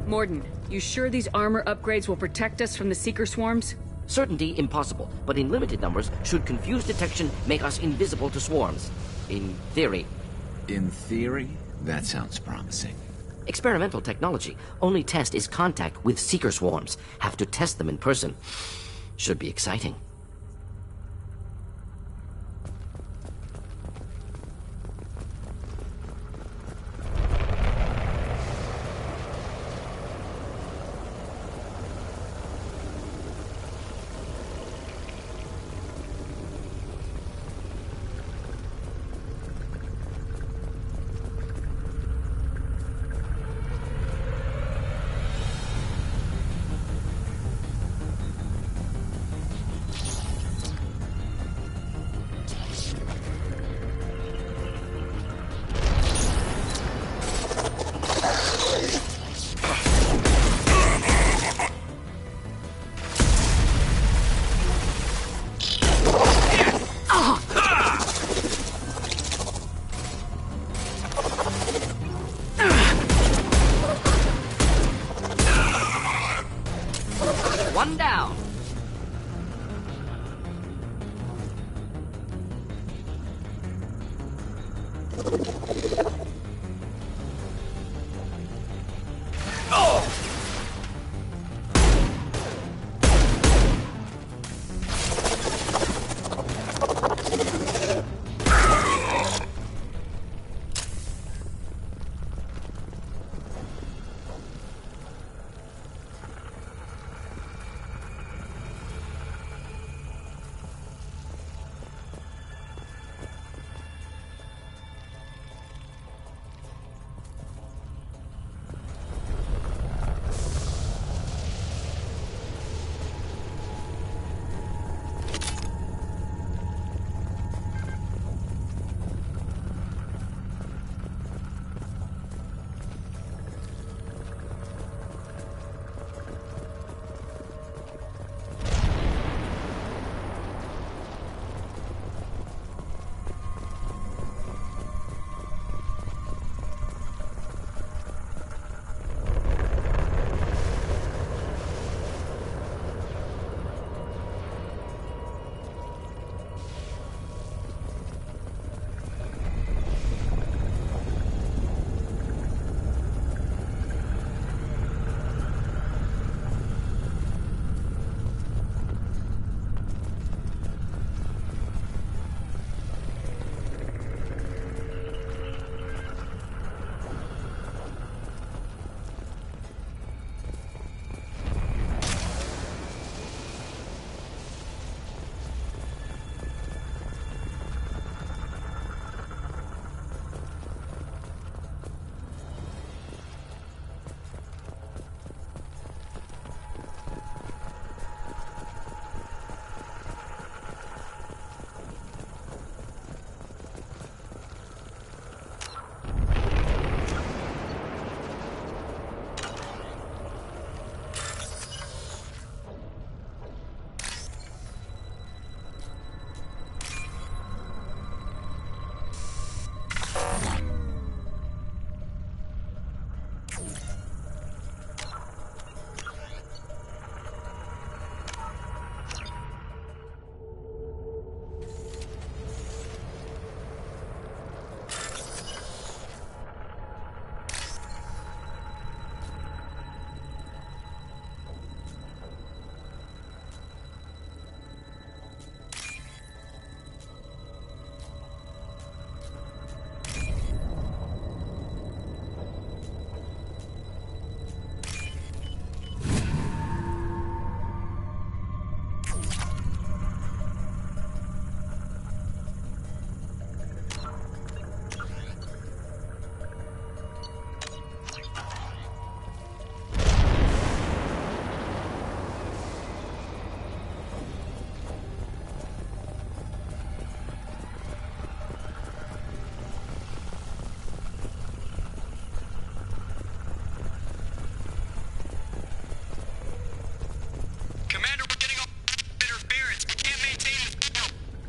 Morden, you sure these armor upgrades will protect us from the Seeker swarms? Certainty impossible, but in limited numbers, should confused detection make us invisible to swarms. In theory. In theory? That sounds promising. Experimental technology. Only test is contact with Seeker swarms. Have to test them in person. Should be exciting. One down.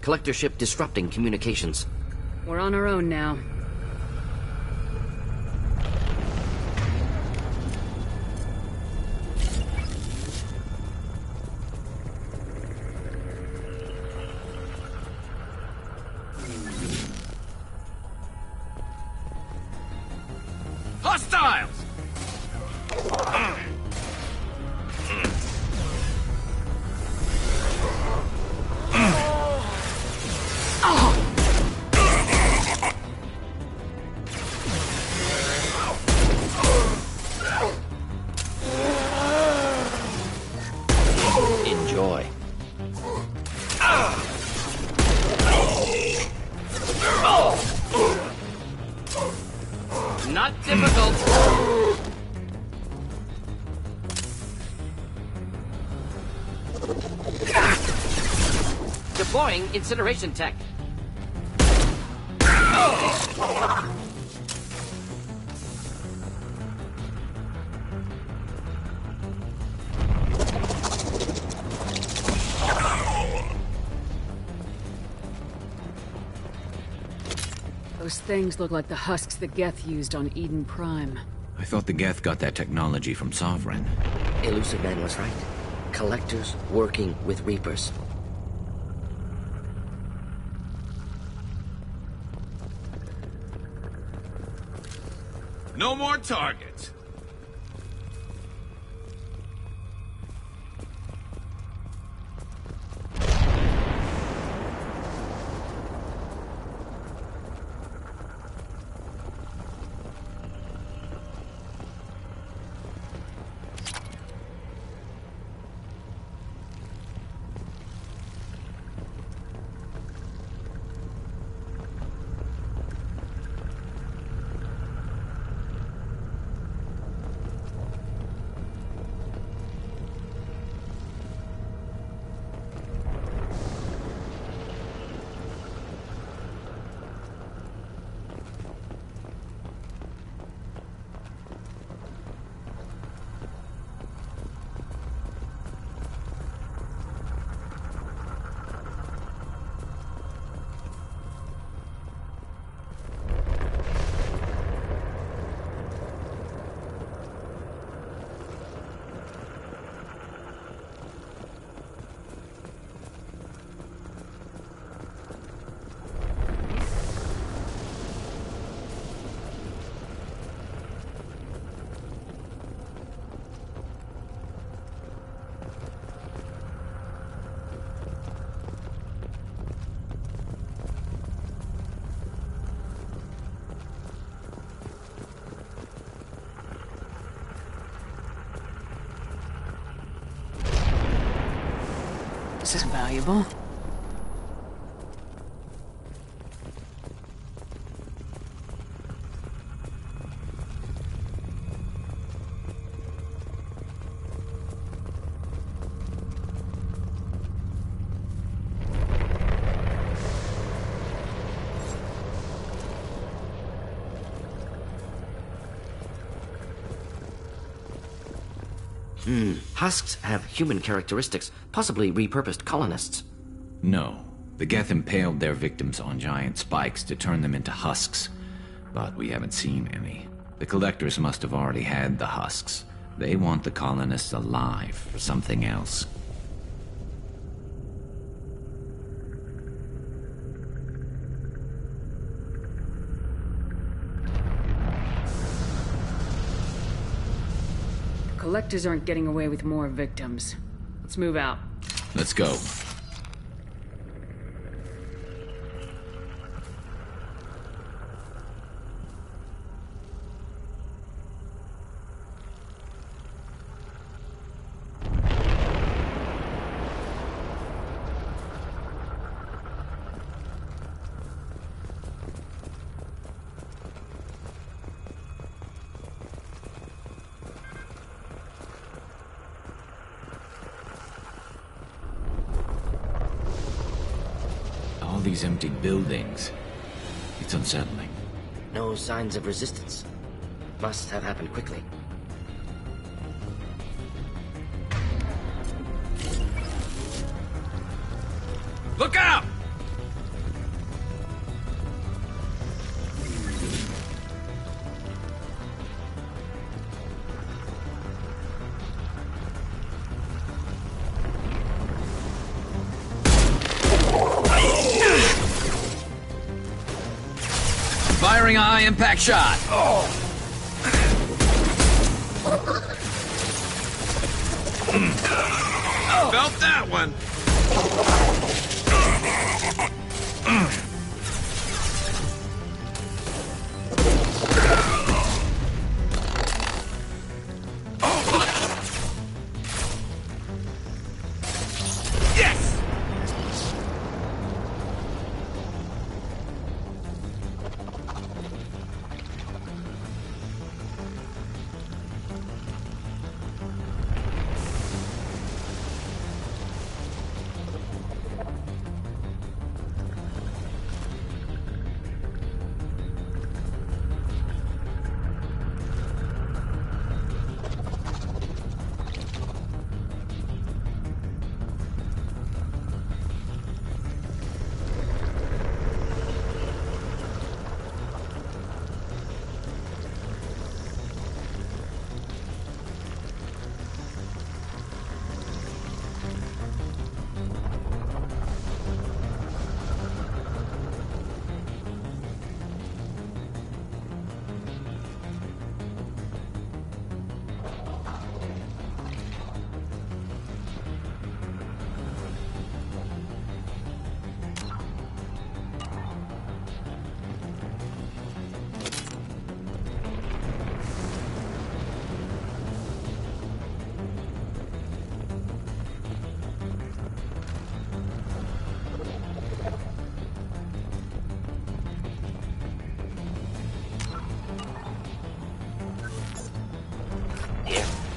Collector ship disrupting communications. We're on our own now. Enjoy. Not difficult. Deploying incineration tech. Those things look like the husks the Geth used on Eden Prime. I thought the Geth got that technology from Sovereign. Elusive Man was right. Collectors working with Reapers. No more targets. This is valuable. Husks have human characteristics, possibly repurposed colonists. No. The Geth impaled their victims on giant spikes to turn them into husks. But we haven't seen any. The collectors must have already had the husks. They want the colonists alive for something else. Collectors aren't getting away with more victims. Let's move out. Let's go. All these empty buildings. It's unsettling. No signs of resistance. Must have happened quickly. Look out! Firing a high-impact shot. Felt that one.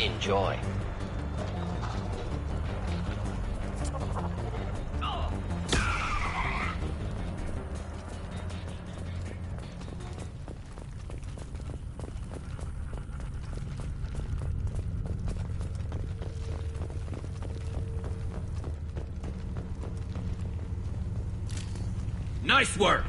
Enjoy. Nice work!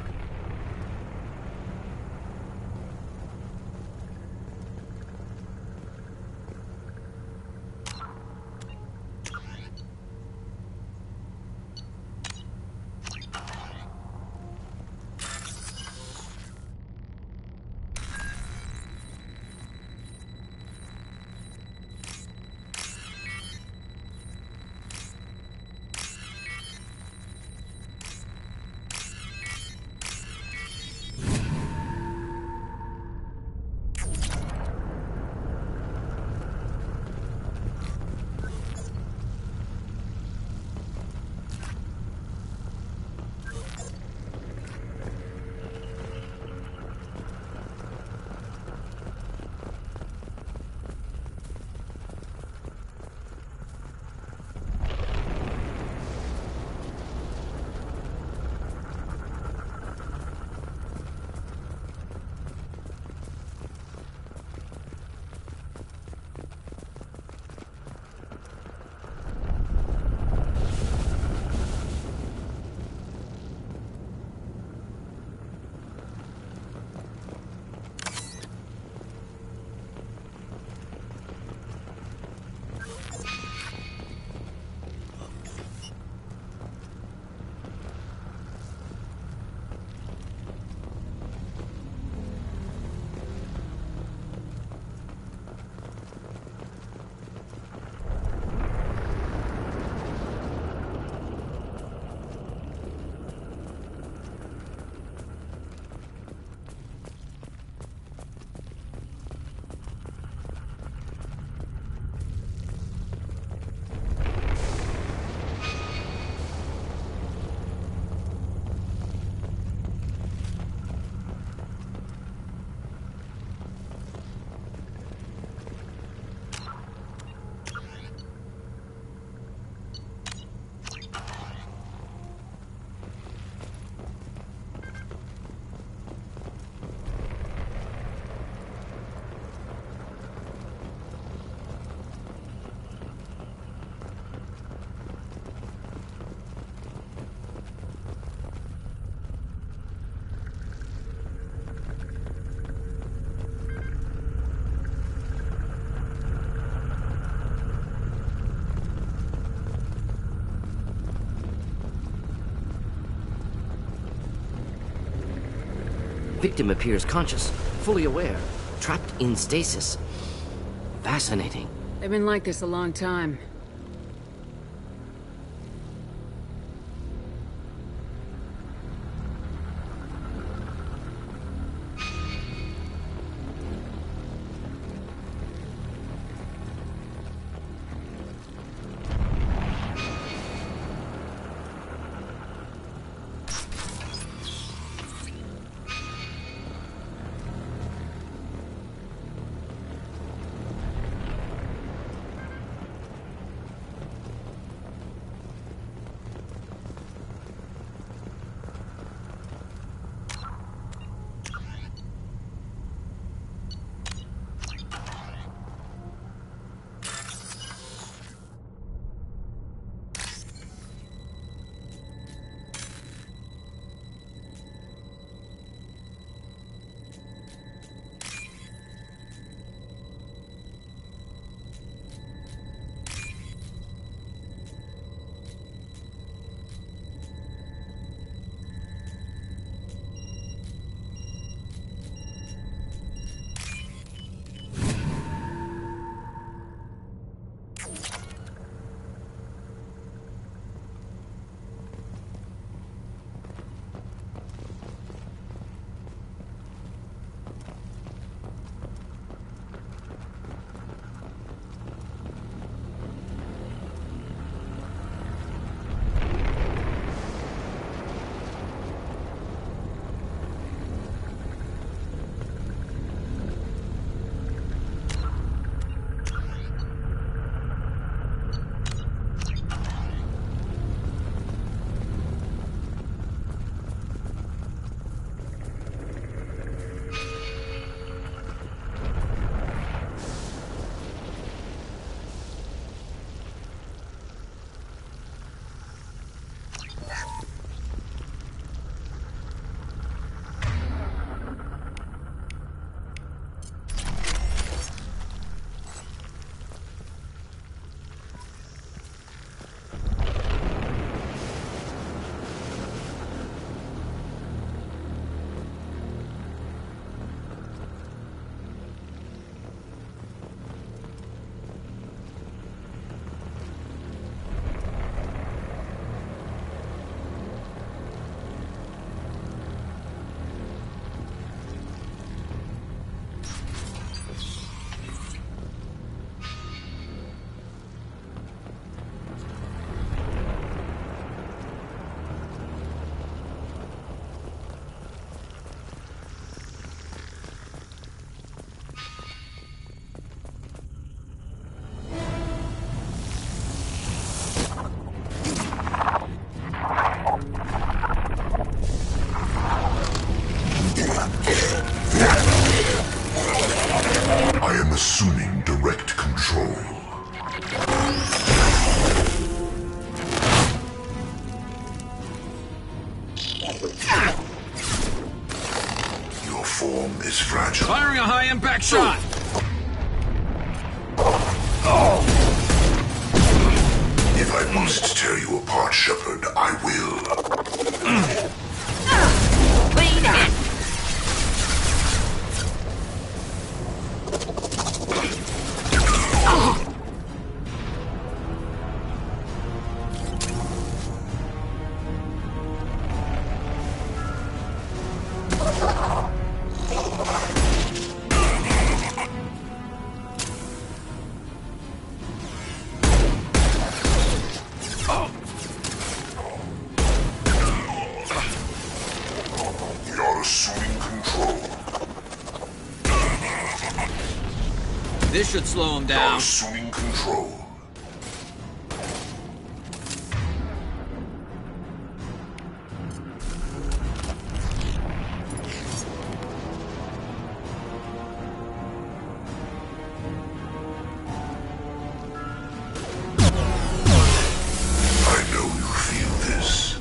Victim appears conscious, fully aware, trapped in stasis. Fascinating. They've been like this a long time. form is fragile. Firing a high-impact shot! If I must tear you apart, Shepard, I will. Clean it! We are assuming control. This should slow him We are down. assuming control. I know you feel this.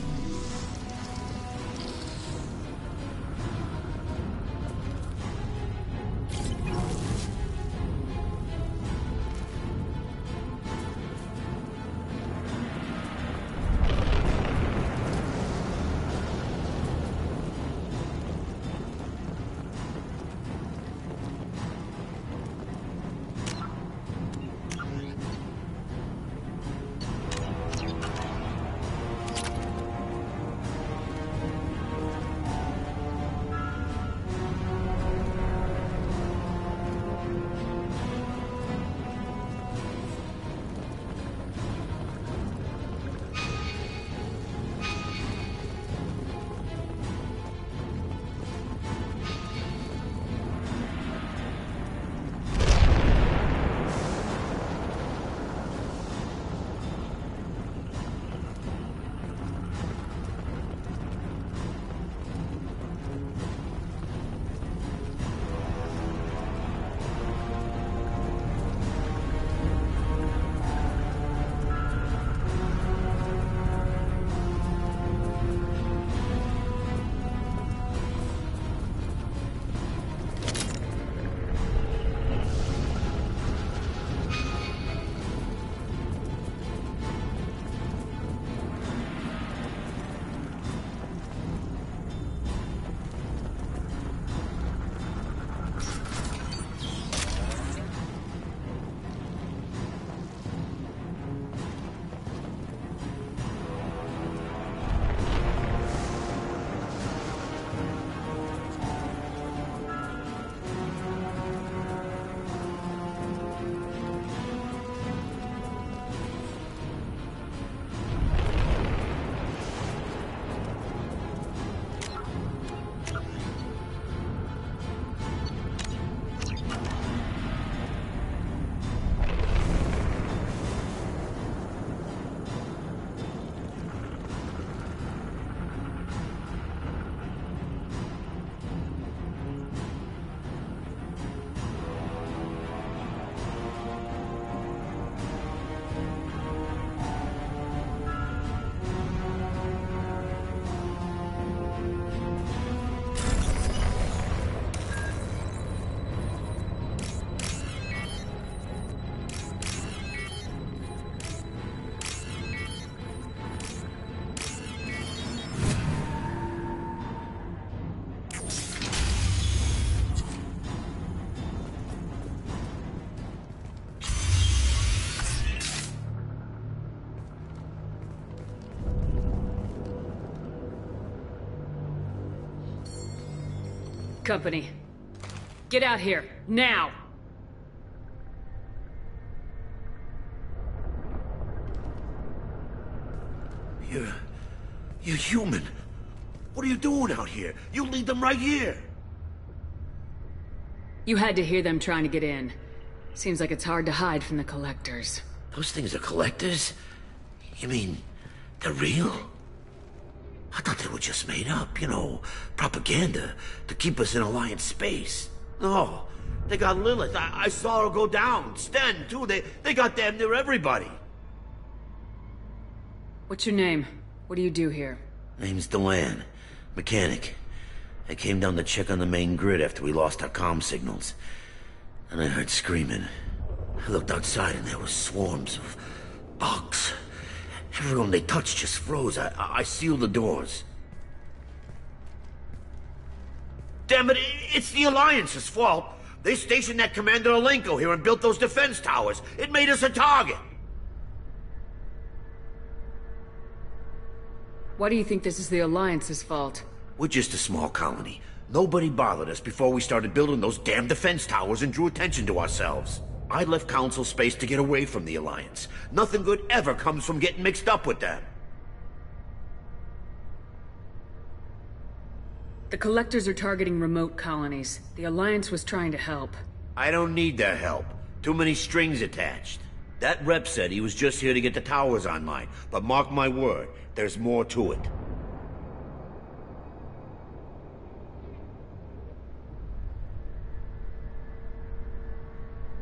Company. Get out here, now! You're human. What are you doing out here? You lead them right here. You had to hear them trying to get in. Seems like it's hard to hide from the collectors. Those things are collectors? You mean, they're real? I thought they were just made up, you know, propaganda to keep us in Alliance space. No, they got Lilith. I saw her go down. Sten, too. They got damn near everybody. What's your name? What do you do here? Name's Delan. Mechanic. I came down to check on the main grid after we lost our comm signals. And I heard screaming. I looked outside and there were swarms of bugs. Everyone they touched just froze. I sealed the doors. Damn it, it's the Alliance's fault. They stationed that Commander Alenko here and built those defense towers. It made us a target. Why do you think this is the Alliance's fault? We're just a small colony. Nobody bothered us before we started building those damn defense towers and drew attention to ourselves. I left Council space to get away from the Alliance. Nothing good ever comes from getting mixed up with them. The Collectors are targeting remote colonies. The Alliance was trying to help. I don't need their help. Too many strings attached. That rep said he was just here to get the towers online, but mark my word, there's more to it.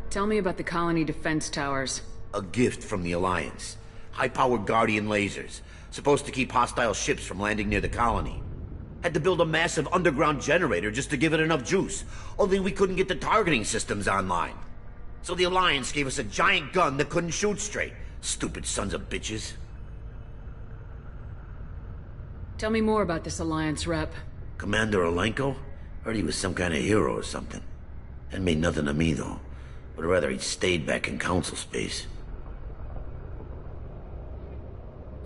Tell me about the colony defense towers. A gift from the Alliance. High-powered Guardian lasers. Supposed to keep hostile ships from landing near the colony. Had to build a massive underground generator just to give it enough juice. Only we couldn't get the targeting systems online. So the Alliance gave us a giant gun that couldn't shoot straight. Stupid sons of bitches. Tell me more about this Alliance rep. Commander Alenko? Heard he was some kind of hero or something. That made nothing to me, though. Would rather he'd stayed back in Council space.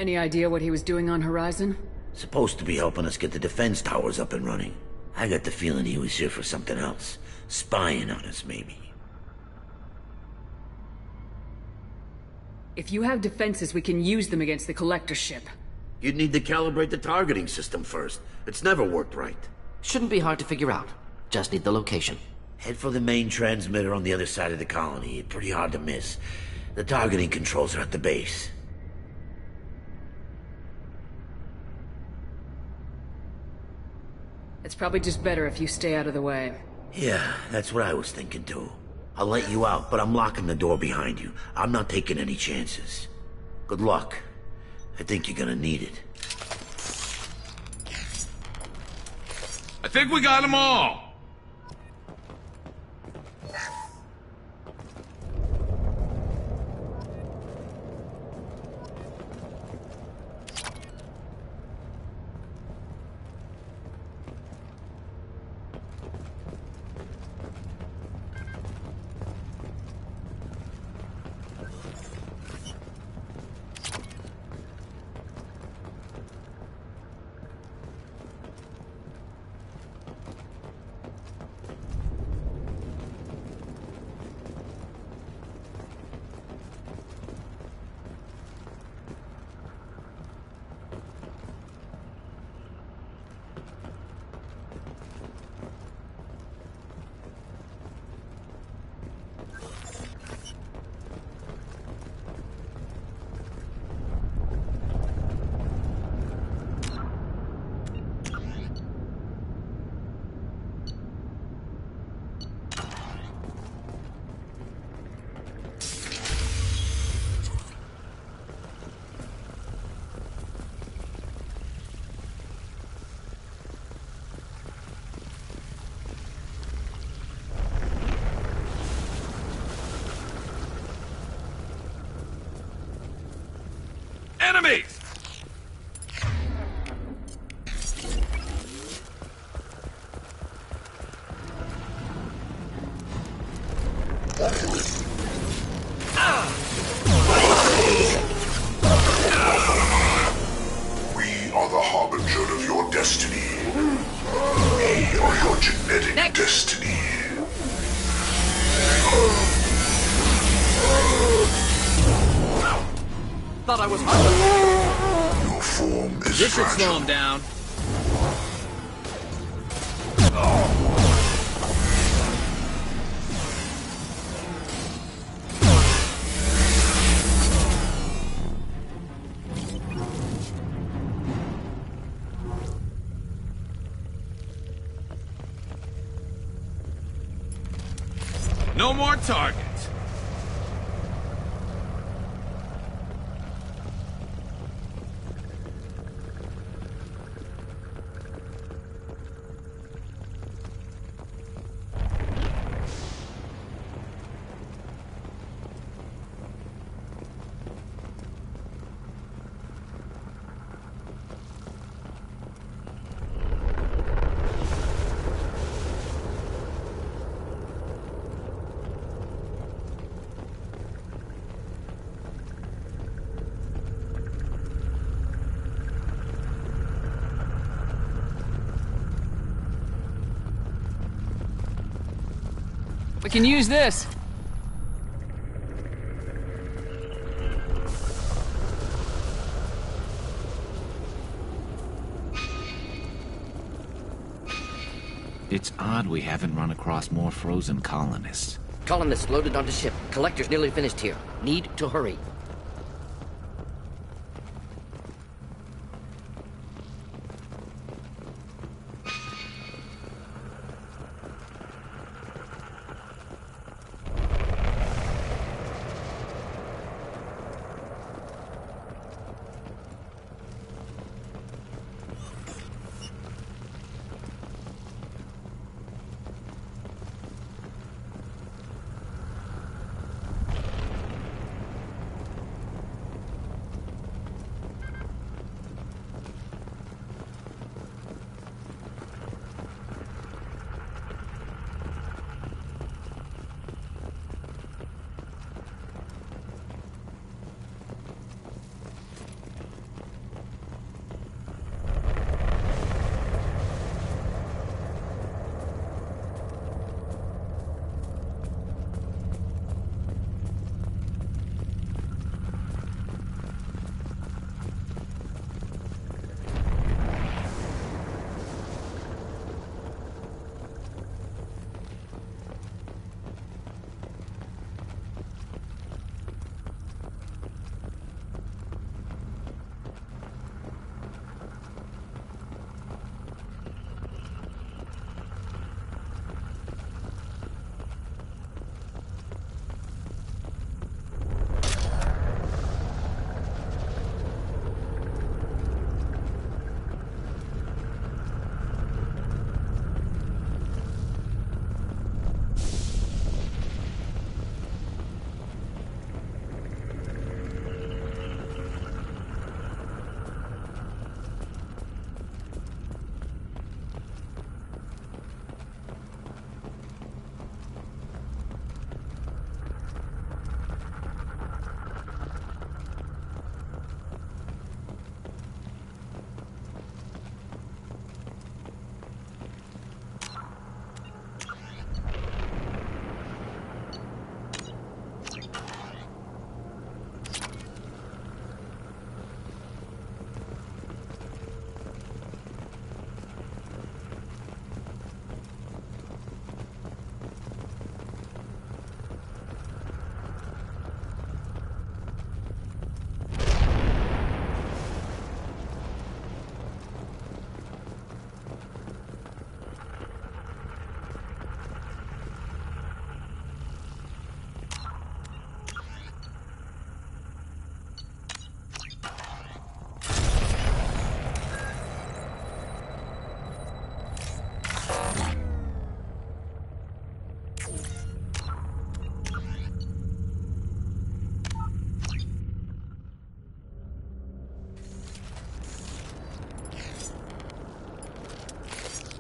Any idea what he was doing on Horizon? Supposed to be helping us get the defense towers up and running. I got the feeling he was here for something else. Spying on us, maybe. If you have defenses, we can use them against the Collector ship. You'd need to calibrate the targeting system first. It's never worked right. Shouldn't be hard to figure out. Just need the location. Head for the main transmitter on the other side of the colony. Pretty hard to miss. The targeting controls are at the base. It's probably just better if you stay out of the way. Yeah, that's what I was thinking too. I'll let you out, but I'm locking the door behind you. I'm not taking any chances. Good luck. I think you're gonna need it. I think we got them all. Enemies! We are the harbinger of your destiny. We are your genetic destiny. Thought I was hurt. Your form is This should slow fragile. him down. No more targets. We can use this. It's odd we haven't run across more frozen colonists. Colonists loaded onto ship. Collector's nearly finished here. Need to hurry.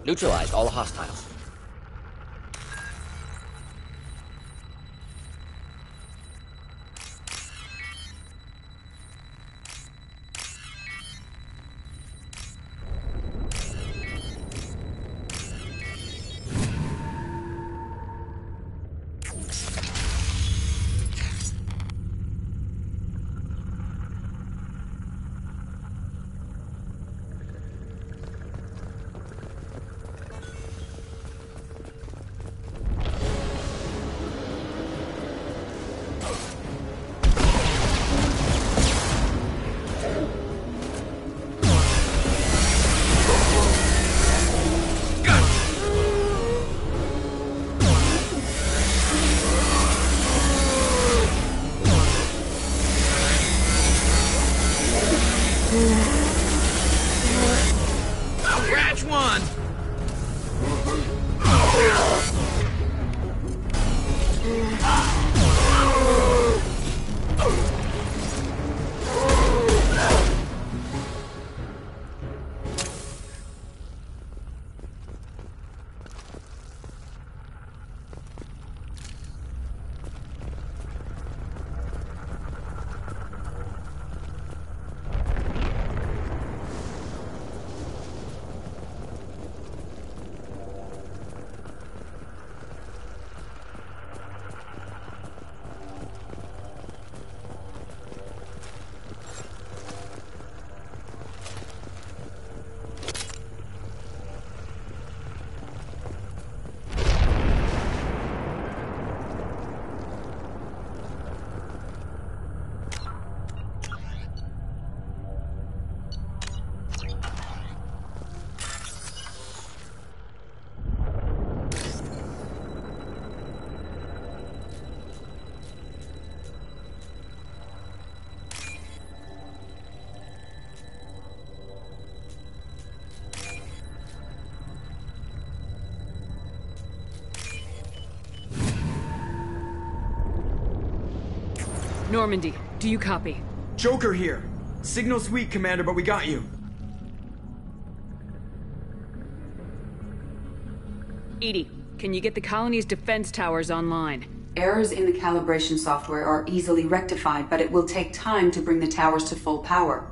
Neutralize all hostiles. Catch one! Normandy, do you copy? Joker here. Signal's weak, Commander, but we got you. Edie, can you get the colony's defense towers online? Errors in the calibration software are easily rectified, but it will take time to bring the towers to full power.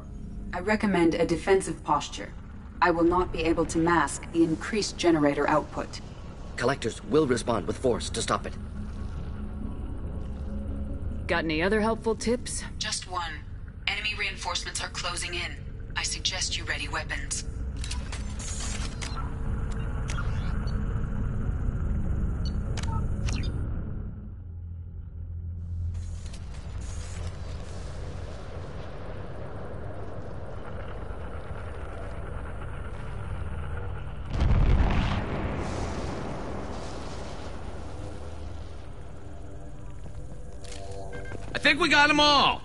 I recommend a defensive posture. I will not be able to mask the increased generator output. Collectors will respond with force to stop it. Got any other helpful tips? Just one. Enemy reinforcements are closing in. I suggest you ready weapons. I think we got them all.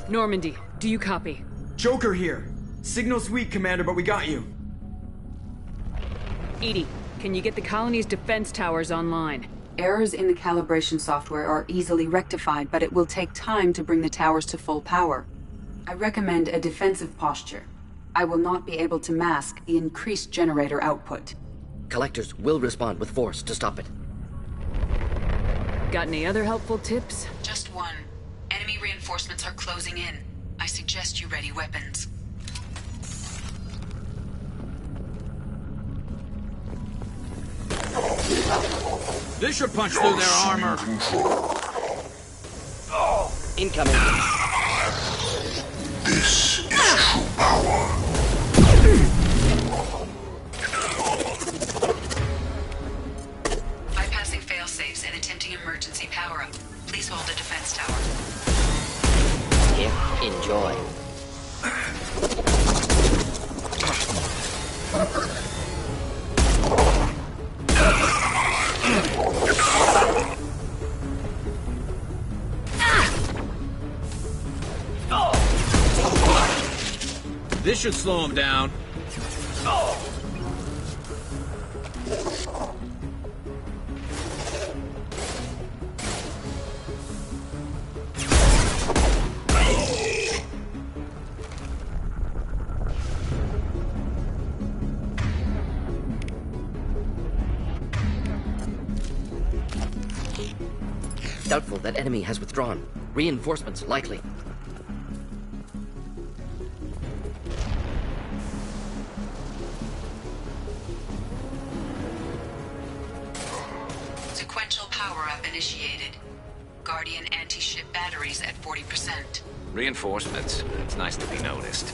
Normandy, do you copy? Joker here. Signal's weak, Commander, but we got you. Edie, can you get the colony's defense towers online? Errors in the calibration software are easily rectified, but it will take time to bring the towers to full power. I recommend a defensive posture. I will not be able to mask the increased generator output. Collectors will respond with force to stop it. Got any other helpful tips? Just one. Enemy reinforcements are closing in. I suggest you ready weapons. This should punch through their armor. Incoming. This is true power. Bypassing fail-safes and attempting emergency power-up. Please hold a defense tower. Here, enjoy. This should slow him down. Doubtful that enemy has withdrawn. Reinforcements likely. Sequential power-up initiated. Guardian anti-ship batteries at 40%. Reinforcements. It's nice to be noticed.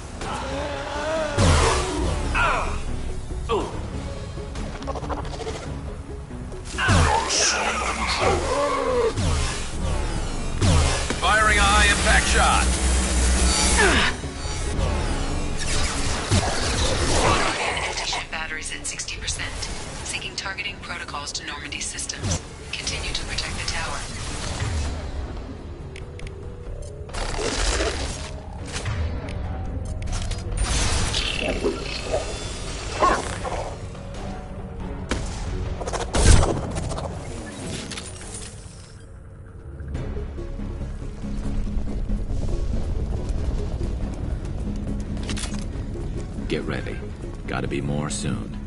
Firing a high-impact shot. Guardian anti-ship batteries batteries at 60%. Seeking targeting protocols to Normandy systems. Continue to protect the tower. Get ready. Gotta be more soon.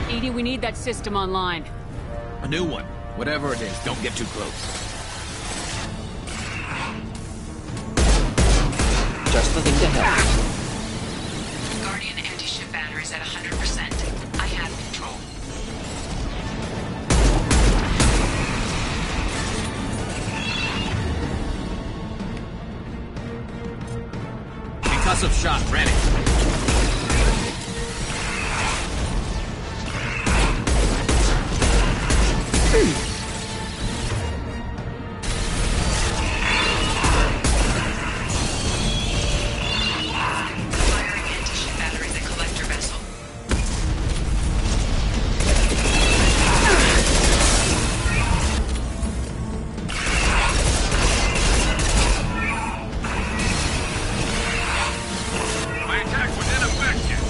Edie, we need that system online. A new one. Whatever it is, don't get too close. Just the thing to help. Guardian anti-ship batteries at 100%. I have control. Concussive shot ready. Firing anti-ship batteries at collector vessel. My attack was ineffective.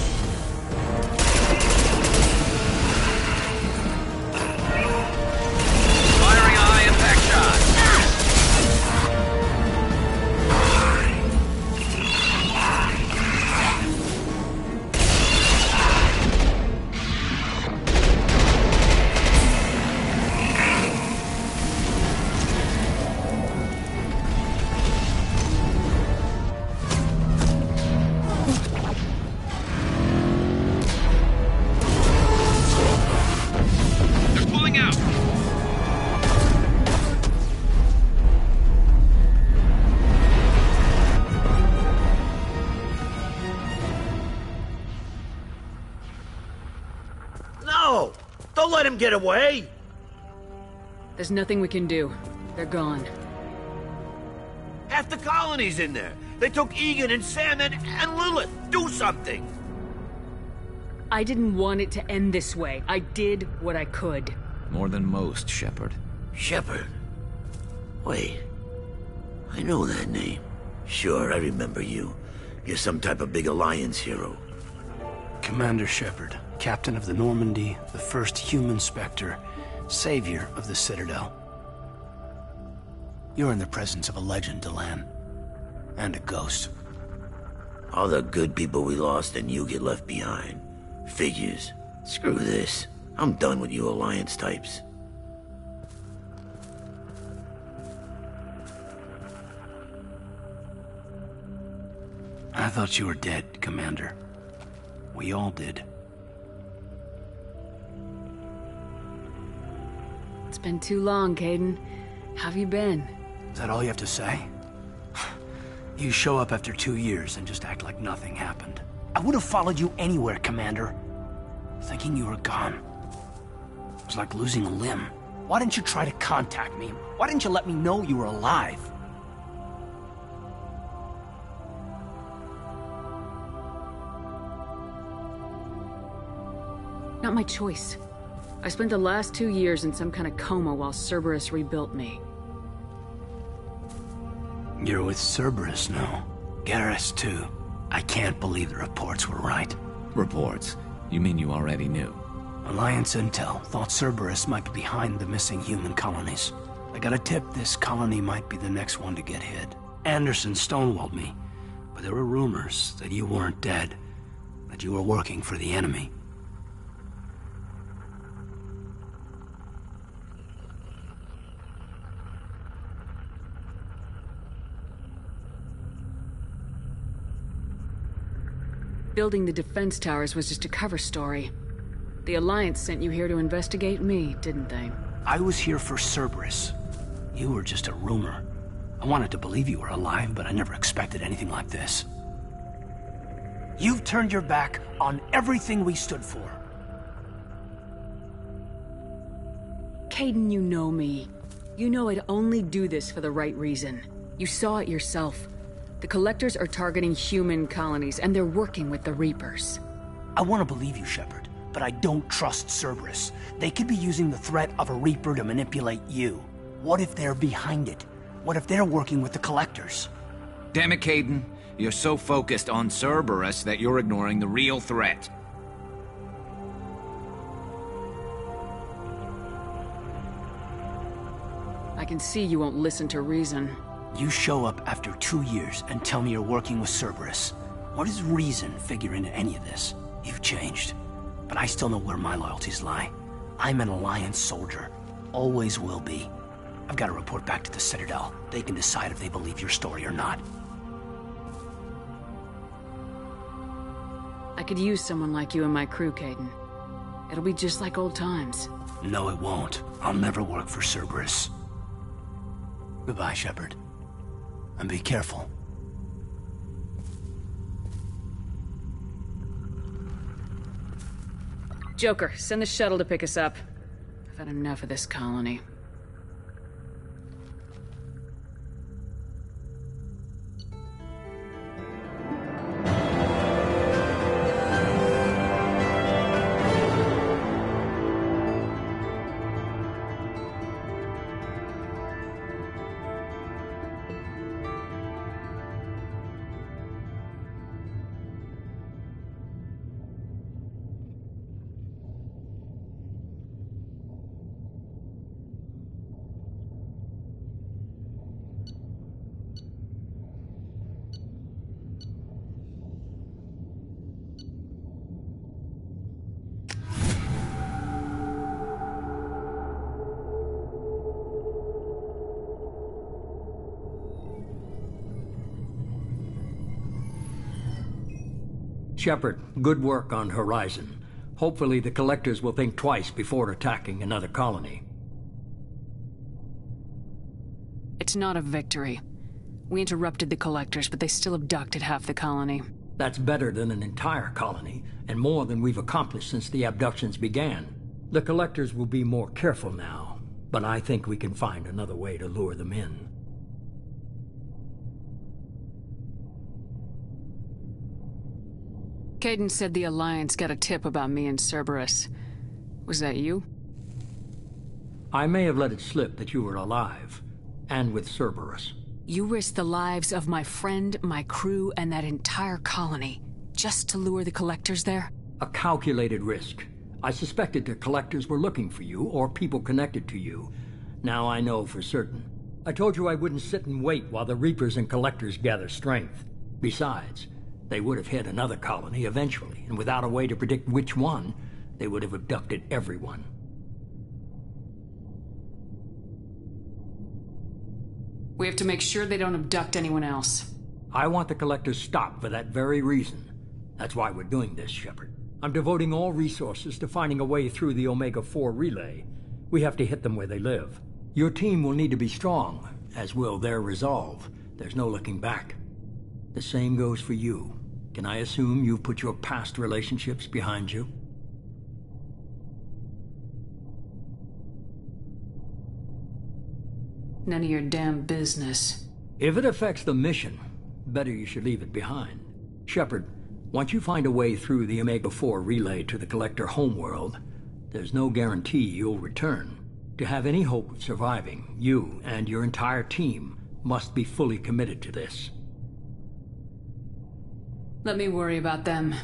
Firing a high impact shot. They're pulling out. No! Don't let him get away! There's nothing we can do. They're gone. Half the colony's in there. They took Egan and Sam and Lilith. Do something! I didn't want it to end this way. I did what I could. More than most, Shepard. Shepard? Wait. I know that name. Sure, I remember you. You're some type of big Alliance hero. Commander Shepard, captain of the Normandy, the first human Spectre, savior of the Citadel. You're in the presence of a legend, Delan. And a ghost. All the good people we lost and you get left behind. Figures. Screw this. I'm done with you Alliance types. I thought you were dead, Commander. We all did. It's been too long, Caden. How have you been? Is that all you have to say? You show up after 2 years and just act like nothing happened. I would have followed you anywhere, Commander. Thinking you were gone. It was like losing a limb. Why didn't you try to contact me? Why didn't you let me know you were alive? Not my choice. I spent the last 2 years in some kind of coma while Cerberus rebuilt me. You're with Cerberus now. Garrus, too. I can't believe the reports were right. Reports? You mean you already knew? Alliance intel thought Cerberus might be behind the missing human colonies. I got a tip this colony might be the next one to get hit. Anderson stonewalled me, but there were rumors that you weren't dead, that you were working for the enemy. Building the defense towers was just a cover story. The Alliance sent you here to investigate me, didn't they? I was here for Cerberus. You were just a rumor. I wanted to believe you were alive, but I never expected anything like this. You've turned your back on everything we stood for. Caden, you know me. You know I'd only do this for the right reason. You saw it yourself. The Collectors are targeting human colonies, and they're working with the Reapers. I want to believe you, Shepard, but I don't trust Cerberus. They could be using the threat of a Reaper to manipulate you. What if they're behind it? What if they're working with the Collectors? Damn it, Caden. You're so focused on Cerberus that you're ignoring the real threat. I can see you won't listen to reason. You show up after 2 years and tell me you're working with Cerberus. What does reason figure into any of this? You've changed, but I still know where my loyalties lie. I'm an Alliance soldier. Always will be. I've got to report back to the Citadel. They can decide if they believe your story or not. I could use someone like you in my crew, Caden. It'll be just like old times. No, it won't. I'll never work for Cerberus. Goodbye, Shepard. And be careful. Joker, send the shuttle to pick us up. I've had enough of this colony. Shepard, good work on Horizon. Hopefully the Collectors will think twice before attacking another colony. It's not a victory. We interrupted the Collectors, but they still abducted half the colony. That's better than an entire colony, and more than we've accomplished since the abductions began. The Collectors will be more careful now, but I think we can find another way to lure them in. Caden said the Alliance got a tip about me and Cerberus. Was that you? I may have let it slip that you were alive, and with Cerberus. You risked the lives of my friend, my crew, and that entire colony, just to lure the Collectors there? A calculated risk. I suspected the Collectors were looking for you, or people connected to you. Now I know for certain. I told you I wouldn't sit and wait while the Reapers and Collectors gather strength. Besides, they would have hit another colony eventually, and without a way to predict which one, they would have abducted everyone. We have to make sure they don't abduct anyone else. I want the Collectors stopped for that very reason. That's why we're doing this, Shepard. I'm devoting all resources to finding a way through the Omega-4 relay. We have to hit them where they live. Your team will need to be strong, as will their resolve. There's no looking back. The same goes for you. Can I assume you've put your past relationships behind you? None of your damn business. If it affects the mission, better you should leave it behind. Shepard, once you find a way through the Omega-4 relay to the Collector homeworld, there's no guarantee you'll return. To have any hope of surviving, you and your entire team must be fully committed to this. Let me worry about them.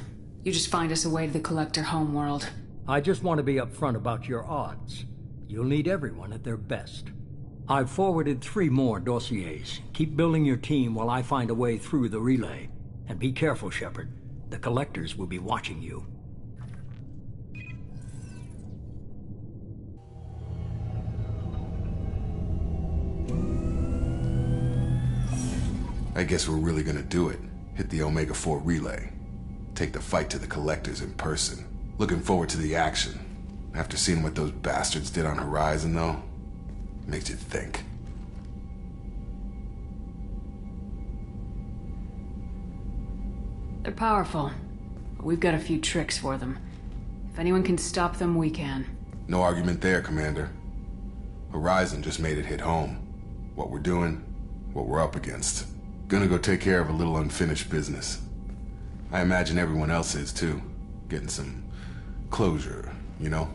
You just find us a way to the Collector homeworld. I just want to be upfront about your odds. You'll need everyone at their best. I've forwarded 3 more dossiers. Keep building your team while I find a way through the relay. And be careful, Shepard. The Collectors will be watching you. I guess we're really gonna do it. Hit the Omega-4 relay. Take the fight to the Collectors in person. Looking forward to the action. After seeing what those bastards did on Horizon, though, makes you think. They're powerful, but we've got a few tricks for them. If anyone can stop them, we can. No argument there, Commander. Horizon just made it hit home. What we're doing, what we're up against. Gonna go take care of a little unfinished business. I imagine everyone else is too. Getting some closure, you know?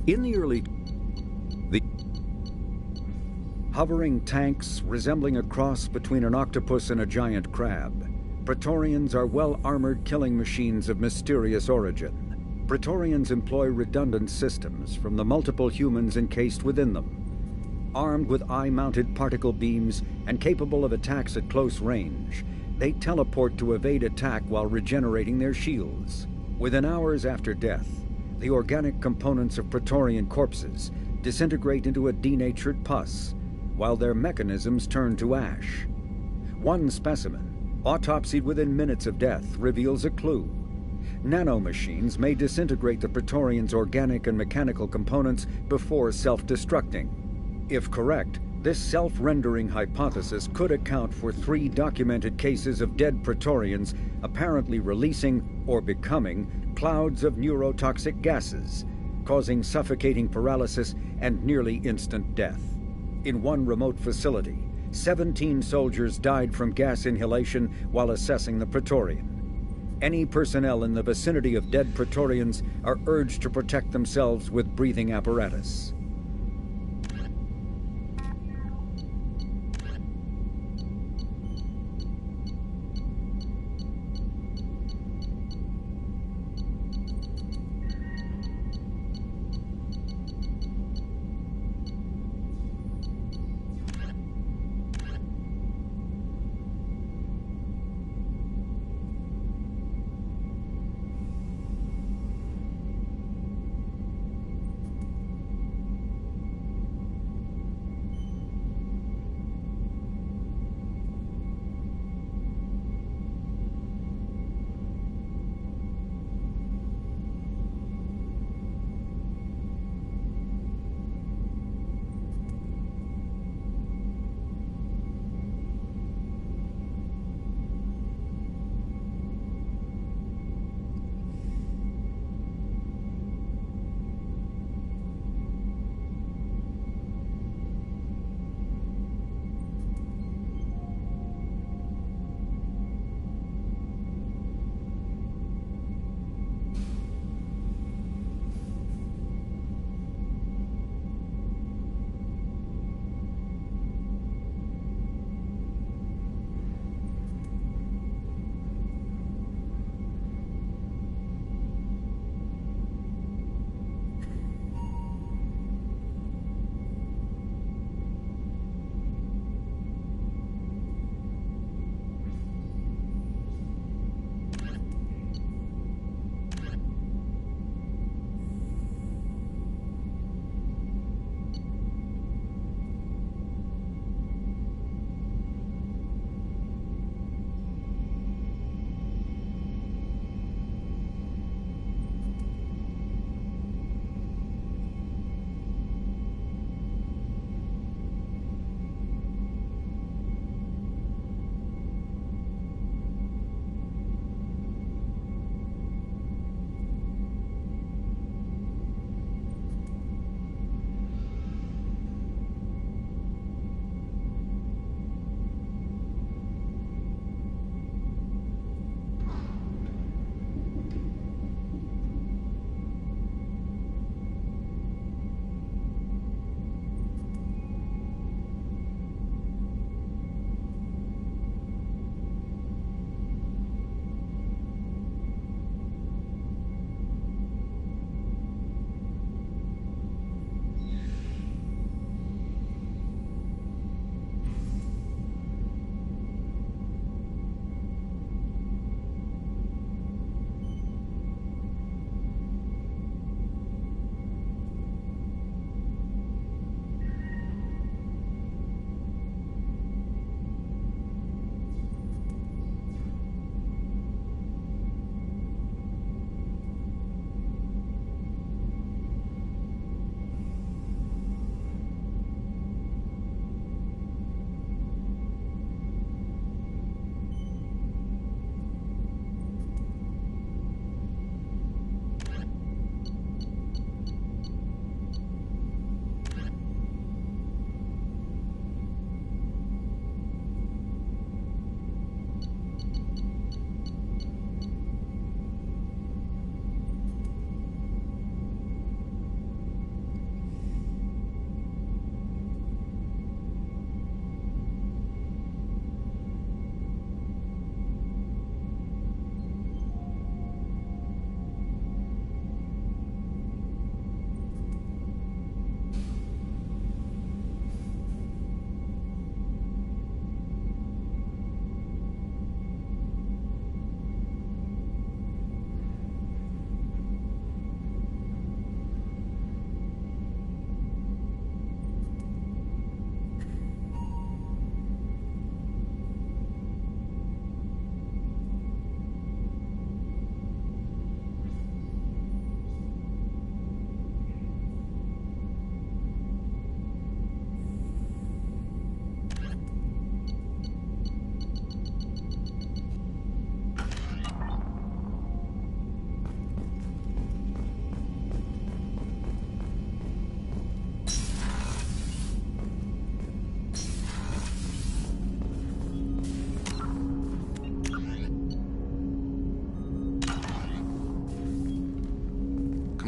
In the early... the hovering tanks resembling a cross between an octopus and a giant crab, Praetorians are well-armored killing machines of mysterious origin. Praetorians employ redundant systems from the multiple humans encased within them. Armed with eye-mounted particle beams and capable of attacks at close range, they teleport to evade attack while regenerating their shields. Within hours after death, the organic components of Praetorian corpses disintegrate into a denatured pus, while their mechanisms turn to ash. One specimen, autopsied within minutes of death, reveals a clue. Nanomachines may disintegrate the Praetorians' organic and mechanical components before self-destructing. If correct, this self-rendering hypothesis could account for 3 documented cases of dead Praetorians apparently releasing, or becoming, clouds of neurotoxic gases, causing suffocating paralysis and nearly instant death. In one remote facility, 17 soldiers died from gas inhalation while assessing the Praetorian. Any personnel in the vicinity of dead Praetorians are urged to protect themselves with breathing apparatus.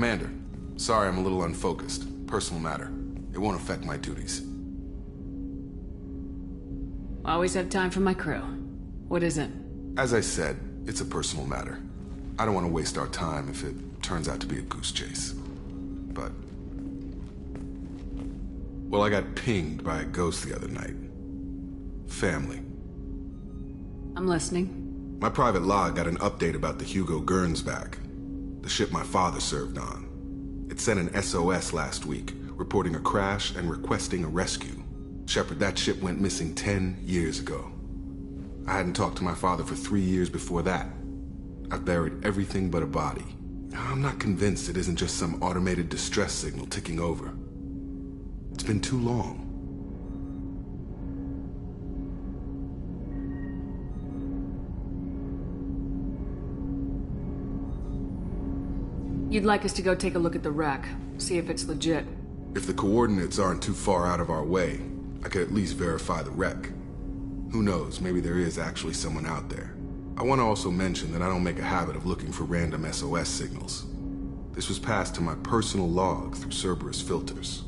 Commander, sorry I'm a little unfocused. Personal matter. It won't affect my duties. Always have time for my crew. What is it? As I said, it's a personal matter. I don't want to waste our time if it turns out to be a goose chase. But... well, I got pinged by a ghost the other night. Family. I'm listening. My private log got an update about the Hugo Gernsback, the ship my father served on. It sent an SOS last week, reporting a crash and requesting a rescue. Shepard, that ship went missing 10 years ago. I hadn't talked to my father for 3 years before that. I've buried everything but a body. I'm not convinced it isn't just some automated distress signal ticking over. It's been too long. You'd like us to go take a look at the wreck, see if it's legit. If the coordinates aren't too far out of our way, I could at least verify the wreck. Who knows, maybe there is actually someone out there. I want to also mention that I don't make a habit of looking for random SOS signals. This was passed to my personal log through Cerberus filters.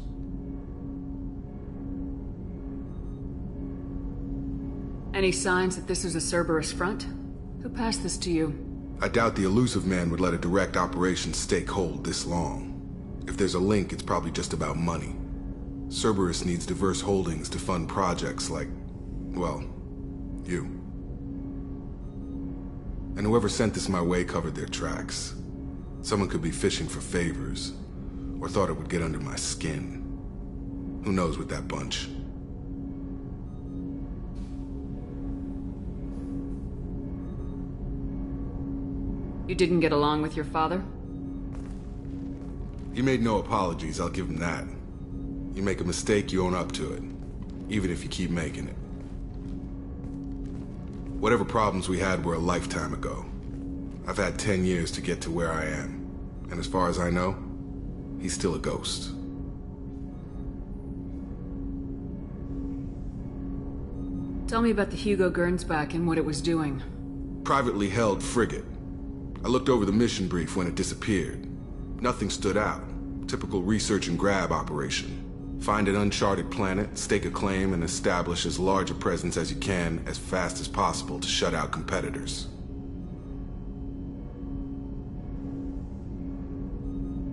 Any signs that this is a Cerberus front? Who passed this to you? I doubt the elusive man would let a direct operations stake hold this long. If there's a link, it's probably just about money. Cerberus needs diverse holdings to fund projects like, well, you. And whoever sent this my way covered their tracks. Someone could be fishing for favors, or thought it would get under my skin. Who knows with that bunch? You didn't get along with your father? He made no apologies, I'll give him that. You make a mistake, you own up to it. Even if you keep making it. Whatever problems we had were a lifetime ago. I've had 10 years to get to where I am. And as far as I know, he's still a ghost. Tell me about the Hugo Gernsback and what it was doing. Privately held frigate. I looked over the mission brief when it disappeared. Nothing stood out. Typical research and grab operation. Find an uncharted planet, stake a claim, and establish as large a presence as you can as fast as possible to shut out competitors.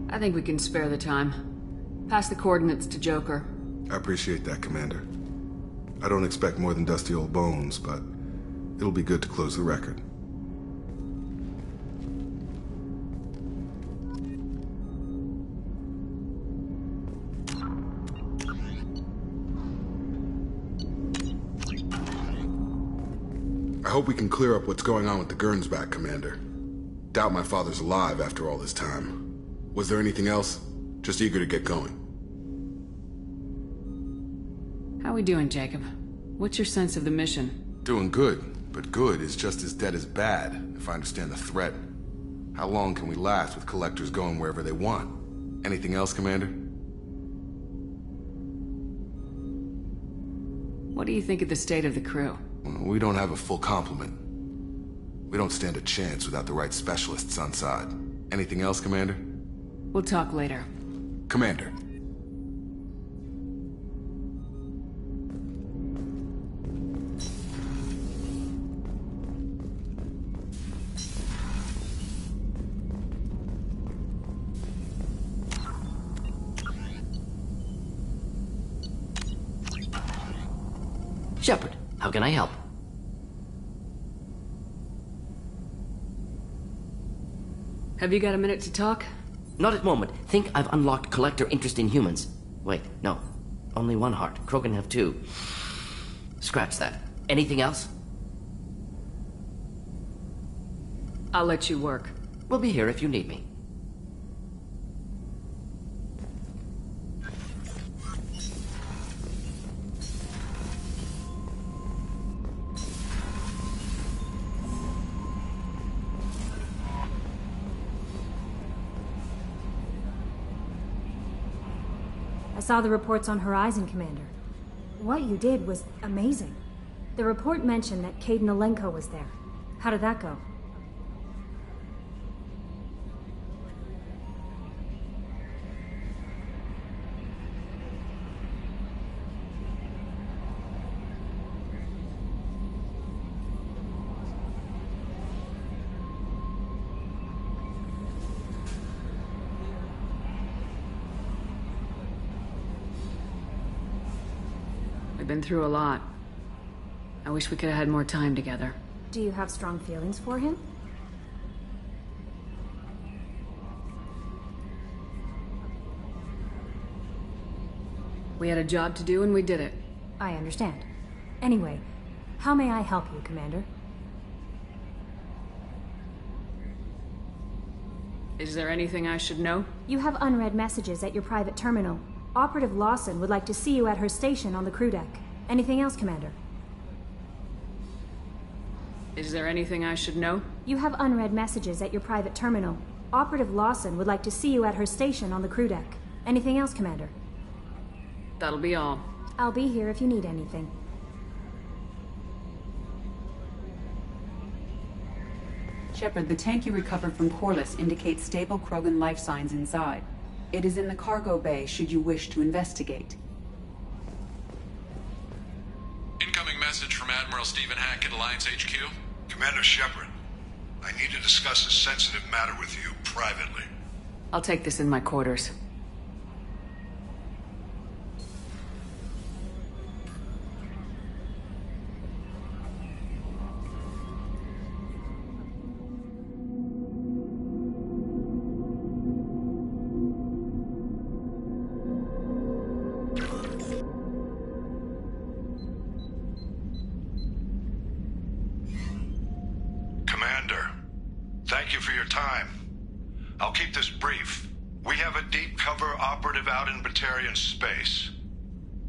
I think we can spare the time. Pass the coordinates to Joker. I appreciate that, Commander. I don't expect more than dusty old bones, but it'll be good to close the record. I hope we can clear up what's going on with the Gernsback, Commander. Doubt my father's alive after all this time. Was there anything else? Just eager to get going. How we doing, Jacob? What's your sense of the mission? Doing good, but good is just as dead as bad, if I understand the threat. How long can we last with collectors going wherever they want? Anything else, Commander? What do you think of the state of the crew? We don't have a full complement. We don't stand a chance without the right specialists on side. Anything else, Commander? We'll talk later. Commander. Shepard, how can I help? Have you got a minute to talk? Not at the moment. Think I've unlocked collector interest in humans. Wait, no. Only one heart. Krogan have two. Scratch that. Anything else? I'll let you work. We'll be here if you need me. I saw the reports on Horizon, Commander. What you did was amazing. The report mentioned that Caden Alenko was there. How did that go? been through a lot. I wish we could have had more time together. Do you have strong feelings for him? We had a job to do and we did it. I understand. Anyway, how may I help you, Commander? Is there anything I should know? You have unread messages at your private terminal. Operative Lawson would like to see you at her station on the crew deck. Anything else, Commander? Is there anything I should know? You have unread messages at your private terminal. Operative Lawson would like to see you at her station on the crew deck. Anything else, Commander? That'll be all. I'll be here if you need anything. Shepard, the tank you recovered from Corliss indicates stable Krogan life signs inside. It is in the cargo bay should you wish to investigate. Incoming message from Admiral Stephen Hackett, Alliance HQ. Commander Shepard, I need to discuss a sensitive matter with you privately. I'll take this in my quarters. Thank you for your time. I'll keep this brief. We have a deep cover operative out in Batarian space.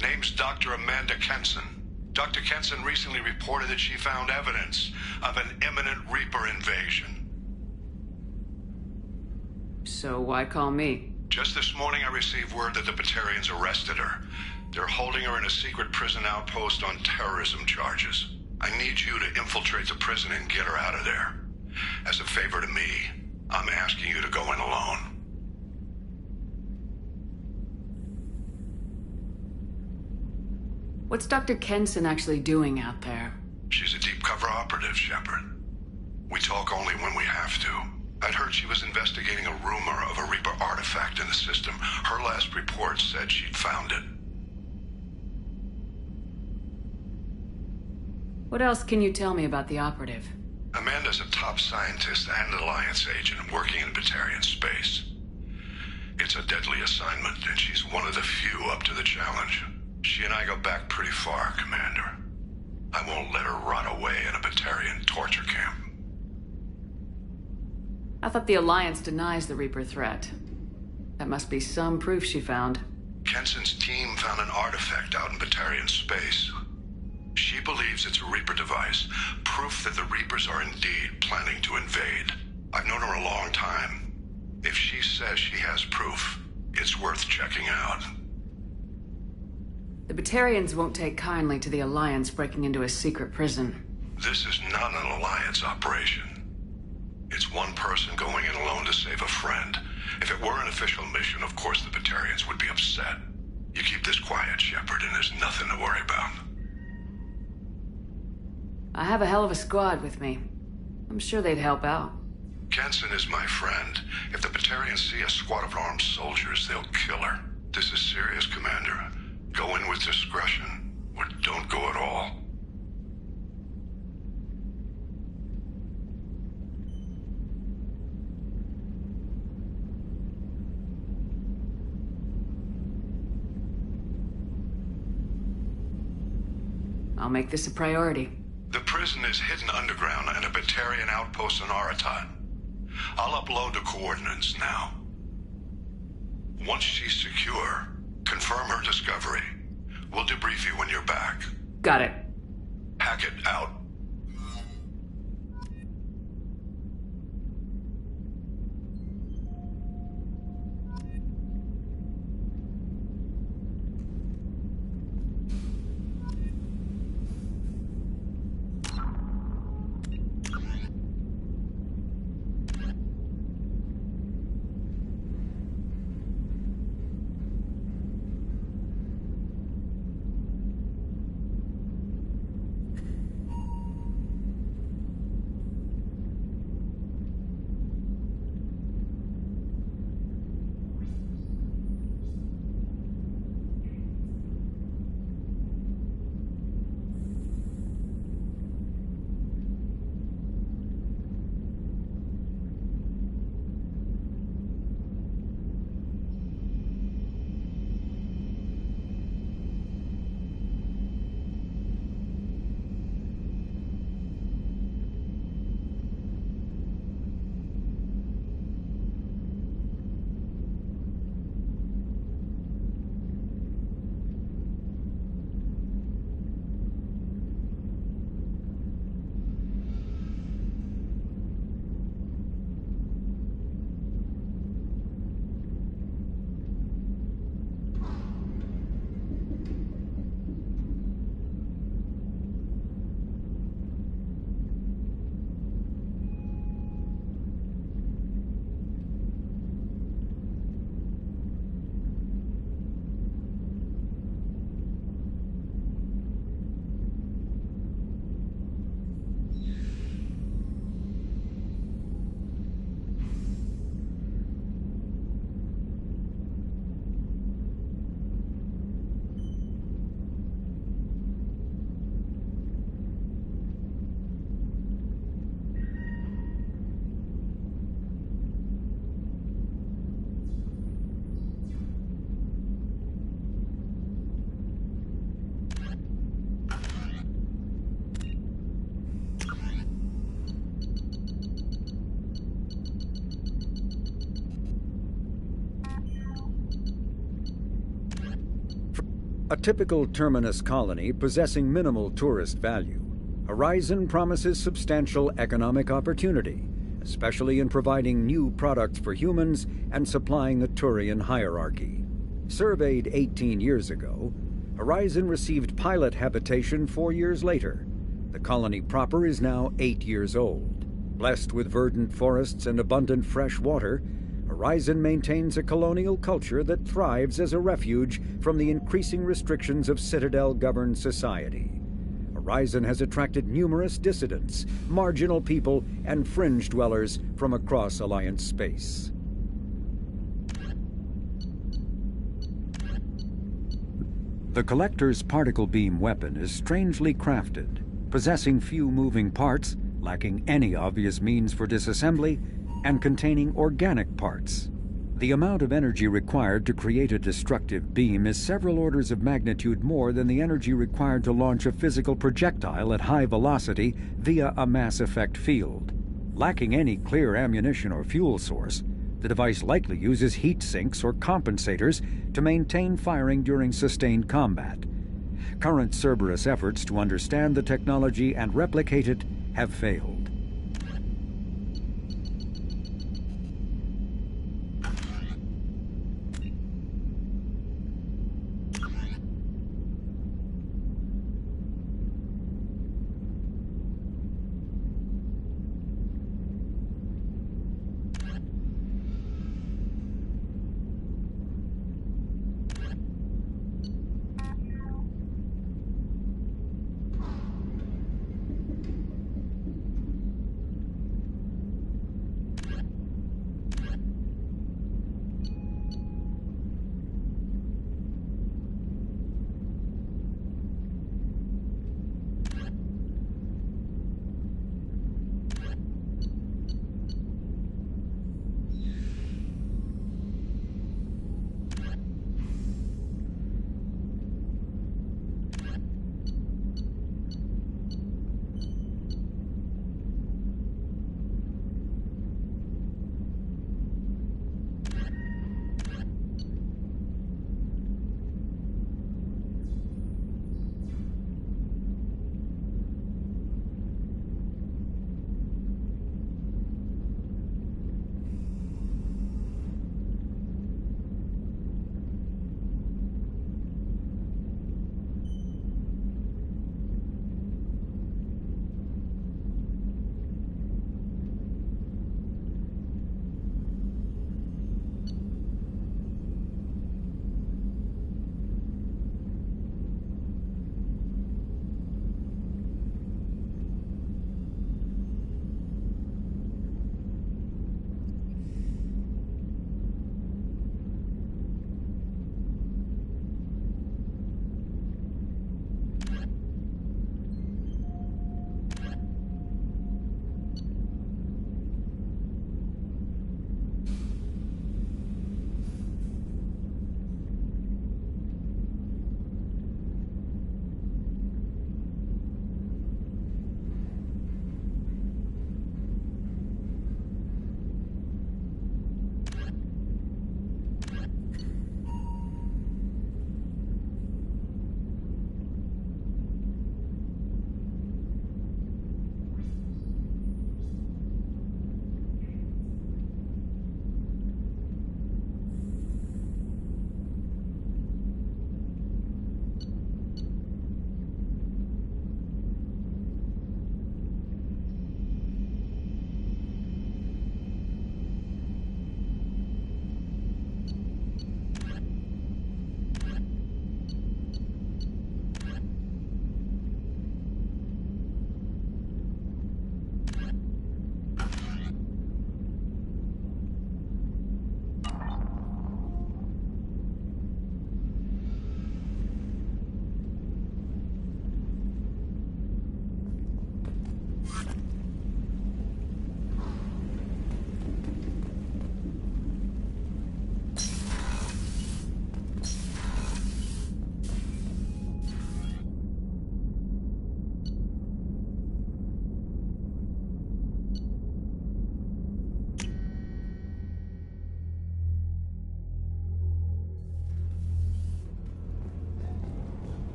Name's Dr. Amanda Kenson. Dr. Kenson recently reported that she found evidence of an imminent Reaper invasion. So why call me? Just this morning I received word that the Batarians arrested her. They're holding her in a secret prison outpost on terrorism charges. I need you to infiltrate the prison and get her out of there. As a favor to me, I'm asking you to go in alone. What's Dr. Kenson actually doing out there? She's a deep cover operative, Shepard. We talk only when we have to. I'd heard she was investigating a rumor of a Reaper artifact in the system. Her last report said she'd found it. What else can you tell me about the operative? Amanda's a top scientist and Alliance agent working in Batarian space. It's a deadly assignment, and she's one of the few up to the challenge. She and I go back pretty far, Commander. I won't let her rot away in a Batarian torture camp. I thought the Alliance denies the Reaper threat. That must be some proof she found. Kenson's team found an artifact out in Batarian space. She believes it's a Reaper device, proof that the Reapers are indeed planning to invade. I've known her a long time. If she says she has proof, it's worth checking out. The Batarians won't take kindly to the Alliance breaking into a secret prison. This is not an Alliance operation. It's one person going in alone to save a friend. If it were an official mission, of course the Batarians would be upset. You keep this quiet, Shepard, and there's nothing to worry about. I have a hell of a squad with me. I'm sure they'd help out. Kenson is my friend. If the Batarians see a squad of armed soldiers, they'll kill her. This is serious, Commander. Go in with discretion, or don't go at all. I'll make this a priority. The prison is hidden underground in a Batarian outpost in Aratat. I'll upload the coordinates now. Once she's secure, confirm her discovery. We'll debrief you when you're back. Got it. Hackett out. A typical terminus colony possessing minimal tourist value, Horizon promises substantial economic opportunity, especially in providing new products for humans and supplying the Turian hierarchy. Surveyed 18 years ago, Horizon received pilot habitation 4 years later. The colony proper is now 8 years old. Blessed with verdant forests and abundant fresh water, Horizon maintains a colonial culture that thrives as a refuge from the increasing restrictions of Citadel-governed society. Horizon has attracted numerous dissidents, marginal people, and fringe dwellers from across Alliance space. The Collector's particle beam weapon is strangely crafted, possessing few moving parts, lacking any obvious means for disassembly, and containing organic parts. The amount of energy required to create a destructive beam is several orders of magnitude more than the energy required to launch a physical projectile at high velocity via a mass effect field. Lacking any clear ammunition or fuel source, the device likely uses heat sinks or compensators to maintain firing during sustained combat. Current Cerberus efforts to understand the technology and replicate it have failed.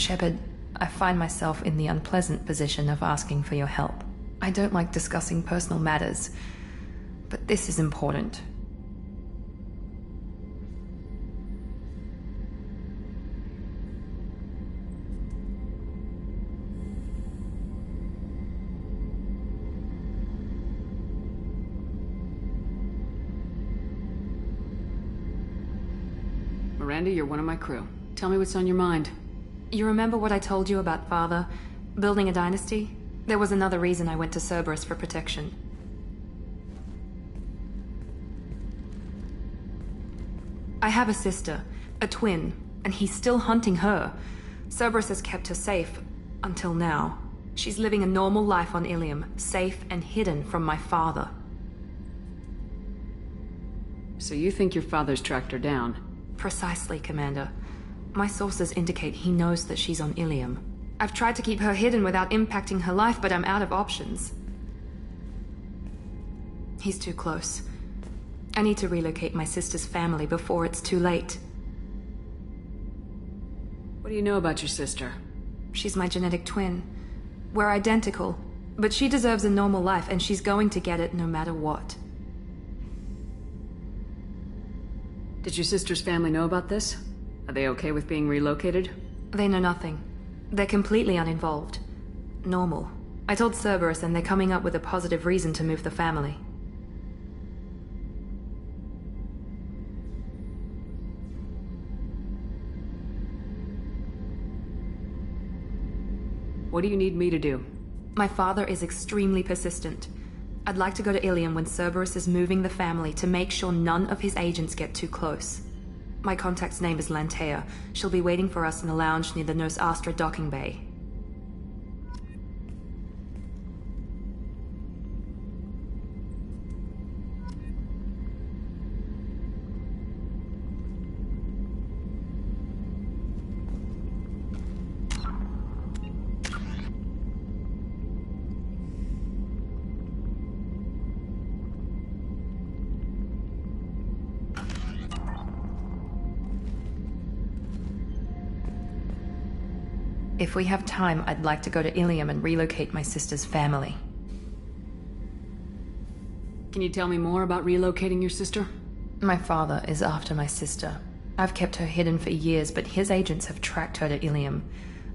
Shepard, I find myself in the unpleasant position of asking for your help. I don't like discussing personal matters, but this is important. Miranda, you're one of my crew. Tell me what's on your mind. You remember what I told you about Father? Building a dynasty? There was another reason I went to Cerberus for protection. I have a sister, a twin, and he's still hunting her. Cerberus has kept her safe, until now. She's living a normal life on Ilium, safe and hidden from my father. So you think your father's tracked her down? Precisely, Commander. My sources indicate he knows that she's on Ilium. I've tried to keep her hidden without impacting her life, but I'm out of options. He's too close. I need to relocate my sister's family before it's too late. What do you know about your sister? She's my genetic twin. We're identical, but she deserves a normal life, and she's going to get it no matter what. Did your sister's family know about this? Are they okay with being relocated? They know nothing. They're completely uninvolved. Normal. I told Cerberus, and they're coming up with a positive reason to move the family. What do you need me to do? My father is extremely persistent. I'd like to go to Ilium when Cerberus is moving the family to make sure none of his agents get too close. My contact's name is Lantea. She'll be waiting for us in a lounge near the Nos Astra docking bay. If we have time, I'd like to go to Ilium and relocate my sister's family. Can you tell me more about relocating your sister? My father is after my sister. I've kept her hidden for years, but his agents have tracked her to Ilium.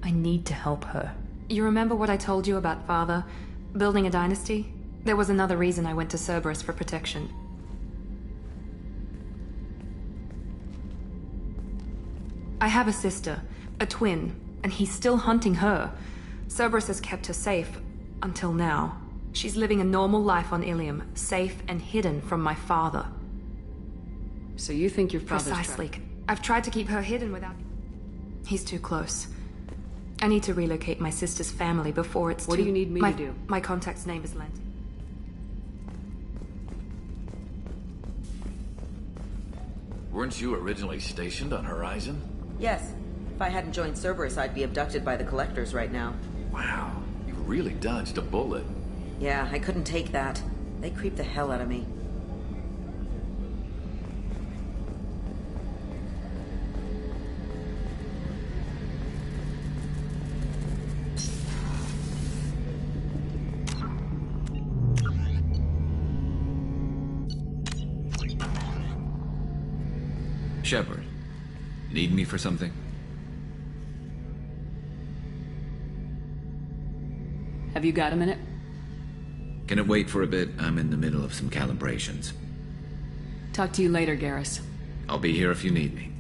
I need to help her. You remember what I told you about Father? Building a dynasty? There was another reason I went to Cerberus for protection. I have a sister, a twin, and he's still hunting her. Cerberus has kept her safe, until now. She's living a normal life on Ilium, safe and hidden from my father. So you think your father's Precisely. I've tried to keep her hidden without... He's too close. I need to relocate my sister's family before it's What do you need me to do? My contact's name is Lantea. Weren't you originally stationed on Horizon? Yes. If I hadn't joined Cerberus, I'd be abducted by the Collectors right now. Wow, you really dodged a bullet. Yeah, I couldn't take that. They creeped the hell out of me. Shepard, need me for something? Have you got a minute? Can it wait for a bit? I'm in the middle of some calibrations. Talk to you later, Garrus. I'll be here if you need me.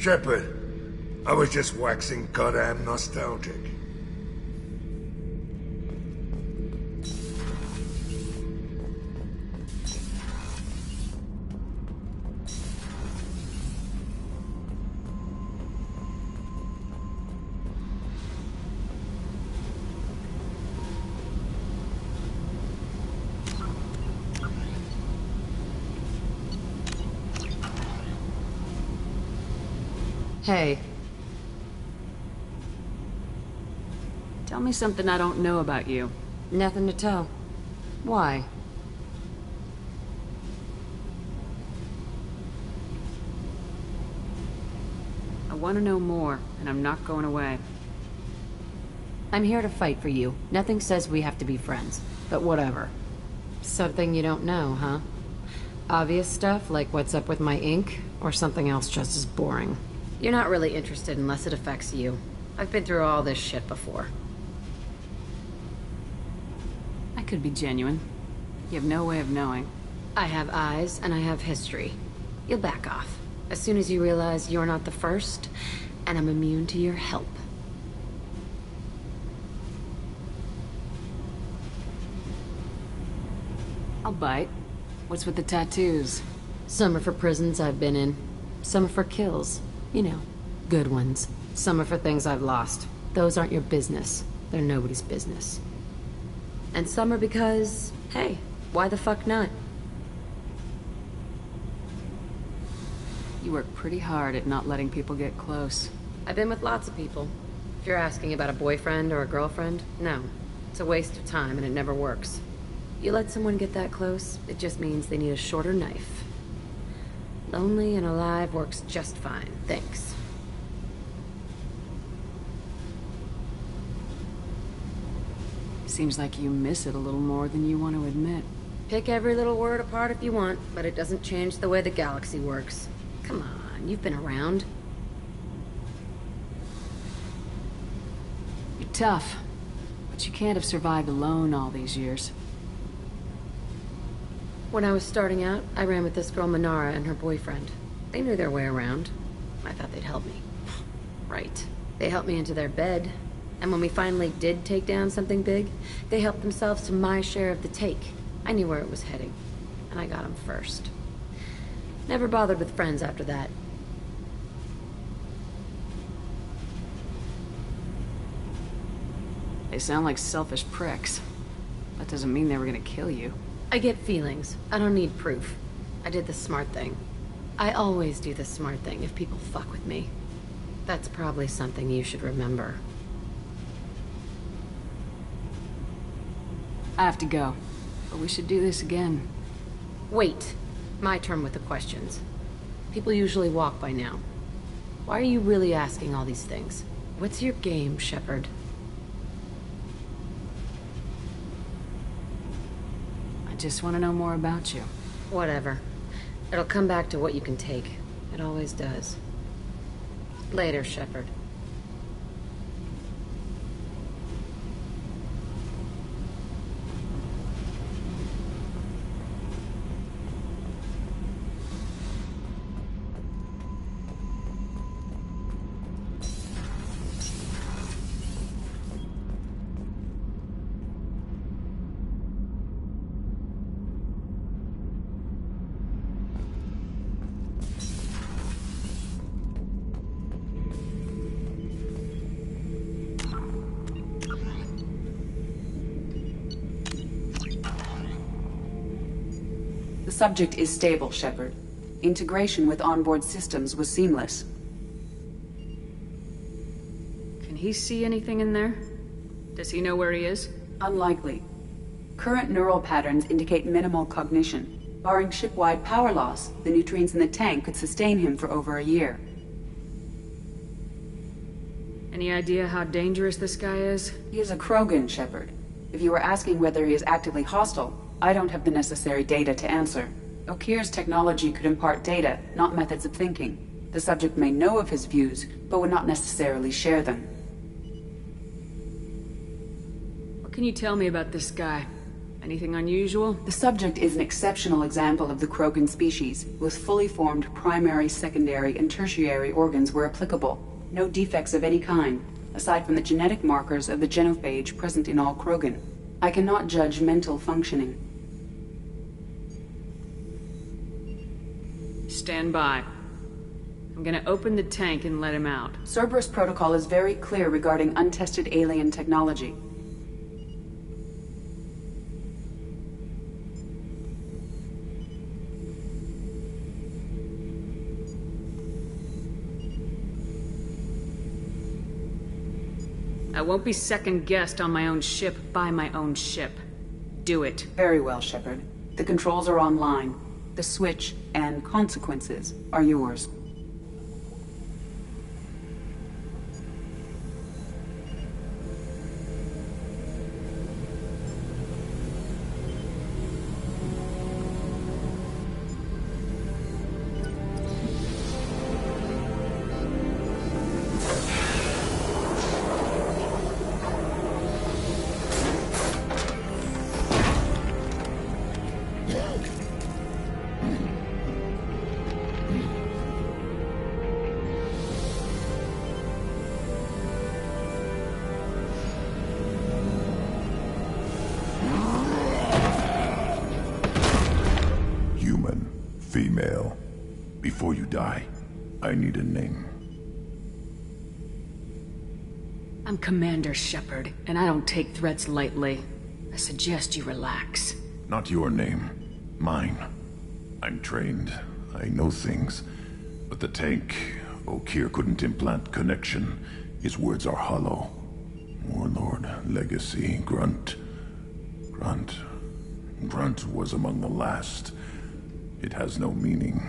Shepard, I was just waxing goddamn nostalgic. Hey. Tell me something I don't know about you. Nothing to tell. Why? I want to know more, and I'm not going away. I'm here to fight for you. Nothing says we have to be friends, but whatever. Something you don't know, huh? Obvious stuff, like what's up with my ink, or something else just as boring? You're not really interested unless it affects you. I've been through all this shit before. I could be genuine. You have no way of knowing. I have eyes, and I have history. You'll back off. As soon as you realize you're not the first, and I'm immune to your help. I'll bite. What's with the tattoos? Some are for prisons I've been in. Some are for kills. You know, good ones. Some are for things I've lost. Those aren't your business. They're nobody's business. And some are because, hey, why the fuck not? You work pretty hard at not letting people get close. I've been with lots of people. If you're asking about a boyfriend or a girlfriend, no. It's a waste of time and it never works. You let someone get that close, it just means they need a shorter knife. Lonely and alive works just fine, thanks. Seems like you miss it a little more than you want to admit. Pick every little word apart if you want, but it doesn't change the way the galaxy works. Come on, you've been around. You're tough, but you can't have survived alone all these years. When I was starting out, I ran with this girl Minara and her boyfriend. They knew their way around. I thought they'd help me. Right. They helped me into their bed. And when we finally did take down something big, they helped themselves to my share of the take. I knew where it was heading. And I got them first. Never bothered with friends after that. They sound like selfish pricks. That doesn't mean they were gonna kill you. I get feelings. I don't need proof. I did the smart thing. I always do the smart thing if people fuck with me. That's probably something you should remember. I have to go, but we should do this again. Wait. My turn with the questions. People usually walk by now. Why are you really asking all these things? What's your game, Shepard? I just want to know more about you. Whatever. It'll come back to what you can take. It always does. Later, Shepard. The subject is stable, Shepard. Integration with onboard systems was seamless. Can he see anything in there? Does he know where he is? Unlikely. Current neural patterns indicate minimal cognition. Barring ship-wide power loss, the nutrients in the tank could sustain him for over a year. Any idea how dangerous this guy is? He is a Krogan, Shepard. If you were asking whether he is actively hostile, I don't have the necessary data to answer. Okir's technology could impart data, not methods of thinking. The subject may know of his views, but would not necessarily share them. What can you tell me about this guy? Anything unusual? The subject is an exceptional example of the Krogan species, with fully formed primary, secondary, and tertiary organs where applicable. No defects of any kind, aside from the genetic markers of the genophage present in all Krogan. I cannot judge mental functioning. Stand by. I'm gonna open the tank and let him out. Cerberus protocol is very clear regarding untested alien technology. I won't be second-guessed on my own ship by my own ship. Do it. Very well, Shepard. The controls are online. The switch and consequences are yours. Female. Before you die, I need a name. I'm Commander Shepard, and I don't take threats lightly. I suggest you relax. Not your name. Mine. I'm trained. I know things. But the tank, Okier couldn't implant connection. His words are hollow. Warlord, Legacy, Grunt. Grunt was among the last. It has no meaning.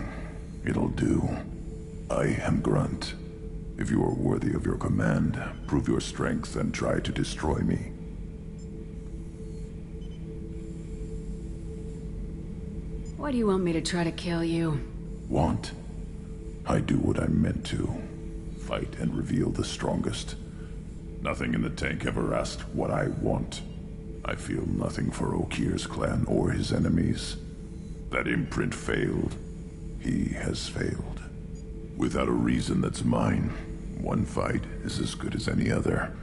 It'll do. I am Grunt. If you are worthy of your command, prove your strength and try to destroy me. Why do you want me to try to kill you? Want? I do what I'm meant to. Fight and reveal the strongest. Nothing in the tank ever asked what I want. I feel nothing for Okier's clan or his enemies. That imprint failed. He has failed. Without a reason that's mine, one fight is as good as any other.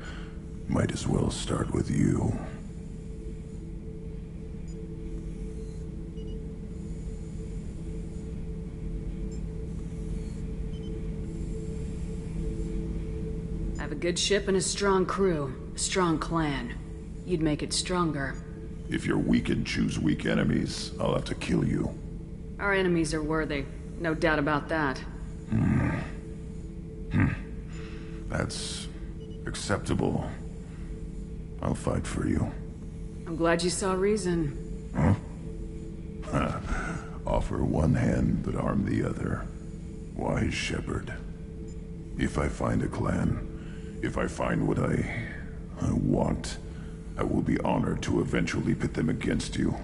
Might as well start with you. I have a good ship and a strong crew. A strong clan. You'd make it stronger. If you're weak and choose weak enemies, I'll have to kill you. Our enemies are worthy. No doubt about that. That's acceptable. I'll fight for you. I'm glad you saw reason. Huh? Offer one hand, but arm the other. Wise Shepard. If I find a clan, if I find what I want, I will be honored to eventually pit them against you.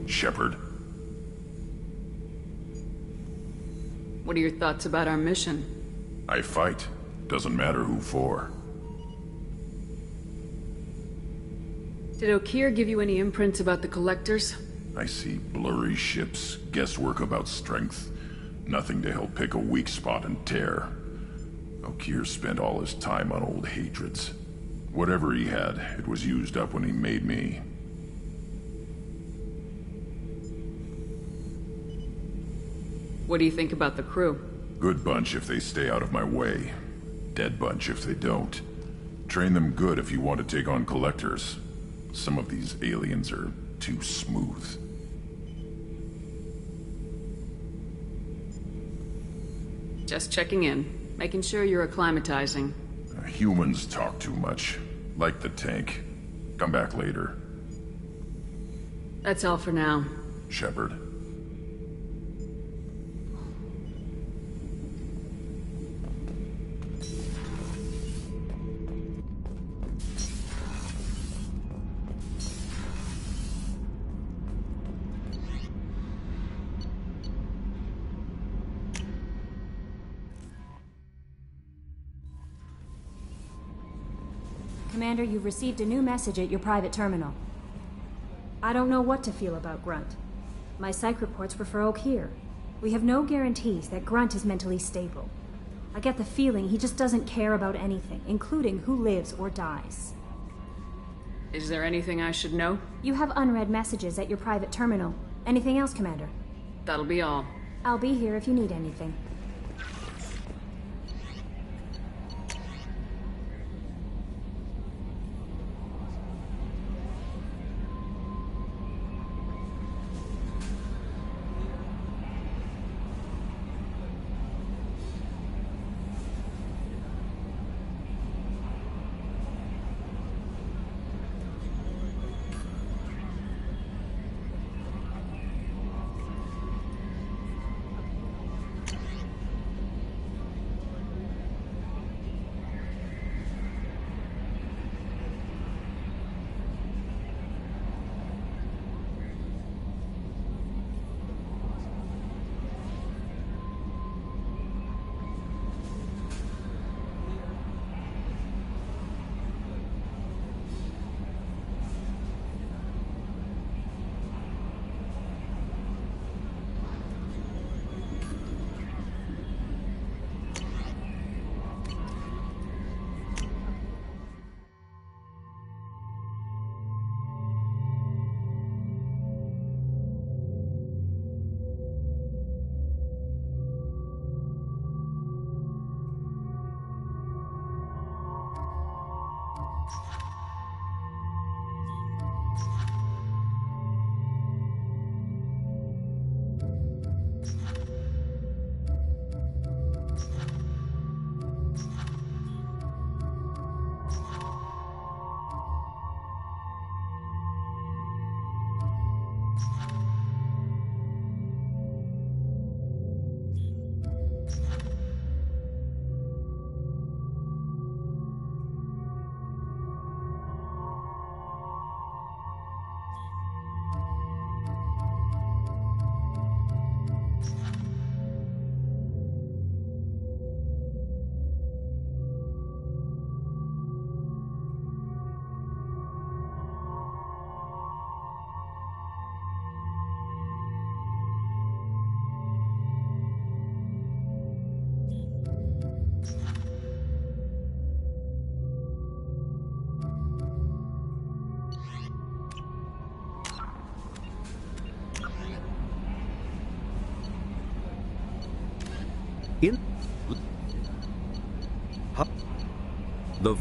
Shepard. What are your thoughts about our mission? I fight. Doesn't matter who for. Did Okier give you any imprints about the Collectors? I see blurry ships, guesswork about strength. Nothing to help pick a weak spot and tear. Okier spent all his time on old hatreds. Whatever he had, it was used up when he made me. What do you think about the crew? Good bunch if they stay out of my way. Dead bunch if they don't. Train them good if you want to take on Collectors. Some of these aliens are too smooth. Just checking in. Making sure you're acclimatizing. Humans talk too much. Like the tank. Come back later. That's all for now. Shepard. Commander, you've received a new message at your private terminal. I don't know what to feel about Grunt. My psych reports refer Okier. We have no guarantees that Grunt is mentally stable. I get the feeling he just doesn't care about anything, including who lives or dies. Is there anything I should know? You have unread messages at your private terminal. Anything else, Commander? That'll be all. I'll be here if you need anything. In the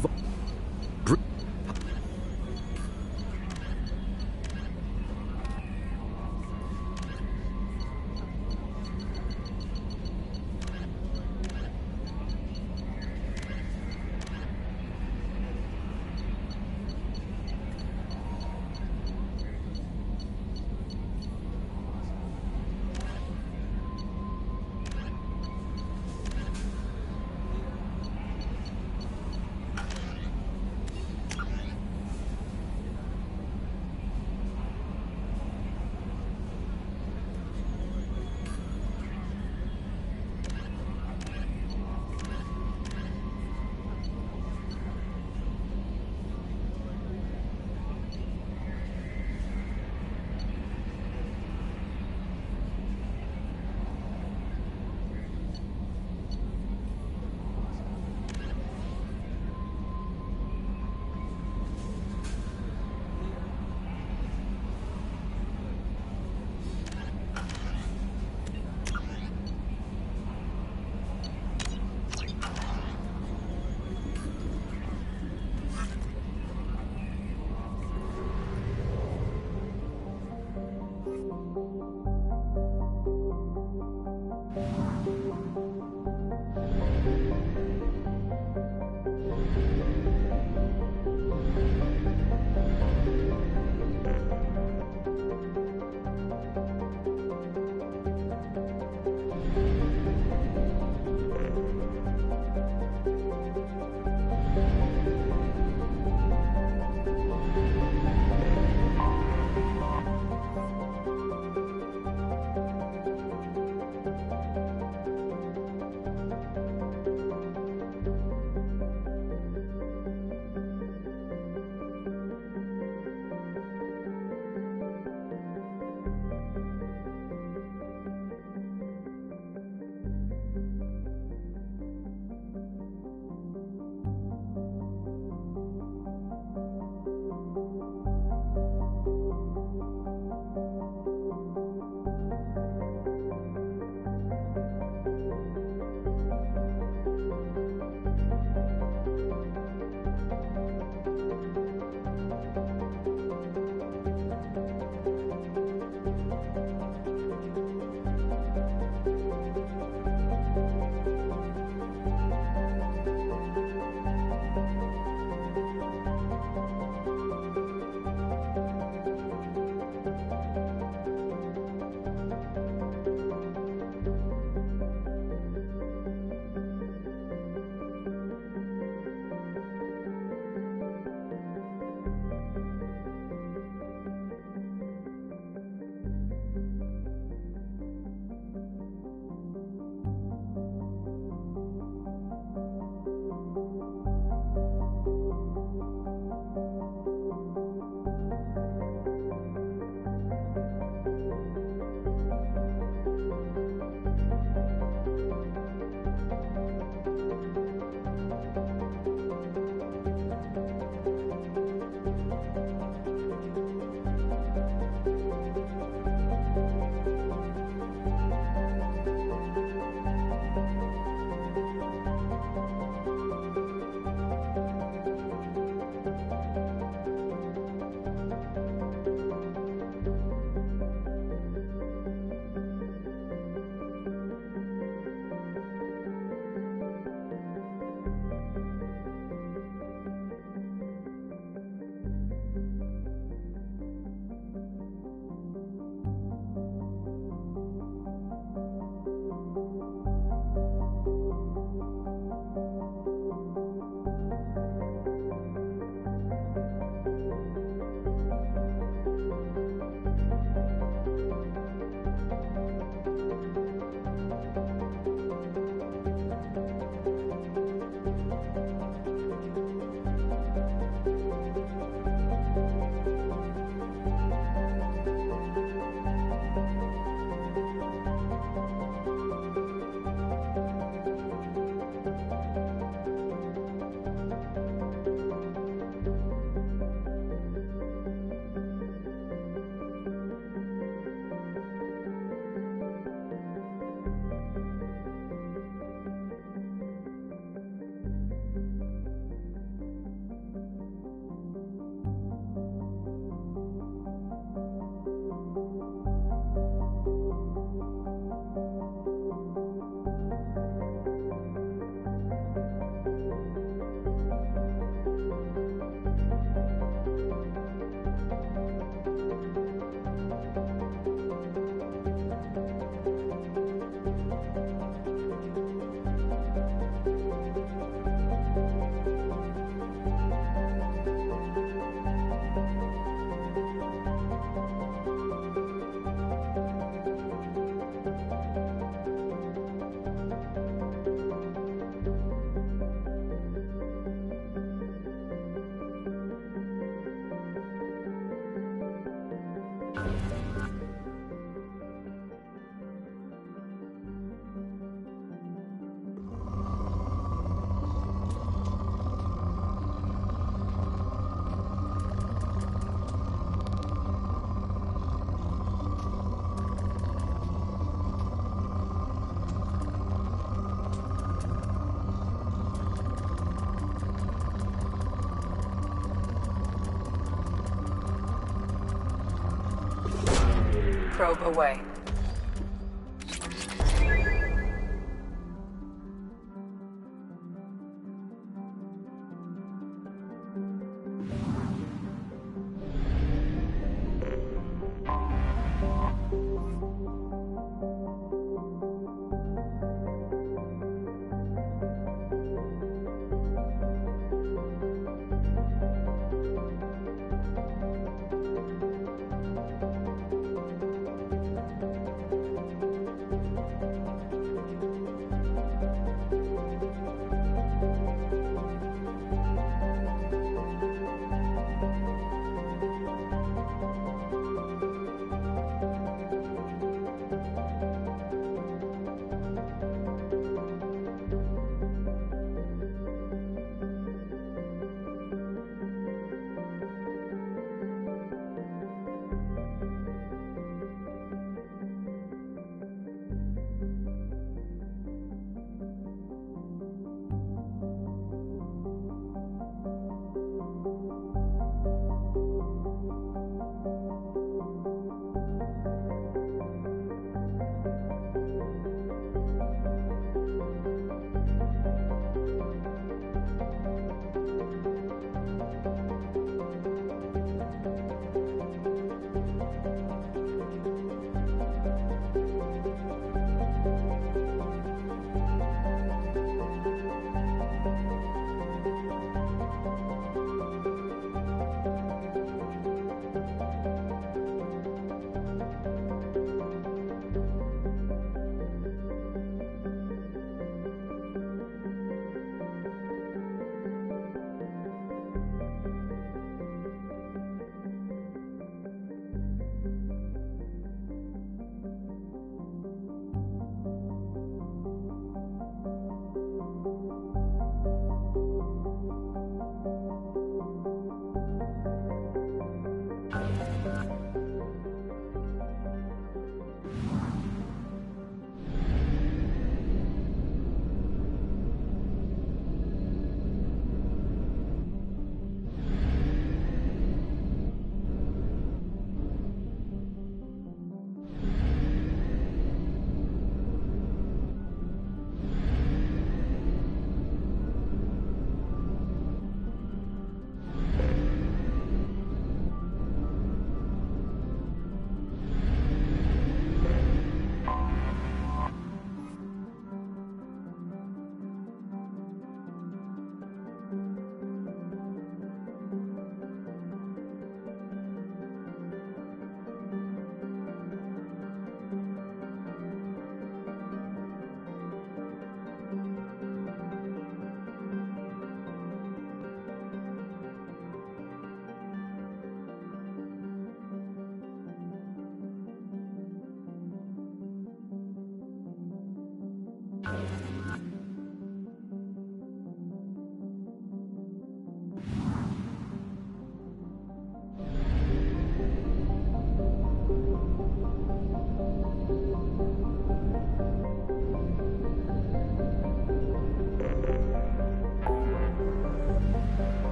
probe away.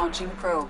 Launching probe.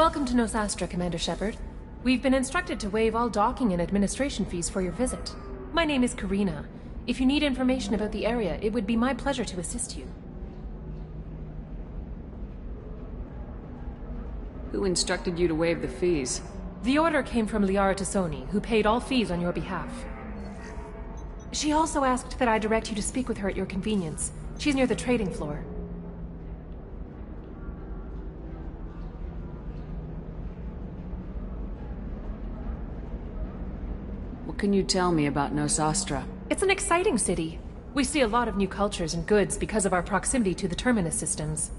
Welcome to Nosastra, Commander Shepard. We've been instructed to waive all docking and administration fees for your visit. My name is Karina. If you need information about the area, it would be my pleasure to assist you. Who instructed you to waive the fees? The order came from Liara Tassoni, who paid all fees on your behalf. She also asked that I direct you to speak with her at your convenience. She's near the trading floor. What can you tell me about Nosastra? It's an exciting city. We see a lot of new cultures and goods because of our proximity to the terminus systems.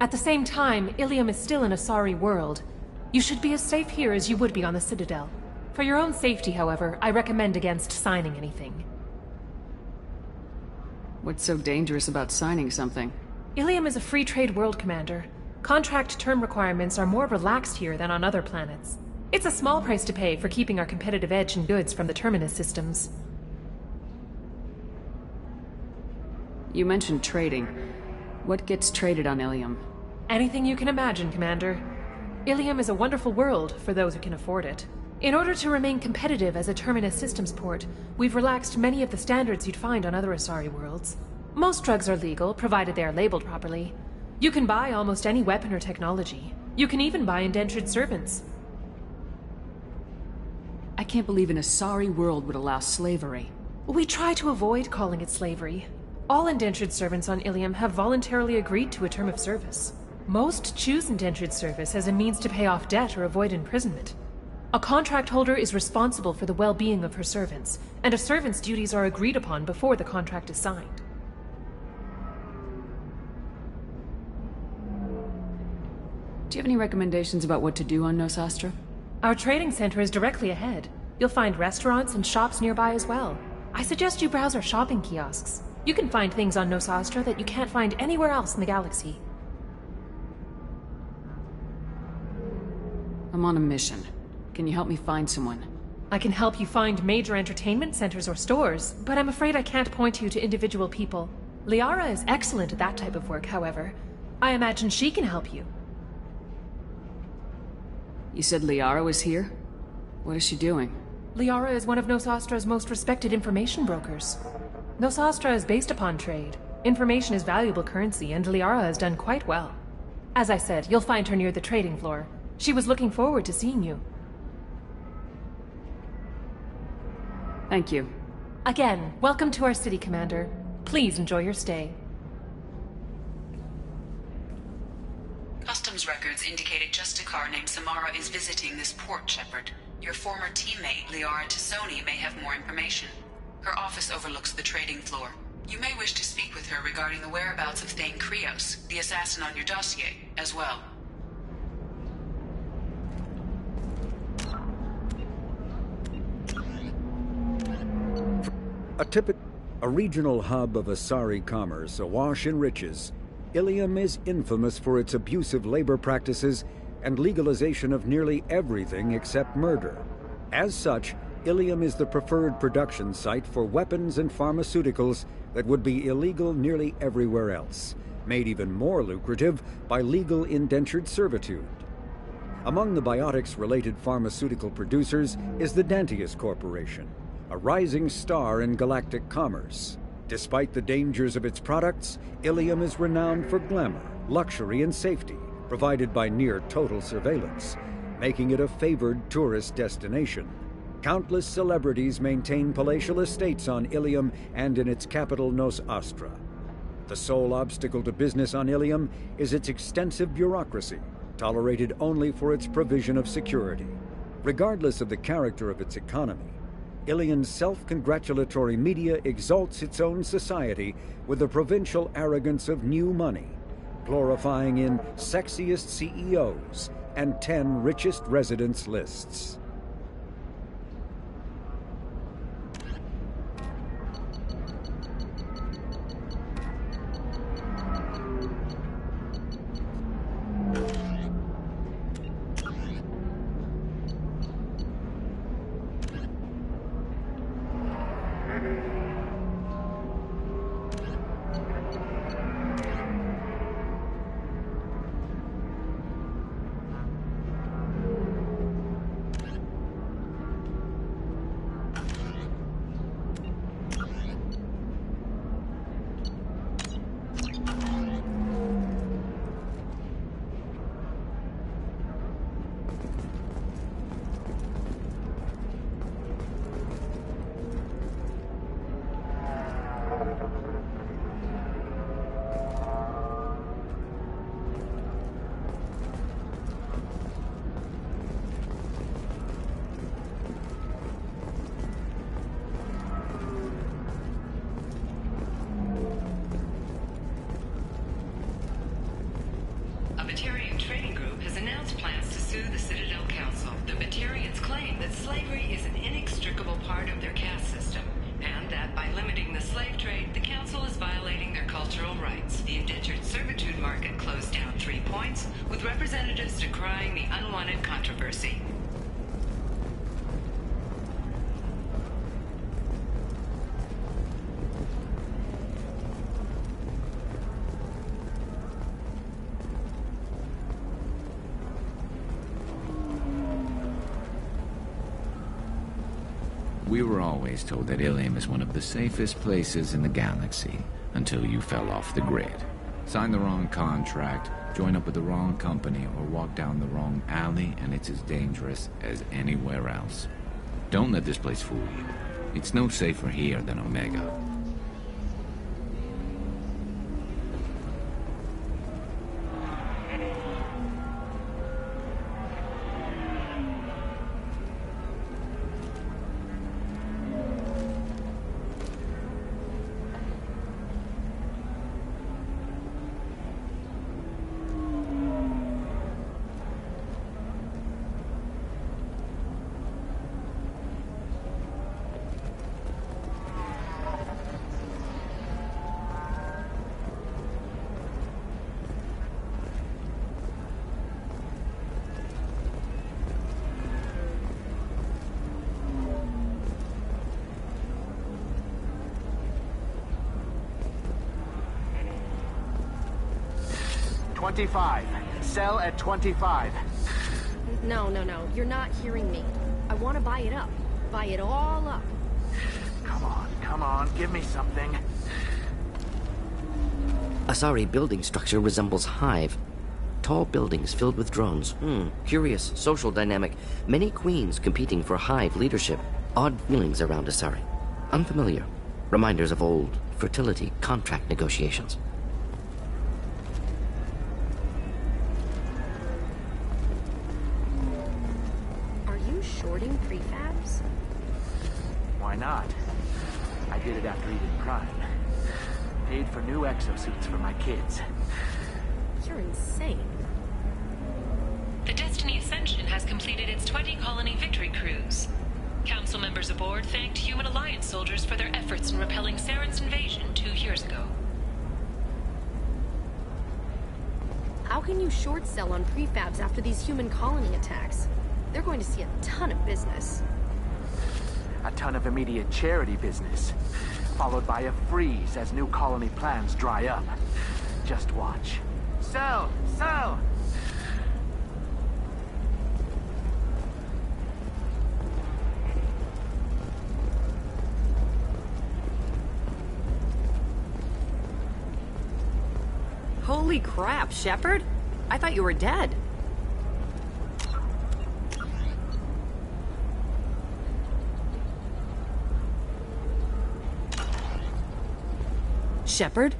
At the same time, Ilium is still an Asari world. You should be as safe here as you would be on the Citadel. For your own safety, however, I recommend against signing anything. What's so dangerous about signing something? Ilium is a free trade world, Commander. Contract term requirements are more relaxed here than on other planets. It's a small price to pay for keeping our competitive edge in goods from the terminus systems. You mentioned trading. What gets traded on Ilium? Anything you can imagine, Commander. Ilium is a wonderful world for those who can afford it. In order to remain competitive as a terminus systems port, we've relaxed many of the standards you'd find on other Asari worlds. Most drugs are legal, provided they are labeled properly. You can buy almost any weapon or technology. You can even buy indentured servants. I can't believe an Asari world would allow slavery. We try to avoid calling it slavery. All indentured servants on Ilium have voluntarily agreed to a term of service. Most choose indentured service as a means to pay off debt or avoid imprisonment. A contract holder is responsible for the well-being of her servants, and a servant's duties are agreed upon before the contract is signed. Do you have any recommendations about what to do on Nosastra? Our trading center is directly ahead. You'll find restaurants and shops nearby as well. I suggest you browse our shopping kiosks. You can find things on Nosastra that you can't find anywhere else in the galaxy. I'm on a mission. Can you help me find someone? I can help you find major entertainment centers or stores, but I'm afraid I can't point you to individual people. Liara is excellent at that type of work, however. I imagine she can help you. You said Liara was here? What is she doing? Liara is one of Nosastra's most respected information brokers. Nosastra is based upon trade. Information is valuable currency, and Liara has done quite well. As I said, you'll find her near the trading floor. She was looking forward to seeing you. Thank you. Again, welcome to our city, Commander. Please enjoy your stay. Customs records indicate a Justicar named Samara is visiting this port, Shepard. Your former teammate, Liara Tassoni, may have more information. Her office overlooks the trading floor. You may wish to speak with her regarding the whereabouts of Thane Krios, the assassin on your dossier, as well. A regional hub of Asari commerce awash in riches, Ilium is infamous for its abusive labor practices and legalization of nearly everything except murder. As such, Ilium is the preferred production site for weapons and pharmaceuticals that would be illegal nearly everywhere else, made even more lucrative by legal indentured servitude. Among the biotics-related pharmaceutical producers is the Dantius Corporation, a rising star in galactic commerce. Despite the dangers of its products, Ilium is renowned for glamour, luxury, and safety, provided by near-total surveillance, making it a favored tourist destination. Countless celebrities maintain palatial estates on Ilium and in its capital, Nosastra. The sole obstacle to business on Ilium is its extensive bureaucracy, tolerated only for its provision of security. Regardless of the character of its economy, Ilium's self-congratulatory media exalts its own society with the provincial arrogance of new money, glorifying in sexiest CEOs and 10 richest residents lists. claim that slavery is an inextricable part of their caste system, and that by limiting the slave trade, the council is violating their cultural rights. The indentured servitude market closed down 3 points, with representatives decrying the unwanted controversy. We were always told that Ilium is one of the safest places in the galaxy, until you fell off the grid. Sign the wrong contract, join up with the wrong company, or walk down the wrong alley, and it's as dangerous as anywhere else. Don't let this place fool you. It's no safer here than Omega. $25. Sell at $25. No. You're not hearing me. I want to buy it up. Buy it all up. Come on. Give me something. Asari building structure resembles Hive. Tall buildings filled with drones. Curious social dynamic. Many queens competing for Hive leadership. Odd feelings around Asari. Unfamiliar. Reminders of old fertility contract negotiations. Shorting prefabs? Why not? I did it after Eden Prime. Paid for new exosuits for my kids. You're insane. The Destiny Ascension has completed its 20-colony victory cruise. Council members aboard thanked Human Alliance soldiers for their efforts in repelling Saren's invasion 2 years ago. How can you short sell on prefabs after these human colony attacks? They're going to see a ton of business. A ton of immediate charity business, followed by a freeze as new colony plans dry up. Just watch. Sell! Sell! Holy crap, Shepard! I thought you were dead. Shepard?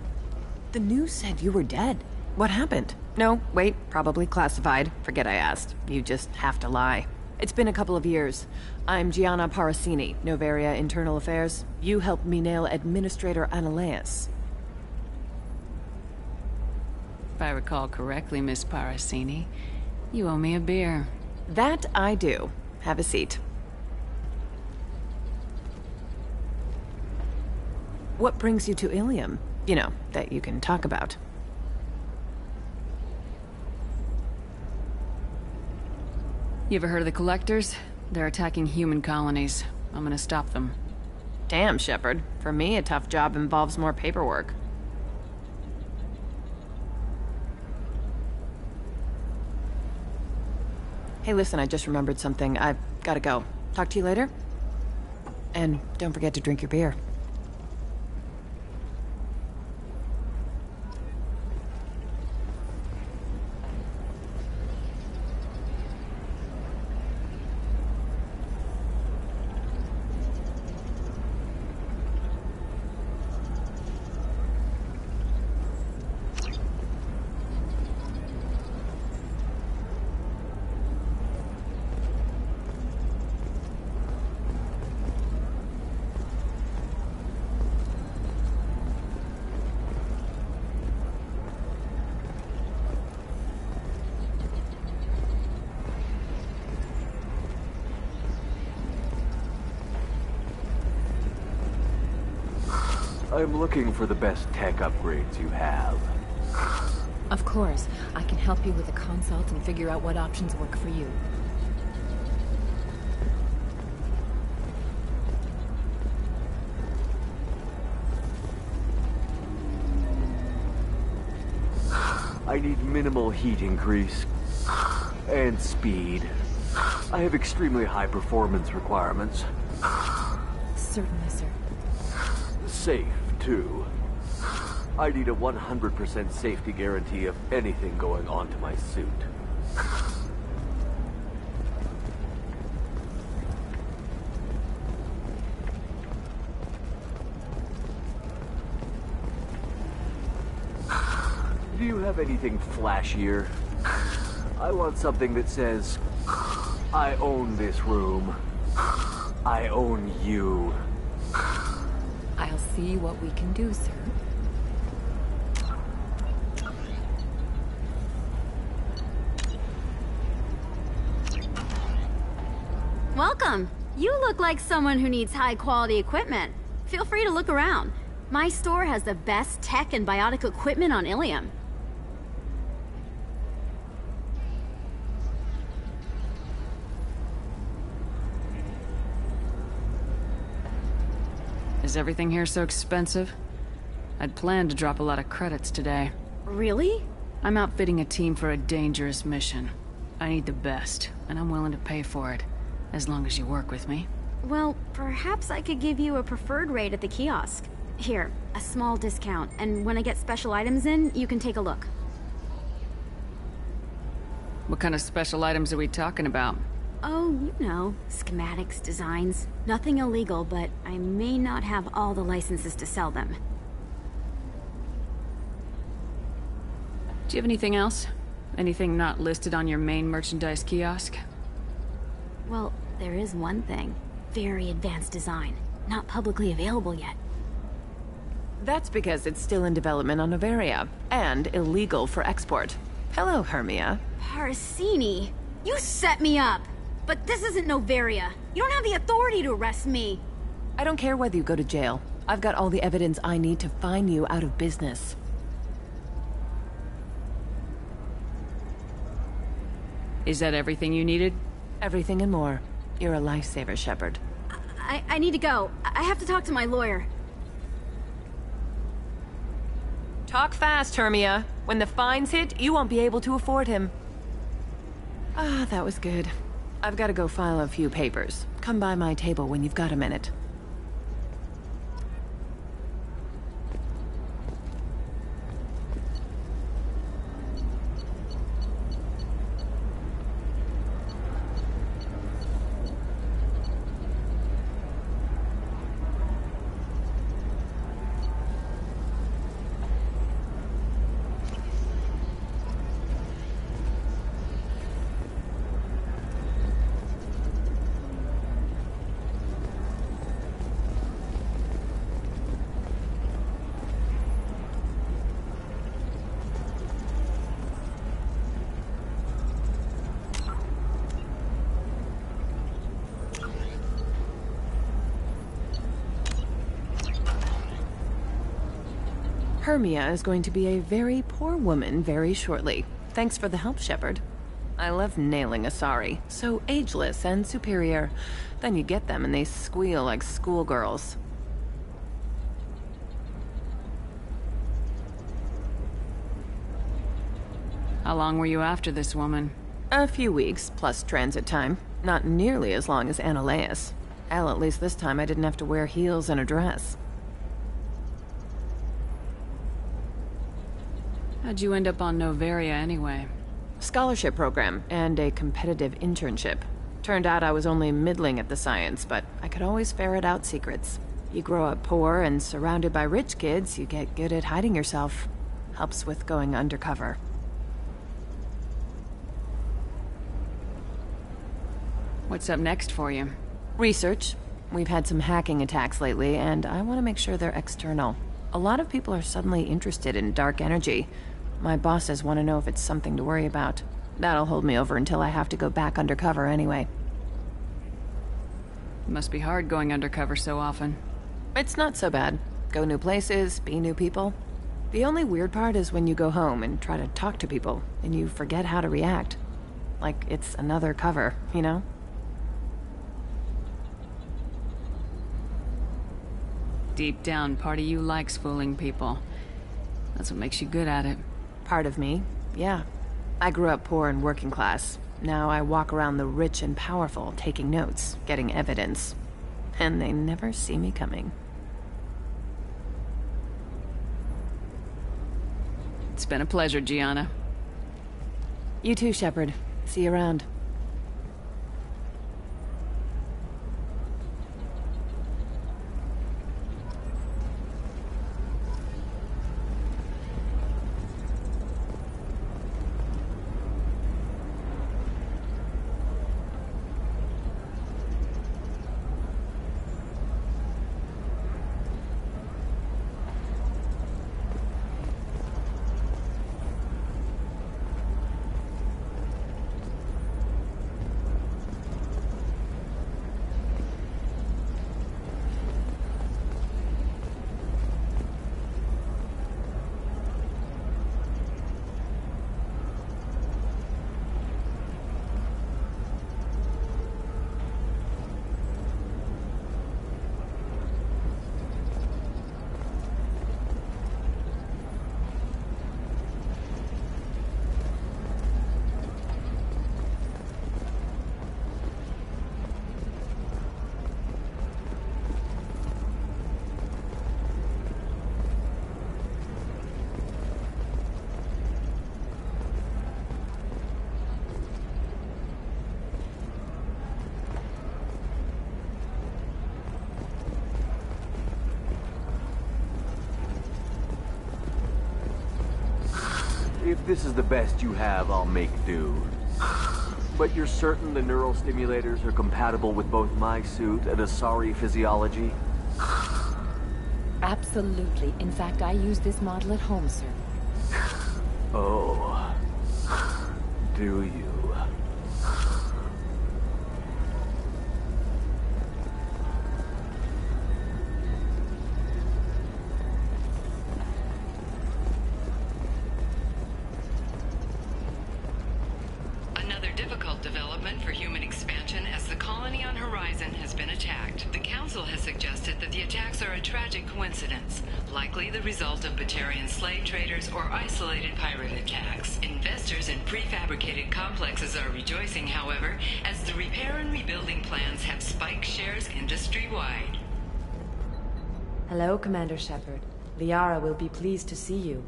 The news said you were dead. What happened? No, wait, probably classified. Forget I asked. You just have to lie. It's been a couple of years. I'm Gianna Parasini, Novaria Internal Affairs. You helped me nail Administrator Analeus. If I recall correctly, Miss Parasini, you owe me a beer. That I do. Have a seat. What brings you to Ilium? You know, that you can talk about. You ever heard of the Collectors? They're attacking human colonies. I'm gonna stop them. Damn, Shepard. For me, a tough job involves more paperwork. Hey, listen, I just remembered something. I've gotta go. Talk to you later? And don't forget to drink your beer. I'm looking for the best tech upgrades you have. Of course. I can help you with a consult and figure out what options work for you. I need minimal heat increase. And speed. I have extremely high performance requirements. Certainly, sir. Safe, too. I need a 100% safety guarantee of anything going onto my suit. Do you have anything flashier? I want something that says, I own this room. I own you. I'll see what we can do, sir. Welcome. You look like someone who needs high-quality equipment. Feel free to look around. My store has the best tech and biotic equipment on Ilium. Is everything here so expensive? I'd planned to drop a lot of credits today. Really? I'm outfitting a team for a dangerous mission. I need the best, and I'm willing to pay for it, as long as you work with me. Well, perhaps I could give you a preferred rate at the kiosk. Here, a small discount, and when I get special items in, you can take a look. What kind of special items are we talking about? Oh, you know, schematics, designs. Nothing illegal, but I may not have all the licenses to sell them. Do you have anything else? Anything not listed on your main merchandise kiosk? Well, there is one thing. Very advanced design. Not publicly available yet. That's because it's still in development on Noveria, and illegal for export. Hello, Hermia. Parsini! You set me up! But this isn't Noveria. You don't have the authority to arrest me. I don't care whether you go to jail. I've got all the evidence I need to fine you out of business. Is that everything you needed? Everything and more. You're a lifesaver, Shepard. I need to go. I have to talk to my lawyer. Talk fast, Hermia. When the fines hit, you won't be able to afford him. Ah, that was good. I've got to go file a few papers. Come by my table when you've got a minute. Hermia is going to be a very poor woman very shortly. Thanks for the help, Shepard. I love nailing Asari. So ageless and superior. Then you get them and they squeal like schoolgirls. How long were you after this woman? A few weeks, plus transit time. Not nearly as long as Annaleus. Hell, at least this time I didn't have to wear heels and a dress. How'd you end up on Noveria anyway? Scholarship program and a competitive internship. Turned out I was only middling at the science, but I could always ferret out secrets. You grow up poor and surrounded by rich kids, you get good at hiding yourself. Helps with going undercover. What's up next for you? Research. We've had some hacking attacks lately, and I want to make sure they're external. A lot of people are suddenly interested in dark energy. My bosses want to know if it's something to worry about. That'll hold me over until I have to go back undercover anyway. It must be hard going undercover so often. It's not so bad. go new places, be new people. The only weird part is when you go home and try to talk to people, and you forget how to react. Like it's another cover, you know? Deep down, part of you likes fooling people. That's what makes you good at it. Part of me, yeah. I grew up poor and working class. Now I walk around the rich and powerful, taking notes, getting evidence. And they never see me coming. It's been a pleasure, Gianna. You too, Shepard. See you around. If this is the best you have, I'll make do. But you're certain the neural stimulators are compatible with both my suit and Asari physiology? Absolutely. In fact, I use this model at home, sir. Oh. Do you? Likely the result of Batarian slave traders or isolated pirate attacks. Investors in prefabricated complexes are rejoicing, however, as the repair and rebuilding plans have spiked shares industry-wide. Hello, Commander Shepard. Liara will be pleased to see you.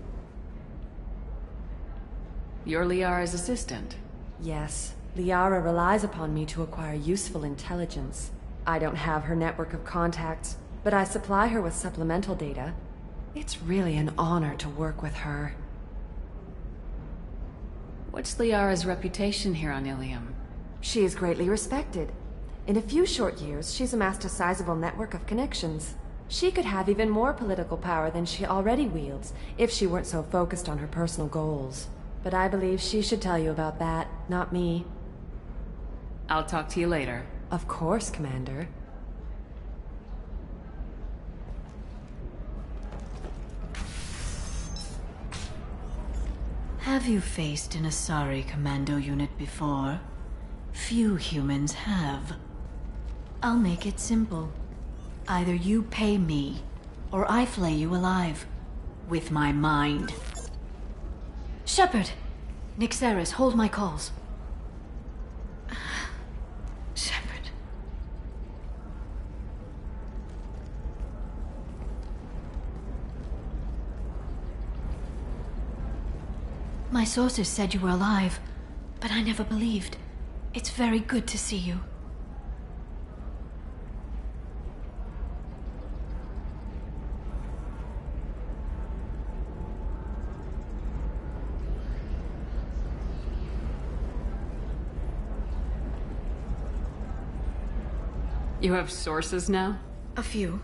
You're Liara's assistant? Yes. Liara relies upon me to acquire useful intelligence. I don't have her network of contacts, but I supply her with supplemental data. It's really an honor to work with her. What's Liara's reputation here on Ilium? She is greatly respected. In a few short years, she's amassed a sizable network of connections. She could have even more political power than she already wields, if she weren't so focused on her personal goals. But I believe she should tell you about that, not me. I'll talk to you later. Of course, Commander. Have you faced an Asari commando unit before? Few humans have. I'll make it simple. Either you pay me, or I flay you alive. With my mind. Shepard! Nixeris, hold my calls. Shepard. My sources said you were alive, but I never believed. It's very good to see you. You have sources now? A few.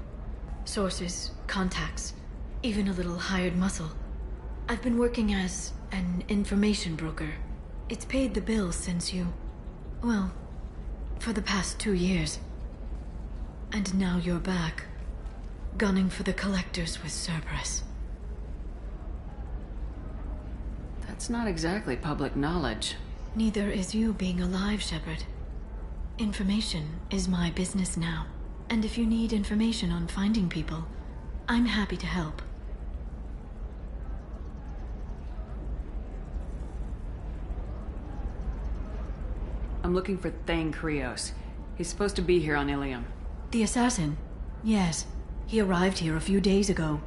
Sources, contacts, even a little hired muscle. I've been working as an information broker. It's paid the bills since you... well, for the past 2 years. And now you're back. gunning for the collectors with Cerberus. That's not exactly public knowledge. Neither is you being alive, Shepard. Information is my business now. And if you need information on finding people, I'm happy to help. I'm looking for Thane Krios. He's supposed to be here on Ilium. The assassin? Yes. He arrived here a few days ago.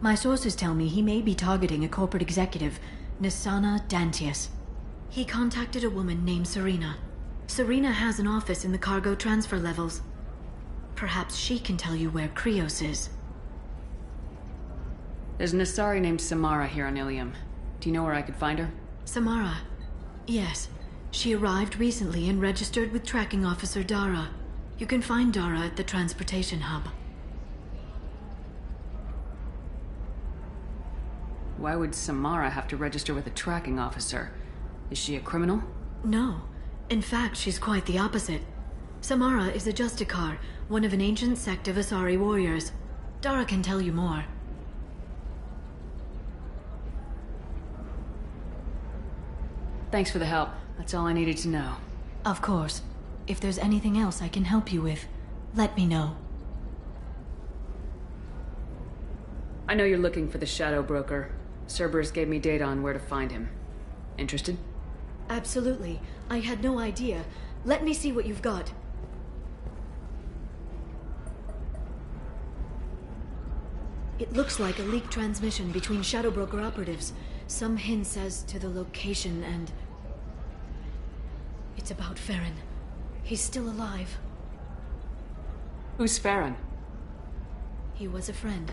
My sources tell me he may be targeting a corporate executive, Nisana Dantius. He contacted a woman named Serena. Serena has an office in the cargo transfer levels. Perhaps she can tell you where Krios is. There's an Asari named Samara here on Ilium. Do you know where I could find her? Samara? Yes. She arrived recently and registered with Tracking Officer Dara. You can find Dara at the transportation hub. Why would Samara have to register with a tracking officer? Is she a criminal? No. In fact, she's quite the opposite. Samara is a Justicar, one of an ancient sect of Asari warriors. Dara can tell you more. Thanks for the help. That's all I needed to know. Of course. If there's anything else I can help you with, let me know. I know you're looking for the Shadow Broker. Cerberus gave me data on where to find him. Interested? Absolutely. I had no idea. Let me see what you've got. It looks like a leaked transmission between Shadow Broker operatives. Some hints as to the location and... It's about Farron. He's still alive. Who's Farron? He was a friend.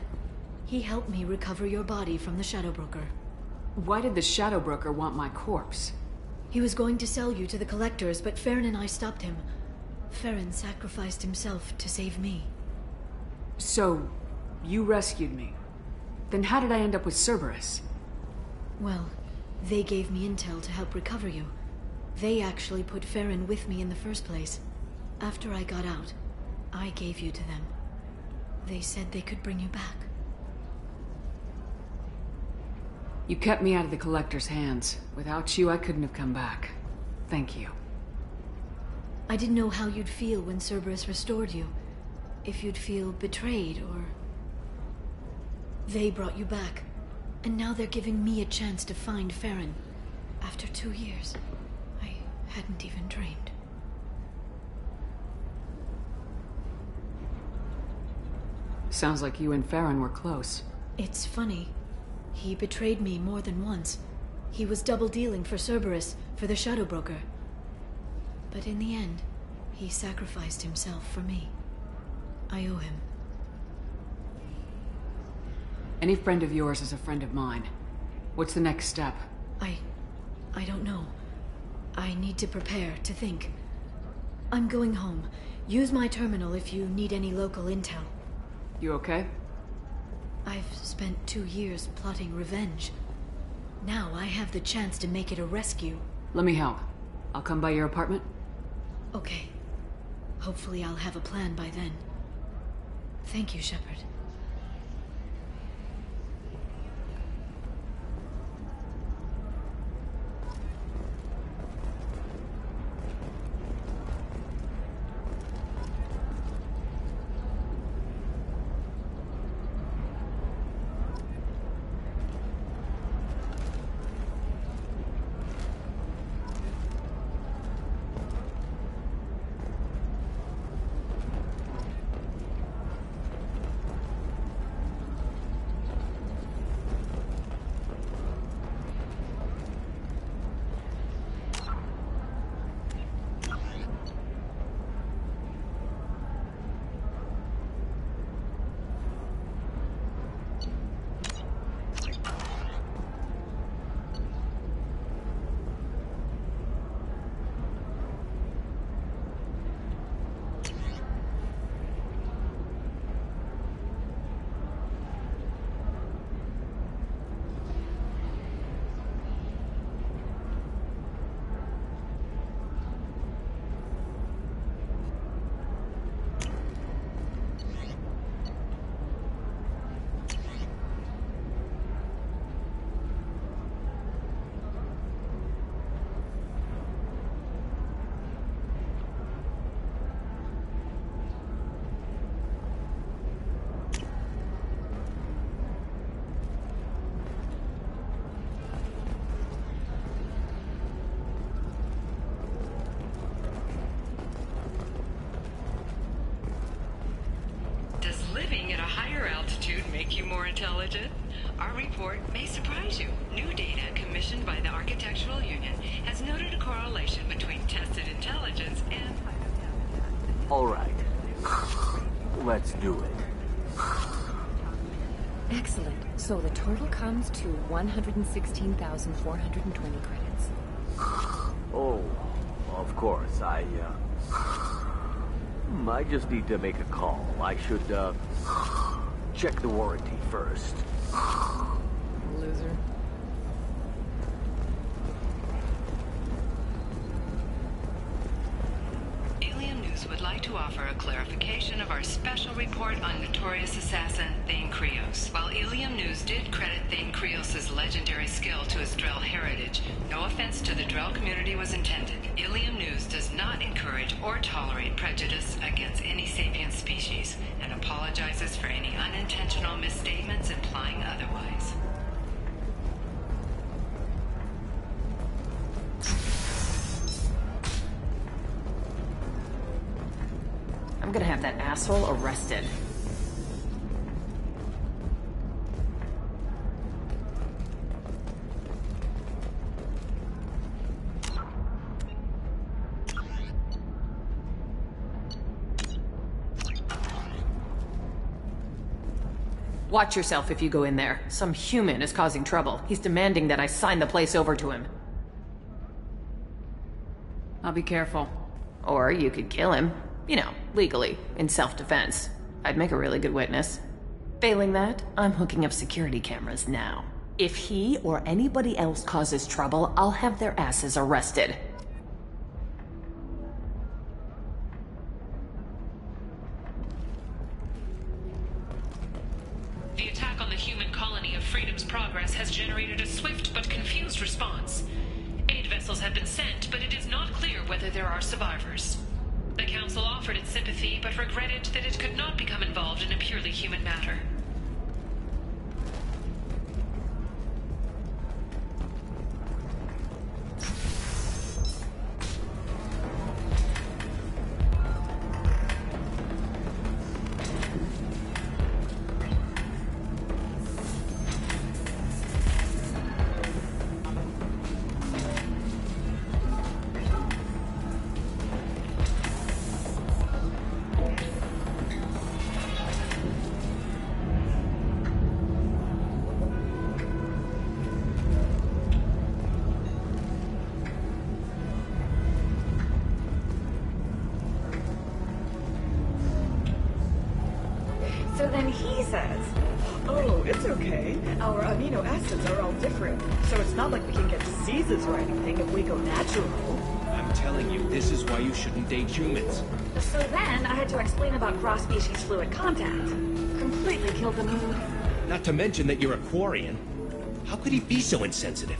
He helped me recover your body from the Shadow Broker. Why did the Shadow Broker want my corpse? He was going to sell you to the collectors, but Farron and I stopped him. Farron sacrificed himself to save me. So, you rescued me. Then how did I end up with Cerberus? Well, they gave me intel to help recover you. They actually put Farron with me in the first place. After I got out, I gave you to them. They said they could bring you back. You kept me out of the Collector's hands. Without you, I couldn't have come back. Thank you. I didn't know how you'd feel when Cerberus restored you. If you'd feel betrayed, or... They brought you back. And now they're giving me a chance to find Farron. After 2 years. I hadn't even dreamed. Sounds like you and Farron were close. It's funny. He betrayed me more than once. He was double-dealing for Cerberus, for the Shadow Broker. But in the end, he sacrificed himself for me. I owe him. Any friend of yours is a friend of mine. What's the next step? I don't know. I need to prepare, to think. I'm going home. Use my terminal if you need any local intel. You okay? I've spent 2 years plotting revenge. Now I have the chance to make it a rescue. Let me help. I'll come by your apartment. Okay. Hopefully I'll have a plan by then. Thank you, Shepard. make you more intelligent? Our report may surprise you. New data commissioned by the Architectural Union has noted a correlation between tested intelligence and... Alright. Let's do it. Excellent. So the total comes to 116,420 credits. Oh, of course. I just need to make a call. I should, check the warranty first. Loser. Alien News would like to offer a clarification of our special report on notorious assassin Thane Krios. While Ilium News did credit Thane Krios' legendary skill to his Drell heritage, no offense to the Drell community was intended. Ilium News does not encourage or tolerate prejudice against any sapient species, and apologizes for any unintentional misstatements implying otherwise. I'm gonna have that asshole arrested. Watch yourself if you go in there. Some human is causing trouble. He's demanding that I sign the place over to him. I'll be careful. Or you could kill him. You know, legally, in self-defense. I'd make a really good witness. Failing that, I'm hooking up security cameras now. If he or anybody else causes trouble, I'll have their asses arrested. The attack on the human colony of Freedom's Progress has generated a swift but confused response. Aid vessels have been sent, but it is not clear whether there are survivors. The Council offered its sympathy, but regretted that it could not become involved in a purely human matter. So then he says, oh, it's okay. Our amino acids are all different, so it's not like we can get diseases or anything if we go natural. I'm telling you, this is why you shouldn't date humans. So then I had to explain about cross-species fluid contact. Completely killed the mood. Not to mention that you're a Quarian. How could he be so insensitive?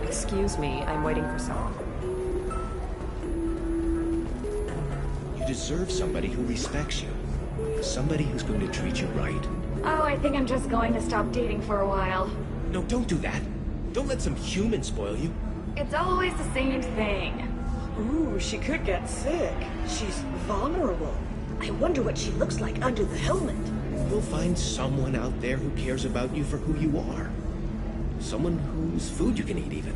Excuse me, I'm waiting for someone. You deserve somebody who respects you. Somebody who's going to treat you right. Oh, I think I'm just going to stop dating for a while. No, don't do that. Don't let some human spoil you. It's always the same thing. Ooh, she could get sick. She's vulnerable. I wonder what she looks like under the helmet. You'll find someone out there who cares about you for who you are. Someone whose food you can eat, even.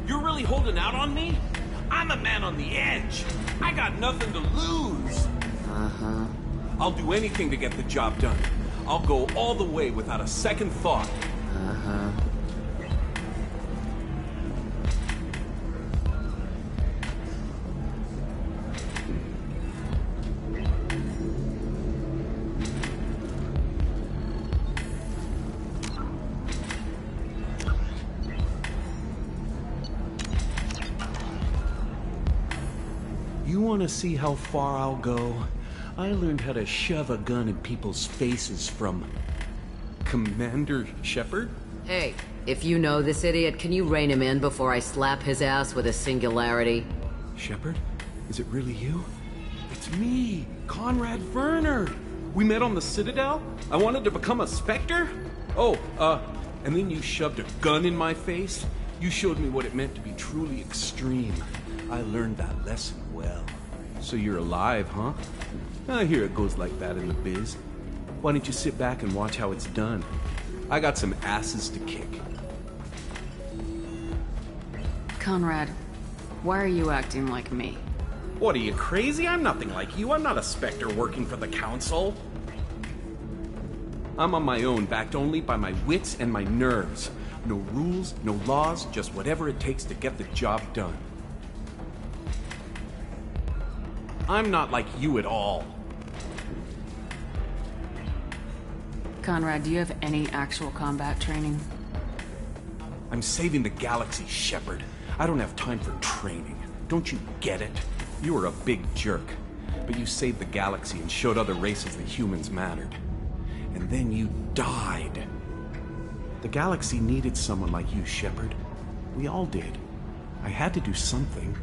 You're really holding out on me? I'm a man on the edge. I got nothing to lose. Uh-huh. I'll do anything to get the job done. I'll go all the way without a second thought. Uh-huh. You want to see how far I'll go? I learned how to shove a gun in people's faces from... Commander Shepard? Hey, if you know this idiot, can you rein him in before I slap his ass with a singularity? Shepard? Is it really you? It's me, Conrad Werner. We met on the Citadel? I wanted to become a Spectre? Oh, and then you shoved a gun in my face? You showed me what it meant to be truly extreme. I learned that lesson well. So you're alive, huh? I hear it goes like that in the biz. Why don't you sit back and watch how it's done? I got some asses to kick. Conrad, why are you acting like me? What, are you crazy? I'm nothing like you. I'm not a Spectre working for the Council. I'm on my own, backed only by my wits and my nerves. No rules, no laws, just whatever it takes to get the job done. I'm not like you at all. Conrad, do you have any actual combat training? I'm saving the galaxy, Shepard. I don't have time for training. Don't you get it? You were a big jerk, but you saved the galaxy and showed other races that humans mattered. And then you died. The galaxy needed someone like you, Shepard. We all did. I had to do something.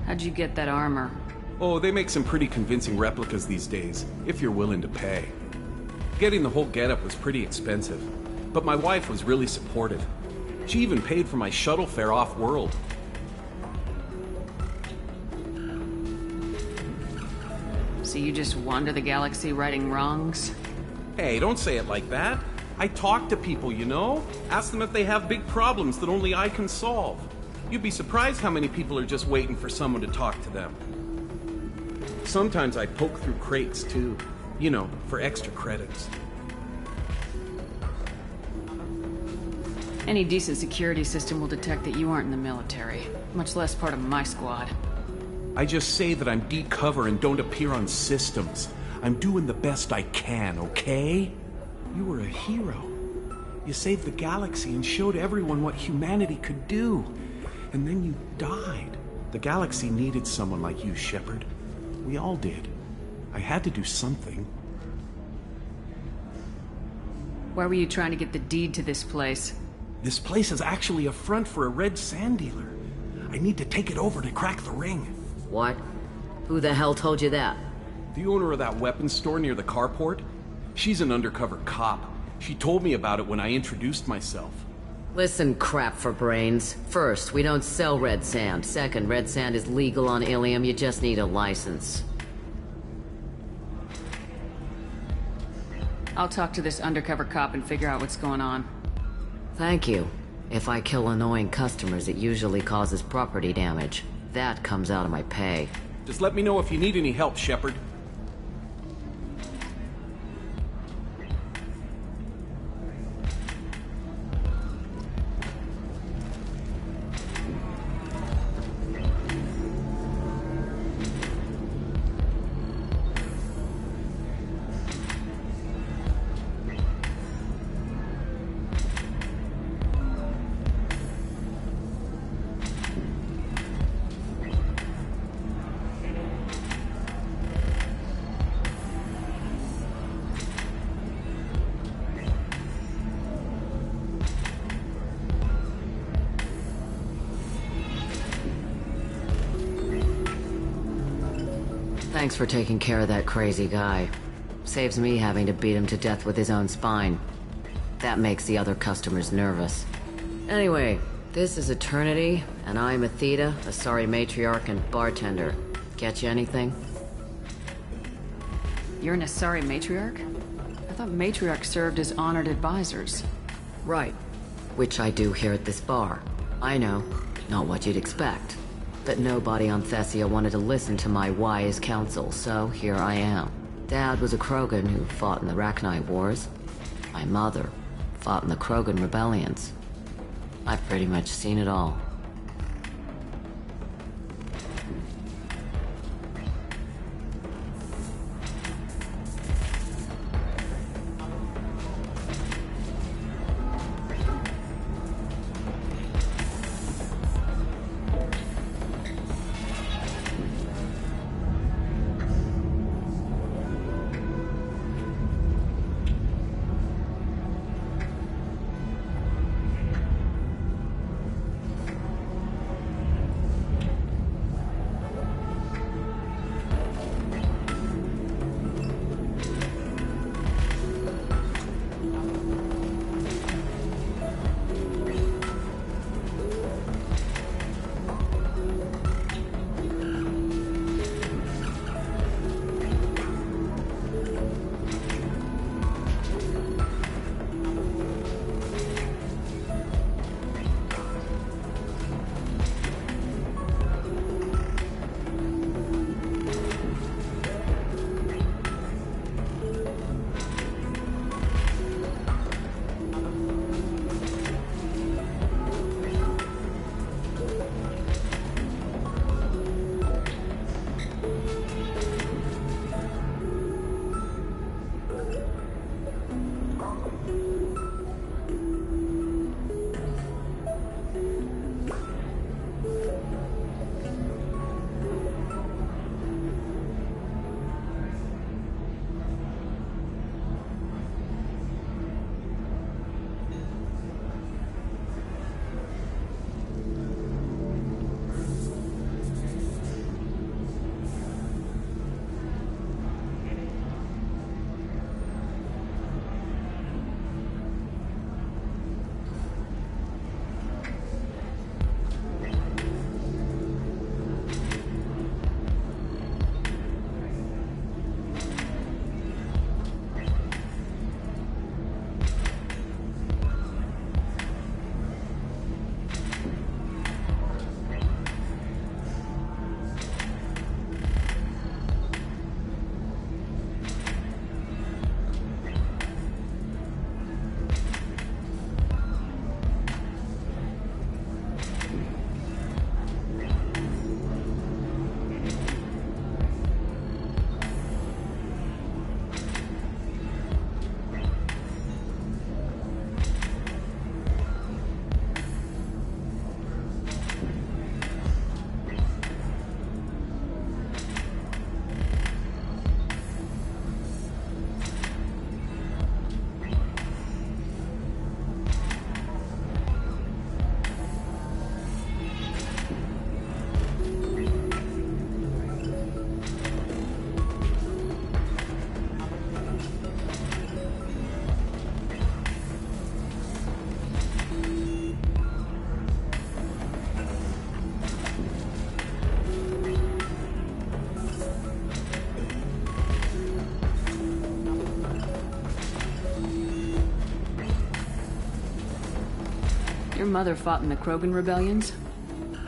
How'd you get that armor? Oh, they make some pretty convincing replicas these days, if you're willing to pay. Getting the whole getup was pretty expensive, but my wife was really supportive. She even paid for my shuttle fare off-world. So you just wander the galaxy righting wrongs? Hey, don't say it like that. I talk to people, you know? Ask them if they have big problems that only I can solve. You'd be surprised how many people are just waiting for someone to talk to them. Sometimes I poke through crates, too. You know, for extra credits. Any decent security system will detect that you aren't in the military, much less part of my squad. I just say that I'm D-cover and don't appear on systems. I'm doing the best I can, okay? You were a hero. You saved the galaxy and showed everyone what humanity could do. And then you died. The galaxy needed someone like you, Shepard. We all did. I had to do something. Why were you trying to get the deed to this place? This place is actually a front for a red sand dealer. I need to take it over to crack the ring. What? Who the hell told you that? The owner of that weapons store near the carport. She's an undercover cop. She told me about it when I introduced myself. Listen, crap for brains. First, we don't sell red sand. Second, red sand is legal on Ilium. You just need a license. I'll talk to this undercover cop and figure out what's going on. Thank you. If I kill annoying customers, it usually causes property damage. That comes out of my pay. Just let me know if you need any help, Shepard. Thanks for taking care of that crazy guy. Saves me having to beat him to death with his own spine. That makes the other customers nervous. Anyway, this is Eternity, and I'm Athena, a sorry matriarch and bartender. Get you anything? You're an Asari matriarch? I thought matriarchs served as honored advisors. Right. Which I do here at this bar. I know, not what you'd expect. But nobody on Thessia wanted to listen to my wise counsel, so here I am. Dad was a Krogan who fought in the Rachni Wars. My mother fought in the Krogan rebellions. I've pretty much seen it all. Your mother fought in the Krogan rebellions?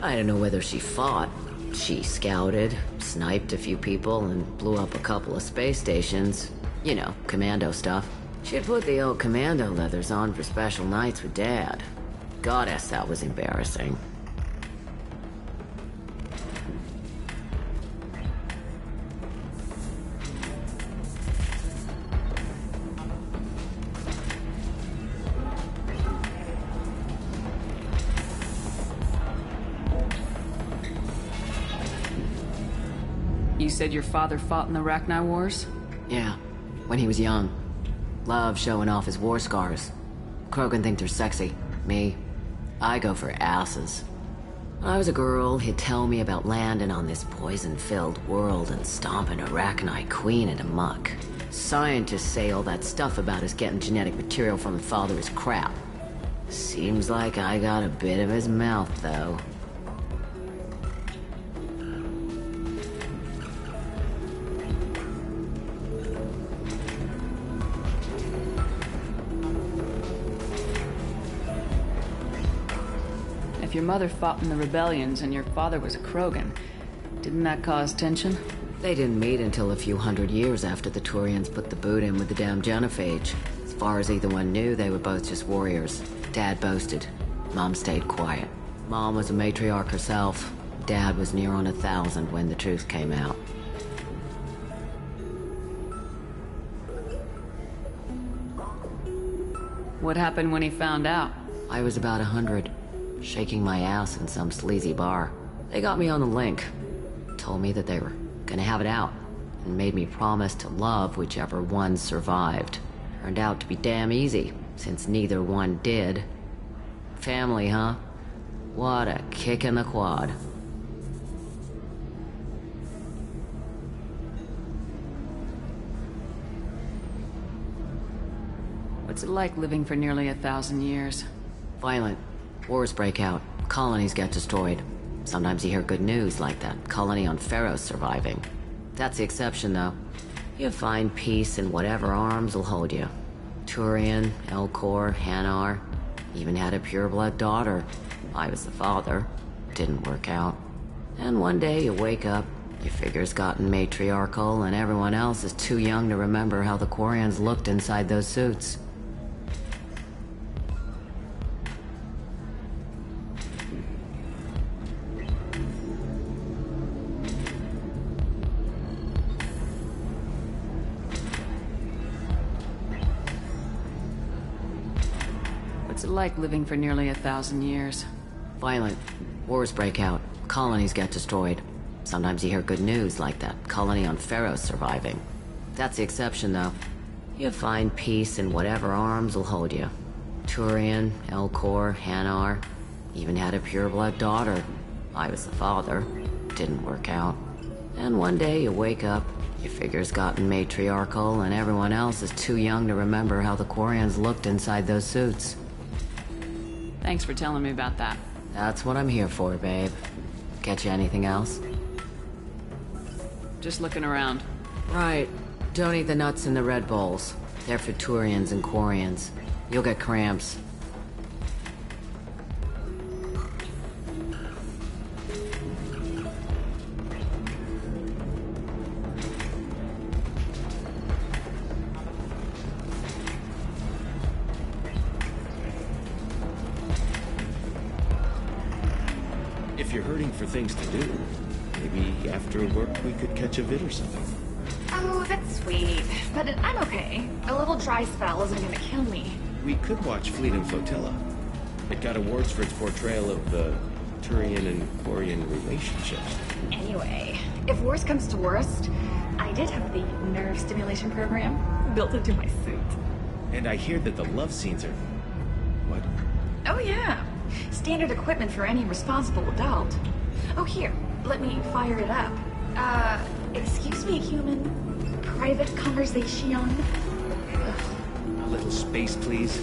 I don't know whether she fought. She scouted, sniped a few people, and blew up a couple of space stations. You know, commando stuff. She'd put the old commando leathers on for special nights with Dad. Goddess, that was embarrassing. You said your father fought in the Rachni Wars? Yeah, when he was young. Loved showing off his war scars. Krogan think they're sexy. Me, I go for asses. When I was a girl, he'd tell me about landing on this poison-filled world and stomping a Rachni queen into muck. Scientists say all that stuff about us getting genetic material from his father is crap. Seems like I got a bit of his mouth, though. If your mother fought in the rebellions and your father was a Krogan, didn't that cause tension? They didn't meet until a few hundred years after the Turians put the boot in with the damn genophage. As far as either one knew, they were both just warriors. Dad boasted. Mom stayed quiet. Mom was a matriarch herself. Dad was near on 1,000 when the truth came out. What happened when he found out? I was about 100, shaking my ass in some sleazy bar. They got me on the link. Told me that they were gonna have it out, and made me promise to love whichever one survived. Turned out to be damn easy, since neither one did. Family, huh? What a kick in the quad. What's it like living for nearly 1,000 years? Violent. Wars break out. Colonies get destroyed. Sometimes you hear good news, like that colony on Pharaoh surviving. That's the exception, though. You find peace in whatever arms will hold you. Turian, Elcor, Hanar. Even had a pureblood daughter. I was the father. Didn't work out. And one day you wake up, your figure's gotten matriarchal, and everyone else is too young to remember how the Quarians looked inside those suits. What's it like living for nearly 1,000 years? Violent. Wars break out. Colonies get destroyed. Sometimes you hear good news, like that colony on Pharaoh surviving. That's the exception, though. You find peace in whatever arms will hold you. Turian, Elcor, Hanar. Even had a pureblood daughter. I was the father. Didn't work out. And one day you wake up, your figure's gotten matriarchal, and everyone else is too young to remember how the Quarians looked inside those suits. Thanks for telling me about that. That's what I'm here for, babe. Get you anything else? Just looking around. Right. Don't eat the nuts in the Red Bowls. They're for Turians and Quarians. You'll get cramps. If you're hurting for things to do, maybe after work we could catch a vid or something. Oh, that's sweet. But I'm okay. A little dry spell isn't gonna kill me. We could watch Fleet and Flotilla. It got awards for its portrayal of the Turian and Quarian relationships. Anyway, if worst comes to worst, I did have the nerve stimulation program built into my suit. And I hear that the love scenes are... what? Oh yeah. Standard equipment for any responsible adult. Oh, here. Let me fire it up. Excuse me, human. Private conversation. A little space, please.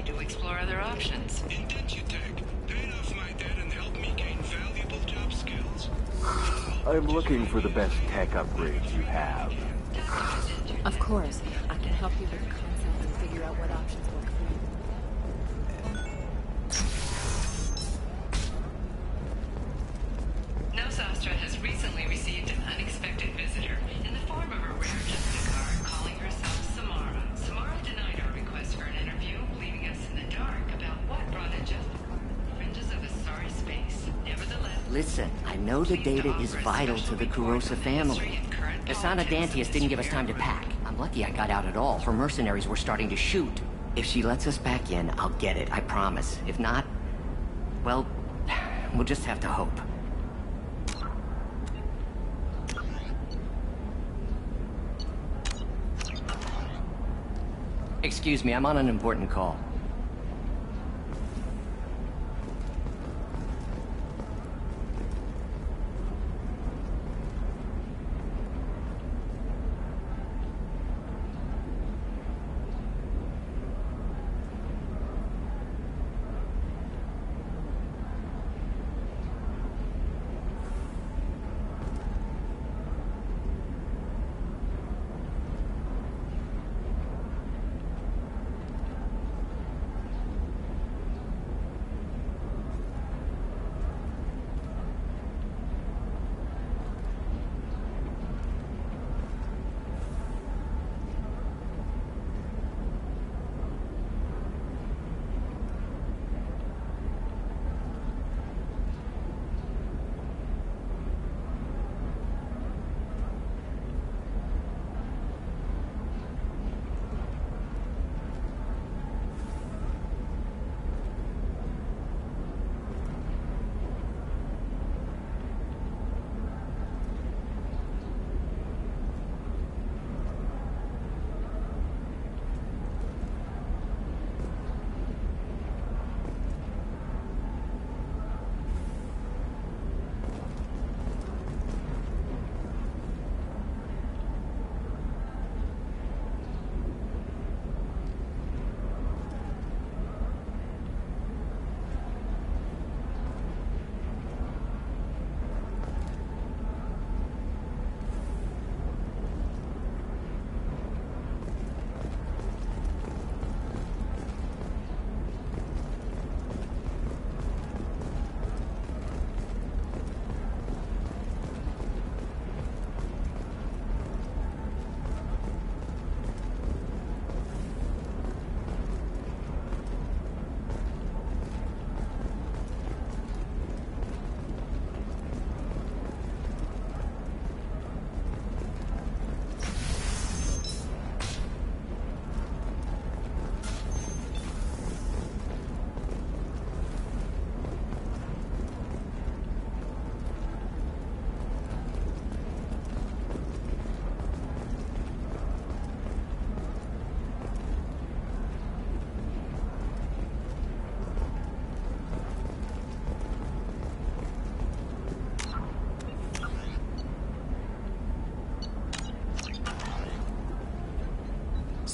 to explore other options. Indentutech. Paid off my debt and helped me gain valuable job skills. I'm looking for the best tech upgrades you have. Of course. I can help you with the concept and figure out what options work for you. Nosastra has recently received an unexpected visitor in the form of a rare Justicar calling herself Samara. Samara denied our request for an interview, leaving us in the dark about what brought a Justicar to the fringes of a sorry space. Nevertheless... Listen, I know the data is vital to the Kurosa family. Asana Dantius didn't give us time to pack. I'm lucky I got out at all. Her mercenaries were starting to shoot. If she lets us back in, I'll get it, I promise. If not, well, we'll just have to hope. Excuse me, I'm on an important call.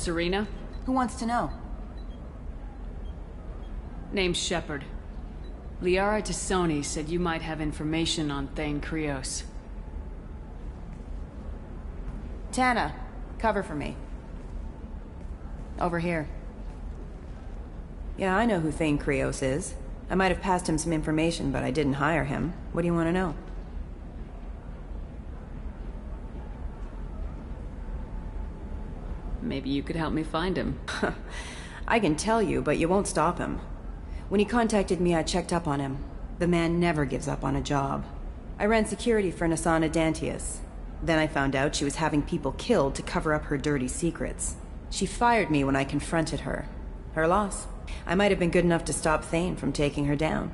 Serena? Who wants to know? Name's Shepard. Liara Tassoni said you might have information on Thane Krios. Tana, cover for me. Over here. Yeah, I know who Thane Krios is. I might have passed him some information, but I didn't hire him. What do you want to know? Maybe you could help me find him. I can tell you, but you won't stop him. When he contacted me, I checked up on him. The man never gives up on a job. I ran security for Asana Dantius. Then I found out she was having people killed to cover up her dirty secrets. She fired me when I confronted her. Her loss. I might have been good enough to stop Thane from taking her down.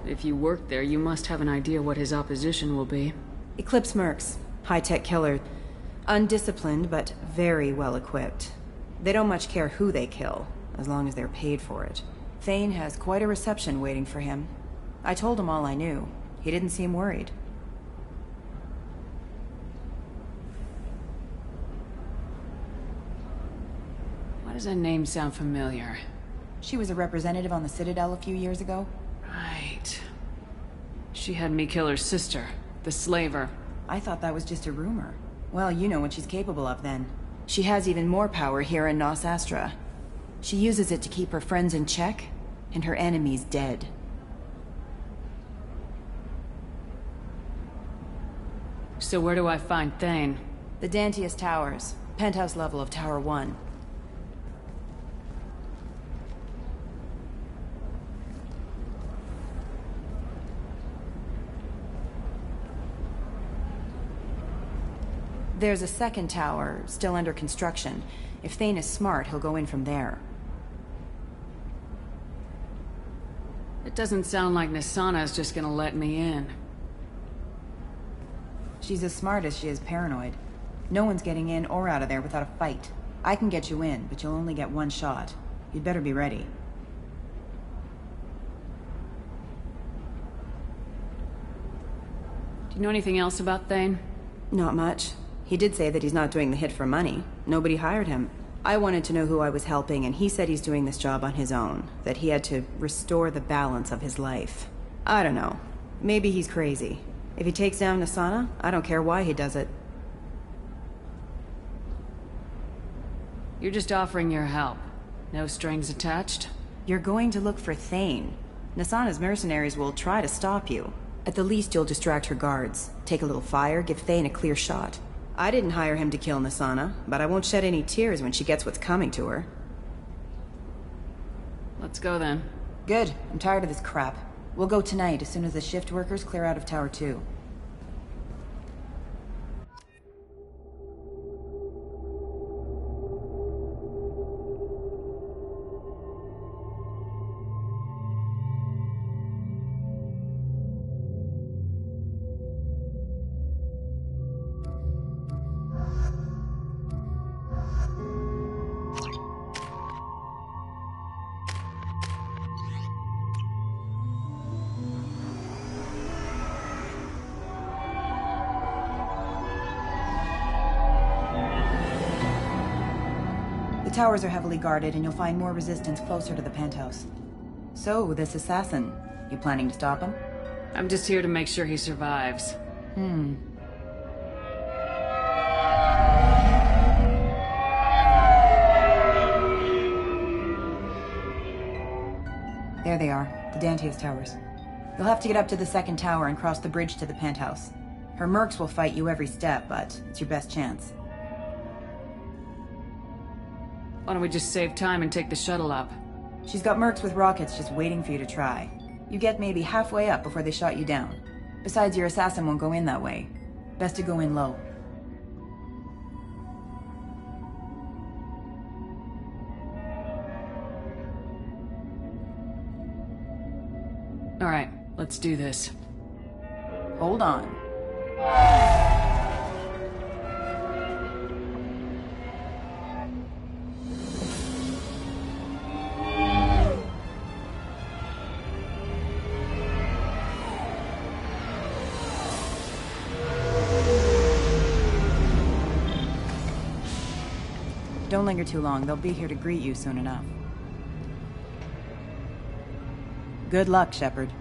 If you work there, you must have an idea what his opposition will be. Eclipse Mercs. High-tech killer. Undisciplined, but very well equipped. They don't much care who they kill, as long as they're paid for it. Thane has quite a reception waiting for him. I told him all I knew. He didn't seem worried. Why does that name sound familiar? She was a representative on the Citadel a few years ago. Right. She had me kill her sister, the slaver. I thought that was just a rumor. Well, you know what she's capable of then. She has even more power here in Nos Astra. She uses it to keep her friends in check, and her enemies dead. So where do I find Thane? The Dantius Towers, penthouse level of Tower 1. There's a second tower, still under construction. If Thane is smart, he'll go in from there. It doesn't sound like Nisana's just gonna let me in. She's as smart as she is paranoid. No one's getting in or out of there without a fight. I can get you in, but you'll only get one shot. You'd better be ready. Do you know anything else about Thane? Not much. He did say that he's not doing the hit for money. Nobody hired him. I wanted to know who I was helping, and he said he's doing this job on his own. That he had to restore the balance of his life. I don't know. Maybe he's crazy. If he takes down Nisana, I don't care why he does it. You're just offering your help. No strings attached? You're going to look for Thane. Nisana's mercenaries will try to stop you. At the least, you'll distract her guards. Take a little fire, give Thane a clear shot. I didn't hire him to kill Nisana, but I won't shed any tears when she gets what's coming to her. Let's go then. Good. I'm tired of this crap. We'll go tonight as soon as the shift workers clear out of Tower 2. The towers are heavily guarded, and you'll find more resistance closer to the penthouse. So, this assassin, you planning to stop him? I'm just here to make sure he survives. There they are, the Dantius Towers. You'll have to get up to the second tower and cross the bridge to the penthouse. Her mercs will fight you every step, but it's your best chance. Why don't we just save time and take the shuttle up? She's got mercs with rockets just waiting for you to try. You get maybe halfway up before they shot you down. Besides, your assassin won't go in that way. Best to go in low. All right, let's do this. Hold on. Don't linger too long. They'll be here to greet you soon enough. Good luck, Shepard.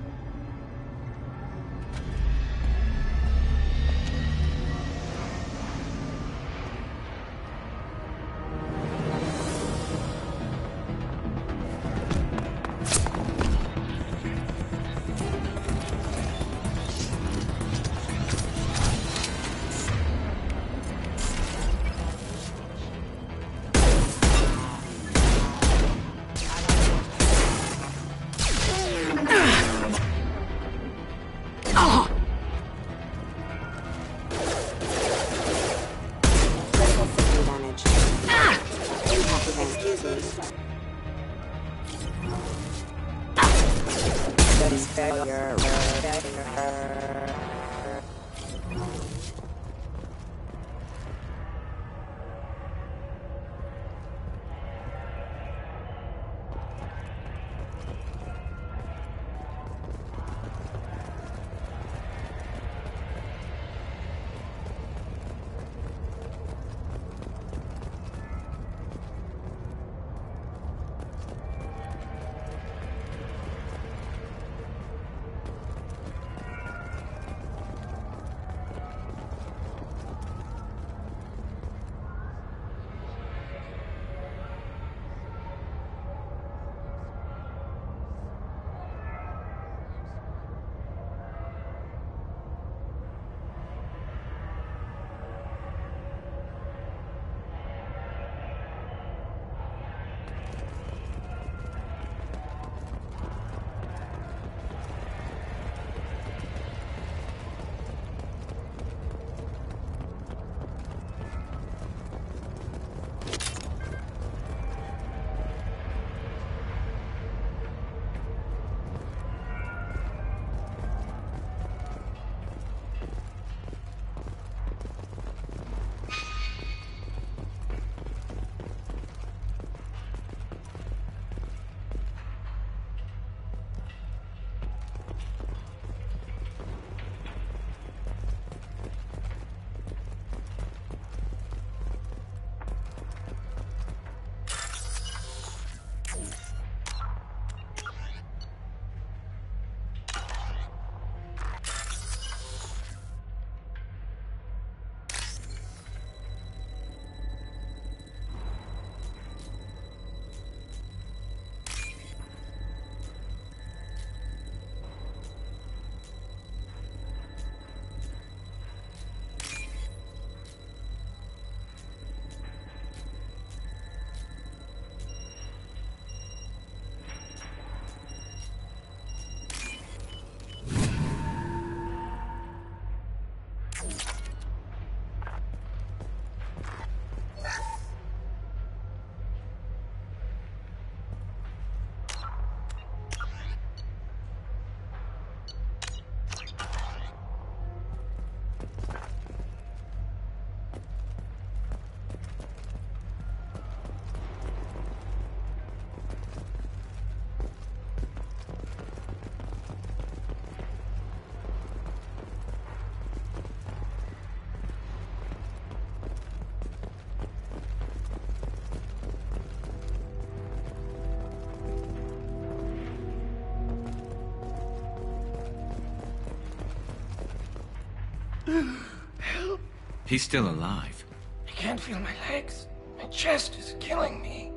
Help! He's still alive. I can't feel my legs. My chest is killing me.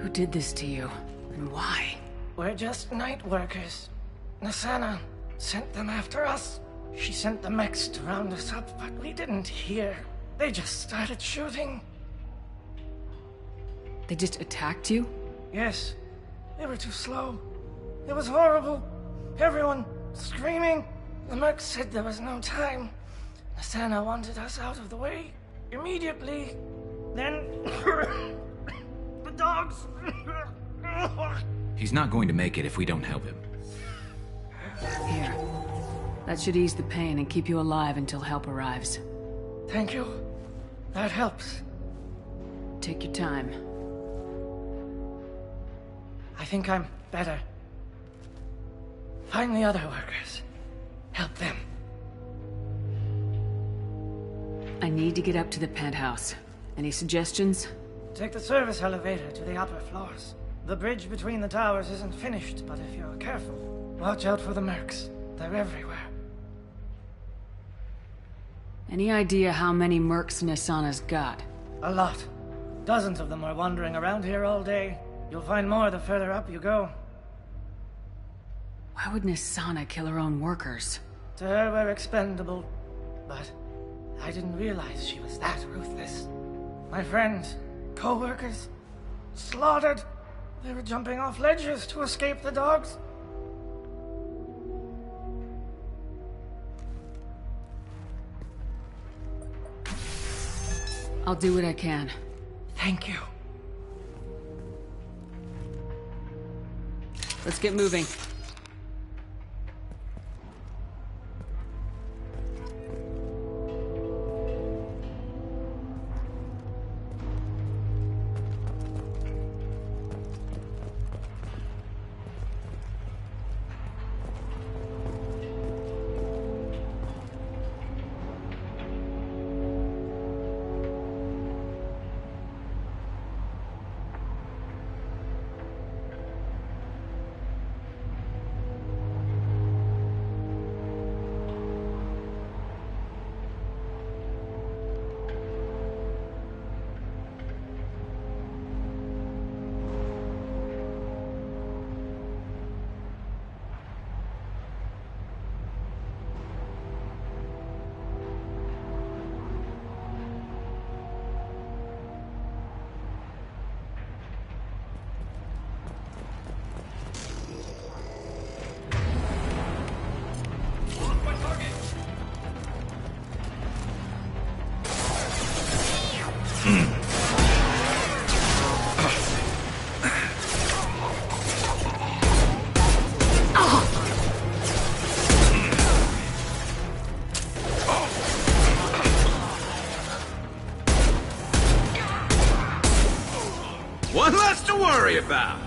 Who did this to you? And why? We're just night workers. Nasana sent them after us. She sent the mechs to round us up, but we didn't hear. They just started shooting. They just attacked you? Yes. They were too slow. It was horrible. Everyone screaming. The mechs said there was no time. Nasana wanted us out of the way. Immediately. Then... the dogs... He's not going to make it if we don't help him. Here. That should ease the pain and keep you alive until help arrives. Thank you. That helps. Take your time. I think I'm better. Find the other workers. Help them. I need to get up to the penthouse. Any suggestions? Take the service elevator to the upper floors. The bridge between the towers isn't finished, but if you're careful, watch out for the mercs. They're everywhere. Any idea how many mercs Nasana's got? A lot. Dozens of them are wandering around here all day. You'll find more the further up you go. Why would Nasana kill her own workers? To her, we're expendable. But I didn't realize she was that ruthless. My friends, co-workers, slaughtered. They were jumping off ledges to escape the dogs. I'll do what I can. Thank you. Let's get moving. One less to worry about.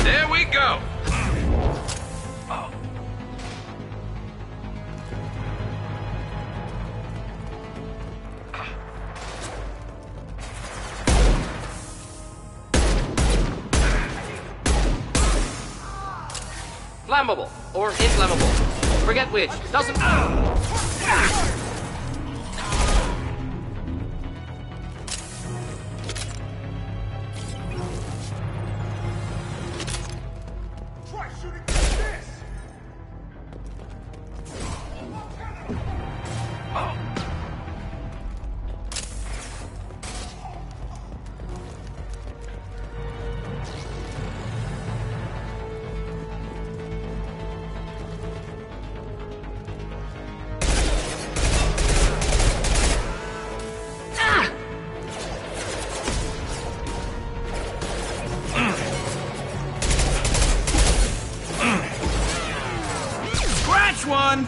There we go. Flammable or inflammable. Forget which. Doesn't. Try shooting this! Scratch one!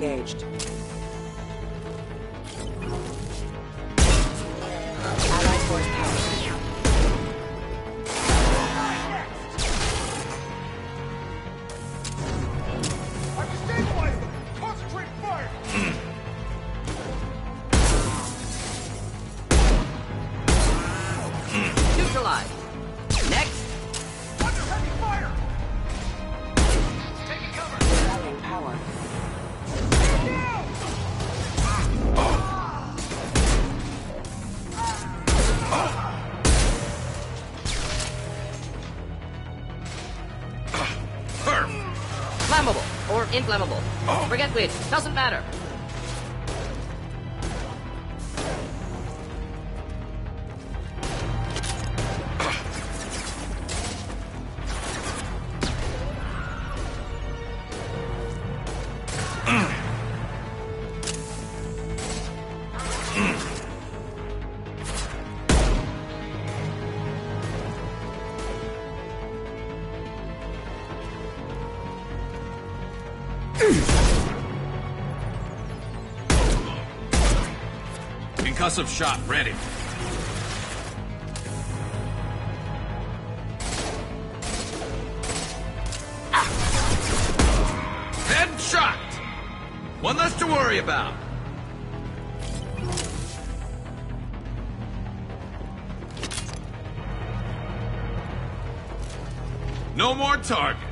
engaged. Allied force power. Neutralized. Next. Under heavy fire! Taking cover! Rallying power. Flammable or inflammable. Forget which. Doesn't matter. Concussive shot ready. Head shot! One less to worry about. No more targets.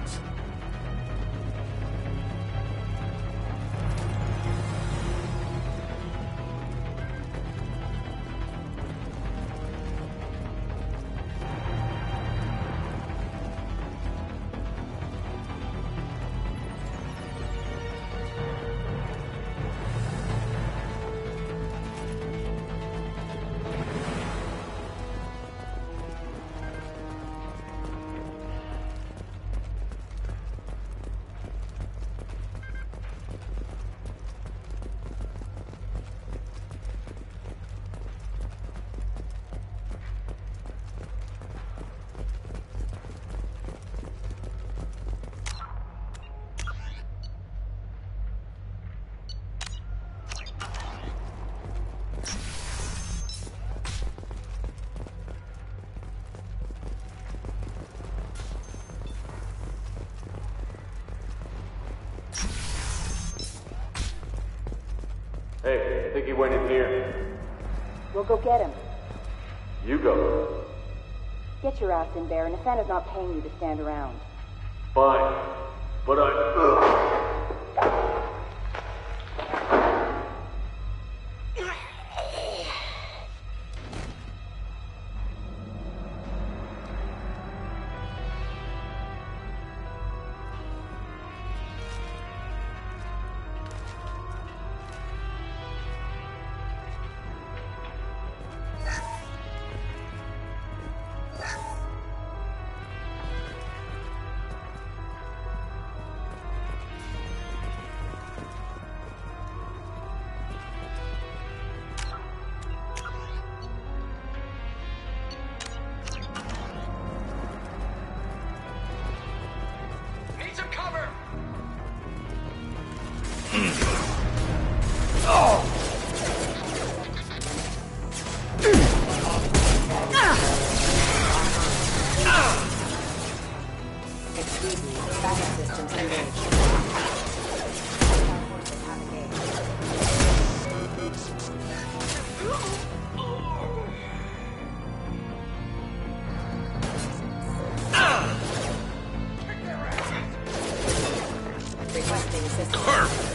Hey, I think he went in here. We'll go get him. You go. Get your ass in there, and Nathana's not paying you to stand around. Fine. But I... Need some cover! Excuse me, backup systems engaged. Requesting assistance.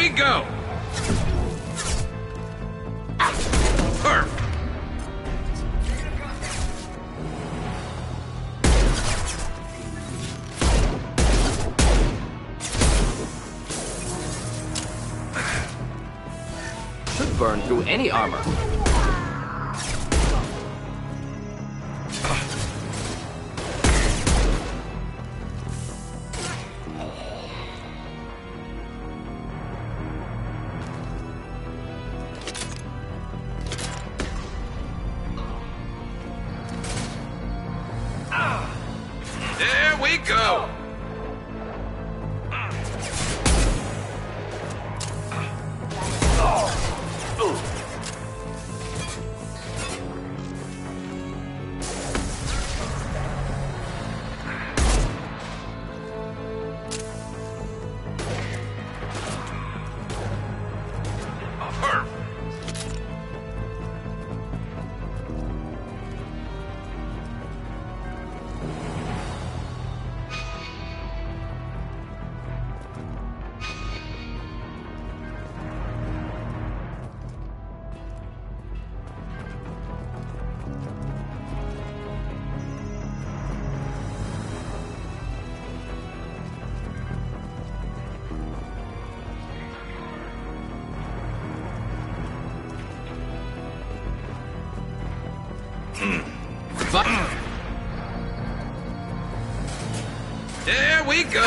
we go! Perf! Should burn through any armor. There we go! There we go!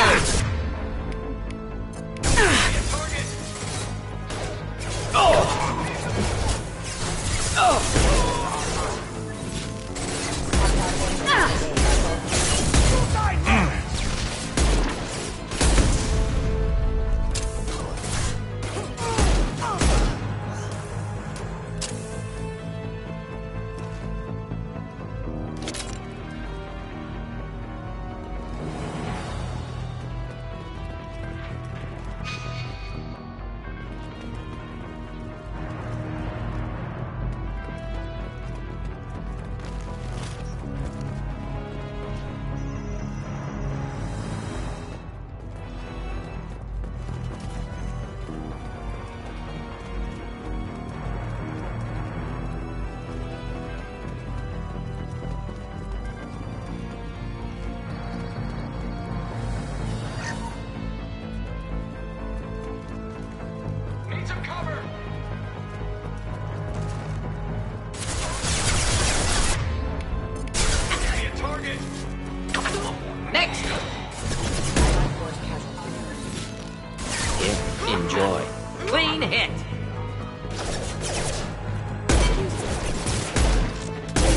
Enjoy. Clean hit!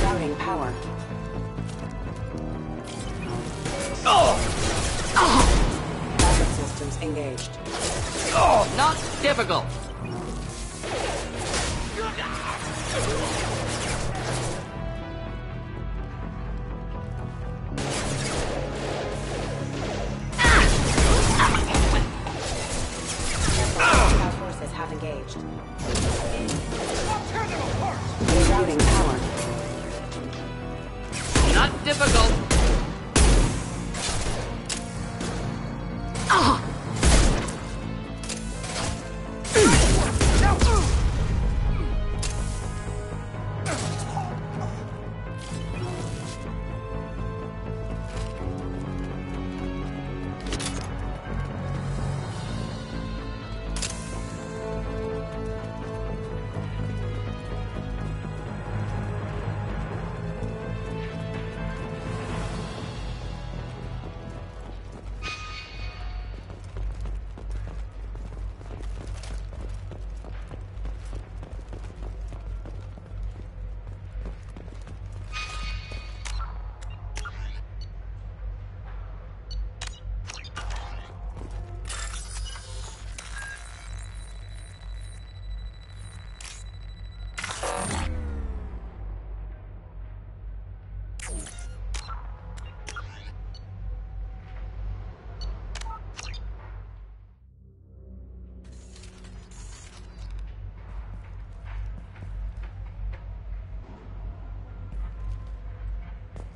Routing power. Backup systems engaged. Not difficult. Have engaged. Rerouting power. Not difficult.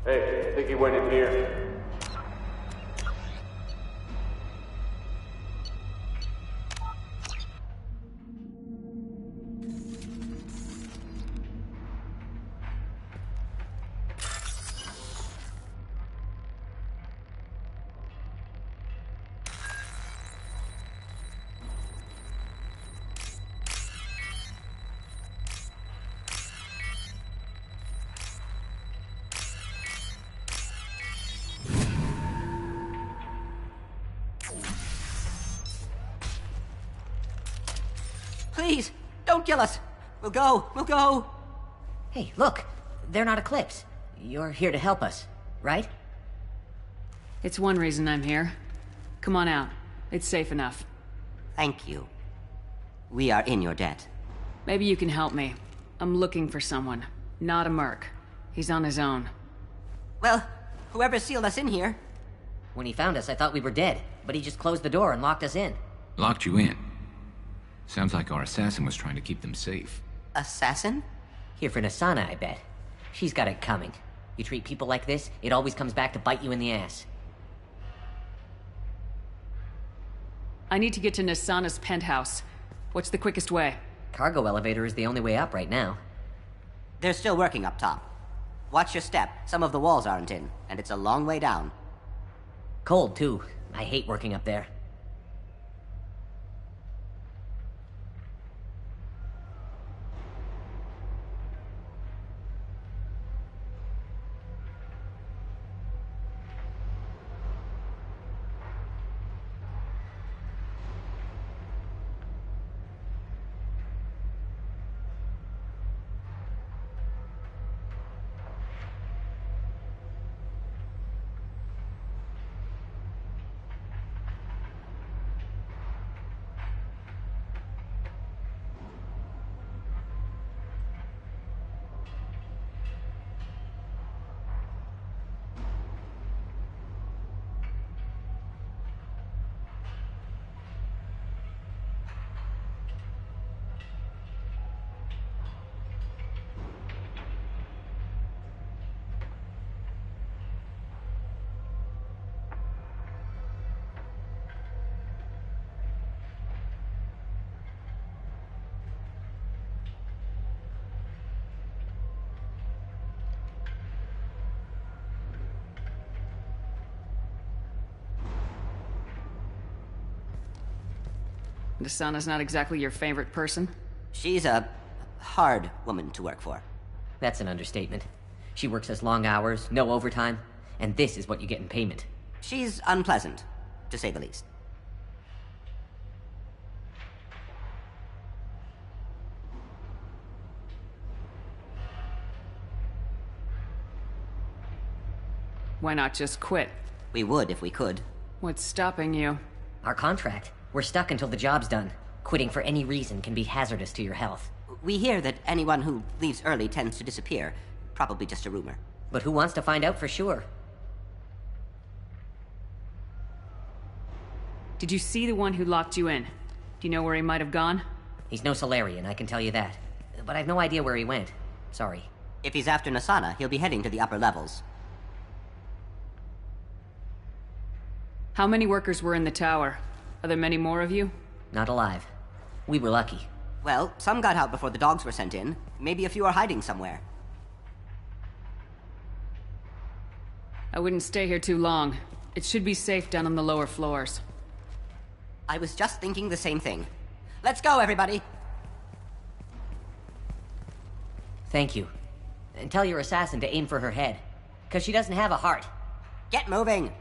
Hey, I think he went in here. Don't kill us! We'll go! Hey, look! They're not Eclipse. You're here to help us, right? It's one reason I'm here. Come on out. It's safe enough. Thank you. We are in your debt. Maybe you can help me. I'm looking for someone. Not a merc. He's on his own. Well, whoever sealed us in here... When he found us, I thought we were dead, but he just closed the door and locked us in. Locked you in? Sounds like our assassin was trying to keep them safe. Assassin? Here for Nasana, I bet. She's got it coming. You treat people like this, it always comes back to bite you in the ass. I need to get to Nasana's penthouse. What's the quickest way? Cargo elevator is the only way up right now. They're still working up top. Watch your step. Some of the walls aren't in, and it's a long way down. Cold, too. I hate working up there. Nasana's not exactly your favorite person? She's a hard woman to work for. That's an understatement. She works us long hours, no overtime, and this is what you get in payment. She's unpleasant, to say the least. Why not just quit? We would if we could. What's stopping you? Our contract. We're stuck until the job's done. Quitting for any reason can be hazardous to your health. We hear that anyone who leaves early tends to disappear. Probably just a rumor. But who wants to find out for sure? Did you see the one who locked you in? Do you know where he might have gone? He's no Solarian, I can tell you that. But I've no idea where he went. Sorry. If he's after Nasana, he'll be heading to the upper levels. How many workers were in the tower? Are there many more of you? Not alive. We were lucky. Well, some got out before the dogs were sent in. Maybe a few are hiding somewhere. I wouldn't stay here too long. It should be safe down on the lower floors. I was just thinking the same thing. Let's go, everybody! Thank you. And tell your assassin to aim for her head. 'Cause she doesn't have a heart. Get moving!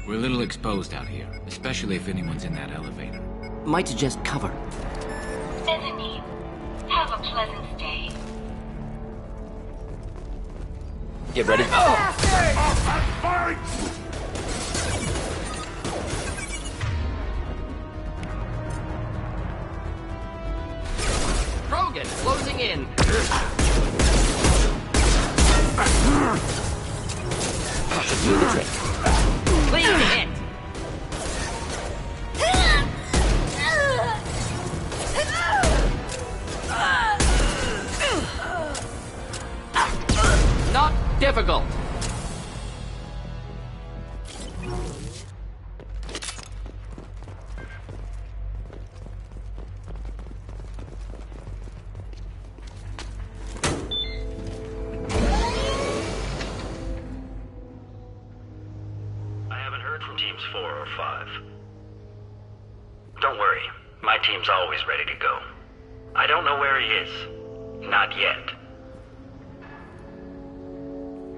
We're a little exposed out here, especially if anyone's in that elevator. Might suggest cover. Mezzanine. Have a pleasant stay. Get ready. Krogan, closing in. Should do the trick. Clean hit. Not difficult. I haven't heard from teams 4 or 5. Don't worry, my team's always ready to go. I don't know where he is. Not yet.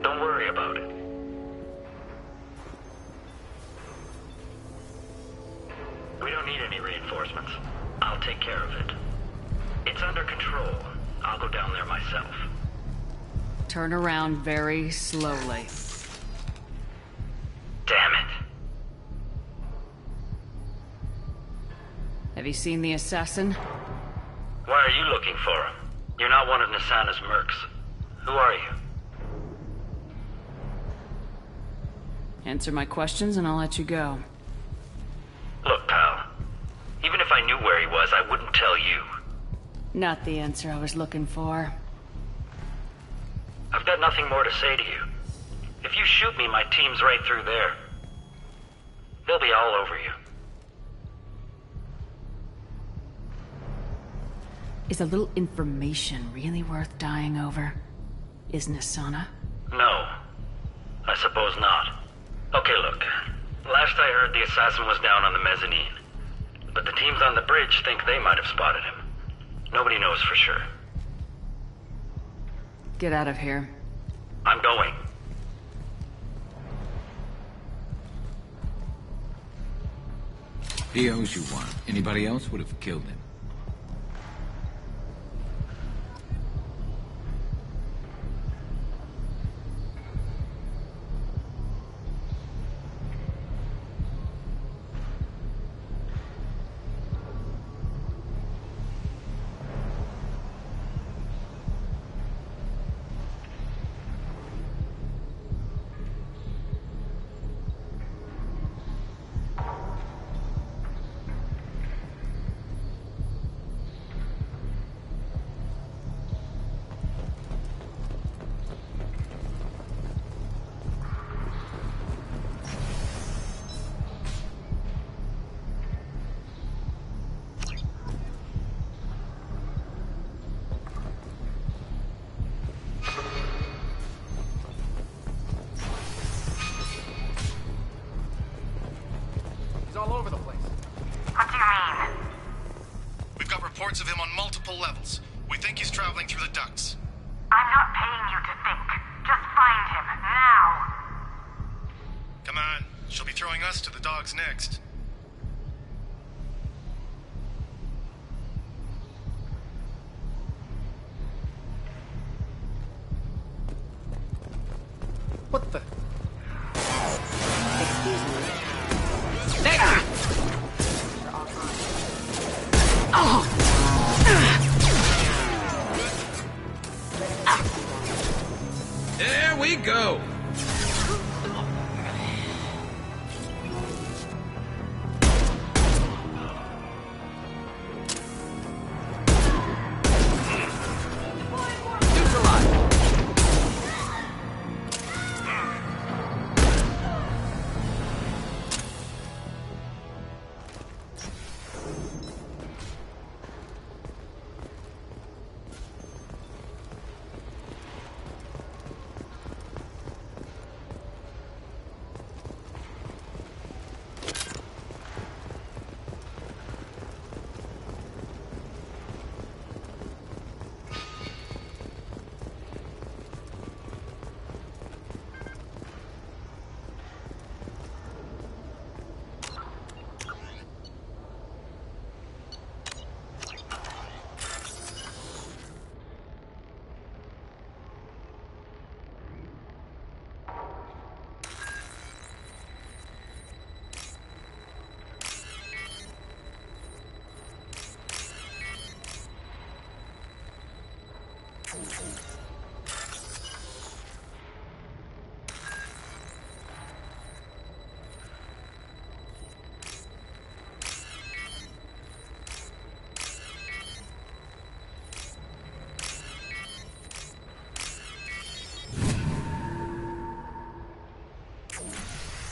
Don't worry about it. We don't need any reinforcements. I'll take care of it. It's under control. I'll go down there myself. Turn around very slowly. Damn it. Have you seen the assassin? Why are you looking for him? You're not one of Nasana's mercs. Who are you? Answer my questions and I'll let you go. Look, pal. Even if I knew where he was, I wouldn't tell you. Not the answer I was looking for. I've got nothing more to say to you. If you shoot me, my team's right through there. They'll be all over you. Is a little information really worth dying over? Is Nasana? No. I suppose not. Okay, look. Last I heard, the assassin was down on the mezzanine. But the teams on the bridge think they might have spotted him. Nobody knows for sure. Get out of here. I'm going. He owes you one. Anybody else would have killed him. All over the place. What do you mean? We've got reports of him on multiple levels. We think he's traveling through the ducts. I'm not paying you to think. Just find him, now. Come on. She'll be throwing us to the dogs next. What the? Excuse me. There we go!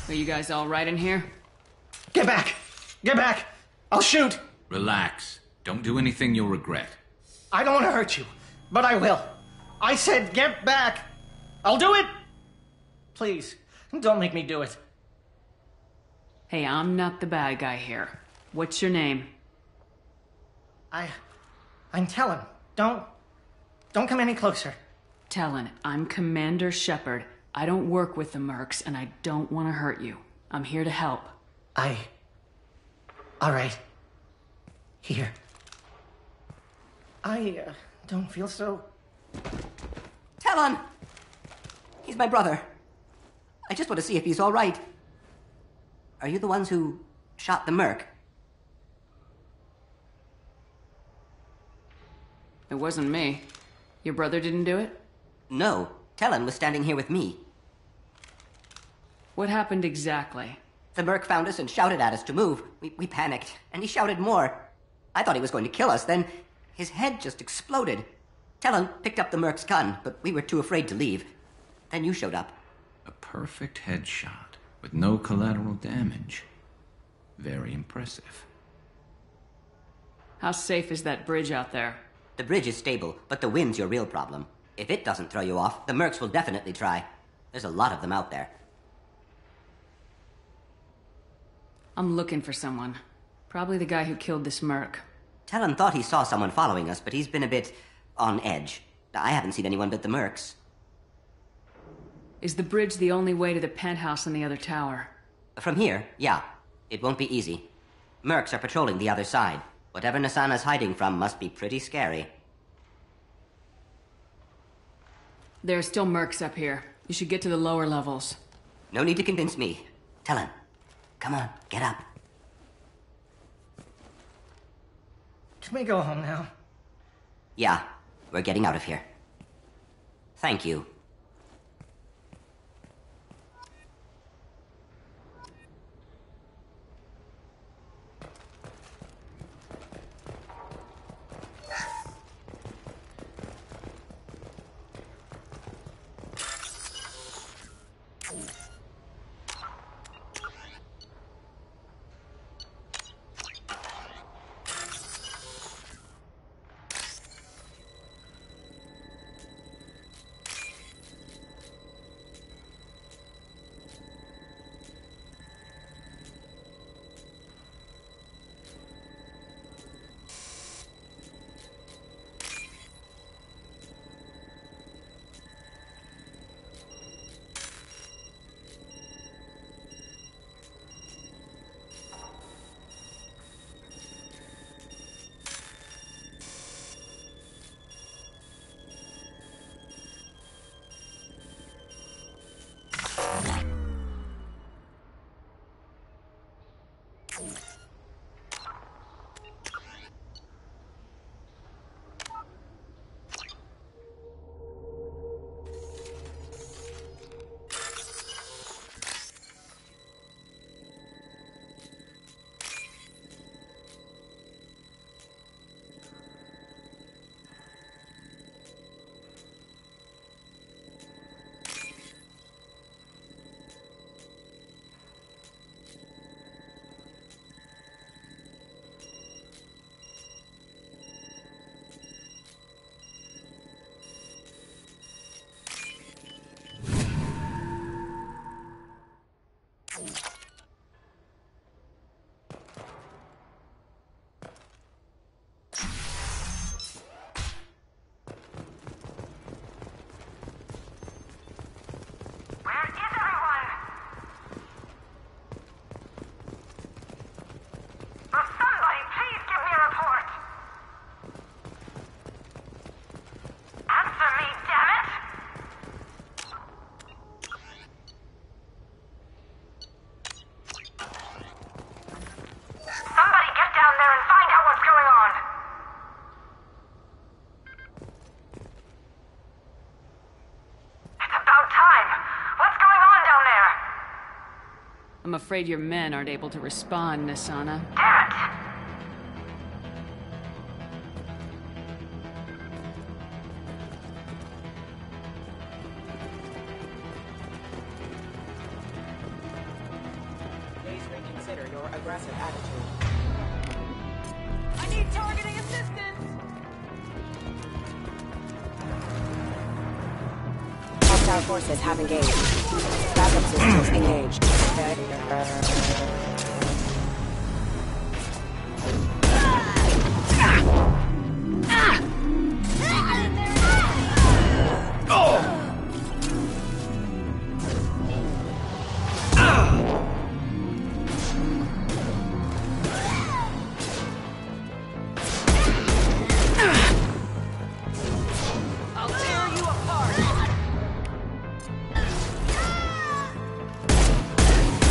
Are you guys all right in here? Get back! Get back! I'll shoot! Relax. Don't do anything you'll regret. I don't want to hurt you, but I will. I said get back! I'll do it! Please, don't make me do it. Hey, I'm not the bad guy here. What's your name? I'm Talon. Don't come any closer. Talon, I'm Commander Shepard. I don't work with the mercs, and I don't want to hurt you. I'm here to help. All right. Here. I don't feel so... Talon! He's my brother. I just want to see if he's all right. Are you the ones who shot the merc? It wasn't me. Your brother didn't do it? No. Talon was standing here with me. What happened exactly? The merc found us and shouted at us to move. We panicked, and he shouted more. I thought he was going to kill us, then his head just exploded. Talon picked up the merc's gun, but we were too afraid to leave. Then you showed up. A perfect headshot, with no collateral damage. Very impressive. How safe is that bridge out there? The bridge is stable, but the wind's your real problem. If it doesn't throw you off, the mercs will definitely try. There's a lot of them out there. I'm looking for someone. Probably the guy who killed this merc. Talon thought he saw someone following us, but he's been a bit on edge. I haven't seen anyone but the mercs. Is the bridge the only way to the penthouse in the other tower? From here, yeah. It won't be easy. Mercs are patrolling the other side. Whatever Nasana's hiding from must be pretty scary. There are still mercs up here. You should get to the lower levels. No need to convince me. Talon, come on, get up. Can we go home now? Yeah, we're getting out of here. Thank you. I'm afraid your men aren't able to respond, Nasana. Damn it! your aggressive attitude. I need targeting assistance! Hostile forces have engaged. Backup systems engaged.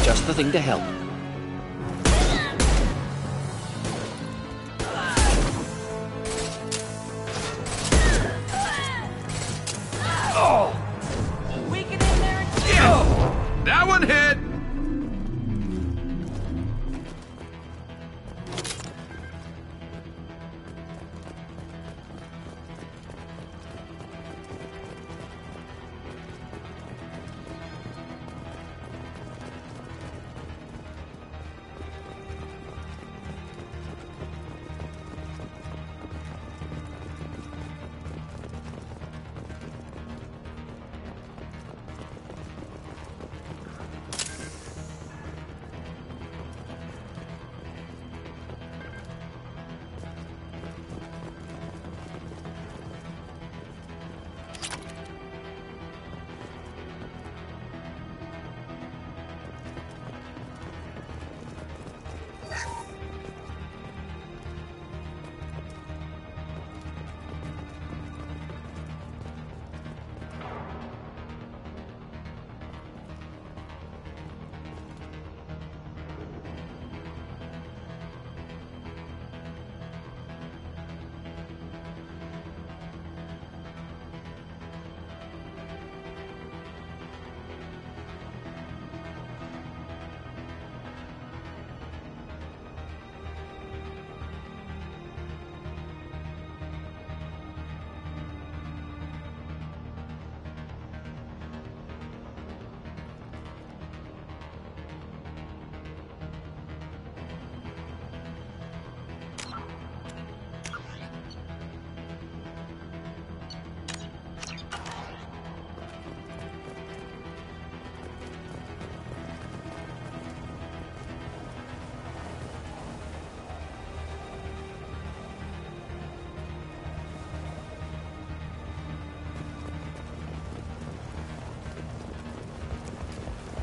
Just the thing to help. Oh! We get in there and... That one hit!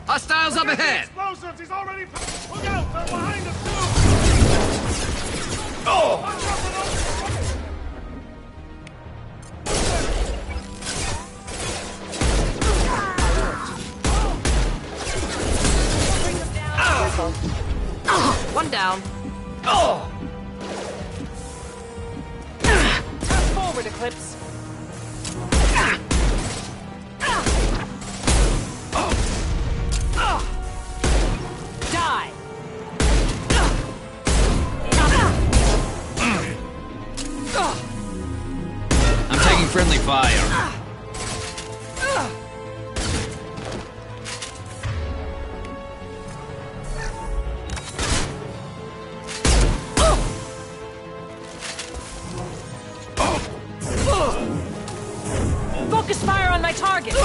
Hostiles up ahead! Explosives! He's already... Look out! They're behind us, too! Oh! One down. Turn forward, Eclipse. Die. I'm taking friendly fire. Focus fire on my target.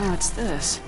Oh, what's this?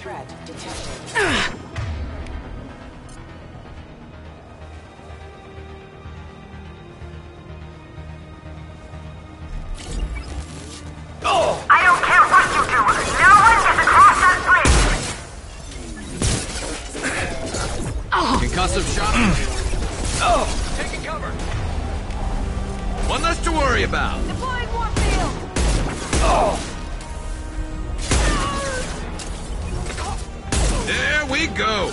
threat detected. I don't care what you do. No one gets across that bridge. Concussive shot. Taking cover. One less to worry about. Deploying warfield. There we go.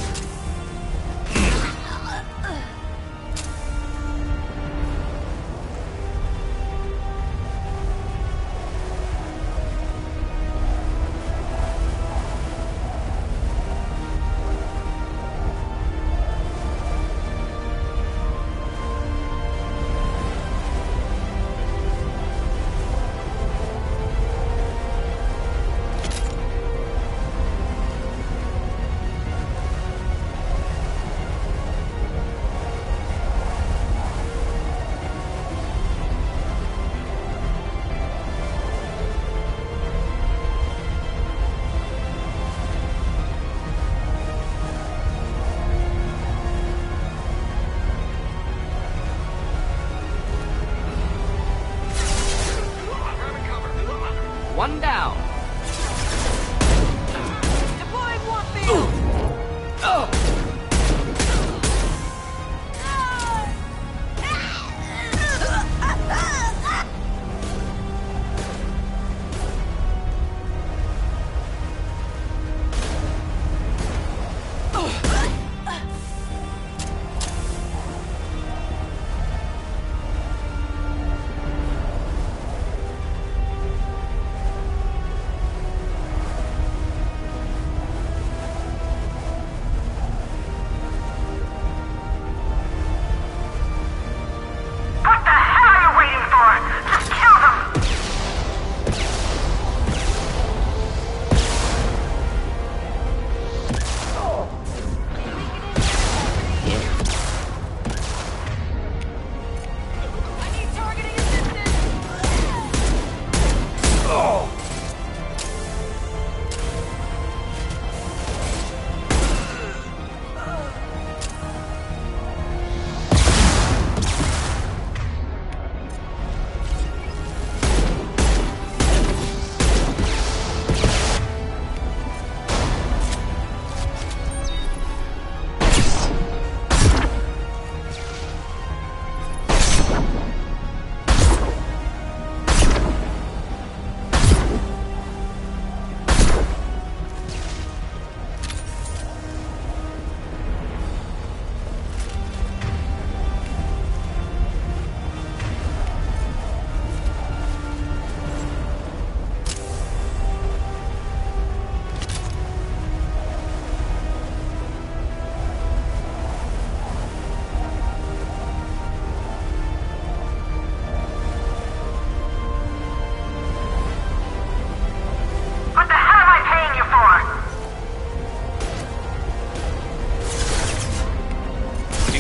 One down. Deploying warfield.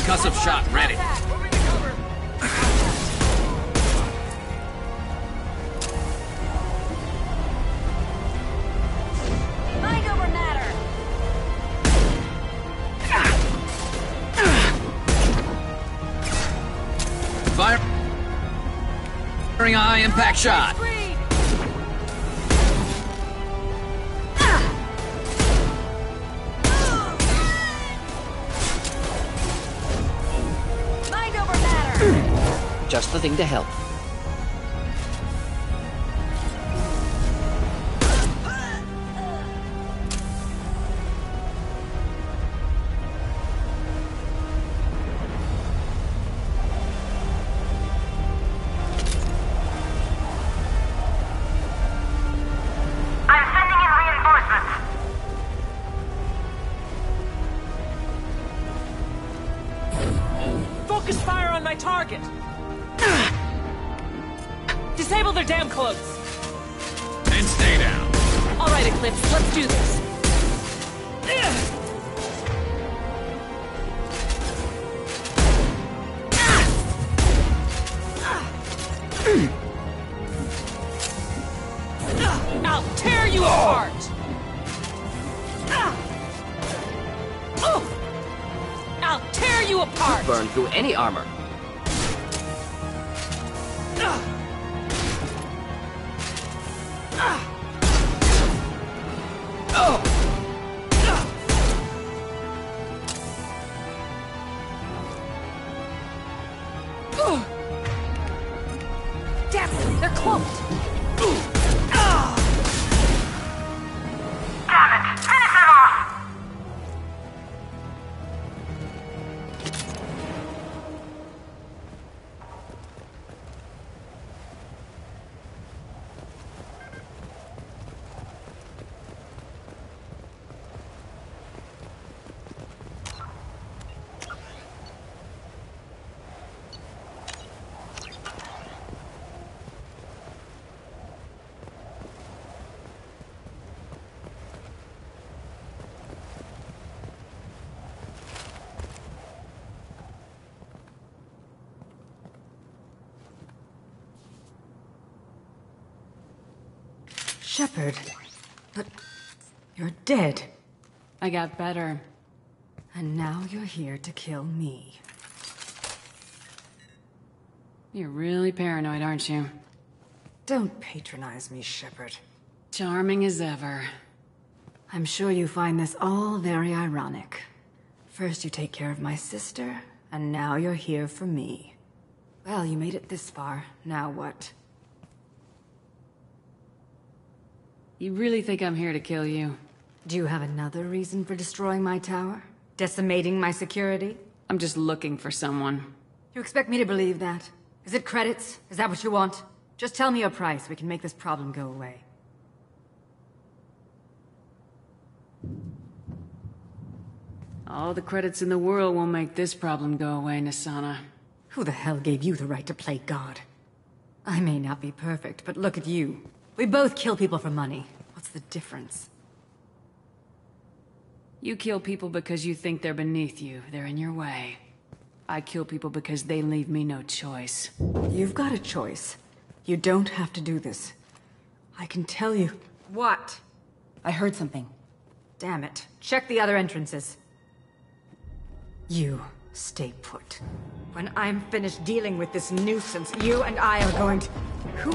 Concussive shot ready. Mind over matter. Firing a high impact shot. Just the thing to help. I'm sending in reinforcements. Focus fire on my target. Disable their damn clothes. And stay down. All right, Eclipse, let's do this. I'll tear you apart. apart! Burn through any armor. Damn it! They're close! Shepard, but you're dead. I got better. And now you're here to kill me. You're really paranoid, aren't you? Don't patronize me, Shepard. Charming as ever. I'm sure you find this all very ironic. First you take care of my sister, and now you're here for me. Well, you made it this far. Now what? You really think I'm here to kill you? Do you have another reason for destroying my tower? Decimating my security? I'm just looking for someone. You expect me to believe that? Is it credits? Is that what you want? Just tell me a price. We can make this problem go away. All the credits in the world won't make this problem go away, Nasana. Who the hell gave you the right to play God? I may not be perfect, but look at you. We both kill people for money. What's the difference? You kill people because you think they're beneath you. They're in your way. I kill people because they leave me no choice. You've got a choice. You don't have to do this. I can tell you. What? I heard something. Damn it. Check the other entrances. You stay put. When I'm finished dealing with this nuisance, you and I are going to... Who?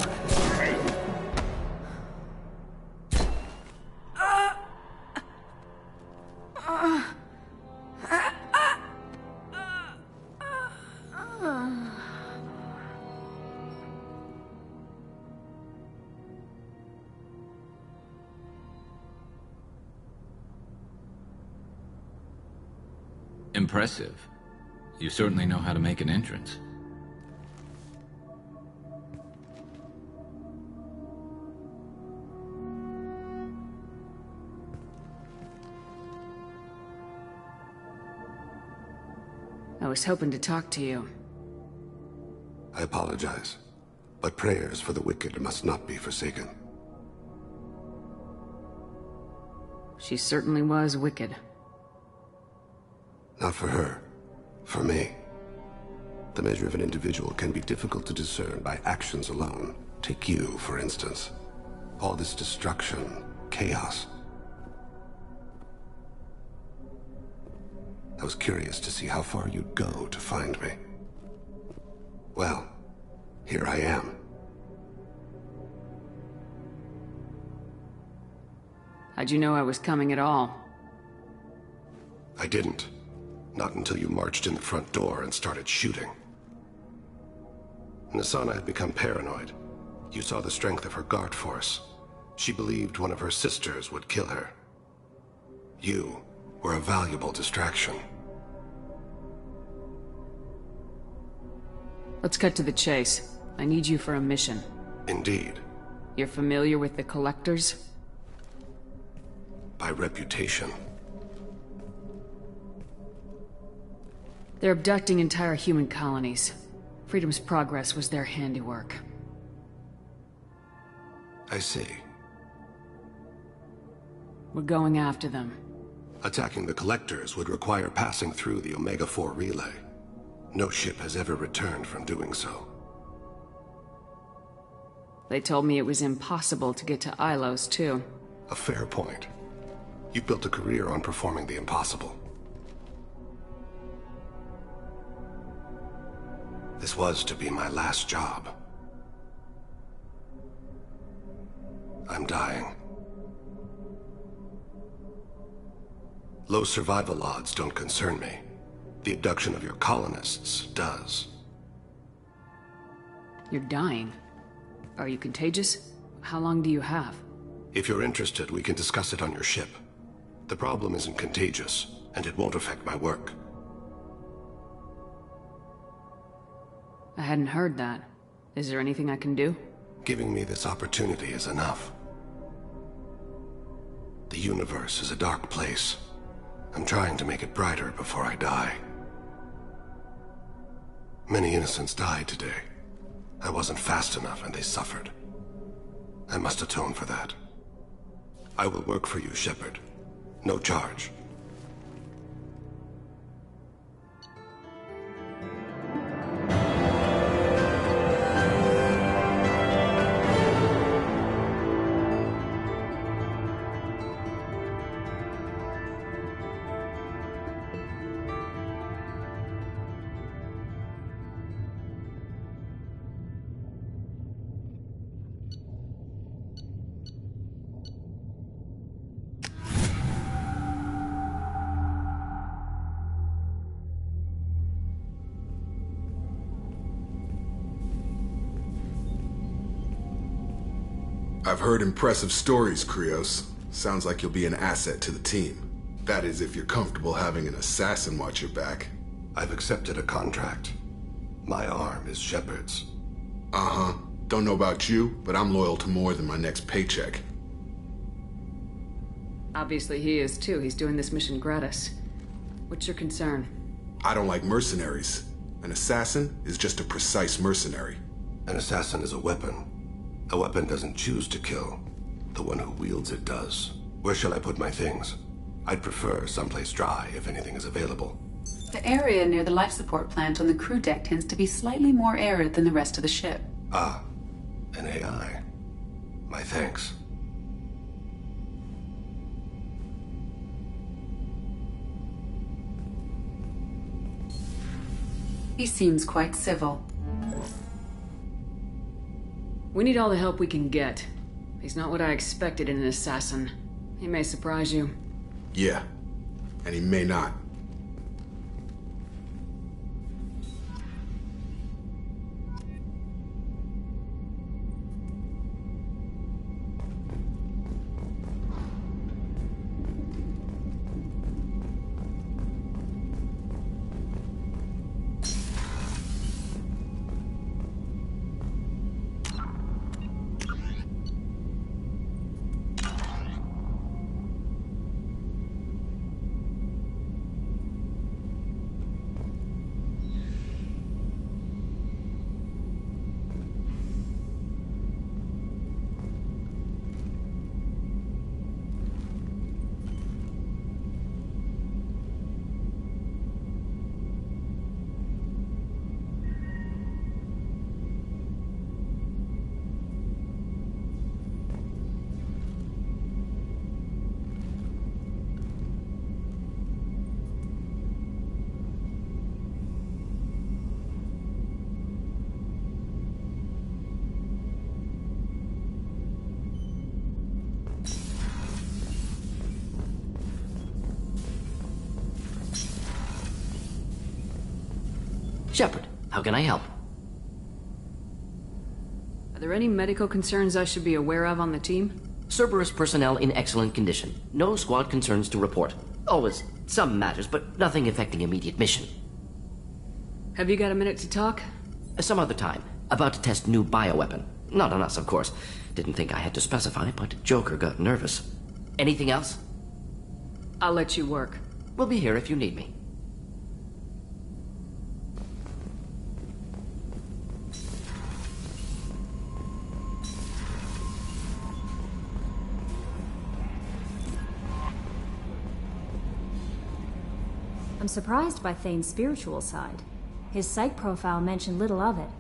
Impressive. You certainly know how to make an entrance. I was hoping to talk to you. I apologize, but prayers for the wicked must not be forsaken. She certainly was wicked. Not for her. For me. The measure of an individual can be difficult to discern by actions alone. Take you, for instance. All this destruction, chaos. I was curious to see how far you'd go to find me. Well, here I am. How'd you know I was coming at all? I didn't. Not until you marched in the front door and started shooting. Nasana had become paranoid. You saw the strength of her guard force. She believed one of her sisters would kill her. You were a valuable distraction. Let's cut to the chase. I need you for a mission. Indeed. You're familiar with the Collectors? By reputation. They're abducting entire human colonies. Freedom's Progress was their handiwork. I see. We're going after them. Attacking the Collectors would require passing through the Omega-4 relay. No ship has ever returned from doing so. They told me it was impossible to get to Ilos, too. A fair point. You built a career on performing the impossible. This was to be my last job. I'm dying. Low survival odds don't concern me. The abduction of your colonists does. You're dying. Are you contagious? How long do you have? If you're interested, we can discuss it on your ship. The problem isn't contagious, and it won't affect my work. I hadn't heard that. Is there anything I can do? Giving me this opportunity is enough. The universe is a dark place. I'm trying to make it brighter before I die. Many innocents died today. I wasn't fast enough and they suffered. I must atone for that. I will work for you, Shepard. No charge. I've heard impressive stories, Krios. Sounds like you'll be an asset to the team. That is, if you're comfortable having an assassin watch your back. I've accepted a contract. My arm is Shepard's. Uh-huh. Don't know about you, but I'm loyal to more than my next paycheck. Obviously he is too. He's doing this mission gratis. What's your concern? I don't like mercenaries. An assassin is just a precise mercenary. An assassin is a weapon. A weapon doesn't choose to kill. The one who wields it does. Where shall I put my things? I'd prefer someplace dry if anything is available. The area near the life support plant on the crew deck tends to be slightly more arid than the rest of the ship. Ah, an AI. My thanks. He seems quite civil. We need all the help we can get. He's not what I expected in an assassin. He may surprise you. Yeah, and he may not. Shepard, how can I help? Are there any medical concerns I should be aware of on the team? Cerberus personnel in excellent condition. No squad concerns to report. Always some matters, but nothing affecting immediate mission. Have you got a minute to talk? Some other time. About to test new bioweapon. Not on us, of course. Didn't think I had to specify, but Joker got nervous. Anything else? I'll let you work. We'll be here if you need me. I'm surprised by Thane's spiritual side. His psych profile mentioned little of it,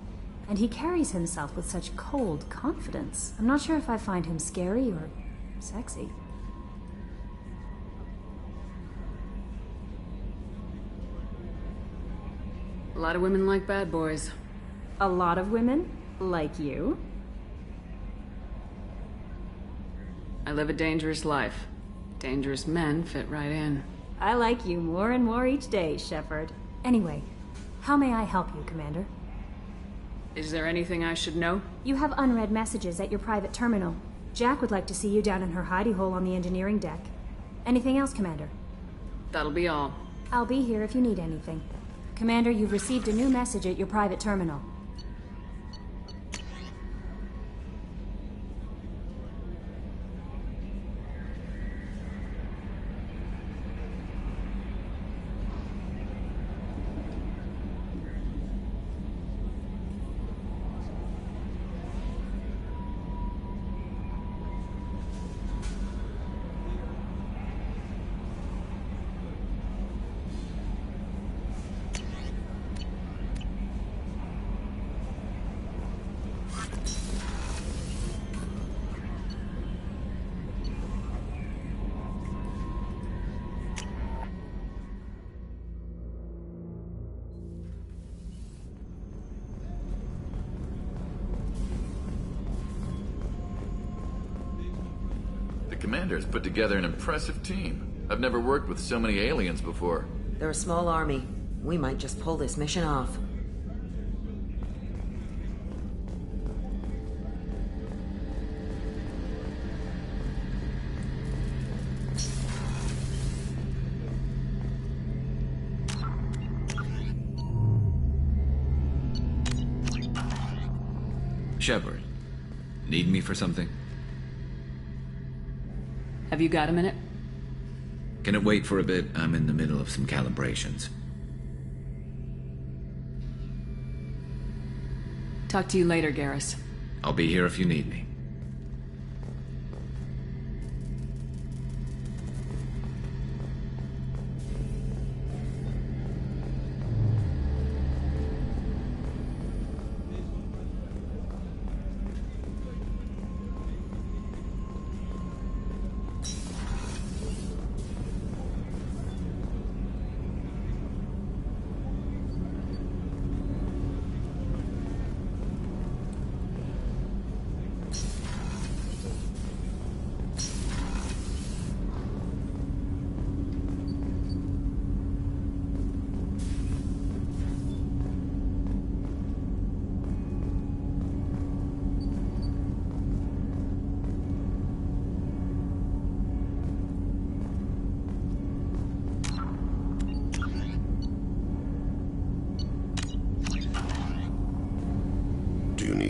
and he carries himself with such cold confidence. I'm not sure if I find him scary or sexy. A lot of women like bad boys. A lot of women? Like you? I live a dangerous life. Dangerous men fit right in. I like you more and more each day, Shepard. Anyway, how may I help you, Commander? Is there anything I should know? You have unread messages at your private terminal. Jack would like to see you down in her hidey hole on the engineering deck. Anything else, Commander? That'll be all. I'll be here if you need anything. Commander, you've received a new message at your private terminal. Commander's put together an impressive team. I've never worked with so many aliens before. They're a small army. We might just pull this mission off. Shepard, need me for something? Have you got a minute? Can it wait for a bit? I'm in the middle of some calibrations. Talk to you later, Garrus. I'll be here if you need me.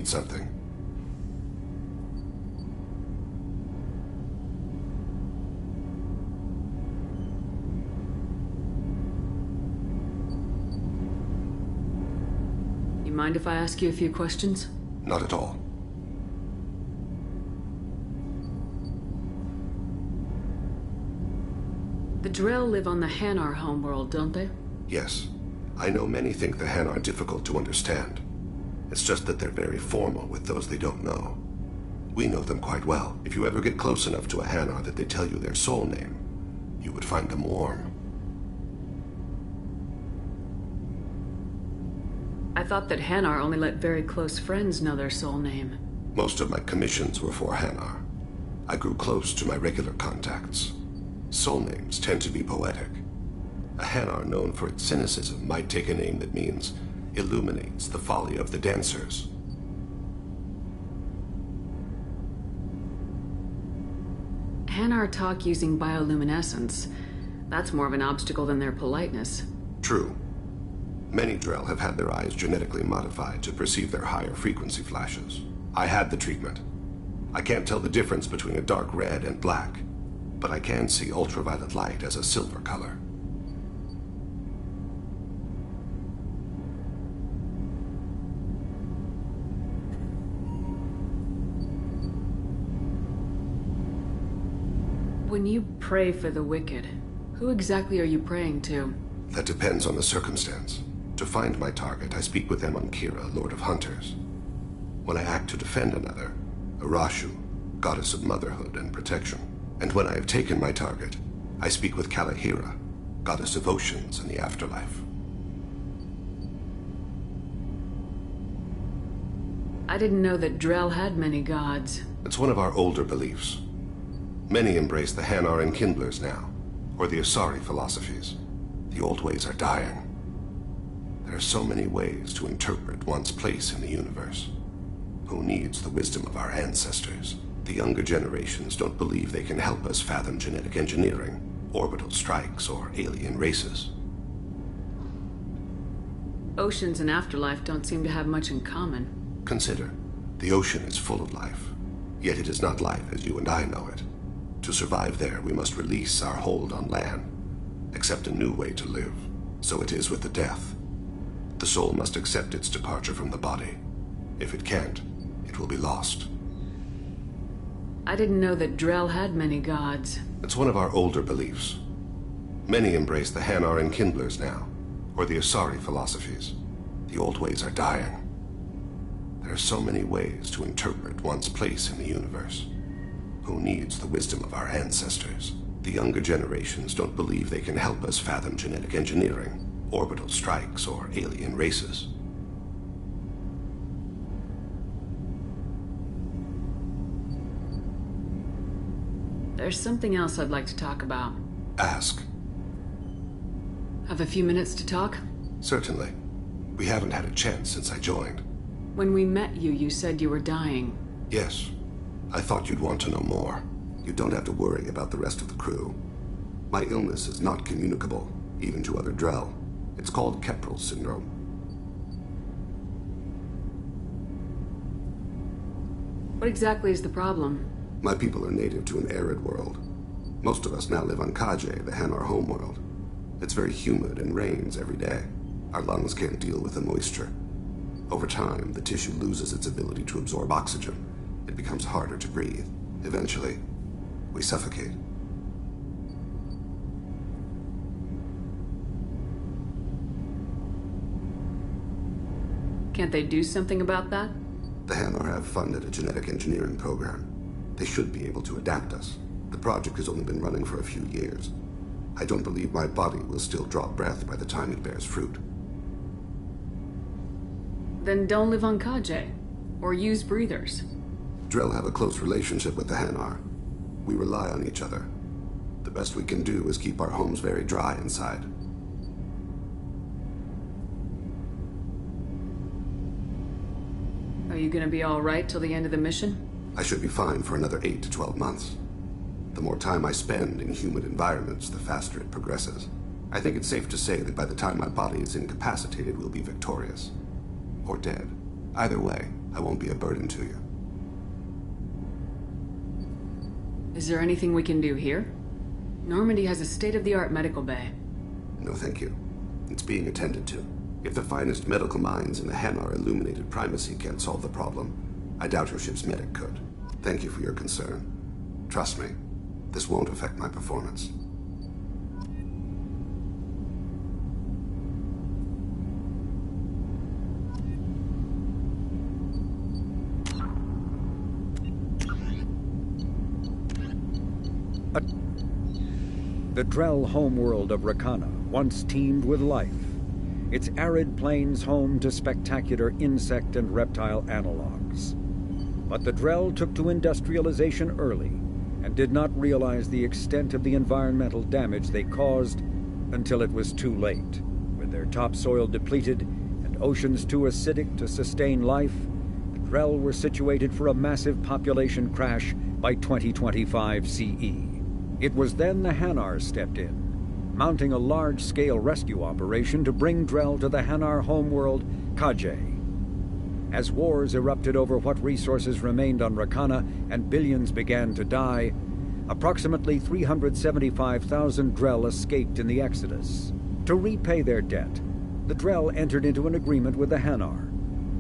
Something. You mind if I ask you a few questions? Not at all. The Drell live on the Hanar homeworld, don't they? Yes. I know many think the Hanar are difficult to understand. It's just that they're very formal with those they don't know. We know them quite well. If you ever get close enough to a Hanar that they tell you their soul name, you would find them warm. I thought that Hanar only let very close friends know their soul name. Most of my commissions were for Hanar. I grew close to my regular contacts. Soul names tend to be poetic. A Hanar known for its cynicism might take a name that means illuminates the folly of the dancers. Hanar talk using bioluminescence. That's more of an obstacle than their politeness. True. Many Drell have had their eyes genetically modified to perceive their higher frequency flashes. I had the treatment. I can't tell the difference between a dark red and black, but I can see ultraviolet light as a silver color. When you pray for the wicked, who exactly are you praying to? That depends on the circumstance. To find my target, I speak with them on Kira, Lord of Hunters. When I act to defend another, Arashu, goddess of motherhood and protection. And when I have taken my target, I speak with Kalahira, goddess of oceans and the afterlife. I didn't know that Drell had many gods. It's one of our older beliefs. Many embrace the Hanar and Kindlers now, or the Asari philosophies. The old ways are dying. There are so many ways to interpret one's place in the universe. Who needs the wisdom of our ancestors? The younger generations don't believe they can help us fathom genetic engineering, orbital strikes, or alien races. Oceans and afterlife don't seem to have much in common. Consider, the ocean is full of life, yet it is not life as you and I know it. To survive there, we must release our hold on land, accept a new way to live. So it is with the death. The soul must accept its departure from the body. If it can't, it will be lost. I didn't know that Drell had many gods. It's one of our older beliefs. Many embrace the Hanar and Kindlers now, or the Asari philosophies. The old ways are dying. There are so many ways to interpret one's place in the universe. Who needs the wisdom of our ancestors? The younger generations don't believe they can help us fathom genetic engineering, orbital strikes, or alien races. There's something else I'd like to talk about. Ask. Have a few minutes to talk? Certainly. We haven't had a chance since I joined. When we met you, you said you were dying. Yes. I thought you'd want to know more. You don't have to worry about the rest of the crew. My illness is not communicable, even to other Drell. It's called Keprel syndrome. What exactly is the problem? My people are native to an arid world. Most of us now live on Kazdy, the Hanar homeworld. It's very humid and rains every day. Our lungs can't deal with the moisture. Over time, the tissue loses its ability to absorb oxygen. It becomes harder to breathe. Eventually, we suffocate. Can't they do something about that? The Hanar have funded a genetic engineering program. They should be able to adapt us. The project has only been running for a few years. I don't believe my body will still draw breath by the time it bears fruit. Then don't live on Kazdy, or use breathers. Drell have a close relationship with the Hanar. We rely on each other. The best we can do is keep our homes very dry inside. Are you gonna be all right till the end of the mission? I should be fine for another 8 to 12 months. The more time I spend in humid environments, the faster it progresses. I think it's safe to say that by the time my body is incapacitated, we'll be victorious. Or dead. Either way, I won't be a burden to you. Is there anything we can do here? Normandy has a state-of-the-art medical bay. No, thank you. It's being attended to. If the finest medical minds in the Hanar illuminated primacy can't solve the problem, I doubt your ship's medic could. Thank you for your concern. Trust me, this won't affect my performance. The Drell homeworld of Rakana once teemed with life, its arid plains home to spectacular insect and reptile analogs. But the Drell took to industrialization early and did not realize the extent of the environmental damage they caused until it was too late. With their topsoil depleted and oceans too acidic to sustain life, the Drell were situated for a massive population crash by 2025 CE. It was then the Hanar stepped in, mounting a large-scale rescue operation to bring Drell to the Hanar homeworld, Kazdy. As wars erupted over what resources remained on Rakana and billions began to die, approximately 375,000 Drell escaped in the exodus. To repay their debt, the Drell entered into an agreement with the Hanar.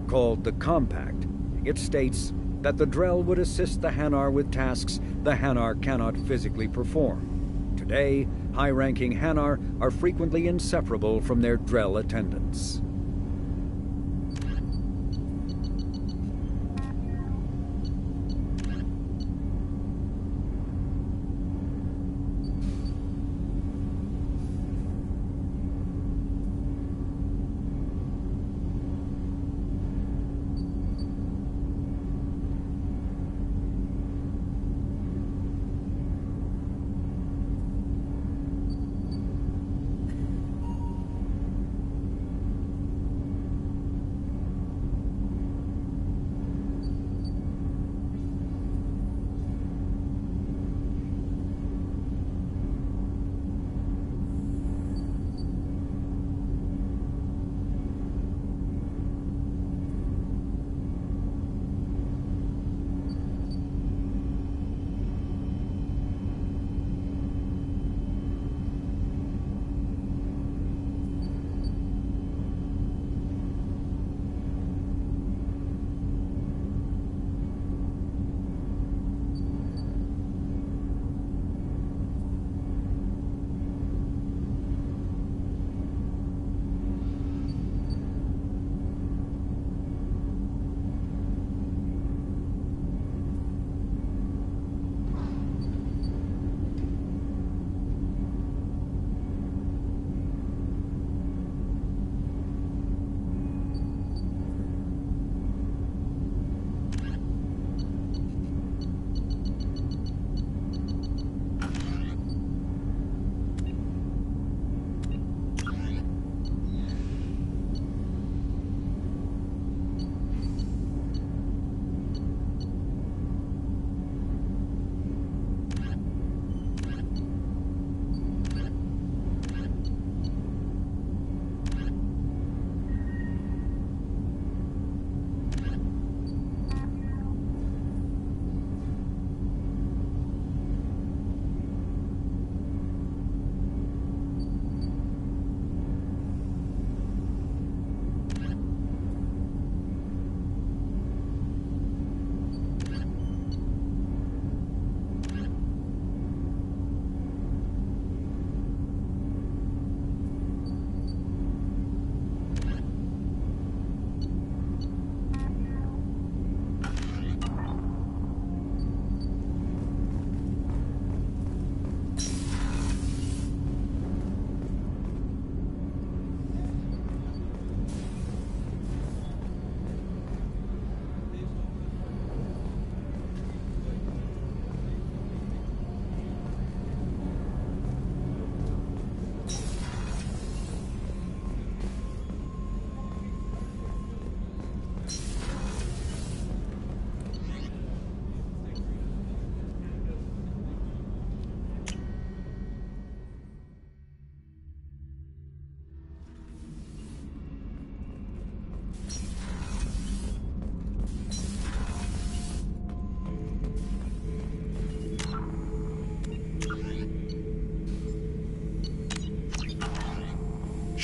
Called the Compact, it states that the Drell would assist the Hanar with tasks the Hanar cannot physically perform. Today, high-ranking Hanar are frequently inseparable from their Drell attendants.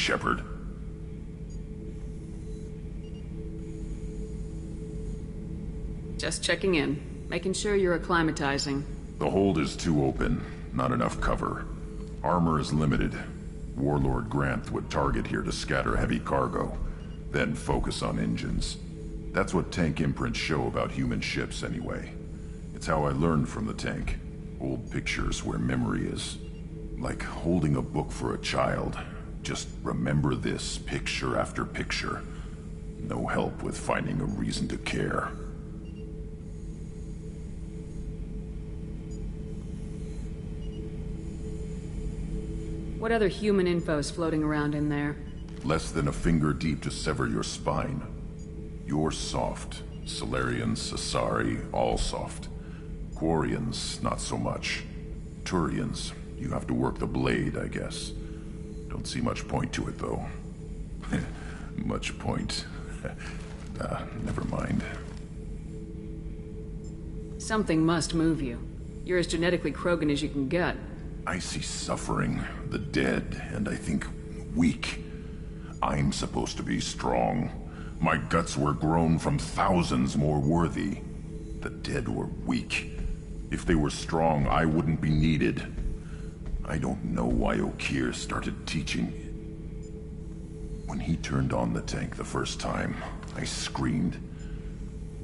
Shepard. Just checking in. Making sure you're acclimatizing. The hold is too open. Not enough cover. Armor is limited. Warlord Granth would target here to scatter heavy cargo, then focus on engines. That's what tank imprints show about human ships, anyway. It's how I learned from the tank. Old pictures where memory is. Like holding a book for a child. Just remember this, picture after picture. No help with finding a reason to care. What other human info's floating around in there? Less than a finger deep to sever your spine. You're soft. Solarians, Asari, all soft. Quarians, not so much. Turians, you have to work the blade, I guess. Don't see much point to it, though. Much point. Never mind. Something must move you. You're as genetically Krogan as you can get. I see suffering, the dead, and I think weak. I'm supposed to be strong. My guts were grown from thousands more worthy. The dead were weak. If they were strong, I wouldn't be needed. I don't know why Okir started teaching. When he turned on the tank the first time, I screamed.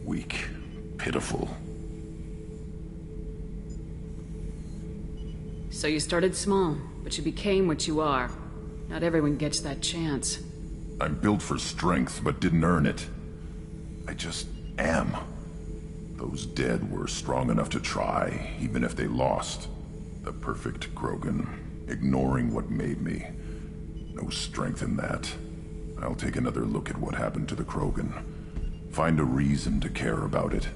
Weak, pitiful. So you started small, but you became what you are. Not everyone gets that chance. I'm built for strength, but didn't earn it. I just am. Those dead were strong enough to try, even if they lost. The perfect Krogan, ignoring what made me. No strength in that. I'll take another look at what happened to the Krogan. Find a reason to care about it.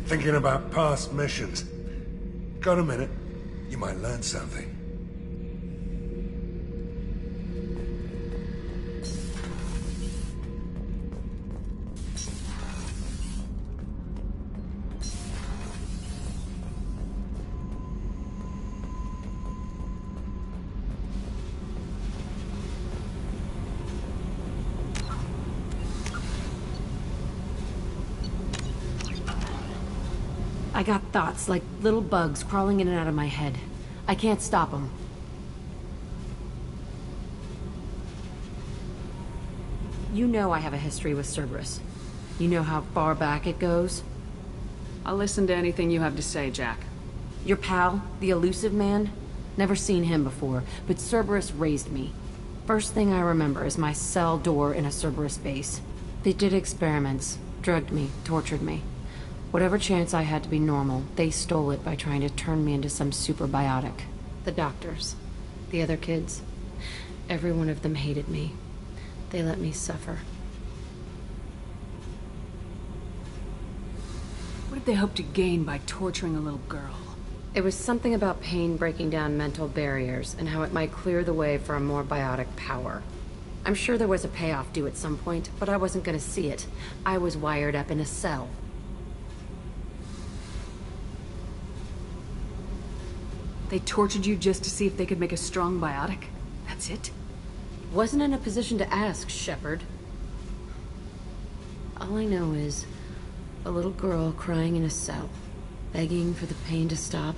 Thinking about past missions. Got a minute? You might learn something. I got thoughts like little bugs crawling in and out of my head. I can't stop them. You know I have a history with Cerberus. You know how far back it goes? I'll listen to anything you have to say, Jack. Your pal, the elusive man? Never seen him before, but Cerberus raised me. First thing I remember is my cell door in a Cerberus base. They did experiments, drugged me, tortured me. Whatever chance I had to be normal, they stole it by trying to turn me into some superbiotic. The doctors, the other kids, every one of them hated me. They let me suffer. What did they hope to gain by torturing a little girl? It was something about pain breaking down mental barriers and how it might clear the way for a more biotic power. I'm sure there was a payoff due at some point, but I wasn't going to see it. I was wired up in a cell. They tortured you just to see if they could make a strong biotic? That's it? Wasn't in a position to ask, Shepard. All I know is a little girl crying in a cell, begging for the pain to stop.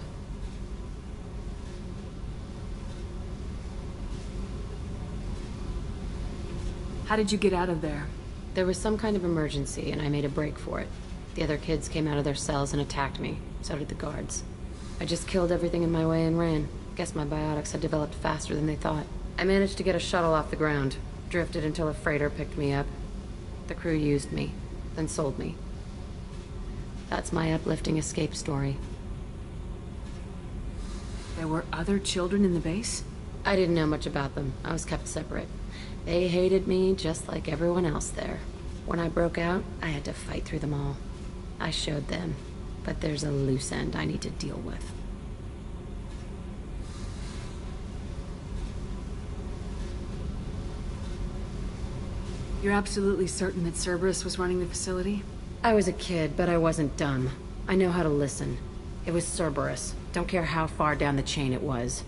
How did you get out of there? There was some kind of emergency, and I made a break for it. The other kids came out of their cells and attacked me. So did the guards. I just killed everything in my way and ran. Guess my biotics had developed faster than they thought. I managed to get a shuttle off the ground. Drifted until a freighter picked me up. The crew used me, then sold me. That's my uplifting escape story. There were other children in the base? I didn't know much about them. I was kept separate. They hated me just like everyone else there. When I broke out, I had to fight through them all. I showed them. But there's a loose end I need to deal with. You're absolutely certain that Cerberus was running the facility? I was a kid, but I wasn't dumb. I know how to listen. It was Cerberus. Don't care how far down the chain it was.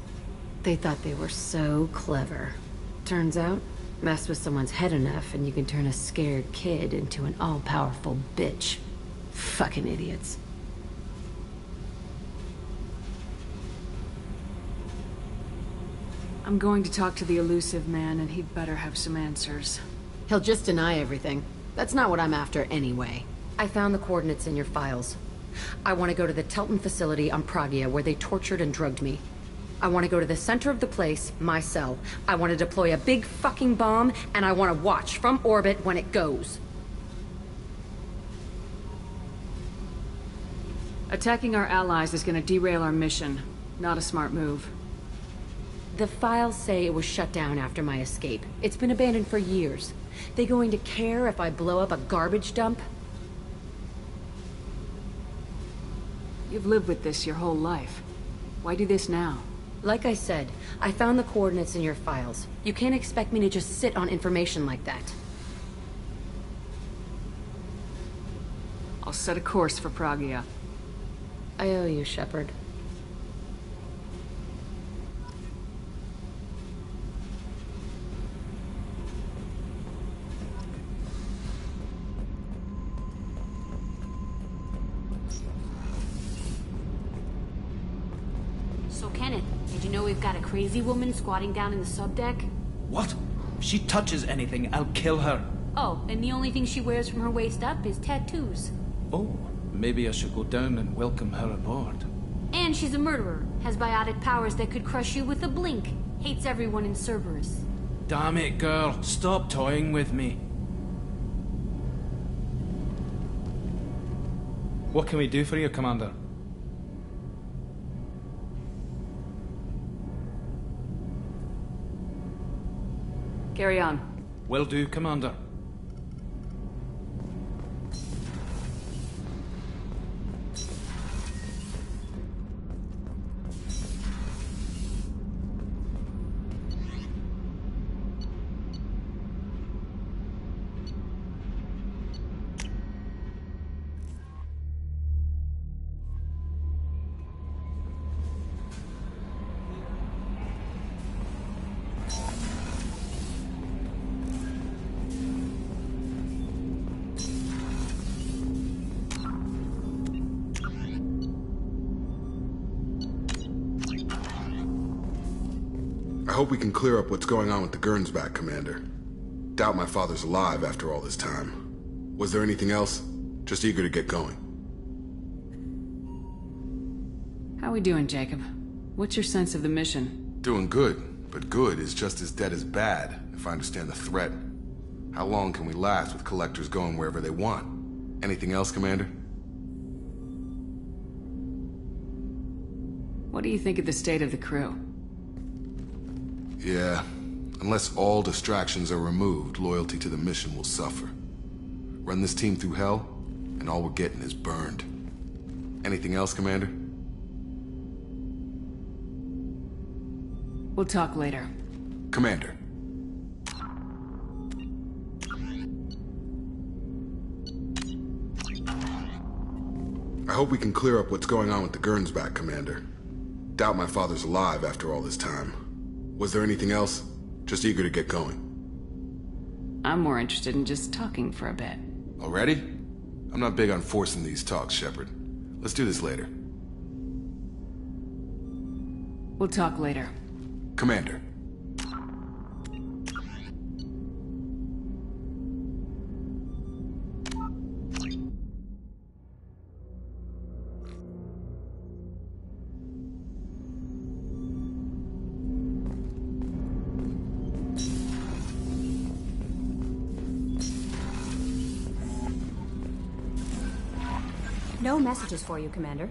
They thought they were so clever. Turns out, mess with someone's head enough and you can turn a scared kid into an all-powerful bitch. Fucking idiots. I'm going to talk to the elusive man, and he'd better have some answers. He'll just deny everything. That's not what I'm after anyway. I found the coordinates in your files. I want to go to the Telton facility on Pragia where they tortured and drugged me. I want to go to the center of the place, my cell. I want to deploy a big fucking bomb, and I want to watch from orbit when it goes. Attacking our allies is going to derail our mission. Not a smart move. The files say it was shut down after my escape. It's been abandoned for years. They going to care if I blow up a garbage dump? You've lived with this your whole life. Why do this now? Like I said, I found the coordinates in your files. You can't expect me to just sit on information like that. I'll set a course for Pragia. I owe you, Shepard. So, Kenneth, did you know we've got a crazy woman squatting down in the subdeck? What? If she touches anything, I'll kill her. Oh, and the only thing she wears from her waist up is tattoos. Oh, maybe I should go down and welcome her aboard. And she's a murderer, has biotic powers that could crush you with a blink, hates everyone in Cerberus. Damn it, girl. Stop toying with me. What can we do for you, Commander? Carry on. Will do, Commander. I hope we can clear up what's going on with the Gernsback, Commander. Doubt my father's alive after all this time. Was there anything else? Just eager to get going. How we doing, Jacob? What's your sense of the mission? Doing good, but good is just as dead as bad, if I understand the threat. How long can we last with collectors going wherever they want? Anything else, Commander? What do you think of the state of the crew? Yeah, unless all distractions are removed, loyalty to the mission will suffer. Run this team through hell, and all we're getting is burned. Anything else, Commander? We'll talk later. Commander. I hope we can clear up what's going on with the Gernsback, Commander. Doubt my father's alive after all this time. Was there anything else? Just eager to get going. I'm more interested in just talking for a bit. Already? I'm not big on forcing these talks, Shepard. Let's do this later. We'll talk later. Commander. No messages for you, Commander.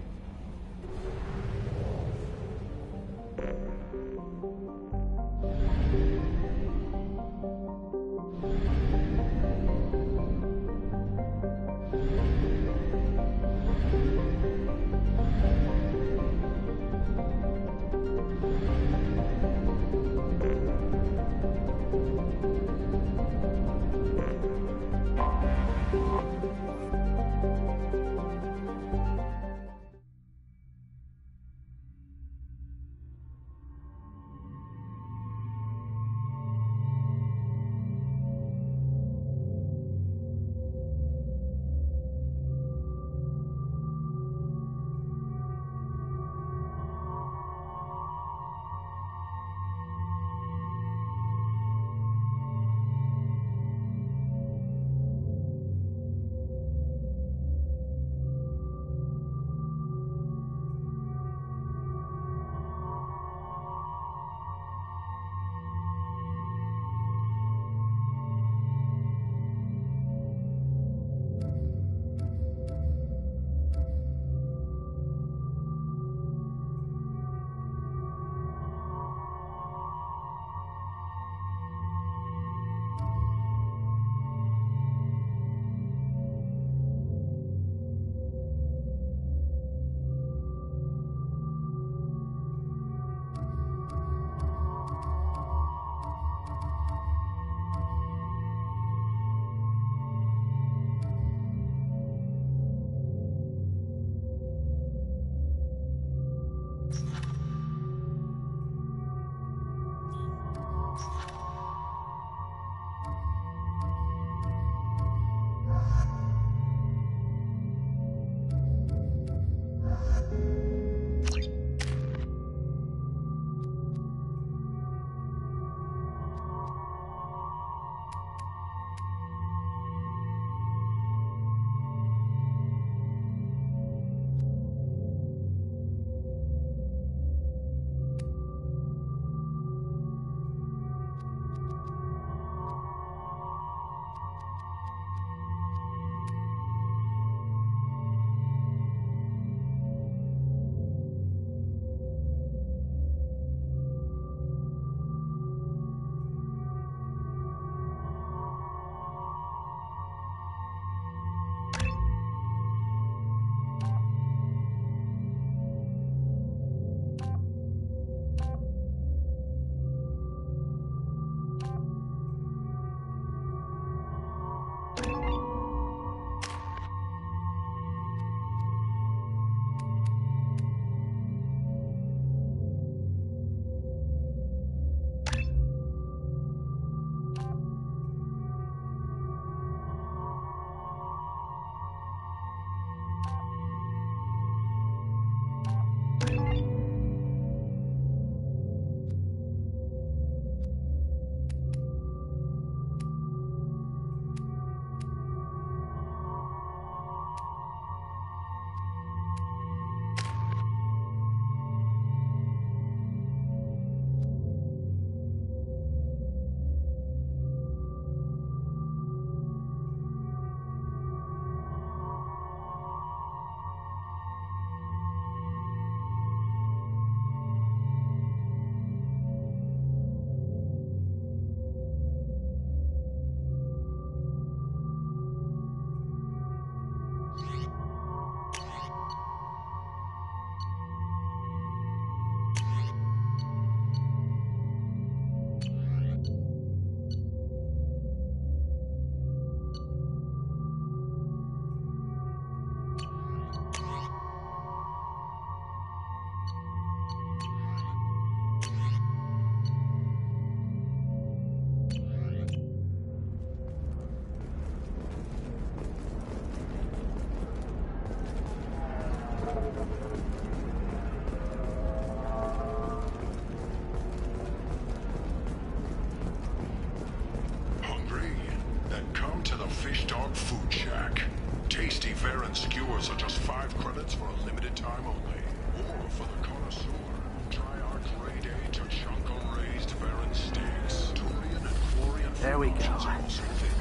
tasty Varen skewers are just 5 credits for a limited time only. Or for the connoisseur, try our grade A Tachanka raised Varen steaks. Turian and Florian. There we go.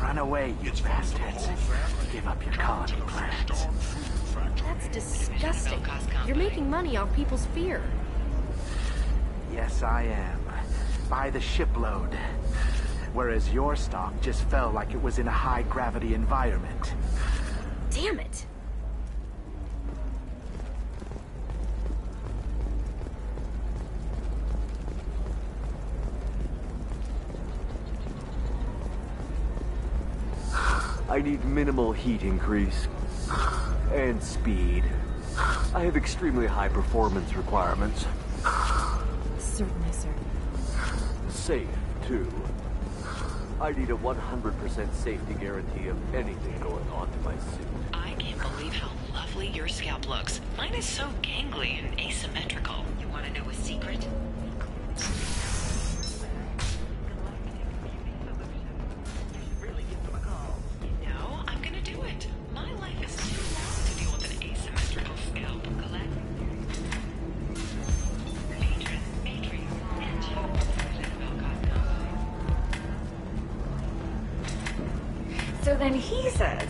Run away, you bastards. Give up your colony plans. That's disgusting. You're making money off people's fear. Yes, I am. By the shipload. Whereas your stock just fell like it was in a high-gravity environment. Damn it. I need minimal heat increase. And speed. I have extremely high performance requirements. Certainly, sir. Safe, too. I need a 100% safety guarantee of anything going on to my suit. I can't believe how lovely your scalp looks. Mine is so gangly and asymmetrical. You want to know a secret? No, I'm gonna do it. My life is too long to deal with an asymmetrical scalp. So then he says,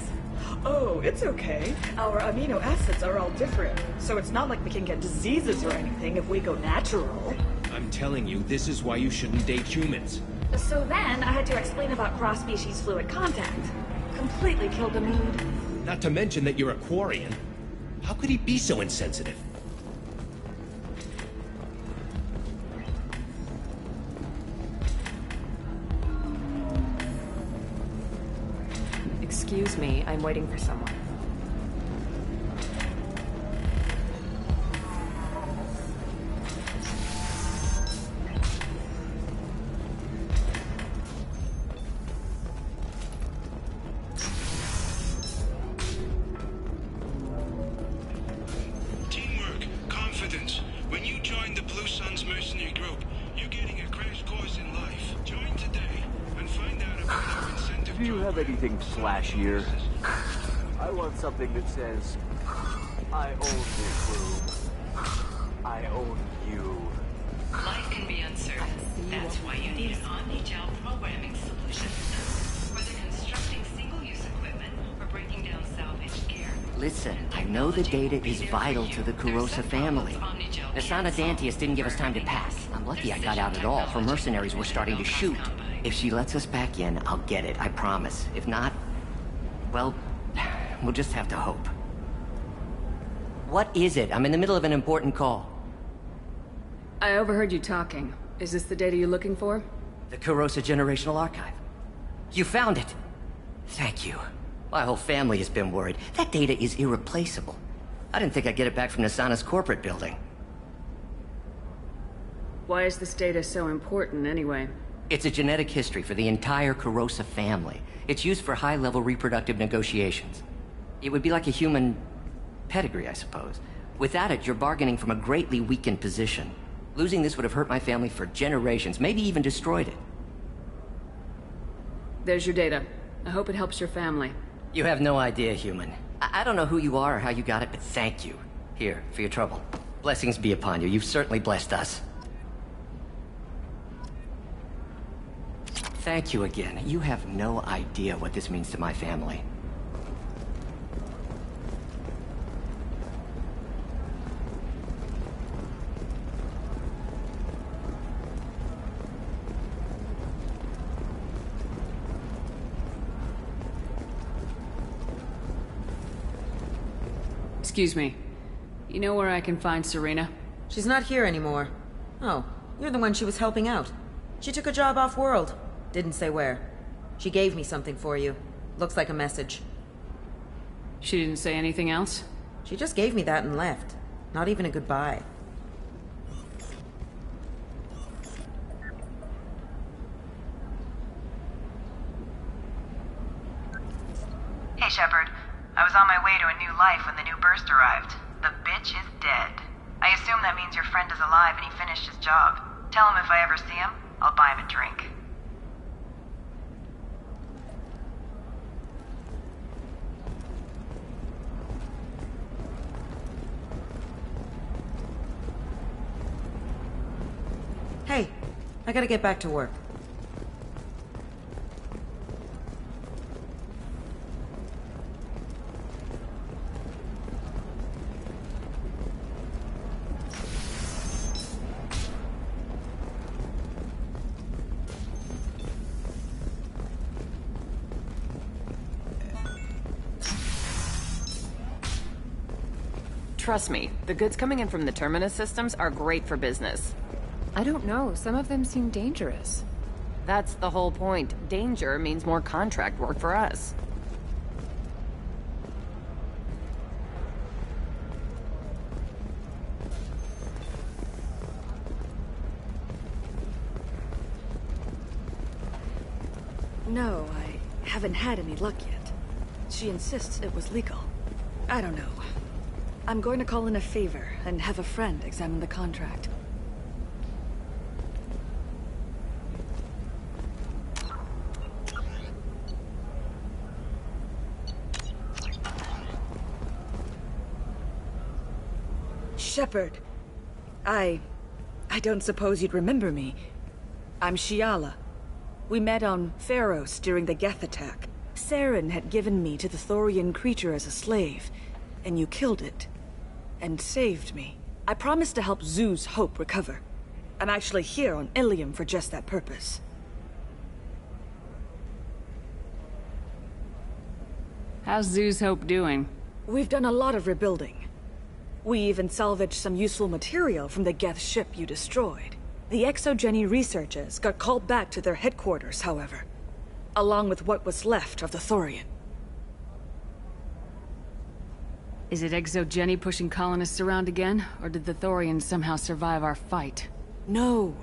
oh, it's okay. Our amino acids are all different, so it's not like we can get diseases or anything if we go natural. I'm telling you, this is why you shouldn't date humans. So then I had to explain about cross-species fluid contact. Completely killed the mood. Not to mention that you're a Quarian. How could he be so insensitive? Excuse me, I'm waiting for someone. Teamwork, confidence. When you join the Blue Suns mercenary group, you're getting a crash course in life. Join today and find out about our incentive. Do you have anything flashier? I want something that says, I own this room. I own you. Life can be uncertain. That's why you need an omni-gel programming solution. Whether constructing single-use equipment or breaking down salvaged gear. Listen, I know the data is vital to the Kurosa family. Asana Dantius didn't give us time to pass. I'm lucky I got out at all. Her mercenaries were starting to shoot. If she lets us back in, I'll get it, I promise. If not, well, we'll just have to hope. What is it? I'm in the middle of an important call. I overheard you talking. Is this the data you're looking for? The Kurosa Generational Archive. You found it! Thank you. My whole family has been worried. That data is irreplaceable. I didn't think I'd get it back from Nasana's corporate building. Why is this data so important, anyway? It's a genetic history for the entire Kurosa family. It's used for high-level reproductive negotiations. It would be like a human pedigree, I suppose. Without it, you're bargaining from a greatly weakened position. Losing this would have hurt my family for generations, maybe even destroyed it. There's your data. I hope it helps your family. You have no idea, human. I don't know who you are or how you got it, but thank you. Here, for your trouble. Blessings be upon you. You've certainly blessed us. Thank you again. You have no idea what this means to my family. Excuse me. You know where I can find Serena? She's not here anymore. Oh, you're the one she was helping out. She took a job off-world. Didn't say where. She gave me something for you. Looks like a message. She didn't say anything else? She just gave me that and left. Not even a goodbye. Hey, Shepard. I was on my way to a new life when the new burst arrived. The bitch is dead. I assume that means your friend is alive and he finished his job. Tell him if I ever see him, I'll buy him a drink. Hey, I gotta get back to work. Trust me, the goods coming in from the Terminus systems are great for business. I don't know, some of them seem dangerous. That's the whole point. Danger means more contract work for us. No, I haven't had any luck yet. She insists it was legal. I don't know. I'm going to call in a favor and have a friend examine the contract. Shepard. I don't suppose you'd remember me. I'm Shiala. We met on Pharos during the Geth attack. Saren had given me to the Thorian creature as a slave, and you killed it. And saved me. I promised to help Zeus Hope recover. I'm actually here on Ilium for just that purpose. How's Zeus Hope doing? We've done a lot of rebuilding. We even salvaged some useful material from the Geth ship you destroyed. The Exogeny researchers got called back to their headquarters, however, along with what was left of the Thorian. Is it Exogeny pushing colonists around again, or did the Thorians somehow survive our fight? No.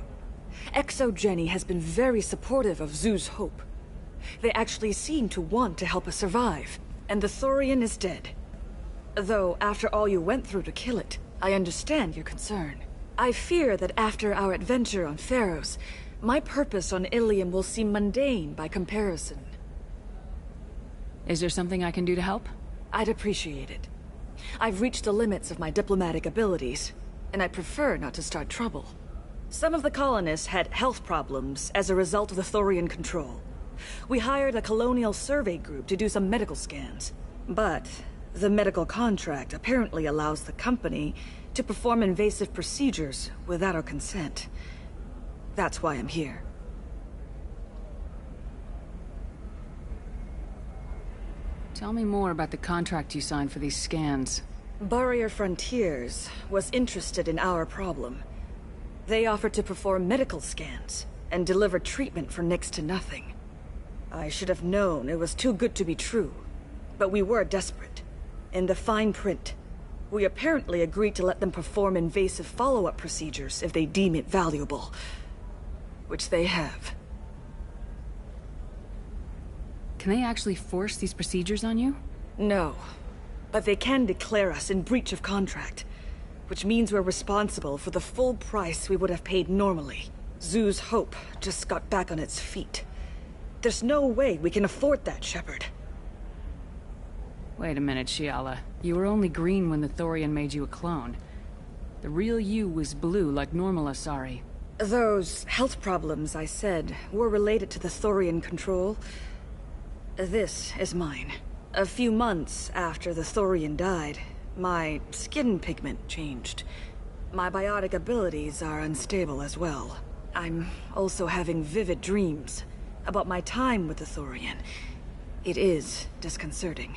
Exogeny has been very supportive of Zeus Hope. They actually seem to want to help us survive, and the Thorian is dead. Though, after all you went through to kill it, I understand your concern. I fear that after our adventure on Pharos, my purpose on Ilium will seem mundane by comparison. Is there something I can do to help? I'd appreciate it. I've reached the limits of my diplomatic abilities, and I prefer not to start trouble. Some of the colonists had health problems as a result of the Thorian control. We hired a colonial survey group to do some medical scans. But the medical contract apparently allows the company to perform invasive procedures without our consent. That's why I'm here. Tell me more about the contract you signed for these scans. Barrier Frontiers was interested in our problem. They offered to perform medical scans and deliver treatment for next to nothing. I should have known it was too good to be true, but we were desperate. In the fine print, we apparently agreed to let them perform invasive follow-up procedures if they deem it valuable, which they have. Can they actually force these procedures on you? No, but they can declare us in breach of contract, which means we're responsible for the full price we would have paid normally. Zeus Hope just got back on its feet. There's no way we can afford that, Shepard. Wait a minute, Shiala. You were only green when the Thorian made you a clone. The real you was blue like normal Asari. Those health problems I said were related to the Thorian control. This is mine. A few months after the Thorian died, my skin pigment changed. My biotic abilities are unstable as well. I'm also having vivid dreams about my time with the Thorian. It is disconcerting.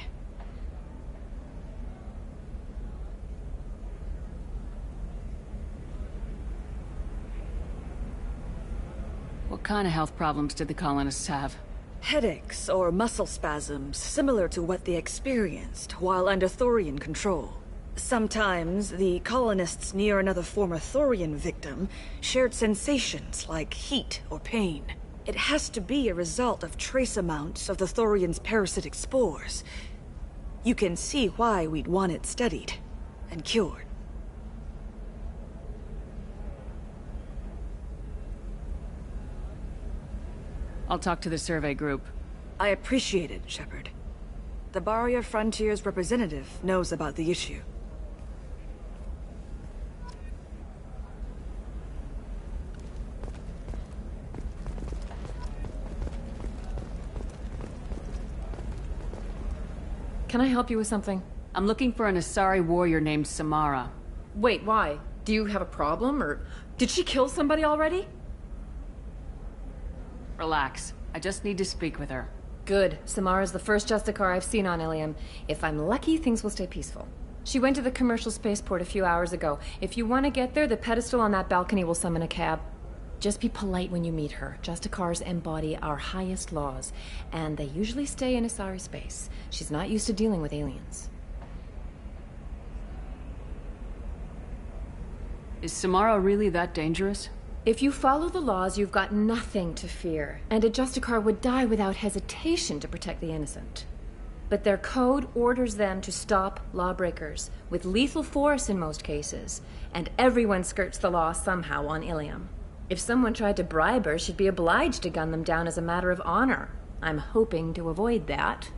What kind of health problems did the colonists have? Headaches or muscle spasms similar to what they experienced while under Thorian control. Sometimes the colonists near another former Thorian victim shared sensations like heat or pain. It has to be a result of trace amounts of the Thorian's parasitic spores. You can see why we'd want it studied and cured. I'll talk to the survey group. I appreciate it, Shepard. The Barrier Frontiers representative knows about the issue. Can I help you with something? I'm looking for an Asari warrior named Samara. Wait, why? Do you have a problem, or did she kill somebody already? Relax. I just need to speak with her. Good. Samara's the first Justicar I've seen on Ilium. If I'm lucky, things will stay peaceful. She went to the commercial spaceport a few hours ago. If you want to get there, the pedestal on that balcony will summon a cab. Just be polite when you meet her. Justicars embody our highest laws, and they usually stay in Asari space. She's not used to dealing with aliens. Is Samara really that dangerous? If you follow the laws, you've got nothing to fear, and a Justicar would die without hesitation to protect the innocent. But their code orders them to stop lawbreakers, with lethal force in most cases, and everyone skirts the law somehow on Ilium. If someone tried to bribe her, she'd be obliged to gun them down as a matter of honor. I'm hoping to avoid that.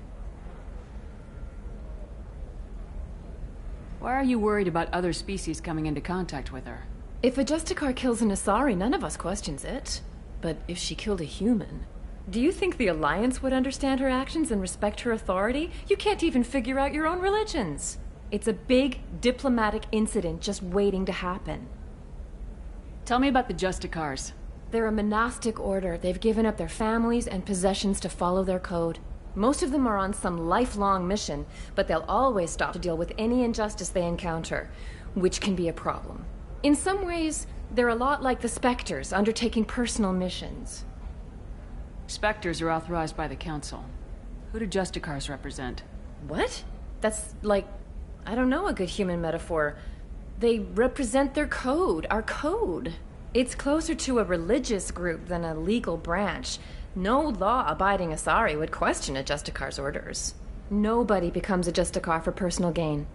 Why are you worried about other species coming into contact with her? If a Justicar kills an Asari, none of us questions it. But if she killed a human, do you think the Alliance would understand her actions and respect her authority? You can't even figure out your own religions. It's a big diplomatic incident just waiting to happen. Tell me about the Justicars. They're a monastic order. They've given up their families and possessions to follow their code. Most of them are on some lifelong mission, but they'll always stop to deal with any injustice they encounter, which can be a problem. In some ways, they're a lot like the Spectres, undertaking personal missions. Spectres are authorized by the Council. Who do Justicars represent? What? That's like, I don't know, a good human metaphor. They represent their code, our code. It's closer to a religious group than a legal branch. No law-abiding Asari would question a Justicar's orders. Nobody becomes a Justicar for personal gain.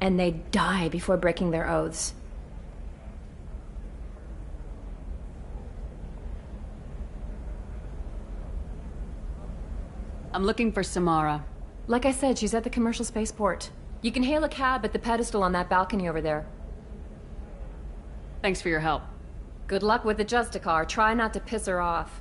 And they die before breaking their oaths. I'm looking for Samara. Like I said, she's at the commercial spaceport. You can hail a cab at the pedestal on that balcony over there. Thanks for your help. Good luck with the Justicar. Try not to piss her off.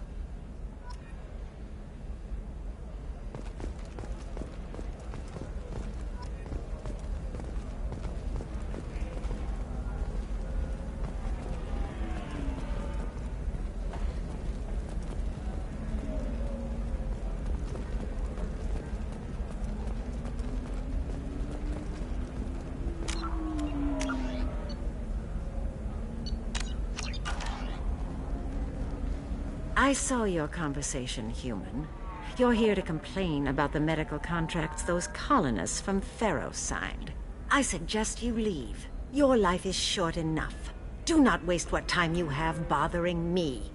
I saw your conversation, human. You're here to complain about the medical contracts those colonists from Pharaoh signed. I suggest you leave. Your life is short enough. Do not waste what time you have bothering me.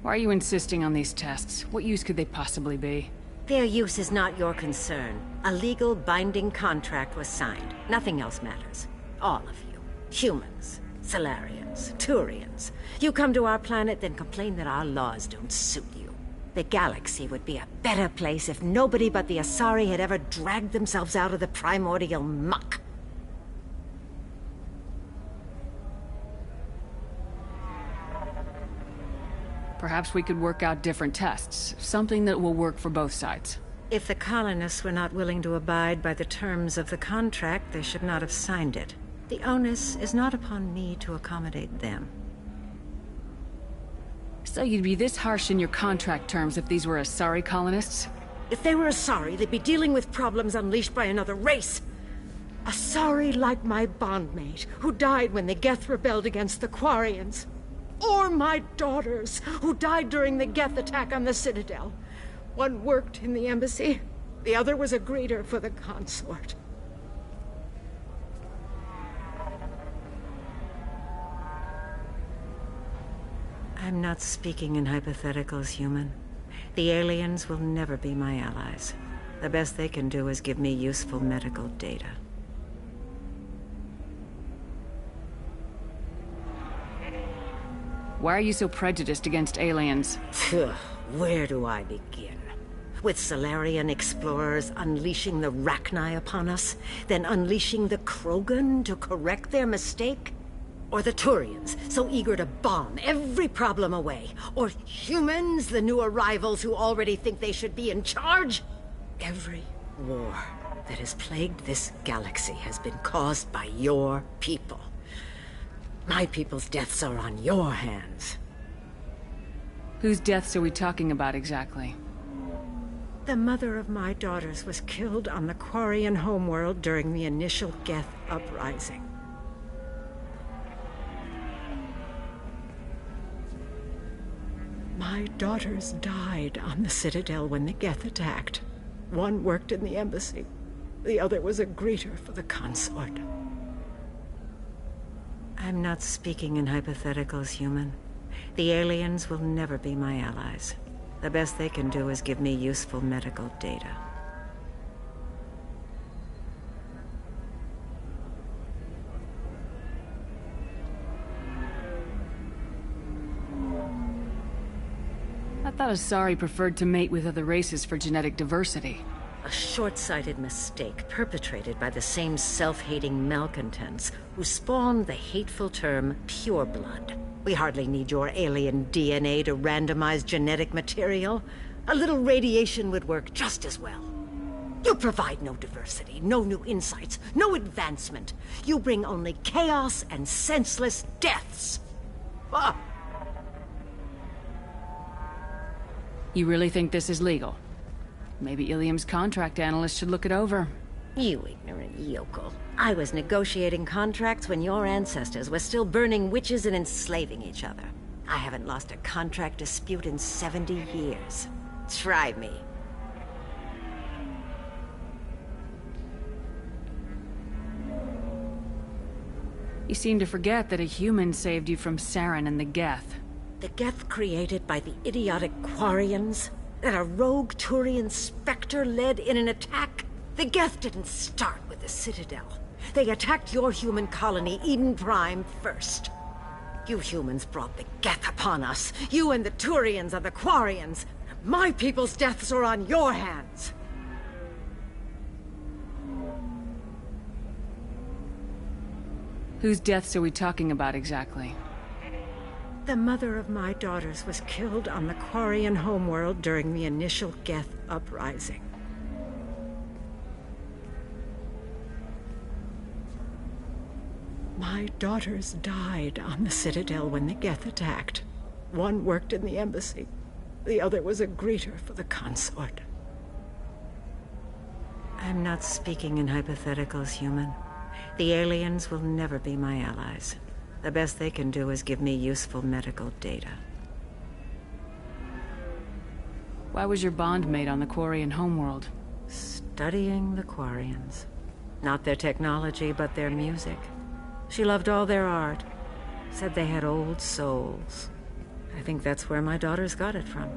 Why are you insisting on these tests? What use could they possibly be? Their use is not your concern. A legal, binding contract was signed. Nothing else matters. All of you. Humans. Salarians, Turians. You come to our planet, then complain that our laws don't suit you. The galaxy would be a better place if nobody but the Asari had ever dragged themselves out of the primordial muck. Perhaps we could work out different tests. Something that will work for both sides. If the colonists were not willing to abide by the terms of the contract, they should not have signed it. The onus is not upon me to accommodate them. So you'd be this harsh in your contract terms if these were Asari colonists? If they were Asari, they'd be dealing with problems unleashed by another race. Asari like my bondmate, who died when the Geth rebelled against the Quarians. Or my daughters, who died during the Geth attack on the Citadel. One worked in the embassy, the other was a greeter for the consort. I'm not speaking in hypotheticals, human. The aliens will never be my allies. The best they can do is give me useful medical data. Why are you so prejudiced against aliens? Where do I begin? With Salarian explorers unleashing the Rachni upon us, then unleashing the Krogan to correct their mistake? Or the Turians, so eager to bomb every problem away? Or humans, the new arrivals who already think they should be in charge? Every war that has plagued this galaxy has been caused by your people. My people's deaths are on your hands. Whose deaths are we talking about exactly? The mother of my daughters was killed on the Quarian homeworld during the initial Geth uprising. My daughters died on the Citadel when the Geth attacked. One worked in the embassy. The other was a greeter for the consort. I'm not speaking in hypotheticals, human. The aliens will never be my allies. The best they can do is give me useful medical data. I thought Asari preferred to mate with other races for genetic diversity. A short-sighted mistake perpetrated by the same self-hating malcontents who spawned the hateful term pureblood. We hardly need your alien DNA to randomize genetic material. A little radiation would work just as well. You provide no diversity, no new insights, no advancement. You bring only chaos and senseless deaths. Ah. You really think this is legal? Maybe Ilium's contract analyst should look it over. You ignorant yokel. I was negotiating contracts when your ancestors were still burning witches and enslaving each other. I haven't lost a contract dispute in 70 years. Try me. You seem to forget that a human saved you from Saren and the Geth. The Geth created by the idiotic Quarians? That a rogue Turian specter led in an attack? The Geth didn't start with the Citadel. They attacked your human colony, Eden Prime, first. You humans brought the Geth upon us. You and the Turians are the Quarians. My people's deaths are on your hands. Whose deaths are we talking about exactly? The mother of my daughters was killed on the Quarian homeworld during the initial Geth uprising. My daughters died on the Citadel when the Geth attacked. One worked in the embassy. The other was a greeter for the consort. I'm not speaking in hypotheticals, human. The aliens will never be my allies. The best they can do is give me useful medical data. Why was your bondmate on the Quarian homeworld? Studying the Quarians. Not their technology, but their music. She loved all their art. Said they had old souls. I think that's where my daughters got it from.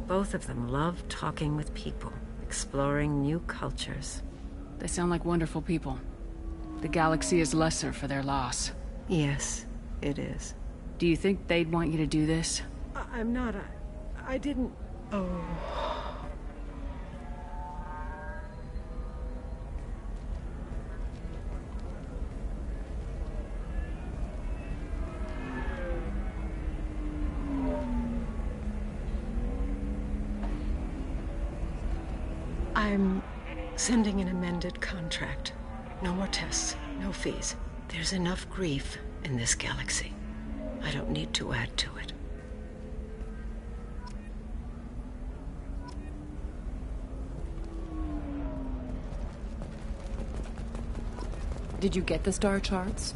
Both of them loved talking with people, exploring new cultures. They sound like wonderful people. The galaxy is lesser for their loss. Yes, it is. Do you think they'd want you to do this? I'm not. I didn't. Oh. I'm sending an amended contract. No more tests, no fees. There's enough grief in this galaxy. I don't need to add to it. Did you get the star charts?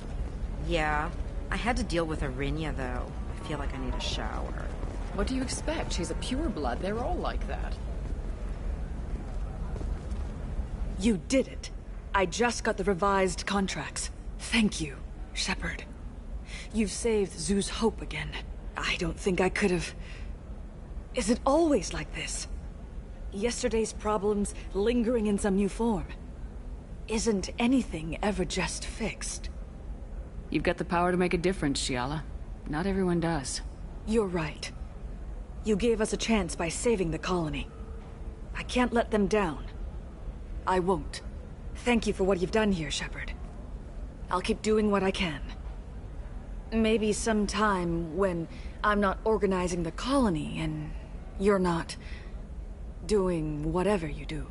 Yeah. I had to deal with Arinya, though. I feel like I need a shower. What do you expect? She's a pureblood. They're all like that. You did it. I just got the revised contracts. Thank you, Shepard. You've saved Zoo's hope again. I don't think I could have... Is it always like this? Yesterday's problems lingering in some new form. Isn't anything ever just fixed? You've got the power to make a difference, Shiala. Not everyone does. You're right. You gave us a chance by saving the colony. I can't let them down. I won't. Thank you for what you've done here, Shepard. I'll keep doing what I can. Maybe sometime when I'm not organizing the colony and you're not doing whatever you do.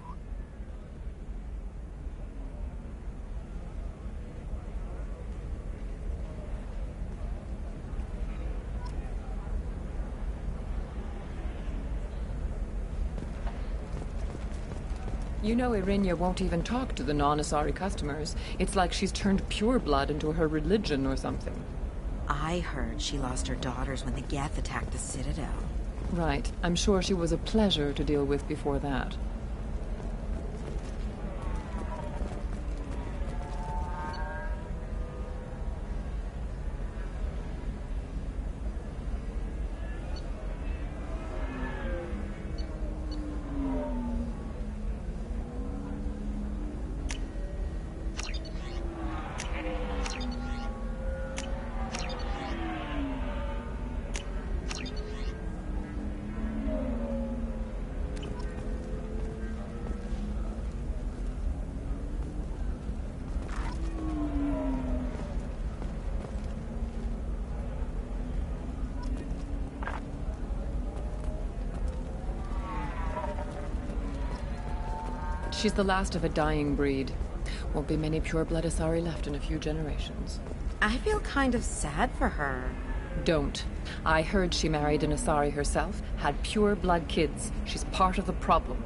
You know Irinia won't even talk to the non-Asari customers. It's like she's turned pureblood into her religion or something. I heard she lost her daughters when the Geth attacked the Citadel. Right. I'm sure she was a pleasure to deal with before that. She's the last of a dying breed. Won't be many pure-blood Asari left in a few generations. I feel kind of sad for her. Don't. I heard she married an Asari herself, had pure-blood kids. She's part of the problem.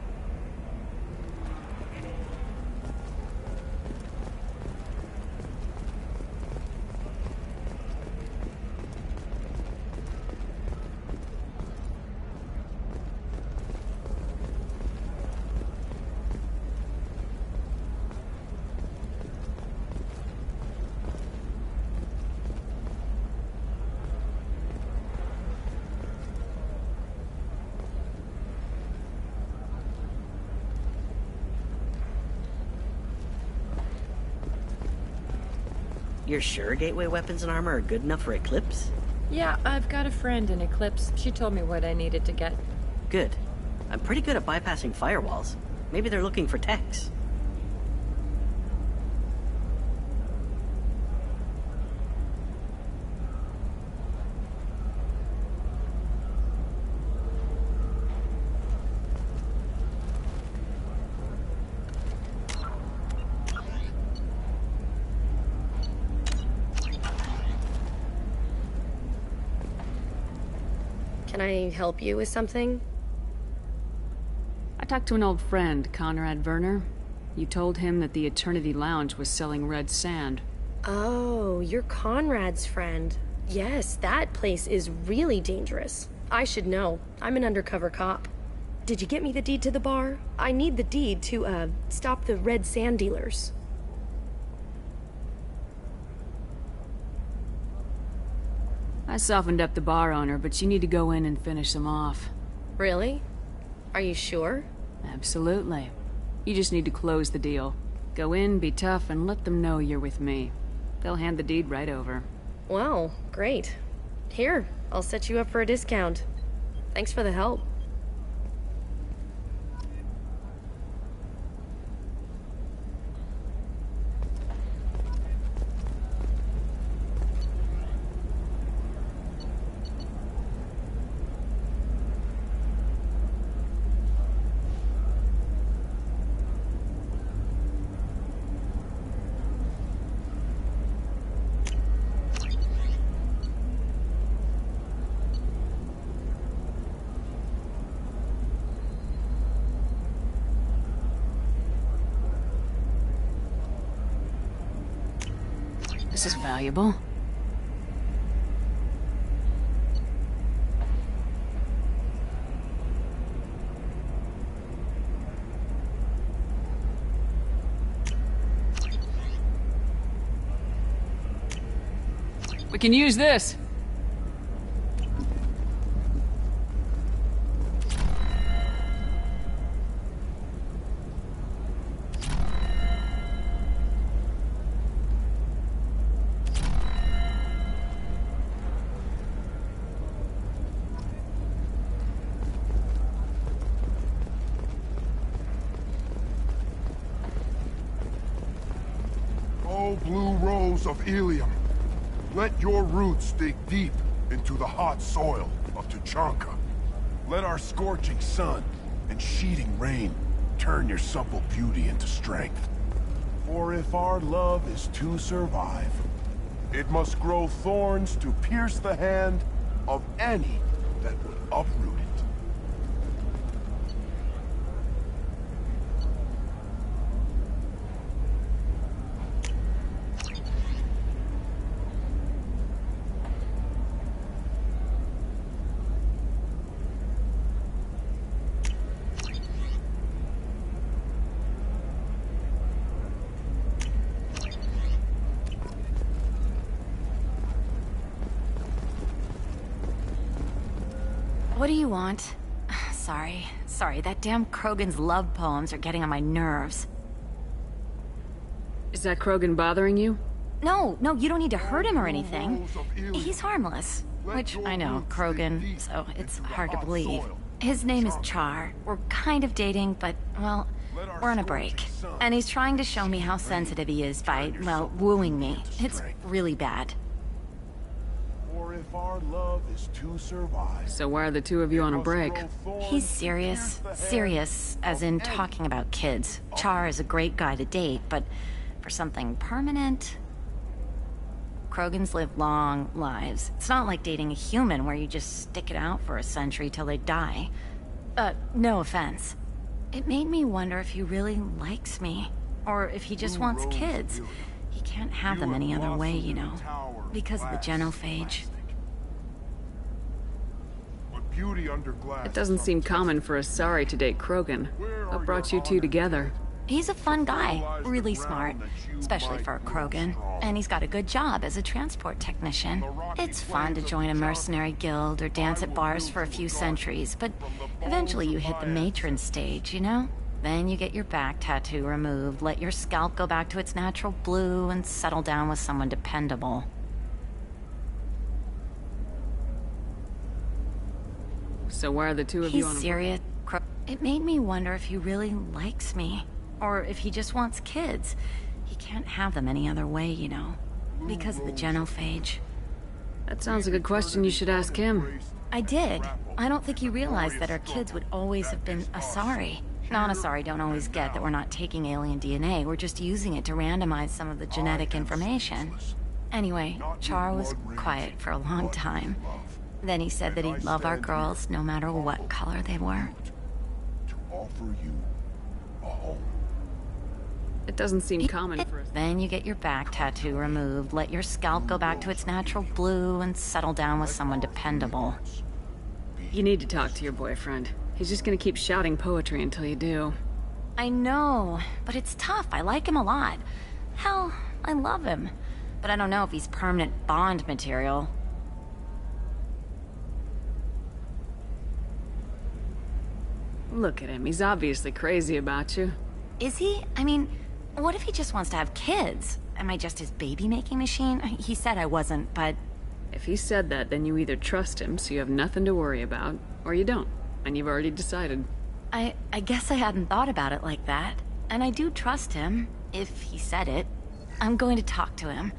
You're sure gateway weapons and armor are good enough for Eclipse? Yeah, I've got a friend in Eclipse. She told me what I needed to get. Good. I'm pretty good at bypassing firewalls. Maybe they're looking for techs. Can I help you with something? I talked to an old friend, Conrad Werner. You told him that the Eternity Lounge was selling red sand. Oh, you're Conrad's friend. Yes, that place is really dangerous. I should know. I'm an undercover cop. Did you get me the deed to the bar? I need the deed to, stop the red sand dealers. I softened up the bar owner, but you need to go in and finish them off. Really? Are you sure? Absolutely. You just need to close the deal. Go in, be tough, and let them know you're with me. They'll hand the deed right over. Wow, great. Here, I'll set you up for a discount. Thanks for the help. This is valuable. We can use this. Blue rose of Ilium, let your roots dig deep into the hot soil of Tuchanka. Let our scorching sun and sheeting rain turn your supple beauty into strength. For if our love is to survive, it must grow thorns to pierce the hand of any that would uproot it. What do you want? Sorry, that damn Krogan's love poems are getting on my nerves. Is that Krogan bothering you? No, you don't need to hurt him or anything. He's harmless. Which, I know, Krogan, so it's hard to believe. His name is Char. We're kind of dating, but, well, we're on a break. And he's trying to show me how sensitive he is by, well, wooing me. It's really bad. Or if our love is to survive. So why are the two of you on a break? He's serious. Serious, as in talking about kids. Char is a great guy to date, but for something permanent... Krogans live long lives. It's not like dating a human where you just stick it out for a century till they die. No offense. It made me wonder if he really likes me. Or if he just wants kids. He can't have them any other way, you know. Because of the genophage. It doesn't seem common for a Asari to date Krogan. What brought you two together? He's a fun guy, really smart, especially for a Krogan. And he's got a good job as a transport technician. It's fun to join a mercenary guild or dance at bars for a few centuries, but eventually you hit the matron stage, you know? Then you get your back tattoo removed, let your scalp go back to its natural blue, and settle down with someone dependable. So why are the two of you on a break? He's serious. It made me wonder if he really likes me. Or if he just wants kids. He can't have them any other way, you know. Because of the genophage. That sounds like a question you should ask him. I did. I don't think he realized that our kids would always have been Asari. Non-Asari don't always get that we're not taking alien DNA, we're just using it to randomize some of the genetic information. Anyway, Char was quiet for a long time. Then he said that he'd love our girls no matter what color they were. To offer you a home. It doesn't seem common for us. Then you get your back tattoo removed, let your scalp go back to its natural blue, and settle down with someone dependable. You need to talk to your boyfriend. He's just gonna keep shouting poetry until you do. I know, but it's tough. I like him a lot. Hell, I love him. But I don't know if he's permanent Bond material. Look at him. He's obviously crazy about you. Is he? I mean, what if he just wants to have kids? Am I just his baby-making machine? He said I wasn't, but... If he said that, then you either trust him, so you have nothing to worry about, or you don't, and you've already decided. I guess I hadn't thought about it like that. And I do trust him, if he said it. I'm going to talk to him.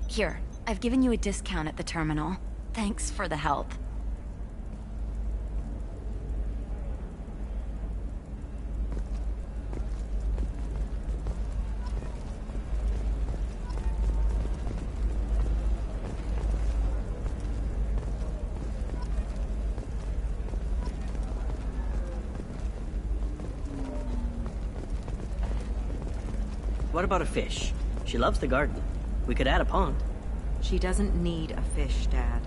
Here, I've given you a discount at the terminal. Thanks for the help. What about a fish? She loves the garden. We could add a pond. She doesn't need a fish, Dad.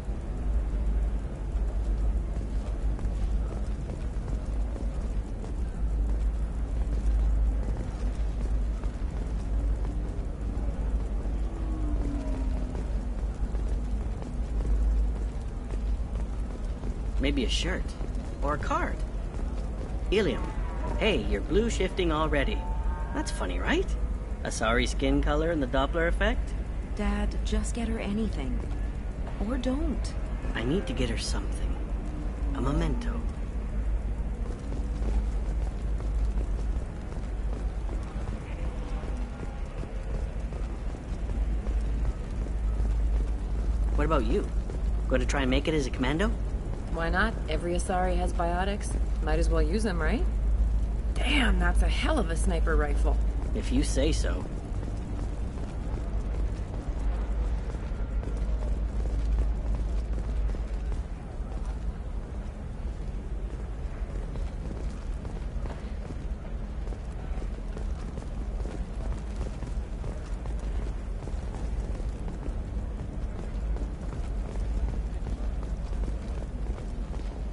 Maybe a shirt. Or a card. Ilium. Hey, you're blue shifting already. That's funny, right? Asari skin color and the Doppler effect? Dad, just get her anything. Or don't. I need to get her something. A memento. What about you? Going to try and make it as a commando? Why not? Every Asari has biotics. Might as well use them, right? Damn, that's a hell of a sniper rifle. If you say so.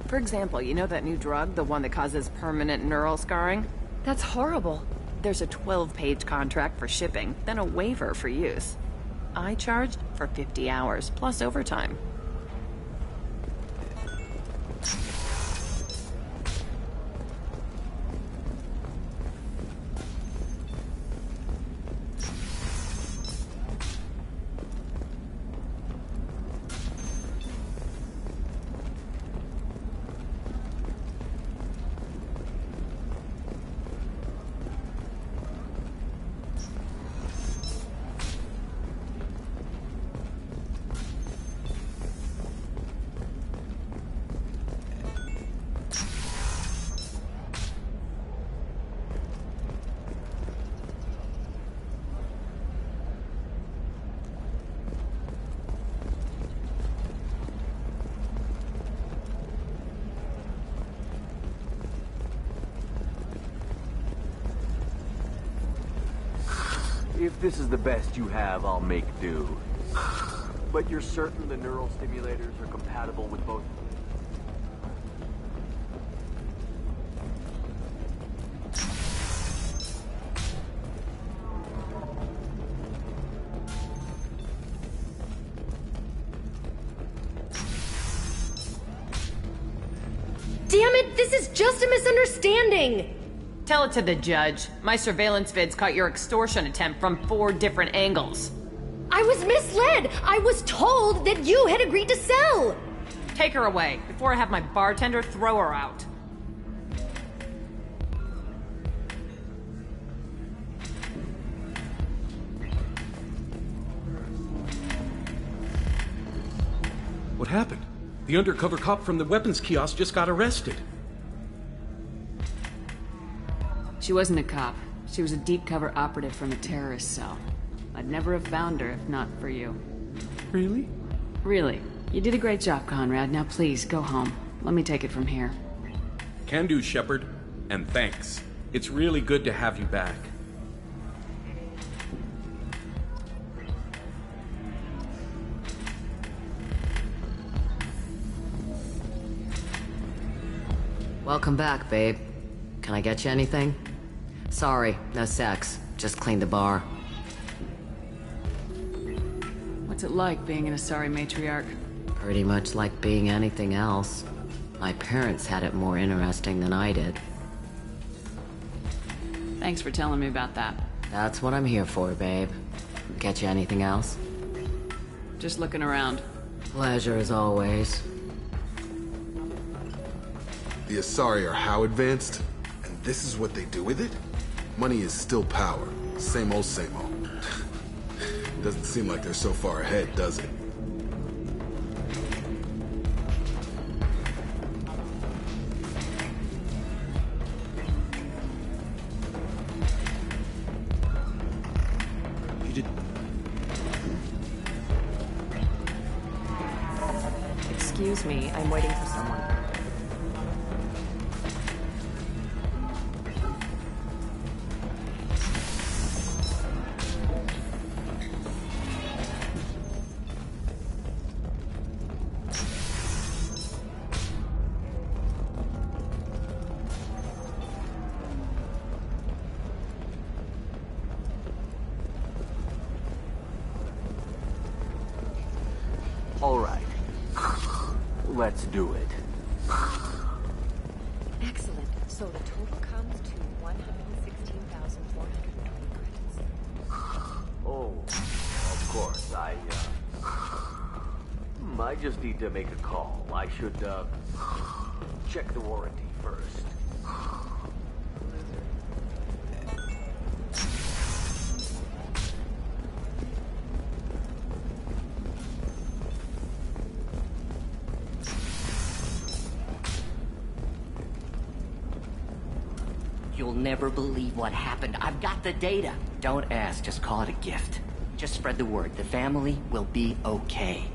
For example, you know that new drug, the one that causes permanent neural scarring? That's horrible. There's a 12-page contract for shipping, then a waiver for use. I charged for 50 hours, plus overtime. If this is the best you have, I'll make do. But you're certain the neural stimulators are compatible with both? Damn it, this is just a misunderstanding! Tell it to the judge. My surveillance vids caught your extortion attempt from 4 different angles. I was misled! I was told that you had agreed to sell! Take her away, before I have my bartender throw her out. What happened? The undercover cop from the weapons kiosk just got arrested. She wasn't a cop. She was a deep cover operative from a terrorist cell. I'd never have found her if not for you. Really? Really. You did a great job, Conrad. Now please, go home. Let me take it from here. Can do, Shepard. And thanks. It's really good to have you back. Welcome back, babe. Can I get you anything? Sorry, no sex. Just cleaned the bar. What's it like being an Asari matriarch? Pretty much like being anything else. My parents had it more interesting than I did. Thanks for telling me about that. That's what I'm here for, babe. Get you anything else? Just looking around. Pleasure as always. The Asari are how advanced? And this is what they do with it? Money is still power. Same old, same old. Doesn't seem like they're so far ahead, does it? You did... Excuse me, I'm waiting for someone. All right. Let's do it. Excellent. So the total comes to 116,420 credits. Oh, of course. I just need to make a call. I should, check the warranty first. You'll never believe what happened. I've got the data. Don't ask, just call it a gift. Just spread the word. The family will be okay.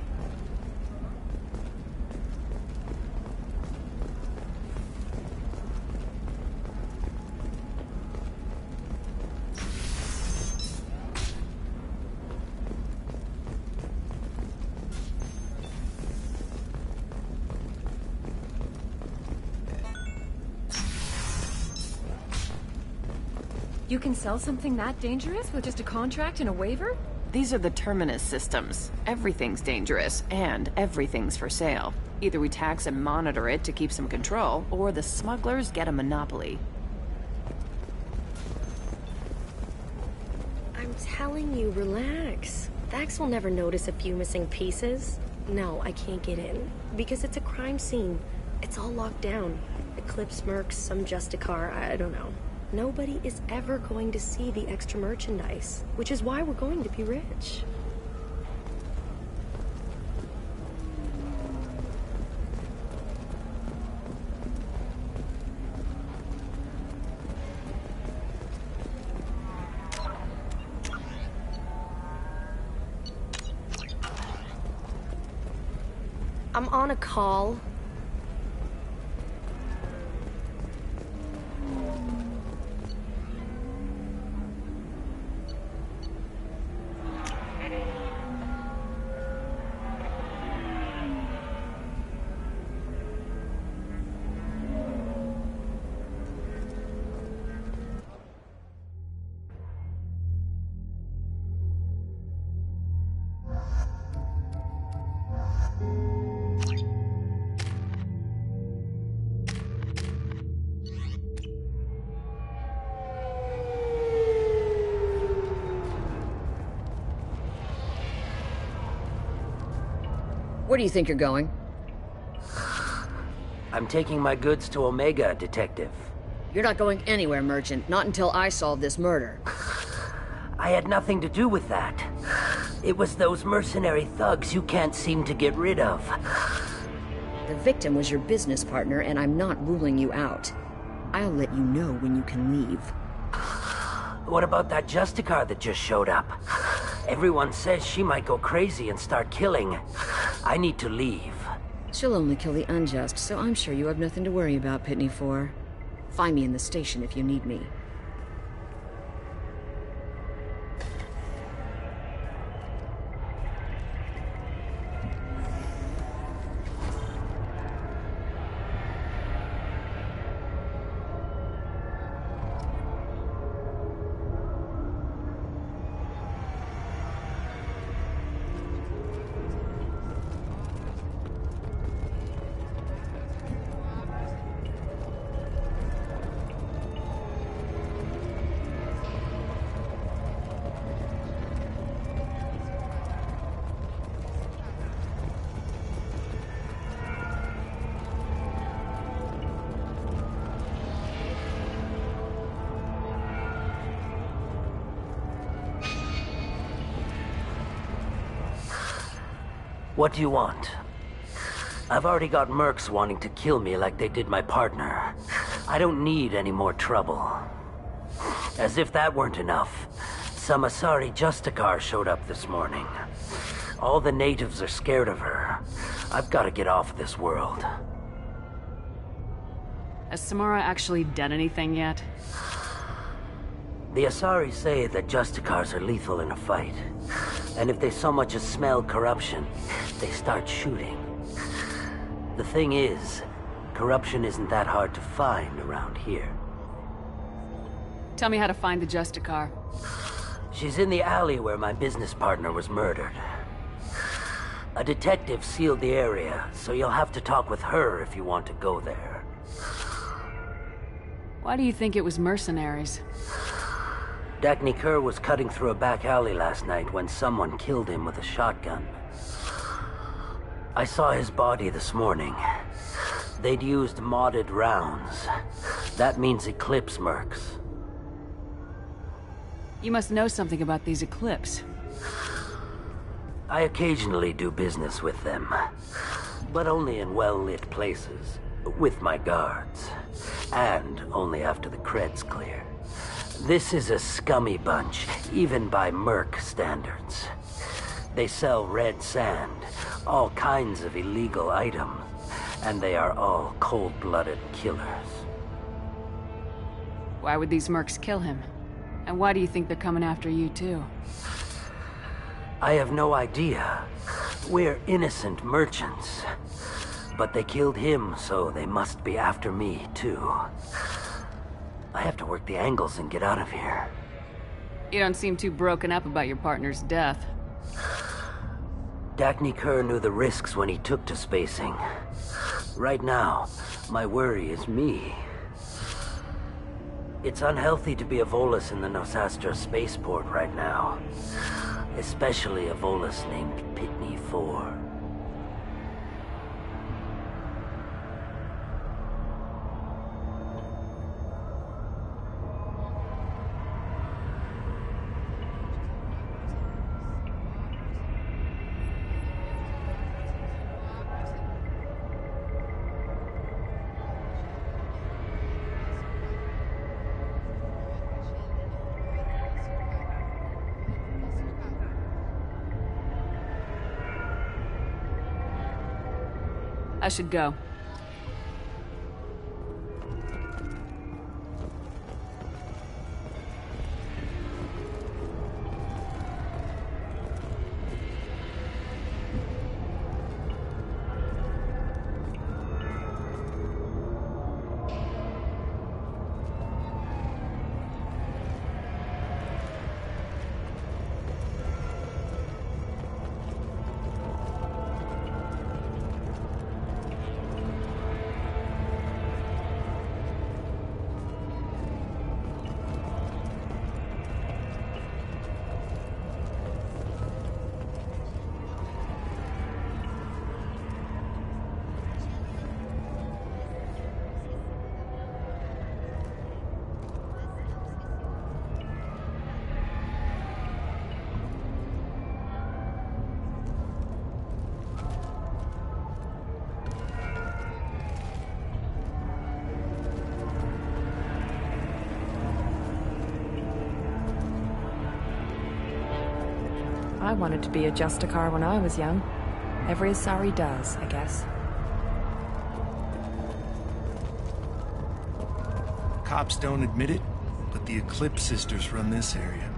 You can sell something that dangerous with just a contract and a waiver? These are the Terminus systems. Everything's dangerous, and everything's for sale. Either we tax and monitor it to keep some control, or the smugglers get a monopoly. I'm telling you, relax. Vax will never notice a few missing pieces. No, I can't get in. Because it's a crime scene. It's all locked down. Eclipse mercs, some Justicar, I don't know. Nobody is ever going to see the extra merchandise, which is why we're going to be rich. I'm on a call. Where do you think you're going? I'm taking my goods to Omega, Detective. You're not going anywhere, Merchant. Not until I solve this murder. I had nothing to do with that. It was those mercenary thugs you can't seem to get rid of. The victim was your business partner, and I'm not ruling you out. I'll let you know when you can leave. What about that Justicar that just showed up? Everyone says she might go crazy and start killing. I need to leave. She'll only kill the unjust, so I'm sure you have nothing to worry about, Pitney 4. Find me in the station if you need me. What do you want? I've already got mercs wanting to kill me like they did my partner. I don't need any more trouble. As if that weren't enough, some Asari Justicar showed up this morning. All the natives are scared of her. I've got to get off this world. Has Samara actually done anything yet? The Asari say that Justicars are lethal in a fight. And if they so much as smell corruption, they start shooting. The thing is, corruption isn't that hard to find around here. Tell me how to find the Justicar. She's in the alley where my business partner was murdered. A detective sealed the area, so you'll have to talk with her if you want to go there. Why do you think it was mercenaries? Dagny Kerr was cutting through a back alley last night when someone killed him with a shotgun. I saw his body this morning. They'd used modded rounds. That means Eclipse mercs. You must know something about these Eclipse. I occasionally do business with them, but only in well-lit places, with my guards, and only after the cred's clear. This is a scummy bunch, even by merc standards. They sell red sand, all kinds of illegal items, and they are all cold-blooded killers. Why would these mercs kill him? And why do you think they're coming after you, too? I have no idea. We're innocent merchants. But they killed him, so they must be after me, too. I have to work the angles and get out of here. You don't seem too broken up about your partner's death. Dagny Kerr knew the risks when he took to spacing. Right now, my worry is me. It's unhealthy to be a Volus in the Nosastra spaceport right now. Especially a Volus named Pitney 4. I should go. I wanted to be a Justicar when I was young. Every Asari does, I guess. Cops don't admit it, but the Eclipse sisters run this area.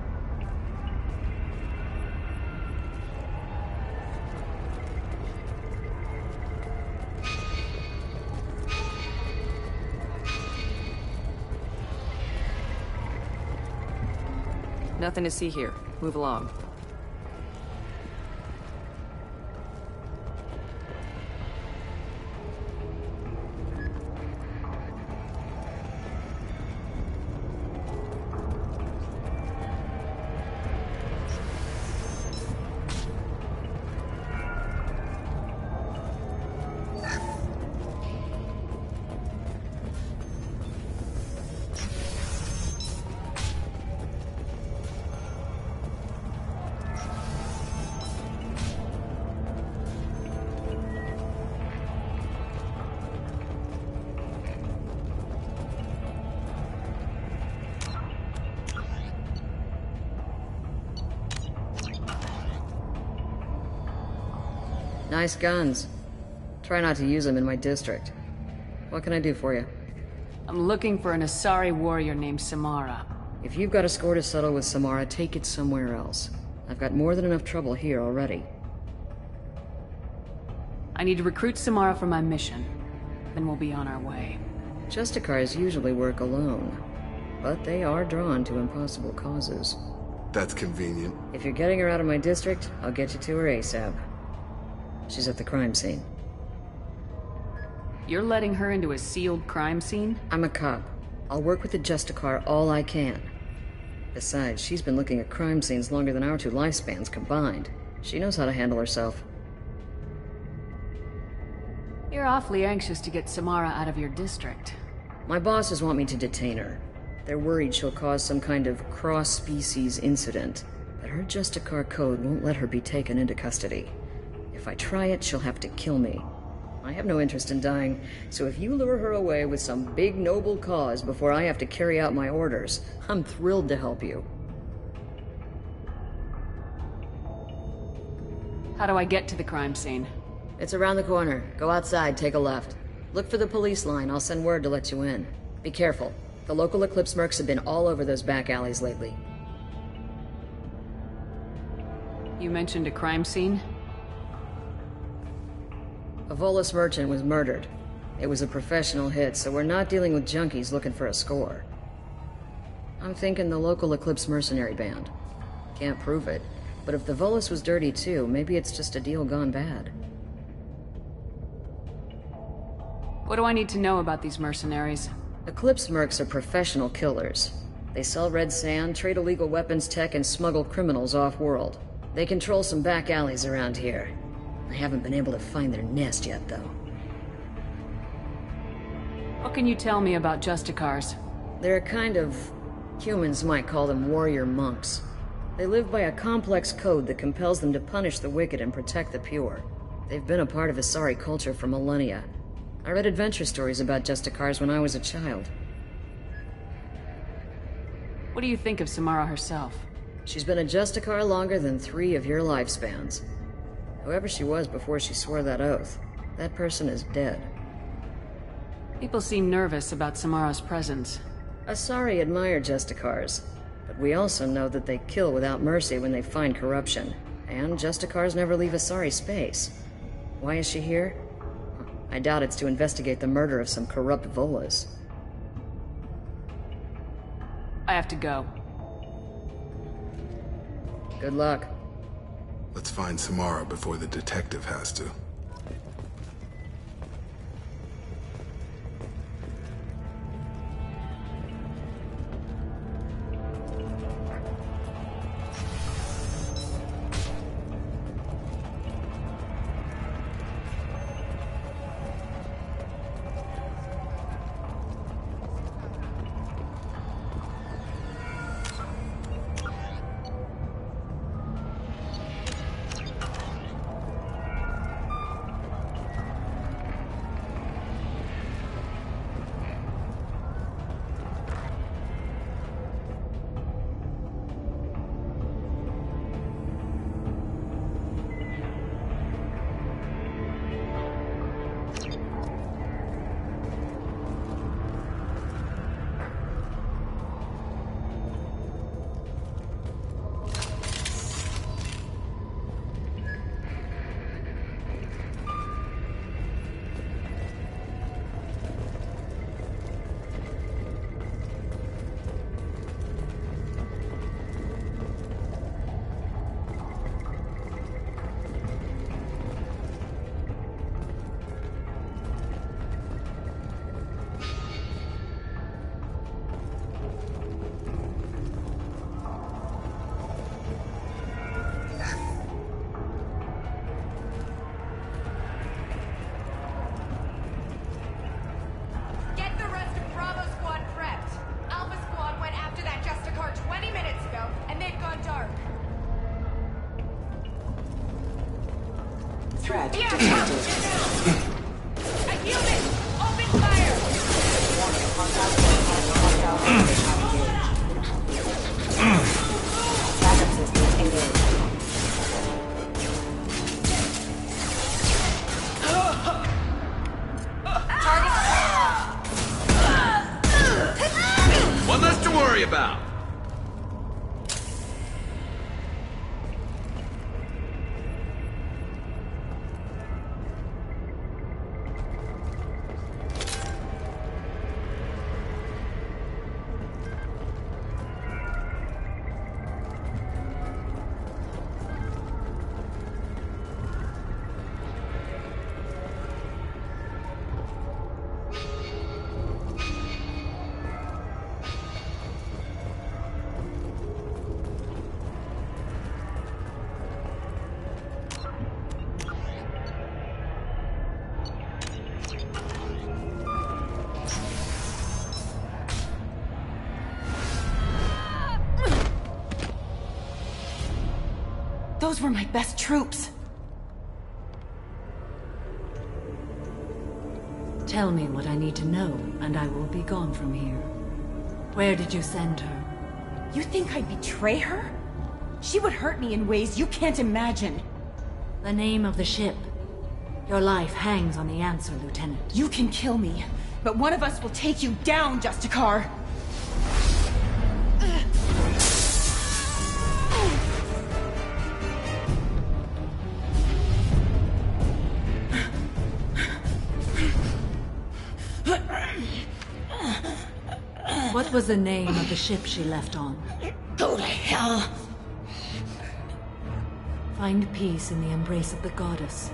Nothing to see here. Move along. Nice guns. Try not to use them in my district. What can I do for you? I'm looking for an Asari warrior named Samara. If you've got a score to settle with Samara, take it somewhere else. I've got more than enough trouble here already. I need to recruit Samara for my mission. Then we'll be on our way. Justicars usually work alone, but they are drawn to impossible causes. That's convenient. If you're getting her out of my district, I'll get you to her ASAP. She's at the crime scene. You're letting her into a sealed crime scene? I'm a cop. I'll work with the Justicar all I can. Besides, she's been looking at crime scenes longer than our 2 lifespans combined. She knows how to handle herself. You're awfully anxious to get Samara out of your district. My bosses want me to detain her. They're worried she'll cause some kind of cross-species incident, but her Justicar code won't let her be taken into custody. If I try it, she'll have to kill me. I have no interest in dying, so if you lure her away with some big noble cause before I have to carry out my orders, I'm thrilled to help you. How do I get to the crime scene? It's around the corner. Go outside, take a left. Look for the police line. I'll send word to let you in. Be careful. The local Eclipse mercs have been all over those back alleys lately. You mentioned a crime scene? A Volus merchant was murdered. It was a professional hit, so we're not dealing with junkies looking for a score. I'm thinking the local Eclipse mercenary band. Can't prove it, but if the Volus was dirty too, maybe it's just a deal gone bad. What do I need to know about these mercenaries? Eclipse mercs are professional killers. They sell red sand, trade illegal weapons tech, and smuggle criminals off-world. They control some back alleys around here. I haven't been able to find their nest yet, though. What can you tell me about Justicars? They're a kind of... humans might call them warrior monks. They live by a complex code that compels them to punish the wicked and protect the pure. They've been a part of Asari culture for millennia. I read adventure stories about Justicars when I was a child. What do you think of Samara herself? She's been a Justicar longer than 3 of your lifespans. Whoever she was before she swore that oath, that person is dead. People seem nervous about Samara's presence. Asari admire Justicars, but we also know that they kill without mercy when they find corruption, and Justicars never leave Asari space. Why is she here? I doubt it's to investigate the murder of some corrupt Volas. I have to go. Good luck. Let's find Samara before the detective has to. One less to worry about. Those were my best troops. Tell me what I need to know, and I will be gone from here. Where did you send her? You think I'd betray her? She would hurt me in ways you can't imagine. The name of the ship. Your life hangs on the answer, Lieutenant. You can kill me, but one of us will take you down, Justicar. What was the name of the ship she left on? Go to hell. Find peace in the embrace of the goddess.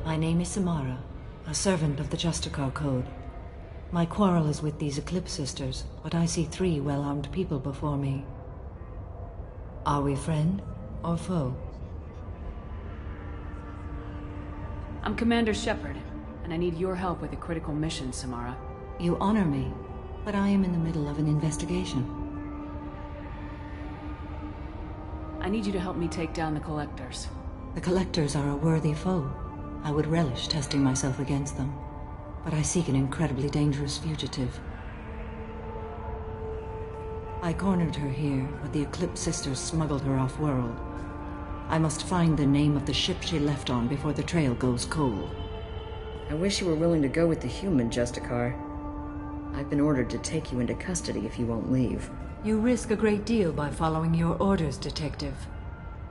My name is Samara, a servant of the Justicar Code. My quarrel is with these Eclipse Sisters, but I see 3 well-armed people before me. Are we friend or foe? I'm Commander Shepard, and I need your help with a critical mission, Samara. You honor me, but I am in the middle of an investigation. I need you to help me take down the Collectors. The Collectors are a worthy foe. I would relish testing myself against them, but I seek an incredibly dangerous fugitive. I cornered her here, but the Eclipse Sisters smuggled her off-world. I must find the name of the ship she left on before the trail goes cold. I wish you were willing to go with the human, Justicar. I've been ordered to take you into custody if you won't leave. You risk a great deal by following your orders, Detective.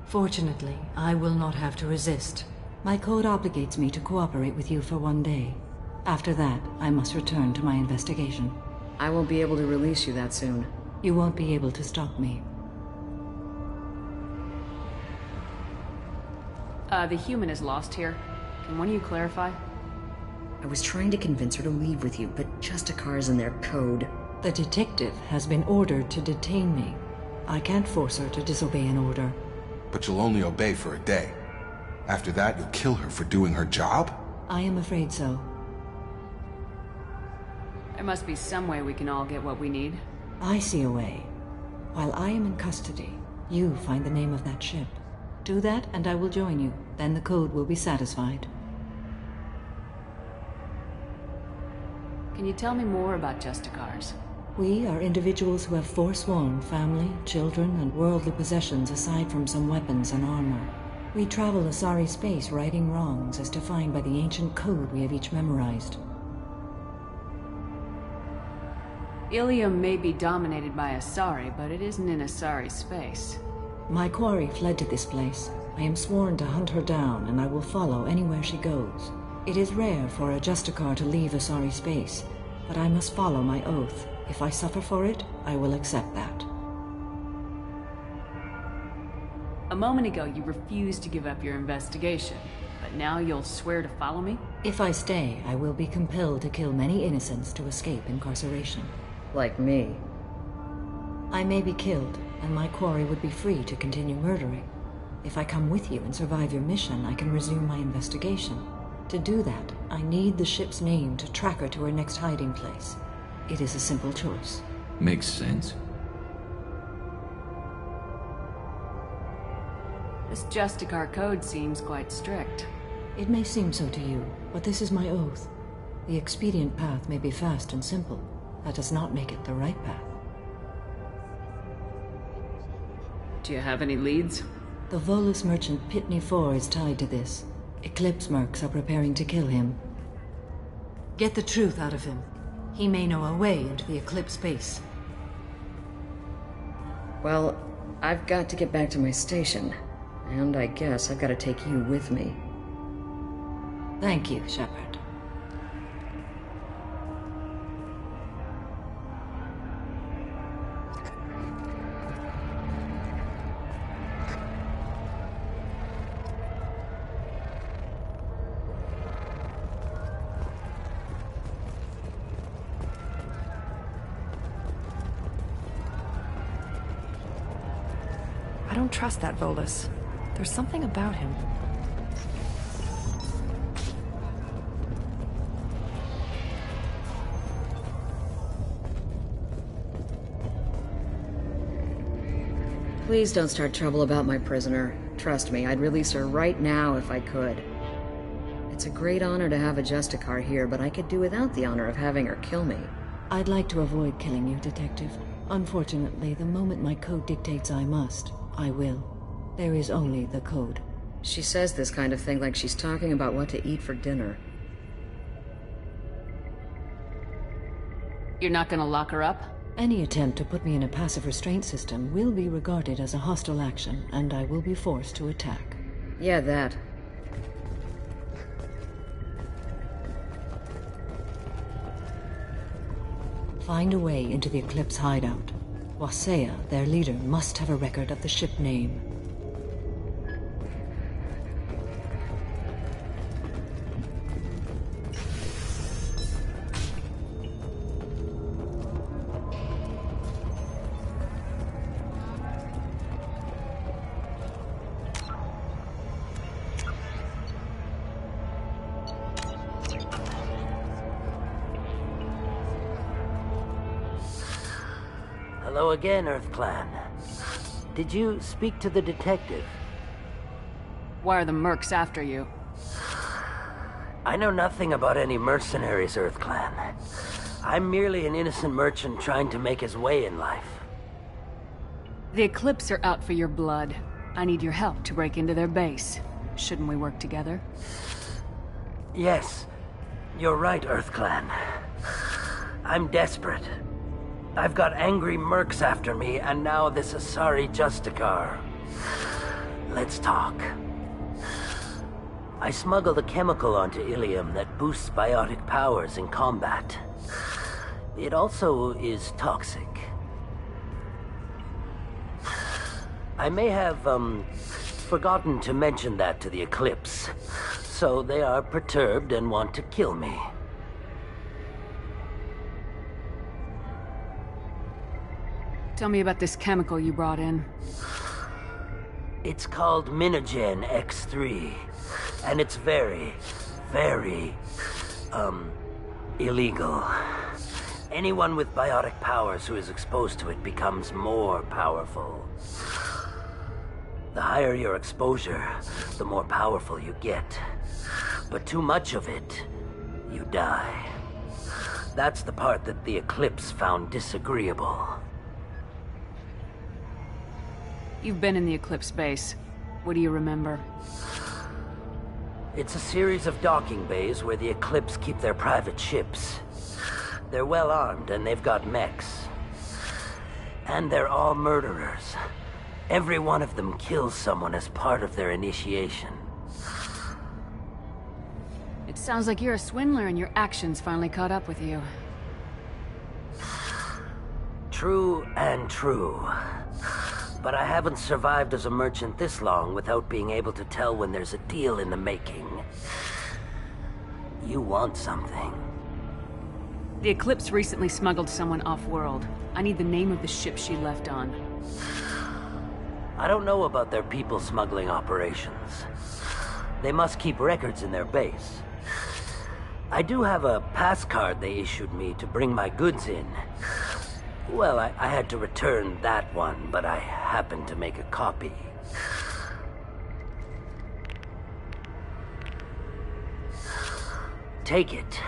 Fortunately, I will not have to resist. My code obligates me to cooperate with you for 1 day. After that, I must return to my investigation. I won't be able to release you that soon. You won't be able to stop me. The human is lost here. Can one of you clarify? I was trying to convince her to leave with you, but Justicar's in their code. The detective has been ordered to detain me. I can't force her to disobey an order. But you'll only obey for a day. After that, you'll kill her for doing her job? I am afraid so. There must be some way we can all get what we need. I see a way. While I am in custody, you find the name of that ship. Do that, and I will join you. Then the code will be satisfied. Can you tell me more about Justicars? We are individuals who have forsworn family, children, and worldly possessions aside from some weapons and armor. We travel Asari space righting wrongs as defined by the ancient code we have each memorized. Ilium may be dominated by Asari, but it isn't in Asari space. My quarry fled to this place. I am sworn to hunt her down, and I will follow anywhere she goes. It is rare for a Justicar to leave Asari space, but I must follow my oath. If I suffer for it, I will accept that. A moment ago, you refused to give up your investigation, but now you'll swear to follow me? If I stay, I will be compelled to kill many innocents to escape incarceration. Like me. I may be killed, and my quarry would be free to continue murdering. If I come with you and survive your mission, I can resume my investigation. To do that, I need the ship's name to track her to her next hiding place. It is a simple choice. Makes sense. This Justicar code seems quite strict. It may seem so to you, but this is my oath. The expedient path may be fast and simple. That does not make it the right path. Do you have any leads? The Volus merchant Pitney 4 is tied to this. Eclipse mercs are preparing to kill him. Get the truth out of him. He may know a way into the Eclipse base. Well, I've got to get back to my station. And I guess I've got to take you with me. Thank you, Shepard. I don't trust that Volus. There's something about him. Please don't start trouble about my prisoner. Trust me, I'd release her right now if I could. It's a great honor to have a Justicar here, but I could do without the honor of having her kill me. I'd like to avoid killing you, Detective. Unfortunately, the moment my code dictates I must, I will. There is only the code. She says this kind of thing like she's talking about what to eat for dinner. You're not gonna lock her up? Any attempt to put me in a passive restraint system will be regarded as a hostile action, and I will be forced to attack. Yeah, that. Find a way into the Eclipse hideout. Wasea, their leader, must have a record of the ship name. Hello again, Earth Clan. Did you speak to the detective? Why are the mercs after you? I know nothing about any mercenaries, Earth Clan. I'm merely an innocent merchant trying to make his way in life. The Eclipse are out for your blood. I need your help to break into their base. Shouldn't we work together? Yes, you're right, Earth Clan. I'm desperate. I've got angry mercs after me, and now this Asari Justicar. Let's talk. I smuggled a chemical onto Ilium that boosts biotic powers in combat. It also is toxic. I may have, forgotten to mention that to the Eclipse, so they are perturbed and want to kill me. Tell me about this chemical you brought in. It's called Minogen X3, and it's very, very, illegal. Anyone with biotic powers who is exposed to it becomes more powerful. The higher your exposure, the more powerful you get. But too much of it, you die. That's the part that the Eclipse found disagreeable. You've been in the Eclipse base. What do you remember? It's a series of docking bays where the Eclipse keep their private ships. They're well armed and they've got mechs. And they're all murderers. Every one of them kills someone as part of their initiation. It sounds like you're a swindler and your actions finally caught up with you. True and true. But I haven't survived as a merchant this long without being able to tell when there's a deal in the making. You want something. The Eclipse recently smuggled someone off-world. I need the name of the ship she left on. I don't know about their people smuggling operations. They must keep records in their base. I do have a pass card they issued me to bring my goods in. Well, I had to return that one, but I happened to make a copy. Take it.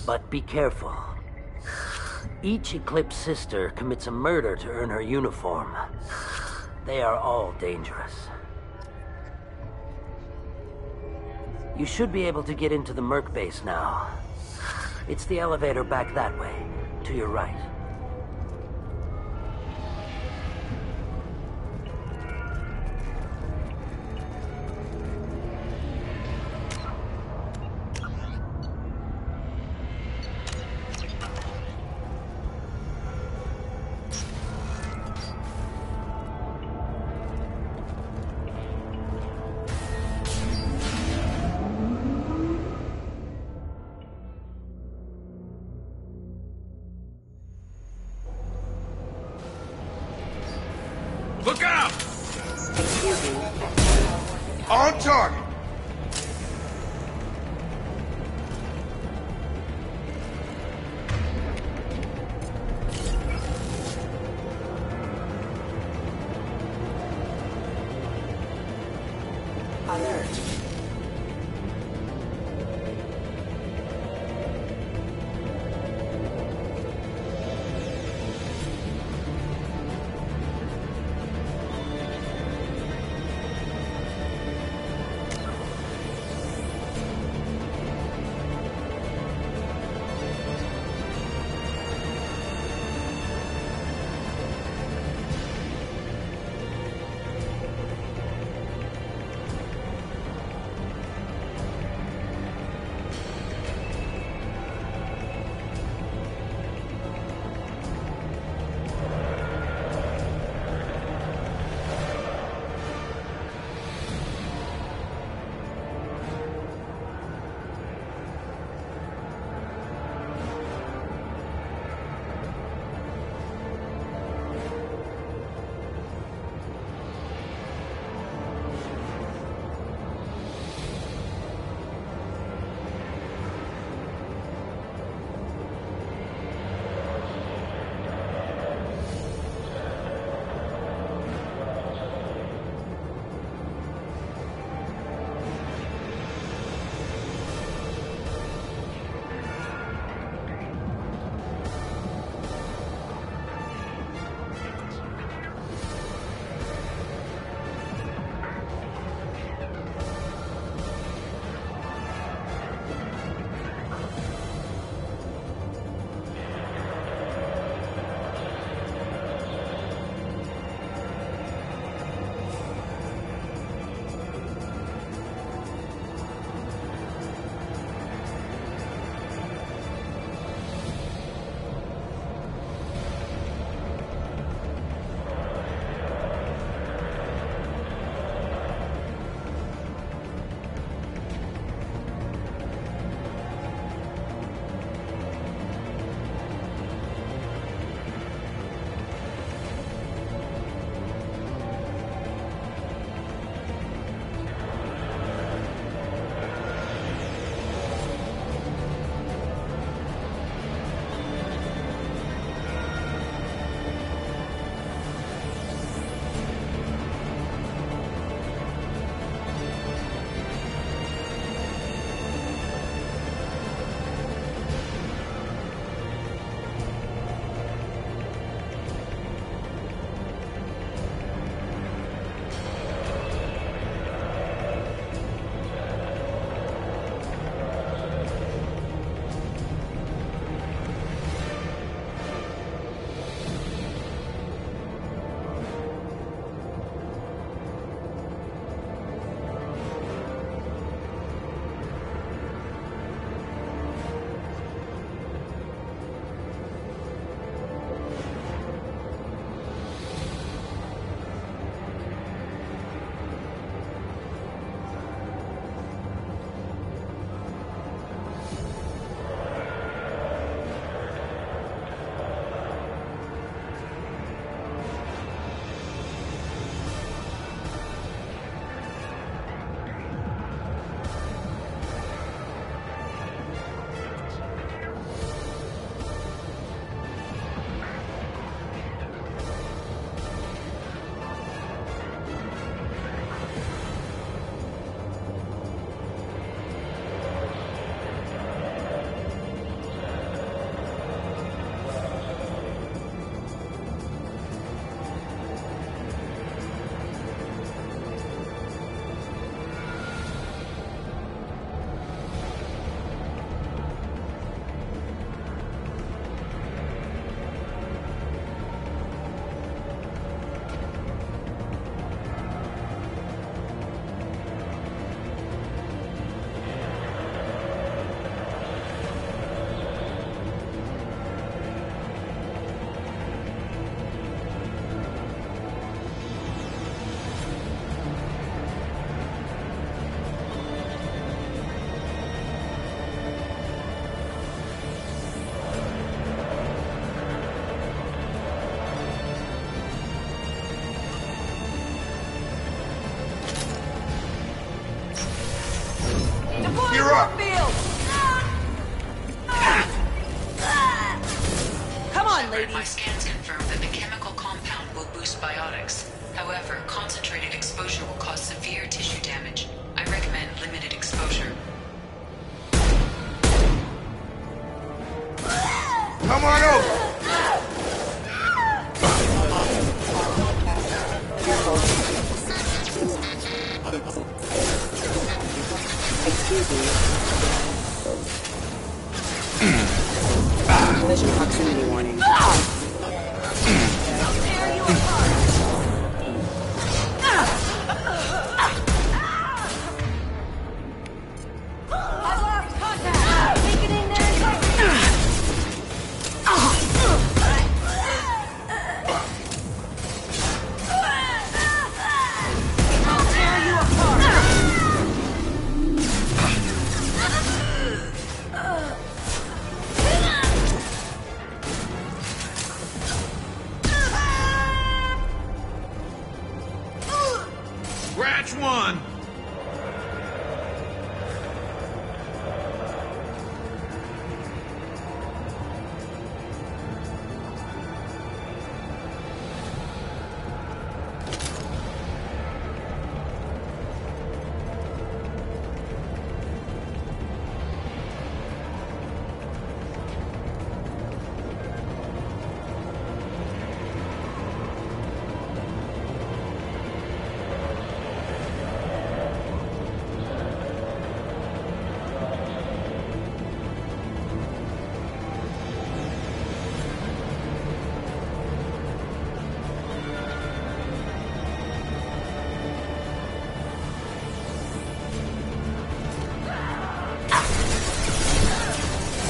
But be careful. Each Eclipse sister commits a murder to earn her uniform. They are all dangerous. You should be able to get into the Merc base now. It's the elevator back that way, to your right. Look out! On target! Alert. Gear up! Come on, ladies. My scans confirm that the chemical compound will boost biotics. However, concentrated exposure will cause severe tissue damage. I recommend limited exposure. Come on over! Excuse me. Collision proximity warning. Scratch one!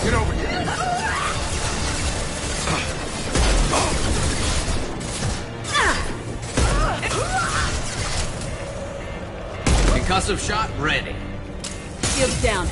Get over here! Concussive shot ready. Shields down.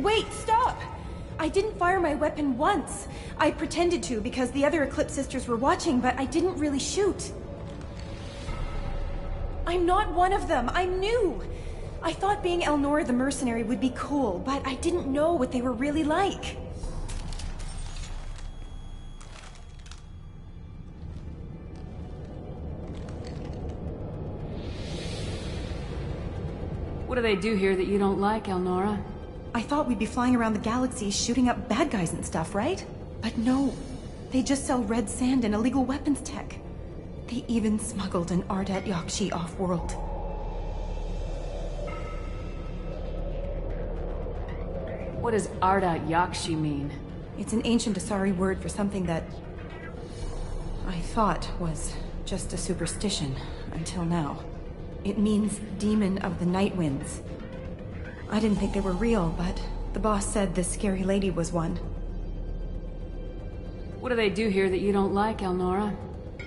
Wait, stop! I didn't fire my weapon once. I pretended to because the other Eclipse sisters were watching, but I didn't really shoot. I'm not one of them. I'm new. I thought being Elnora the mercenary would be cool, but I didn't know what they were really like. What do they do here that you don't like, Elnora? I thought we'd be flying around the galaxy shooting up bad guys and stuff, right? But no. They just sell red sand and illegal weapons tech. They even smuggled an Ardat Yakshi off-world. What does Ardat Yakshi mean? It's an ancient Asari word for something that I thought was just a superstition until now. It means demon of the night winds. I didn't think they were real, but the boss said this scary lady was one. What do they do here that you don't like, Elnora?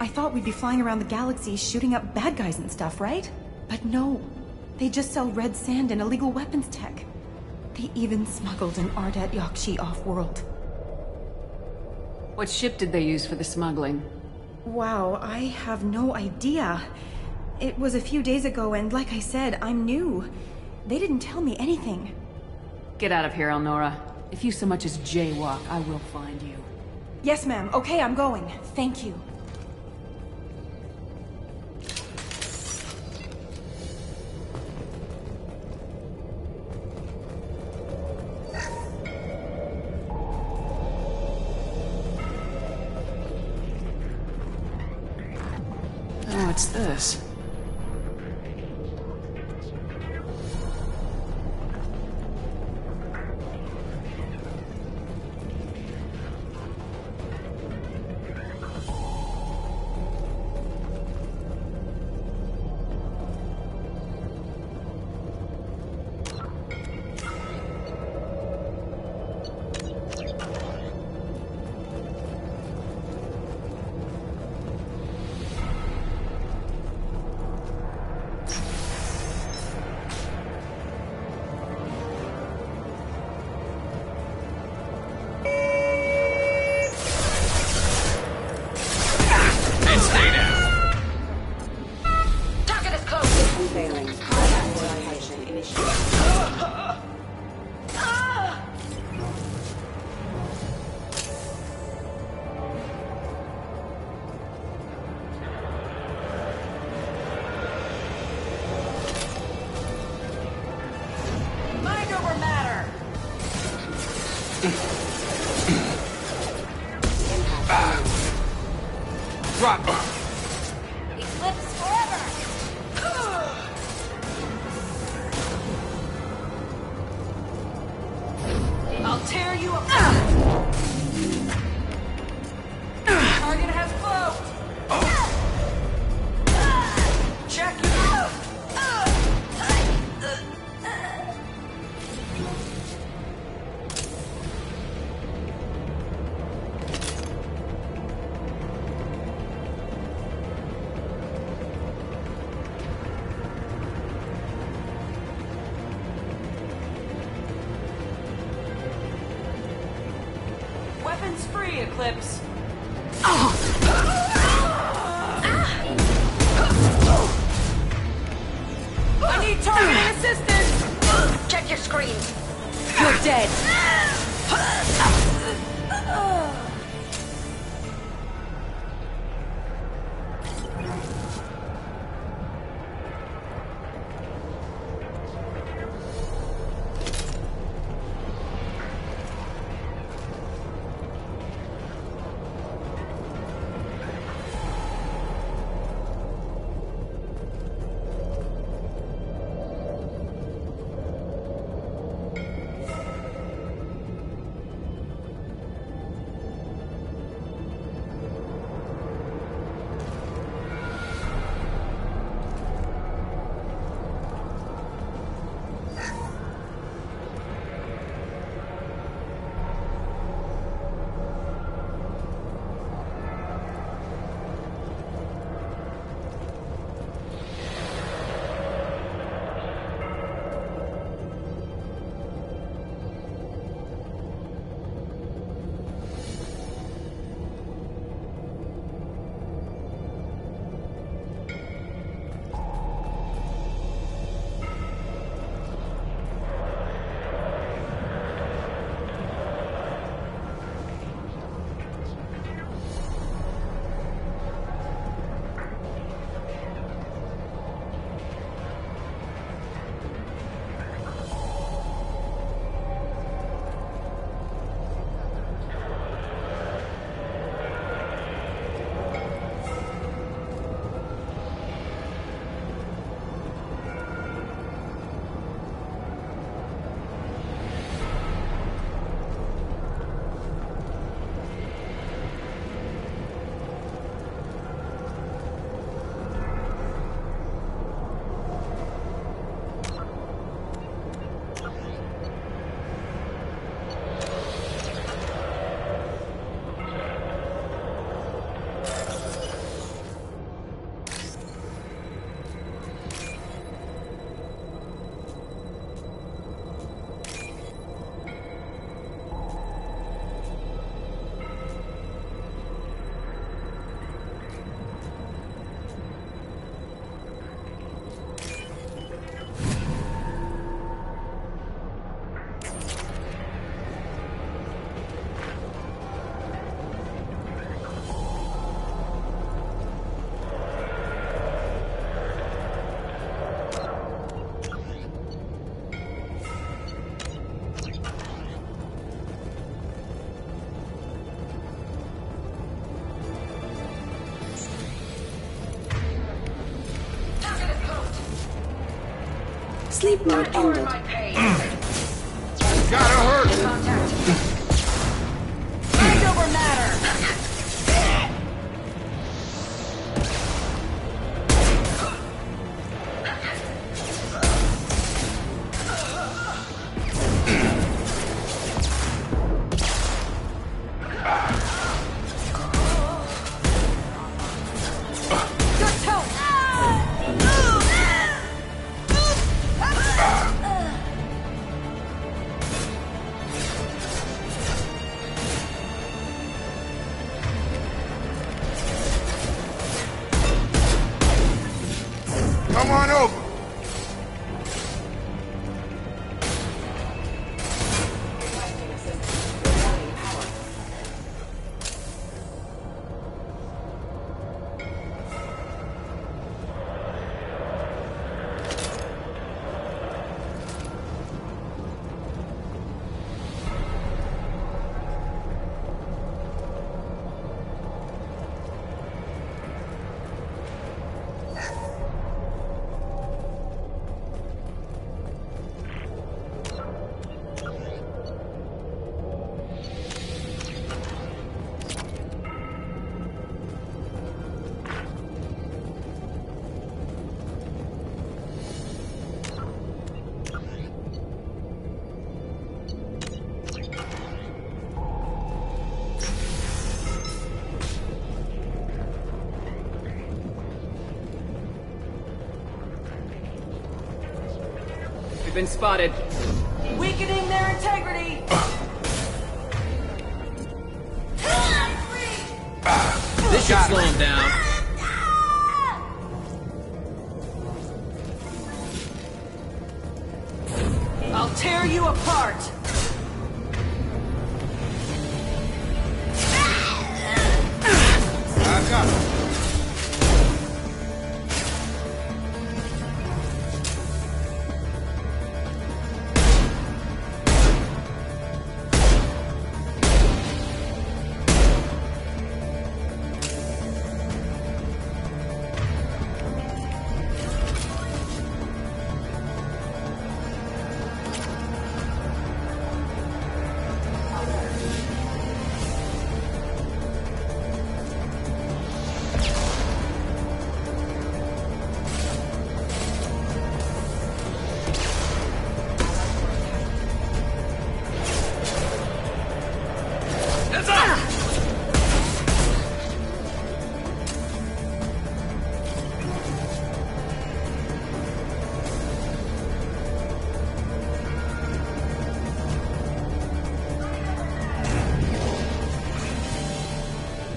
I thought we'd be flying around the galaxy shooting up bad guys and stuff, right? But no. They just sell red sand and illegal weapons tech. They even smuggled an Ardat Yakshi off-world. What ship did they use for the smuggling? Wow, I have no idea. It was a few days ago, and like I said, I'm new. They didn't tell me anything. Get out of here, Elnora. If you so much as jaywalk, I will find you. Yes, ma'am. Okay, I'm going. Thank you. Oh, what's this? Drop! Eclipse forever! I'll tear you apart! Target has flow! Check you out! Weapons free, Eclipse. I need targeting assistance! Check your screens. You're dead. sleep mode ended. Gotta hurt! Mind over matter! Come on over! We've been spotted. Weakening their integrity! This should slow him down. I'll tear you apart! I got it.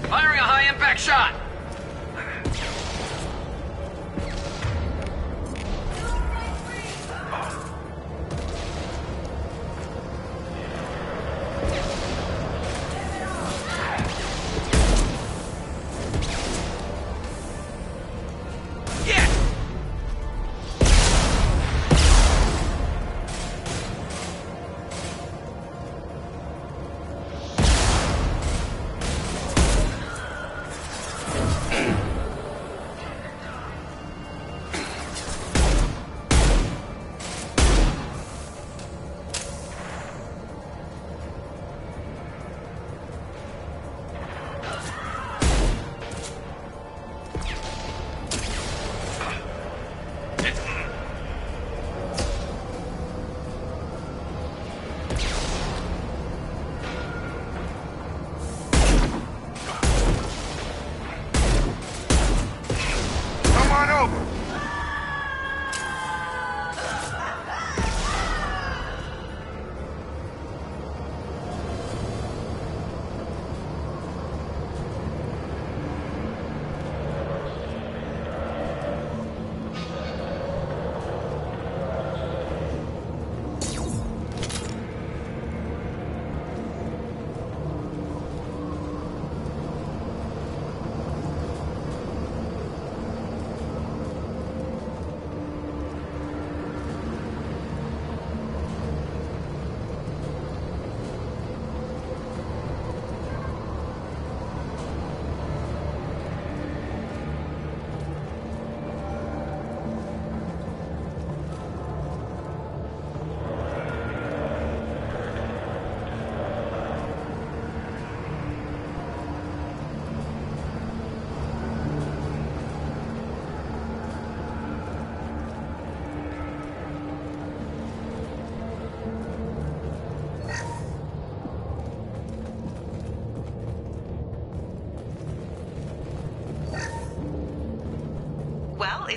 Firing a high-impact shot!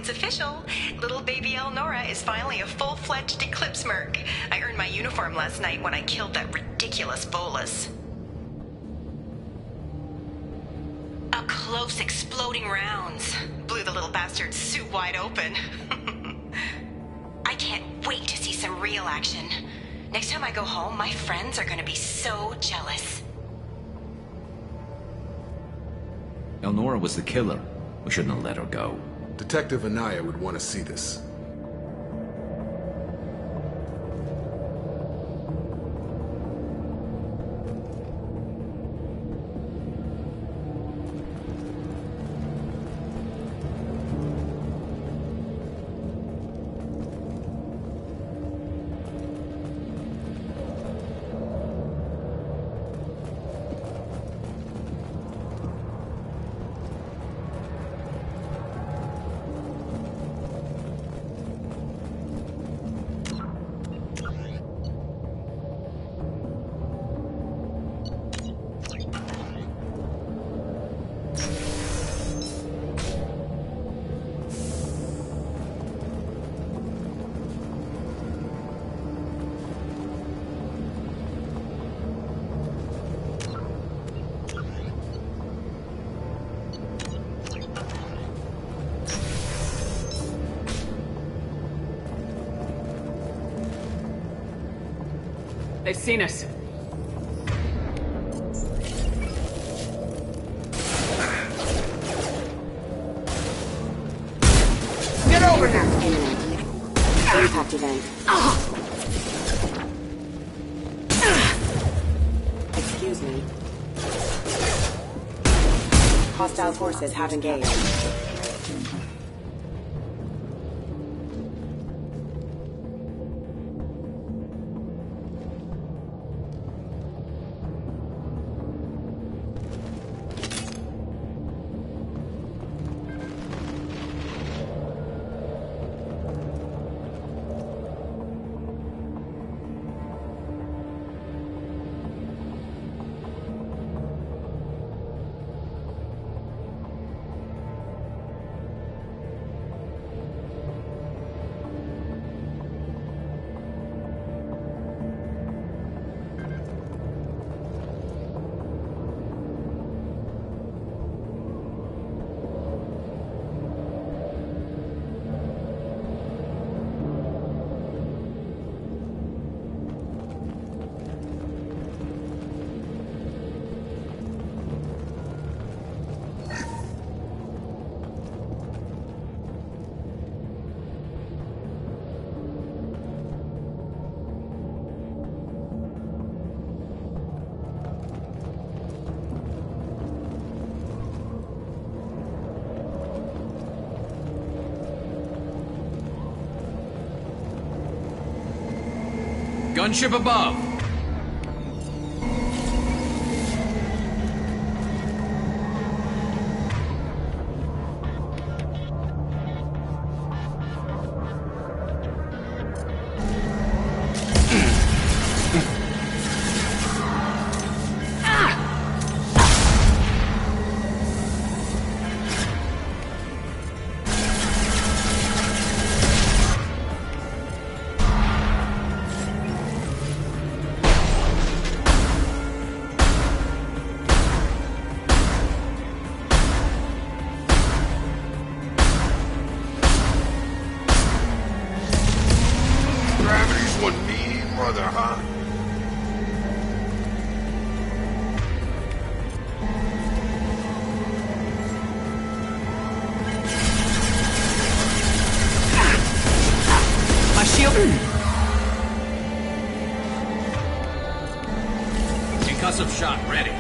it's official. Little baby Elnora is finally a full-fledged Eclipse merc. I earned my uniform last night when I killed that ridiculous bolus. Up close, exploding rounds. Blew the little bastard's suit wide open. I can't wait to see some real action. Next time I go home, my friends are gonna be so jealous. Elnora was the killer. We shouldn't have let her go. Detective Anaya would want to see this. They've seen us. Get over here! I'll talk to them. Excuse me. Hostile forces have engaged. Gunship above. Concussive shot ready.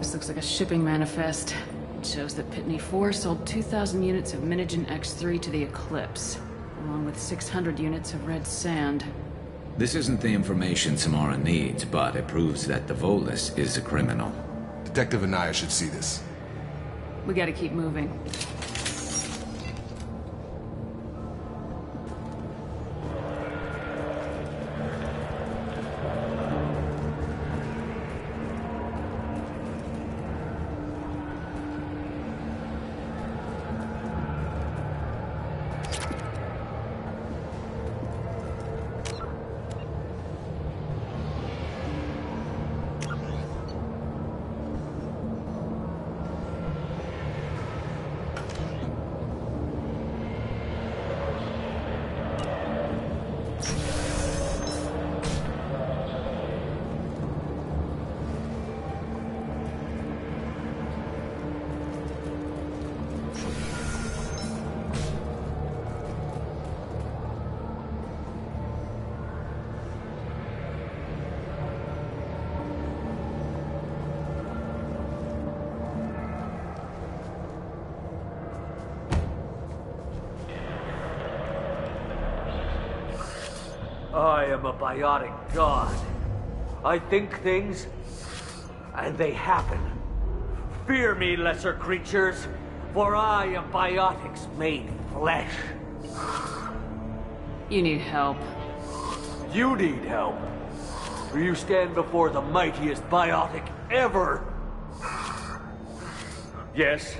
This looks like a shipping manifest. It shows that Pitney 4 sold 2,000 units of Minigen X3 to the Eclipse, along with 600 units of red sand. This isn't the information Samara needs, but it proves that the voiceless is a criminal. Detective Anaya should see this. We gotta keep moving. I am a biotic god. I think things, and they happen. Fear me, lesser creatures, for I am biotics made flesh. You need help. You need help. For you stand before the mightiest biotic ever. Yes,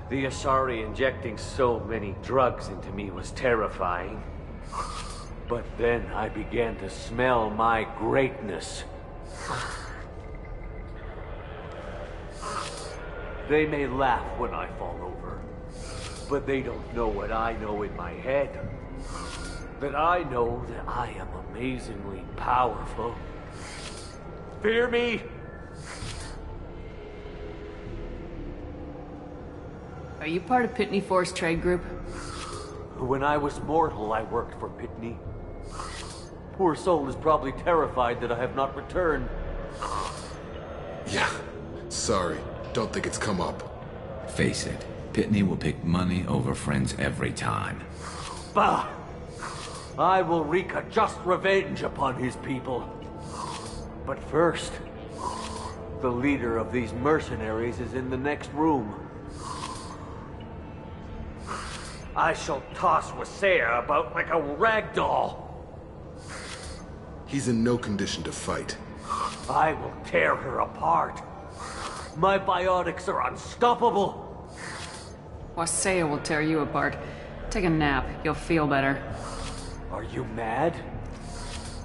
the Asari injecting so many drugs into me was terrifying. But then I began to smell my greatness. They may laugh when I fall over, but they don't know what I know in my head. That I know that I am amazingly powerful. Fear me? Are you part of Pitney 4's trade group? When I was mortal, I worked for Pitney. Poor soul is probably terrified that I have not returned. Yeah, sorry. Don't think it's come up. Face it, Pitney will pick money over friends every time. Bah! I will wreak a just revenge upon his people. But first, the leader of these mercenaries is in the next room. I shall toss Wasea about like a rag doll. He's in no condition to fight. I will tear her apart. My biotics are unstoppable. Wasea will tear you apart. Take a nap. You'll feel better. Are you mad?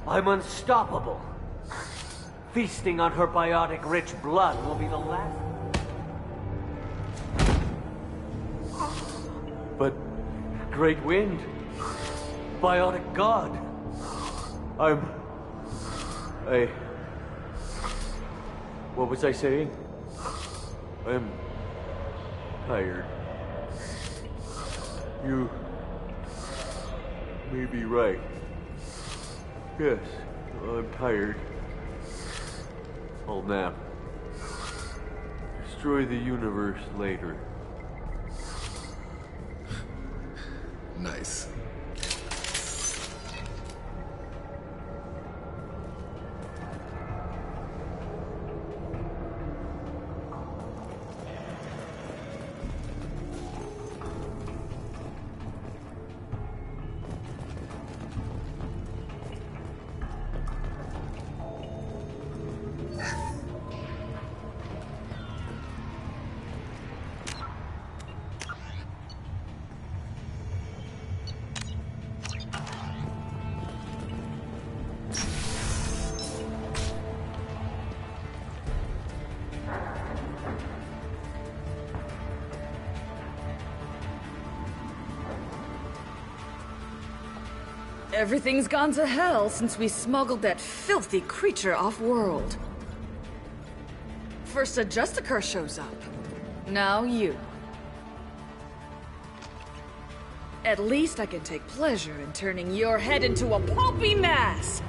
I'm unstoppable. Feasting on her biotic-rich blood will be the last... But... Great Wind... Biotic God... What was I saying? I'm... tired. You... may be right. Yes, I'm tired. I'll nap. Destroy the universe later. Nice. Everything's gone to hell since we smuggled that filthy creature off-world. First Adjusticar shows up. Now you. At least I can take pleasure in turning your head into a pulpy mass!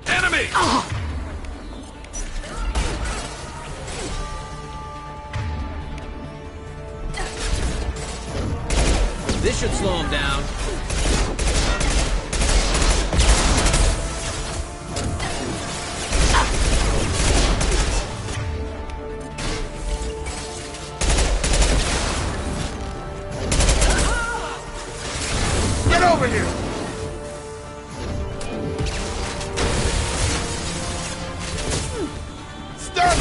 Enemy! should slow him down. Get over here! Stop!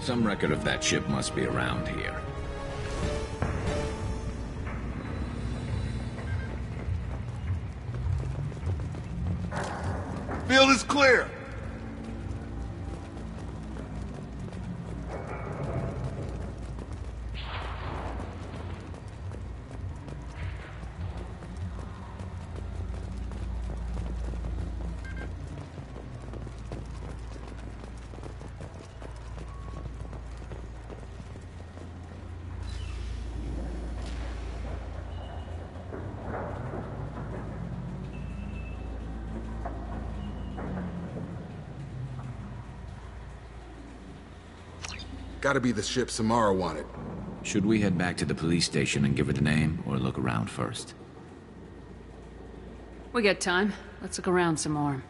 Some record of that ship must be around here. Field is clear. Gotta be the ship Samara wanted. Should we head back to the police station and give her the name, or look around first? We got time. Let's look around some more.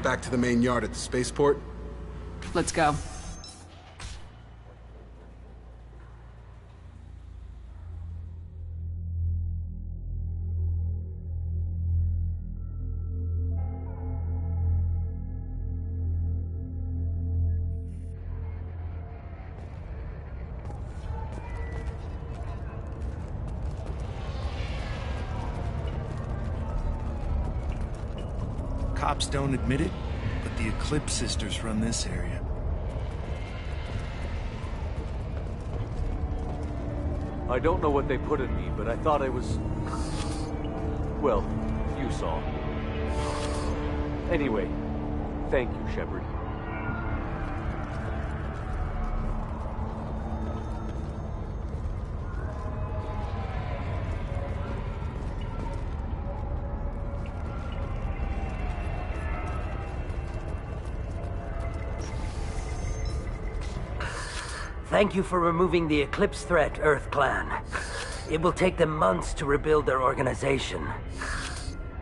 Back to the main yard at the spaceport? Let's go. Cops don't admit it, but the Eclipse sisters run this area. I don't know what they put in me, but I thought I was... well, you saw. Anyway, thank you, Shepard. Thank you for removing the Eclipse threat, Earth Clan. It will take them months to rebuild their organization.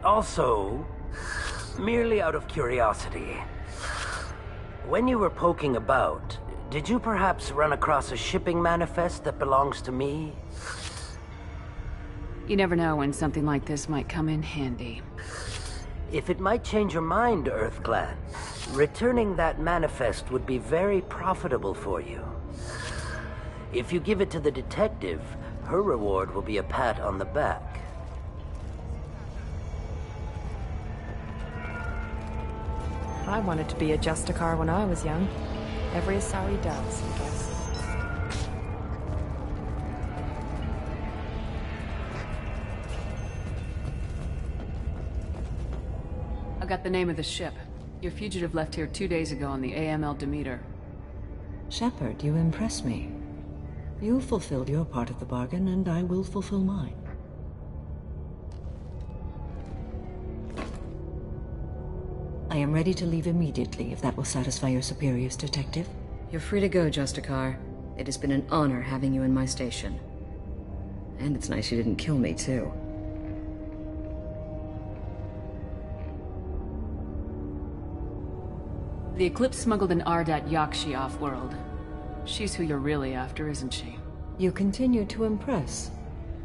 Also, merely out of curiosity, when you were poking about, did you perhaps run across a shipping manifest that belongs to me? You never know when something like this might come in handy. If it might change your mind, Earth Clan, returning that manifest would be very profitable for you. If you give it to the detective, her reward will be a pat on the back. I wanted to be a Justicar when I was young. Every Asari does, I guess. got the name of the ship. Your fugitive left here 2 days ago on the AML Demeter. Shepard, you impress me. You fulfilled your part of the bargain, and I will fulfill mine. I am ready to leave immediately, if that will satisfy your superiors, Detective. You're free to go, Justicar. It has been an honor having you in my station. And it's nice you didn't kill me, too. The Eclipse smuggled an Ardat Yakshi off-world. She's who you're really after, isn't she? You continue to impress.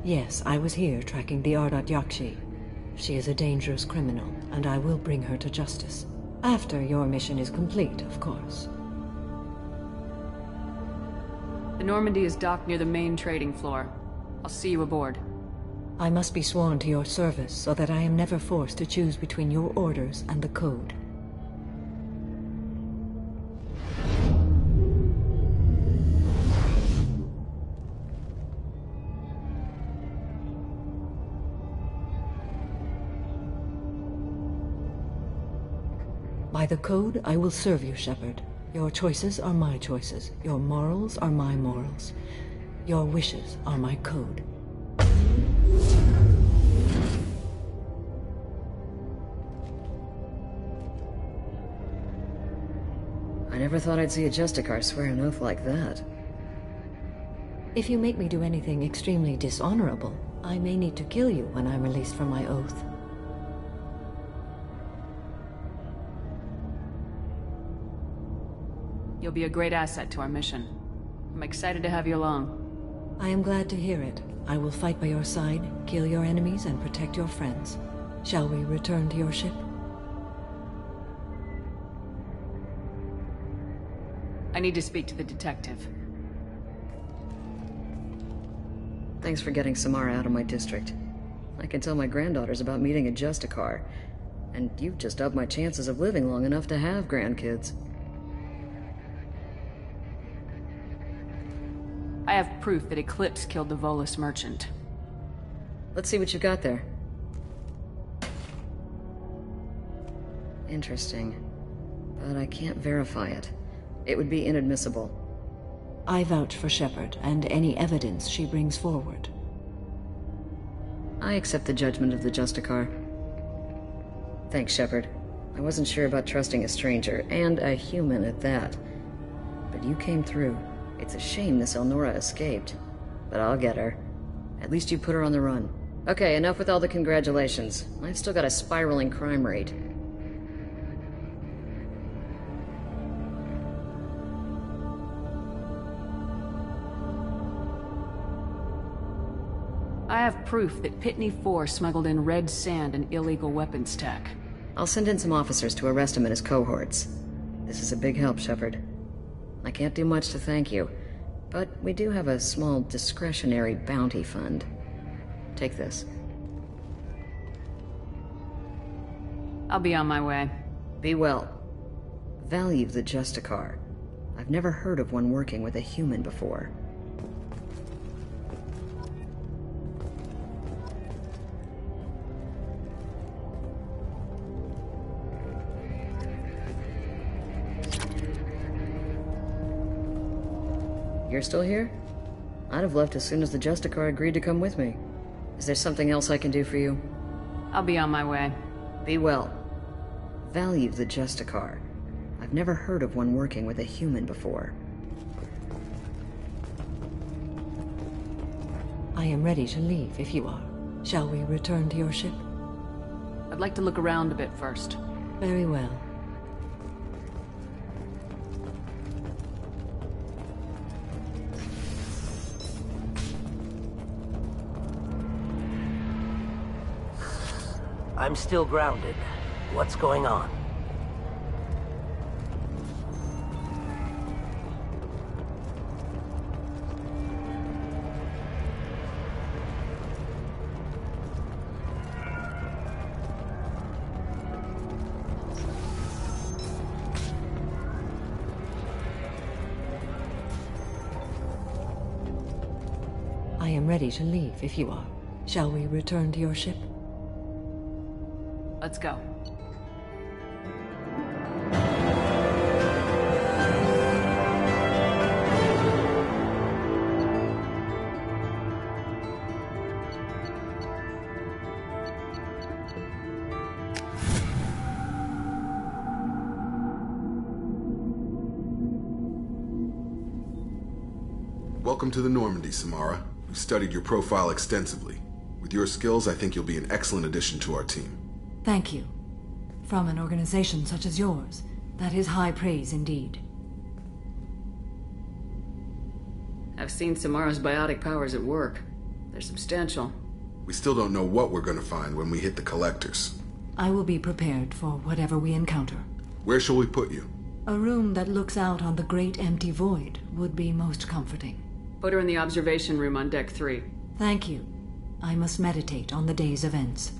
Yes, I was here tracking the Ardat Yakshi. She is a dangerous criminal, and I will bring her to justice. After your mission is complete, of course. The Normandy is docked near the main trading floor. I'll see you aboard. I must be sworn to your service so that I am never forced to choose between your orders and the Code. By the Code, I will serve you, Shepard. Your choices are my choices. Your morals are my morals. Your wishes are my code. I never thought I'd see a Justicar swear an oath like that. If you make me do anything extremely dishonorable, I may need to kill you when I'm released from my oath. You'll be a great asset to our mission. I'm excited to have you along. I am glad to hear it. I will fight by your side, kill your enemies, and protect your friends. Shall we return to your ship? I need to speak to the detective. Thanks for getting Samara out of my district. I can tell my granddaughters about meeting a Justicar, and you've just upped my chances of living long enough to have grandkids. I have proof that Eclipse killed the Volus merchant. Let's see what you got there. Interesting. But I can't verify it. It would be inadmissible. I vouch for Shepard and any evidence she brings forward. I accept the judgment of the Justicar. Thanks, Shepard. I wasn't sure about trusting a stranger, and a human at that. But you came through. It's a shame this Elnora escaped. But I'll get her. At least you put her on the run. Okay, enough with all the congratulations. I've still got a spiraling crime rate. I have proof that Pitney 4 smuggled in red sand and illegal weapons tech. I'll send in some officers to arrest him and his cohorts. This is a big help, Shepard. I can't do much to thank you, but we do have a small discretionary bounty fund. Take this. I'll be on my way. Be well. Value the Justicar. I've never heard of one working with a human before. You're still here? I'd have left as soon as the Justicar agreed to come with me. Is there something else I can do for you? I'll be on my way. Be well. Value the Justicar. I've never heard of one working with a human before. I am ready to leave if you are. Shall we return to your ship? I'd like to look around a bit first. Very well. I'm still grounded. What's going on? I am ready to leave if you are. Shall we return to your ship? Let's go. Welcome to the Normandy, Samara. We've studied your profile extensively. With your skills, I think you'll be an excellent addition to our team. Thank you. From an organization such as yours, that is high praise indeed. I've seen Samara's biotic powers at work. They're substantial. We still don't know what we're gonna find when we hit the collectors. I will be prepared for whatever we encounter. Where shall we put you? A room that looks out on the great empty void would be most comforting. Put her in the observation room on deck 3. Thank you. I must meditate on the day's events.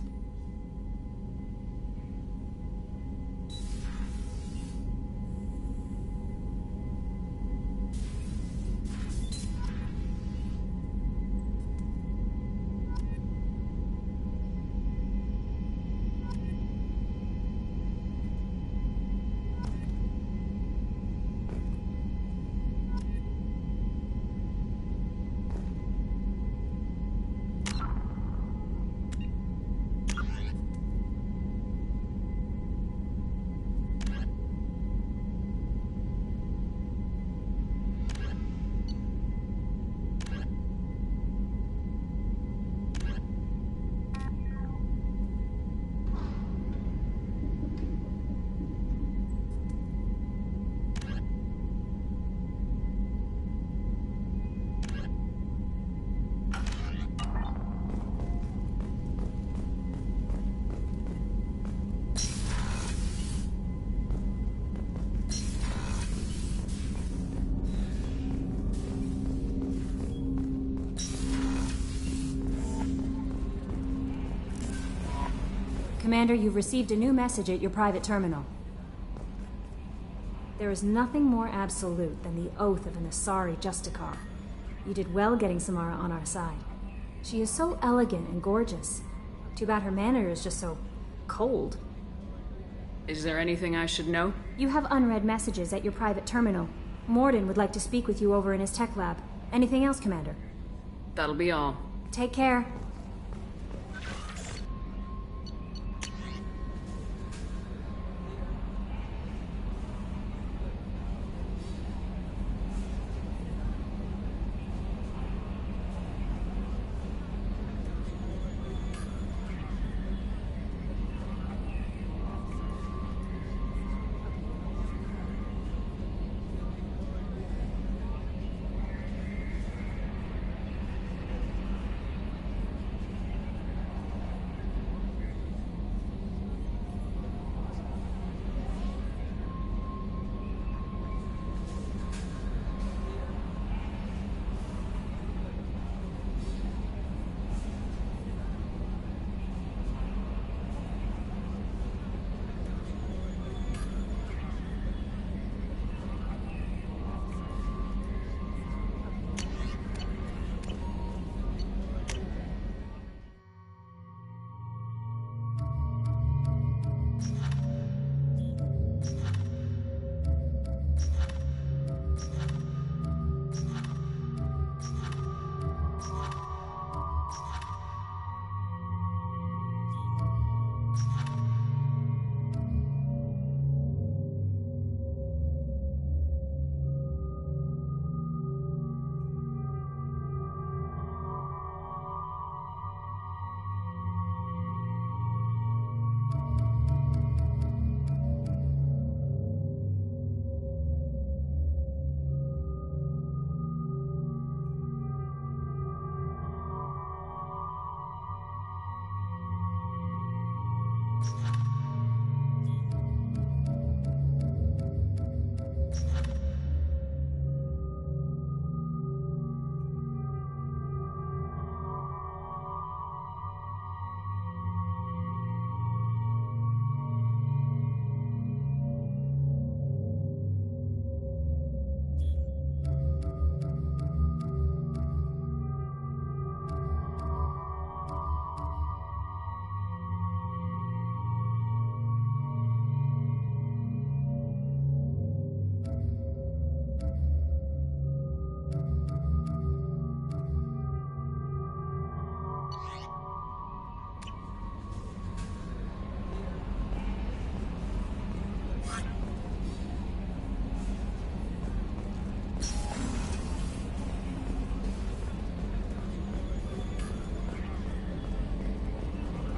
Commander, you've received a new message at your private terminal. There is nothing more absolute than the oath of an Asari Justicar. You did well getting Samara on our side. She is so elegant and gorgeous. Too bad her manner is just so cold. Is there anything I should know? You have unread messages at your private terminal. Morden would like to speak with you over in his tech lab. Anything else, Commander? That'll be all. Take care.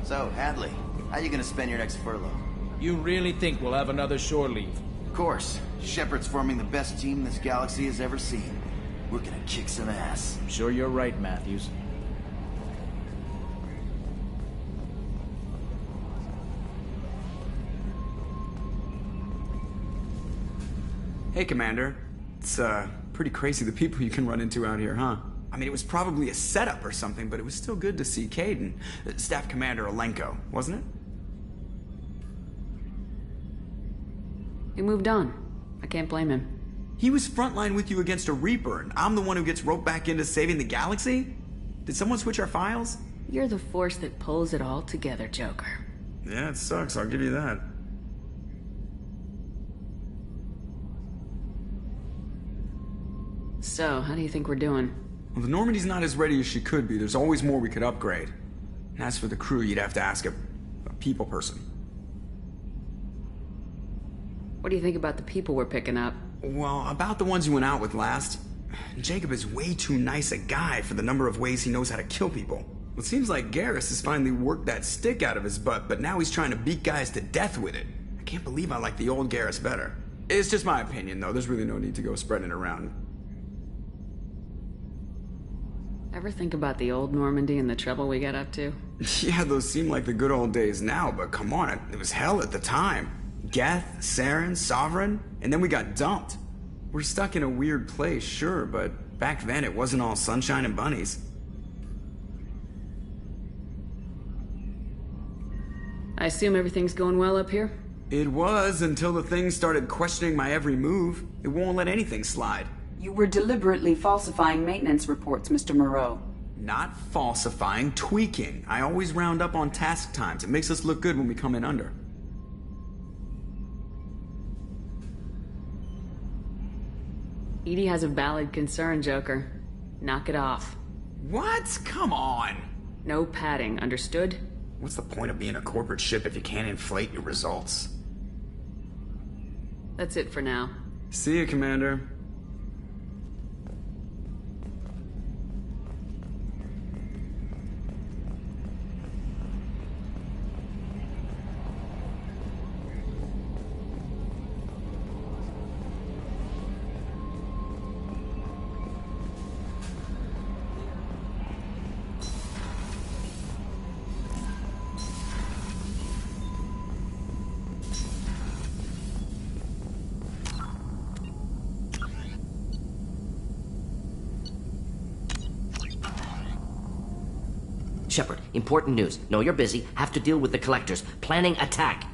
So, Hadley, how you gonna spend your next furlough? You really think we'll have another shore leave? Of course. Shepard's forming the best team this galaxy has ever seen. We're gonna kick some ass. I'm sure you're right, Matthews. Hey, Commander. It's, pretty crazy the people you can run into out here, huh? I mean, it was probably a setup or something, but it was still good to see Caden. Staff Commander Alenko, wasn't it? He moved on. I can't blame him. He was frontline with you against a Reaper, and I'm the one who gets roped back into saving the galaxy? Did someone switch our files? You're the force that pulls it all together, Joker. Yeah, it sucks, I'll give you that. So, how do you think we're doing? Well, the Normandy's not as ready as she could be. There's always more we could upgrade. And as for the crew, you'd have to ask a people person. What do you think about the people we're picking up? Well, about the ones you went out with last. Jacob is way too nice a guy for the number of ways he knows how to kill people. Well, it seems like Garrus has finally worked that stick out of his butt, but now he's trying to beat guys to death with it. I can't believe I like the old Garrus better. It's just my opinion, though. There's really no need to go spreading it around. Ever think about the old Normandy and the trouble we got up to? Yeah, those seem like the good old days now, but come on, it was hell at the time. Geth, Saren, Sovereign, and then we got dumped. We're stuck in a weird place, sure, but back then it wasn't all sunshine and bunnies. I assume everything's going well up here? It was, until the thing started questioning my every move. It won't let anything slide. You were deliberately falsifying maintenance reports, Mr. Moreau. Not falsifying, tweaking. I always round up on task times. It makes us look good when we come in under. Edie has a valid concern, Joker. Knock it off. What? Come on! No padding, understood? What's the point of being a corporate ship if you can't inflate your results? That's it for now. See you, Commander. Shepard, important news. Know you're busy. Have to deal with the collectors. Planning attack.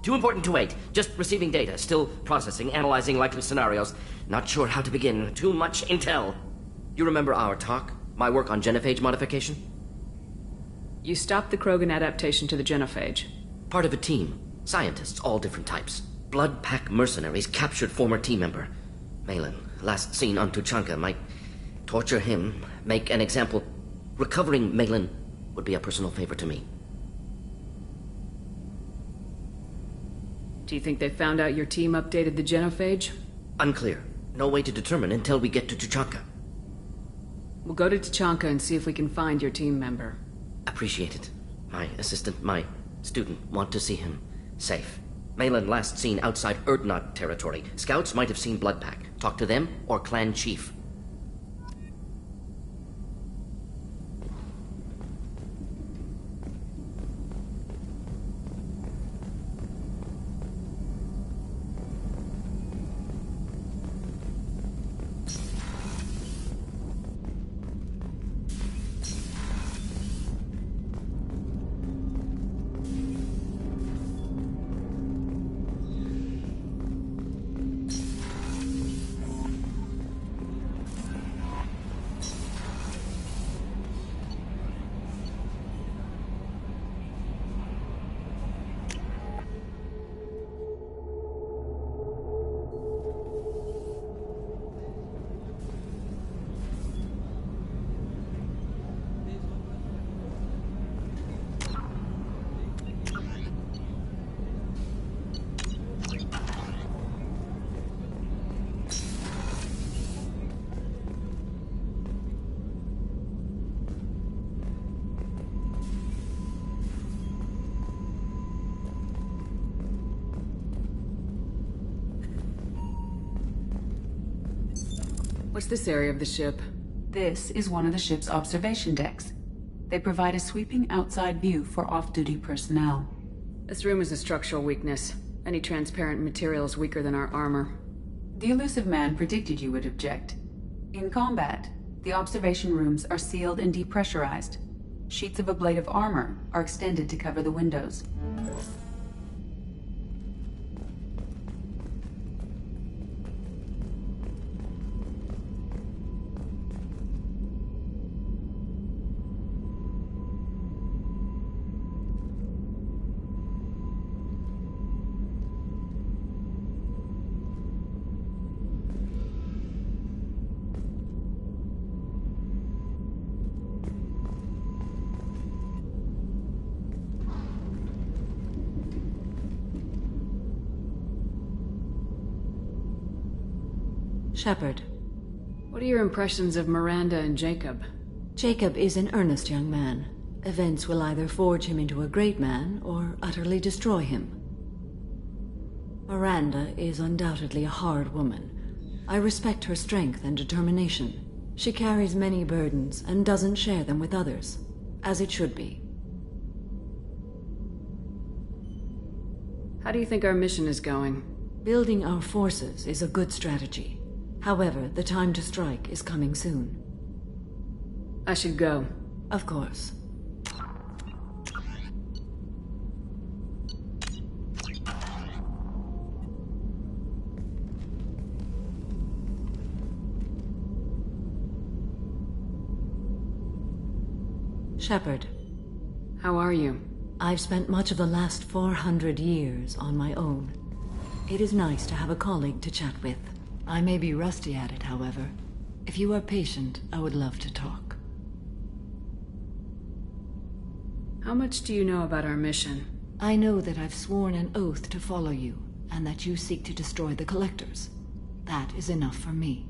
Too important to wait. Just receiving data. Still processing, analyzing likely scenarios. Not sure how to begin. Too much intel. You remember our talk? My work on genophage modification? You stopped the Krogan adaptation to the genophage. Part of a team. Scientists, all different types. Blood Pack mercenaries captured former team member. Malin, last seen on Tuchanka, might torture him, make an example. Recovering Malin would be a personal favor to me. Do you think they found out your team updated the genophage? Unclear. No way to determine until we get to Tuchanka. We'll go to Tuchanka and see if we can find your team member. Appreciate it. My assistant, my student, want to see him safe. Malin last seen outside Erdnot territory. Scouts might have seen Bloodpack. Talk to them or clan chief. What's this area of the ship? This is one of the ship's observation decks. They provide a sweeping outside view for off-duty personnel. This room is a structural weakness. Any transparent material is weaker than our armor. The elusive man predicted you would object. In combat, the observation rooms are sealed and depressurized. Sheets of ablative armor are extended to cover the windows. Shepard. What are your impressions of Miranda and Jacob? Jacob is an earnest young man. Events will either forge him into a great man or utterly destroy him. Miranda is undoubtedly a hard woman. I respect her strength and determination. She carries many burdens and doesn't share them with others, as it should be. How do you think our mission is going? Building our forces is a good strategy. However, the time to strike is coming soon. I should go. Of course. Shepard. How are you? I've spent much of the last 400 years on my own. It is nice to have a colleague to chat with. I may be rusty at it, however. If you are patient, I would love to talk. How much do you know about our mission? I know that I've sworn an oath to follow you, and that you seek to destroy the Collectors. That is enough for me.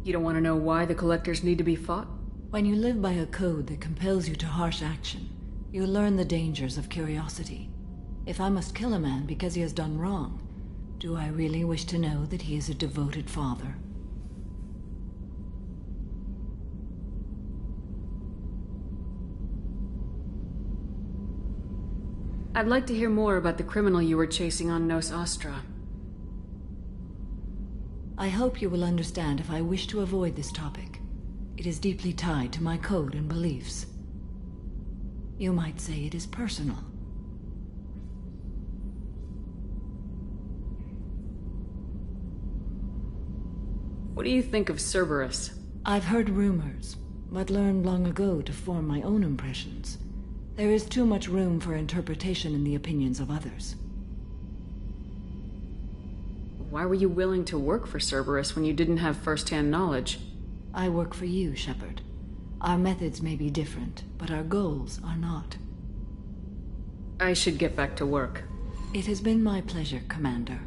You don't want to know why the Collectors need to be fought? When you live by a code that compels you to harsh action, you learn the dangers of curiosity. If I must kill a man because he has done wrong, do I really wish to know that he is a devoted father? I'd like to hear more about the criminal you were chasing on Nos Astra. I hope you will understand if I wish to avoid this topic. It is deeply tied to my code and beliefs. You might say it is personal. What do you think of Cerberus? I've heard rumors, but learned long ago to form my own impressions. There is too much room for interpretation in the opinions of others. Why were you willing to work for Cerberus when you didn't have first-hand knowledge? I work for you, Shepard. Our methods may be different, but our goals are not. I should get back to work. It has been my pleasure, Commander.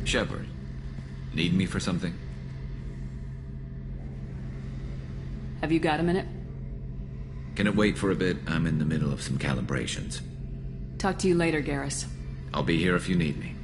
Shepard, need me for something? Have you got a minute? Can it wait for a bit? I'm in the middle of some calibrations. Talk to you later, Garrus. I'll be here if you need me.